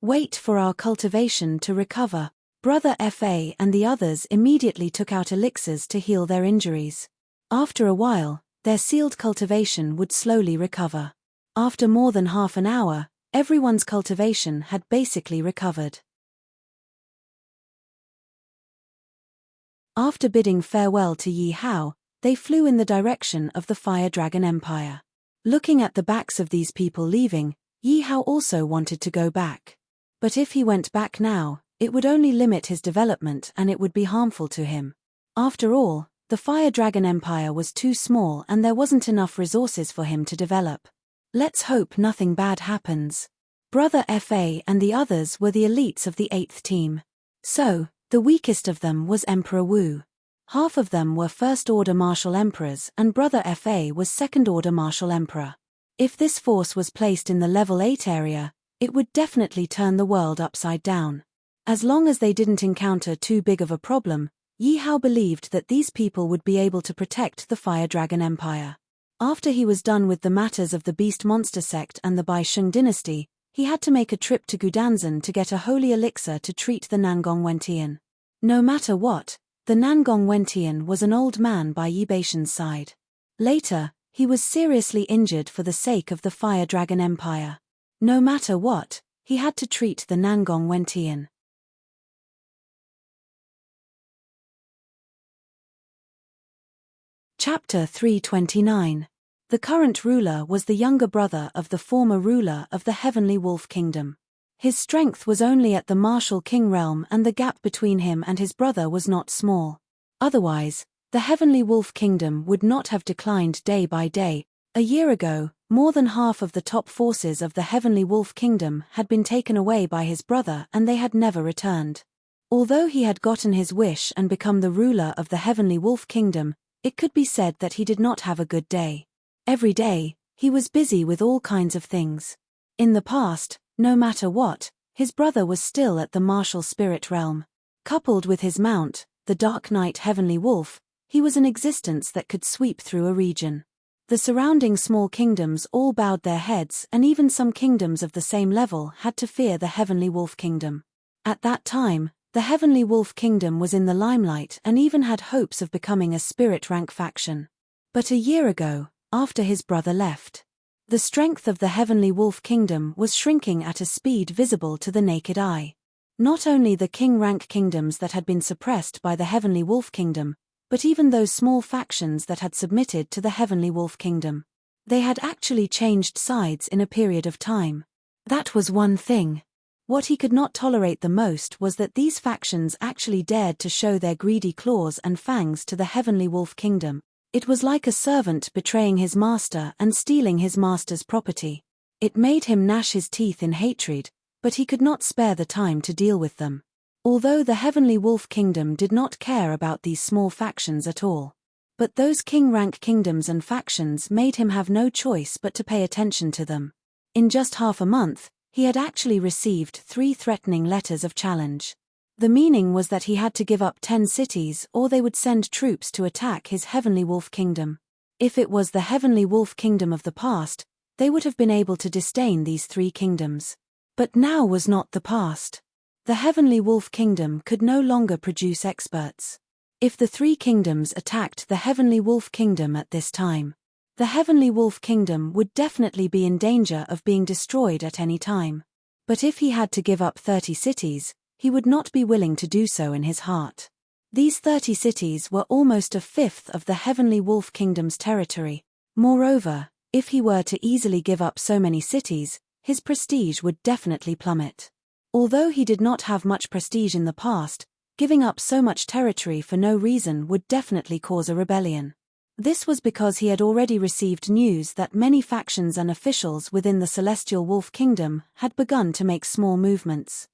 Speaker 1: Wait for our cultivation to recover. Brother Fa and the others immediately took out elixirs to heal their injuries. After a while, their sealed cultivation would slowly recover. After more than half an hour, everyone's cultivation had basically recovered. After bidding farewell to Yi Hao, they flew in the direction of the Fire Dragon Empire. Looking at the backs of these people leaving, Yi Hao also wanted to go back. But if he went back now, it would only limit his development and it would be harmful to him. After all, the Fire Dragon Empire was too small and there wasn't enough resources for him to develop. Let's hope nothing bad happens. Brother Fa and the others were the elites of the 8th team. So, the weakest of them was Emperor Wu. Half of them were First-Order Martial Emperors and Brother Fa was Second-Order Martial Emperor. If this force was placed in the Level 8 area, it would definitely turn the world upside down. As long as they didn't encounter too big of a problem, Yi Hao believed that these people would be able to protect the Fire Dragon Empire. After he was done with the matters of the Beast Monster sect and the Bai Sheng dynasty, he had to make a trip to Gudanzan to get a holy elixir to treat the Nangong Wentian. No matter what, the Nangong Wentian was an old man by Yi Baishan's side. Later, he was seriously injured for the sake of the Fire Dragon Empire. No matter what, he had to treat the Nangong Wentian. Chapter 329. The current ruler was the younger brother of the former ruler of the Heavenly Wolf Kingdom. His strength was only at the Martial King realm and the gap between him and his brother was not small. Otherwise, the Heavenly Wolf Kingdom would not have declined day by day. A year ago, more than half of the top forces of the Heavenly Wolf Kingdom had been taken away by his brother and they had never returned. Although he had gotten his wish and become the ruler of the Heavenly Wolf Kingdom, it could be said that he did not have a good day. Every day, he was busy with all kinds of things. In the past, no matter what, his brother was still at the martial spirit realm. Coupled with his mount, the Dark Knight Heavenly Wolf, he was an existence that could sweep through a region. The surrounding small kingdoms all bowed their heads and even some kingdoms of the same level had to fear the Heavenly Wolf Kingdom. At that time, the Heavenly Wolf Kingdom was in the limelight and even had hopes of becoming a spirit rank faction. But a year ago, after his brother left, the strength of the Heavenly Wolf Kingdom was shrinking at a speed visible to the naked eye. Not only the king rank kingdoms that had been suppressed by the Heavenly Wolf Kingdom, but even those small factions that had submitted to the Heavenly Wolf Kingdom. They had actually changed sides in a period of time. That was one thing. What he could not tolerate the most was that these factions actually dared to show their greedy claws and fangs to the Heavenly Wolf Kingdom. It was like a servant betraying his master and stealing his master's property. It made him gnash his teeth in hatred, but he could not spare the time to deal with them. Although the Heavenly Wolf Kingdom did not care about these small factions at all. But those king-rank kingdoms and factions made him have no choice but to pay attention to them. In just half a month, he had actually received 3 threatening letters of challenge. The meaning was that he had to give up 10 cities or they would send troops to attack his Heavenly Wolf Kingdom. If it was the Heavenly Wolf Kingdom of the past, they would have been able to disdain these 3 kingdoms. But now was not the past. The Heavenly Wolf Kingdom could no longer produce experts. If the 3 kingdoms attacked the Heavenly Wolf Kingdom at this time, the Heavenly Wolf Kingdom would definitely be in danger of being destroyed at any time. But if he had to give up 30 cities, he would not be willing to do so in his heart. These 30 cities were almost a fifth of the Heavenly Wolf Kingdom's territory. Moreover, if he were to easily give up so many cities, his prestige would definitely plummet. Although he did not have much prestige in the past, giving up so much territory for no reason would definitely cause a rebellion. This was because he had already received news that many factions and officials within the Celestial Wolf Kingdom had begun to make small movements.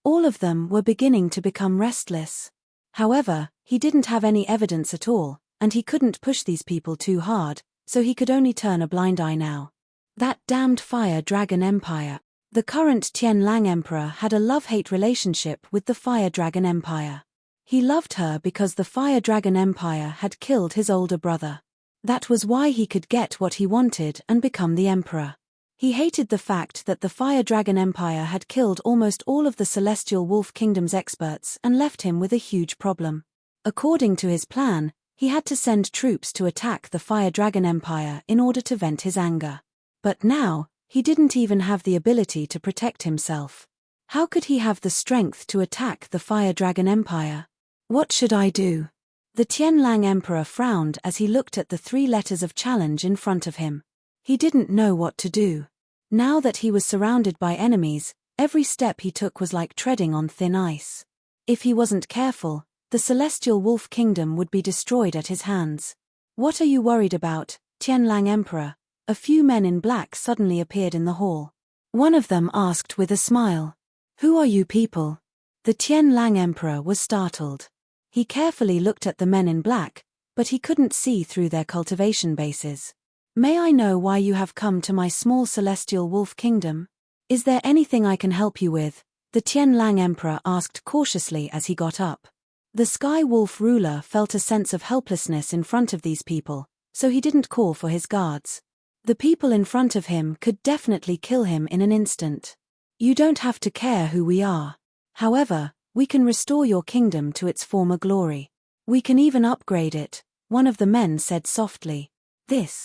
Speaker 1: All of them were beginning to become restless. However, he didn't have any evidence at all, and he couldn't push these people too hard, so he could only turn a blind eye now. That damned Fire Dragon Empire. The current Tianlang Emperor had a love-hate relationship with the Fire Dragon Empire. He loved her because the Fire Dragon Empire had killed his older brother. That was why he could get what he wanted and become the emperor. He hated the fact that the Fire Dragon Empire had killed almost all of the Celestial Wolf Kingdom's experts and left him with a huge problem. According to his plan, he had to send troops to attack the Fire Dragon Empire in order to vent his anger. But now, he didn't even have the ability to protect himself. How could he have the strength to attack the Fire Dragon Empire? What should I do? The Tianlang Emperor frowned as he looked at the 3 letters of challenge in front of him. He didn't know what to do. Now that he was surrounded by enemies, every step he took was like treading on thin ice. If he wasn't careful, the Celestial Wolf Kingdom would be destroyed at his hands. What are you worried about, Tianlang Emperor? A few men in black suddenly appeared in the hall. One of them asked with a smile. Who are you people? The Tianlang Emperor was startled. He carefully looked at the men in black, but he couldn't see through their cultivation bases. May I know why you have come to my small Celestial Wolf Kingdom? Is there anything I can help you with? The Tianlang Emperor asked cautiously as he got up. The Sky Wolf ruler felt a sense of helplessness in front of these people, so he didn't call for his guards. The people in front of him could definitely kill him in an instant. You don't have to care who we are. However, we can restore your kingdom to its former glory. We can even upgrade it, one of the men said softly. The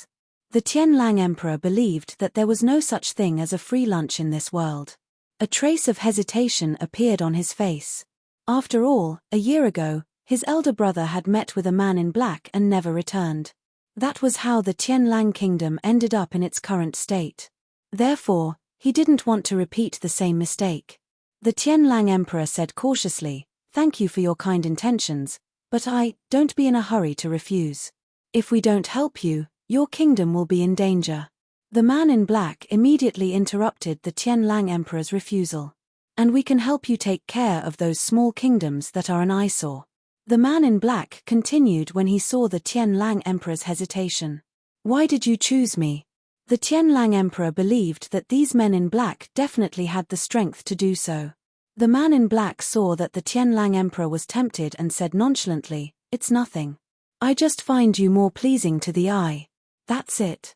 Speaker 1: Tianlang Emperor believed that there was no such thing as a free lunch in this world. A trace of hesitation appeared on his face. After all, a year ago, his elder brother had met with a man in black and never returned. That was how the Tianlang Kingdom ended up in its current state. Therefore, he didn't want to repeat the same mistake. The Tianlang Emperor said cautiously, "Thank you for your kind intentions, but don't be in a hurry to refuse. If we don't help you, your kingdom will be in danger." The man in black immediately interrupted the Tianlang Emperor's refusal. "And we can help you take care of those small kingdoms that are an eyesore." The man in black continued when he saw the Tianlang Emperor's hesitation. "Why did you choose me?" The Tianlang Emperor believed that these men in black definitely had the strength to do so. The man in black saw that the Tianlang Emperor was tempted and said nonchalantly, "It's nothing. I just find you more pleasing to the eye. That's it."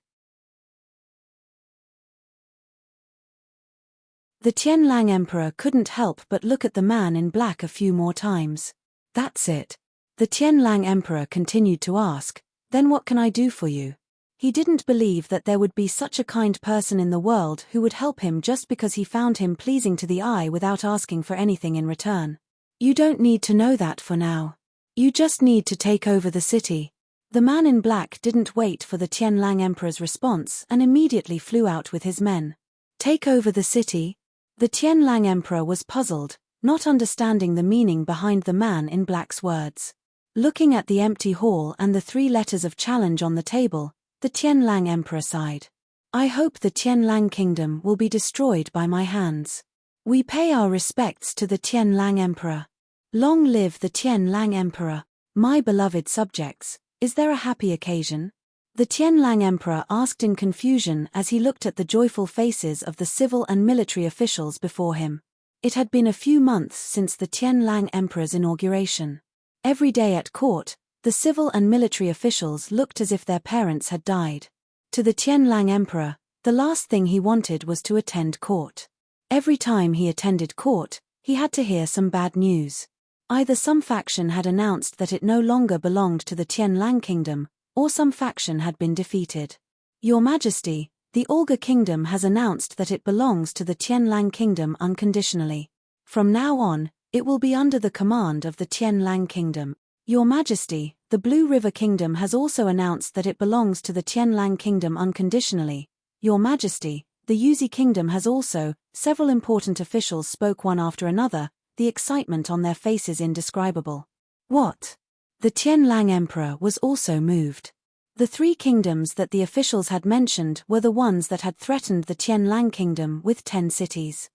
Speaker 1: The Tianlang Emperor couldn't help but look at the man in black a few more times. "That's it." The Tianlang Emperor continued to ask, "Then what can I do for you?" He didn't believe that there would be such a kind person in the world who would help him just because he found him pleasing to the eye without asking for anything in return. "You don't need to know that for now. You just need to take over the city." The man in black didn't wait for the Tianlang Emperor's response and immediately flew out with his men. "Take over the city?" The Tianlang Emperor was puzzled, not understanding the meaning behind the man in black's words. Looking at the empty hall and the 3 letters of challenge on the table, the Tianlang Emperor sighed. "I hope the Tianlang Kingdom will be destroyed by my hands. We pay our respects to the Tianlang Emperor. Long live the Tianlang Emperor. My beloved subjects, is there a happy occasion?" The Tianlang Emperor asked in confusion as he looked at the joyful faces of the civil and military officials before him. It had been a few months since the Tianlang Emperor's inauguration. Every day at court, the civil and military officials looked as if their parents had died. To the Tianlang Emperor, the last thing he wanted was to attend court. Every time he attended court, he had to hear some bad news. Either some faction had announced that it no longer belonged to the Tianlang Kingdom, or some faction had been defeated. "Your Majesty, the Olga Kingdom has announced that it belongs to the Tianlang Kingdom unconditionally. From now on, it will be under the command of the Tianlang Kingdom." "Your Majesty, the Blue River Kingdom has also announced that it belongs to the Tianlang Kingdom unconditionally." "Your Majesty, the Yuzi Kingdom has also." Several important officials spoke one after another, the excitement on their faces indescribable. "What?" The Tianlang Emperor was also moved. The 3 kingdoms that the officials had mentioned were the ones that had threatened the Tianlang Kingdom with 10 cities.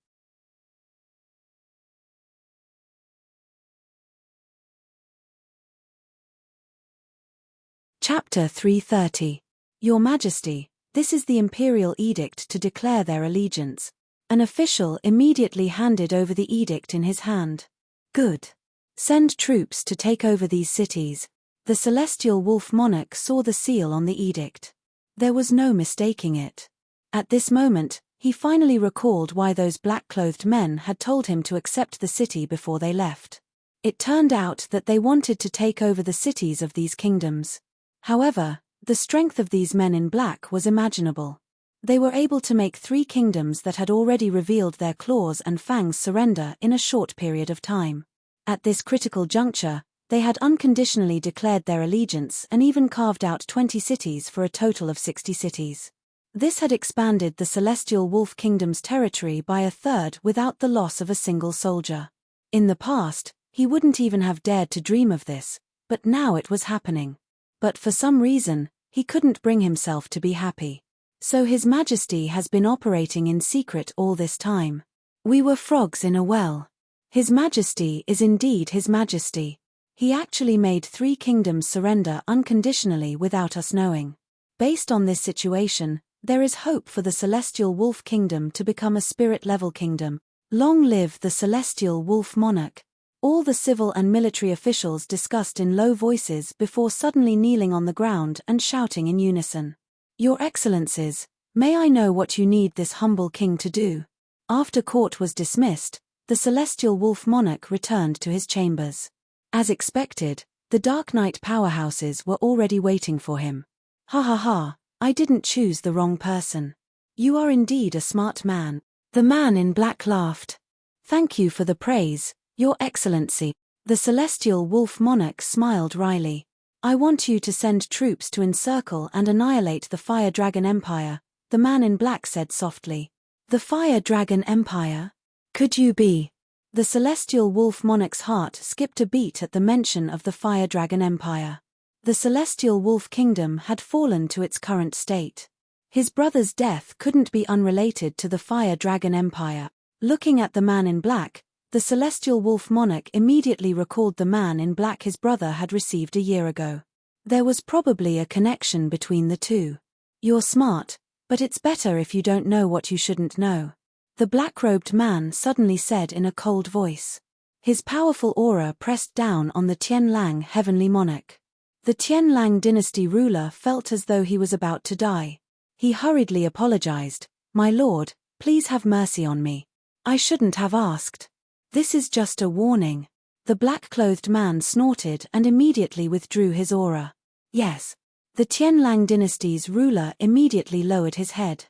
Speaker 1: Chapter 330. Your Majesty, this is the imperial edict to declare their allegiance. An official immediately handed over the edict in his hand. Good. Send troops to take over these cities. The celestial wolf monarch saw the seal on the edict. There was no mistaking it. At this moment, he finally recalled why those black-clothed men had told him to accept the city before they left. It turned out that they wanted to take over the cities of these kingdoms. However, the strength of these men in black was imaginable. They were able to make 3 kingdoms that had already revealed their claws and fangs surrender in a short period of time. At this critical juncture, they had unconditionally declared their allegiance and even carved out 20 cities for a total of 60 cities. This had expanded the Celestial Wolf Kingdom's territory by a third without the loss of a single soldier. In the past, he wouldn't even have dared to dream of this, but now it was happening. But for some reason, he couldn't bring himself to be happy. So His Majesty has been operating in secret all this time. We were frogs in a well. His Majesty is indeed His Majesty. He actually made 3 kingdoms surrender unconditionally without us knowing. Based on this situation, there is hope for the Celestial Wolf Kingdom to become a spirit-level kingdom. Long live the Celestial Wolf Monarch. All the civil and military officials discussed in low voices before suddenly kneeling on the ground and shouting in unison. Your Excellencies, may I know what you need this humble king to do? After court was dismissed, the Celestial Wolf Monarch returned to his chambers. As expected, the Dark Knight powerhouses were already waiting for him. Ha ha ha, I didn't choose the wrong person. You are indeed a smart man. The man in black laughed. Thank you for the praise, Your Excellency. The Celestial Wolf Monarch smiled wryly. I want you to send troops to encircle and annihilate the Fire Dragon Empire, the man in black said softly. The Fire Dragon Empire? Could you be? The Celestial Wolf Monarch's heart skipped a beat at the mention of the Fire Dragon Empire. The Celestial Wolf Kingdom had fallen to its current state. His brother's death couldn't be unrelated to the Fire Dragon Empire. Looking at the man in black, the Celestial Wolf Monarch immediately recalled the man in black his brother had received a year ago. There was probably a connection between the two. You're smart, but it's better if you don't know what you shouldn't know. The black-robed man suddenly said in a cold voice. His powerful aura pressed down on the Tianlang heavenly monarch. The Tianlang dynasty ruler felt as though he was about to die. He hurriedly apologized. My lord, please have mercy on me. I shouldn't have asked. This is just a warning. The black-clothed man snorted and immediately withdrew his aura. Yes. The Tianlang dynasty's ruler immediately lowered his head.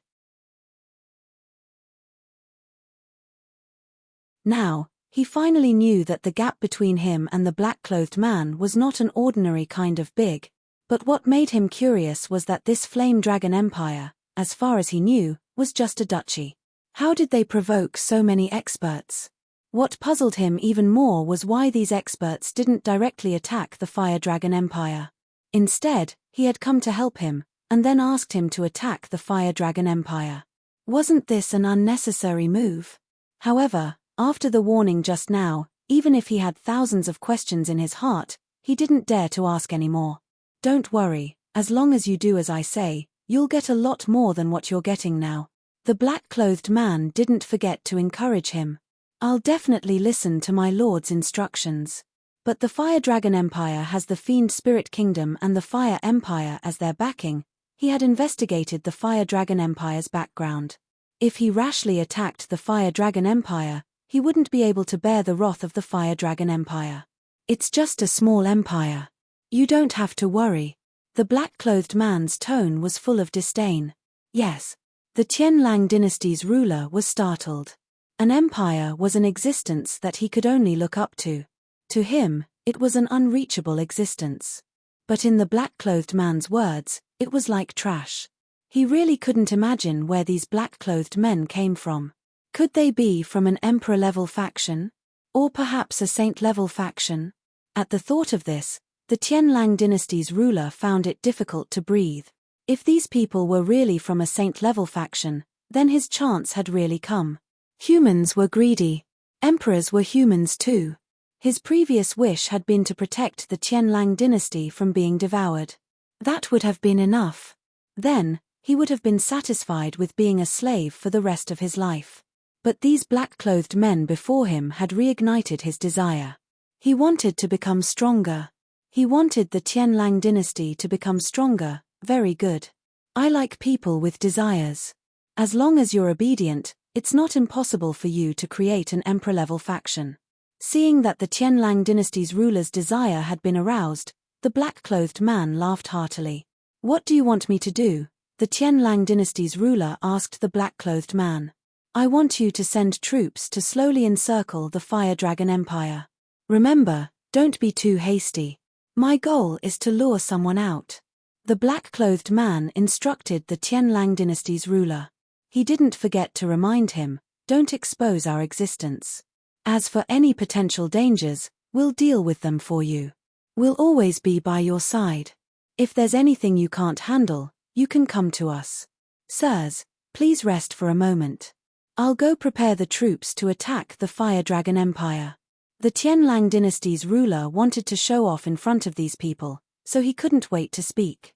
Speaker 1: Now, he finally knew that the gap between him and the black-clothed man was not an ordinary kind of big, but what made him curious was that this Flame Dragon Empire, as far as he knew, was just a duchy. How did they provoke so many experts? What puzzled him even more was why these experts didn't directly attack the Fire Dragon Empire. Instead, he had come to help him, and then asked him to attack the Fire Dragon Empire. Wasn't this an unnecessary move? However, after the warning just now, even if he had thousands of questions in his heart, he didn't dare to ask any more. Don't worry, as long as you do as I say, you'll get a lot more than what you're getting now. The black-clothed man didn't forget to encourage him. I'll definitely listen to my lord's instructions. But the Fire Dragon Empire has the Fiend Spirit Kingdom and the Fire Empire as their backing. He had investigated the Fire Dragon Empire's background. If he rashly attacked the Fire Dragon Empire, he wouldn't be able to bear the wrath of the Fire Dragon Empire. It's just a small empire. You don't have to worry. The black-clothed man's tone was full of disdain. Yes. The Tianlang dynasty's ruler was startled. An empire was an existence that he could only look up to. To him, it was an unreachable existence. But in the black-clothed man's words, it was like trash. He really couldn't imagine where these black-clothed men came from. Could they be from an emperor-level faction? Or perhaps a saint-level faction? At the thought of this, the Tianlang dynasty's ruler found it difficult to breathe. If these people were really from a saint-level faction, then his chance had really come. Humans were greedy. Emperors were humans too. His previous wish had been to protect the Tianlang dynasty from being devoured. That would have been enough. Then, he would have been satisfied with being a slave for the rest of his life. But these black-clothed men before him had reignited his desire. He wanted to become stronger. He wanted the Tianlang dynasty to become stronger. Very good. I like people with desires. As long as you're obedient, it's not impossible for you to create an emperor-level faction. Seeing that the Tianlang dynasty's ruler's desire had been aroused, the black-clothed man laughed heartily. What do you want me to do? The Tianlang dynasty's ruler asked the black-clothed man. I want you to send troops to slowly encircle the Fire Dragon Empire. Remember, don't be too hasty. My goal is to lure someone out. The black-clothed man instructed the Tianlang dynasty's ruler. He didn't forget to remind him, don't expose our existence. As for any potential dangers, we'll deal with them for you. We'll always be by your side. If there's anything you can't handle, you can come to us. Sirs, please rest for a moment. I'll go prepare the troops to attack the Fire Dragon Empire. The Tianlang dynasty's ruler wanted to show off in front of these people, so he couldn't wait to speak.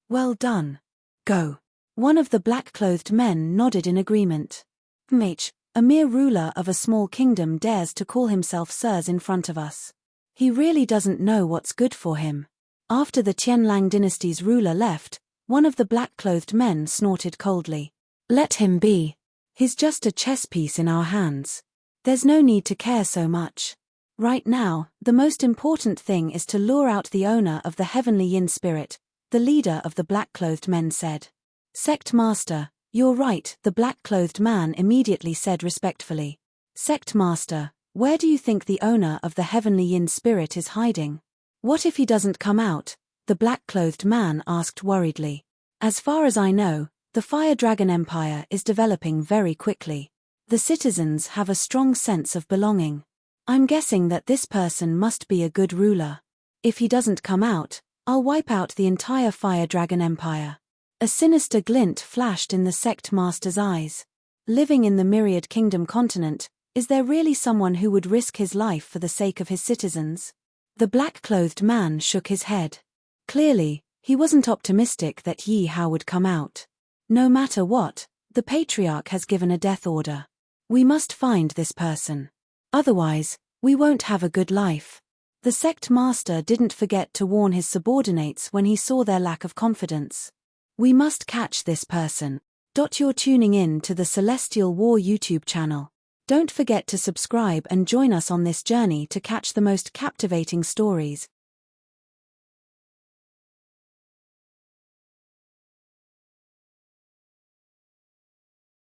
Speaker 1: Well done. Go. One of the black-clothed men nodded in agreement. A mere ruler of a small kingdom dares to call himself sirs in front of us. He really doesn't know what's good for him. After the Tianlang dynasty's ruler left, one of the black-clothed men snorted coldly. Let him be. He's just a chess piece in our hands. There's no need to care so much. Right now, the most important thing is to lure out the owner of the heavenly yin spirit, the leader of the black-clothed men said. Sect Master, you're right, the black-clothed man immediately said respectfully. Sect Master, where do you think the owner of the heavenly yin spirit is hiding? What if he doesn't come out? The black-clothed man asked worriedly. As far as I know, the Fire Dragon Empire is developing very quickly. The citizens have a strong sense of belonging. I'm guessing that this person must be a good ruler. If he doesn't come out, I'll wipe out the entire Fire Dragon Empire. A sinister glint flashed in the sect master's eyes. Living in the Myriad Kingdom continent, is there really someone who would risk his life for the sake of his citizens? The black-clothed man shook his head. Clearly, he wasn't optimistic that Yi Hao would come out. No matter what, the Patriarch has given a death order. We must find this person. Otherwise, we won't have a good life. The sect master didn't forget to warn his subordinates when he saw their lack of confidence. We must catch this person. You're tuning in to the Celestial War YouTube channel. Don't forget to subscribe and join us on this journey to catch the most captivating stories,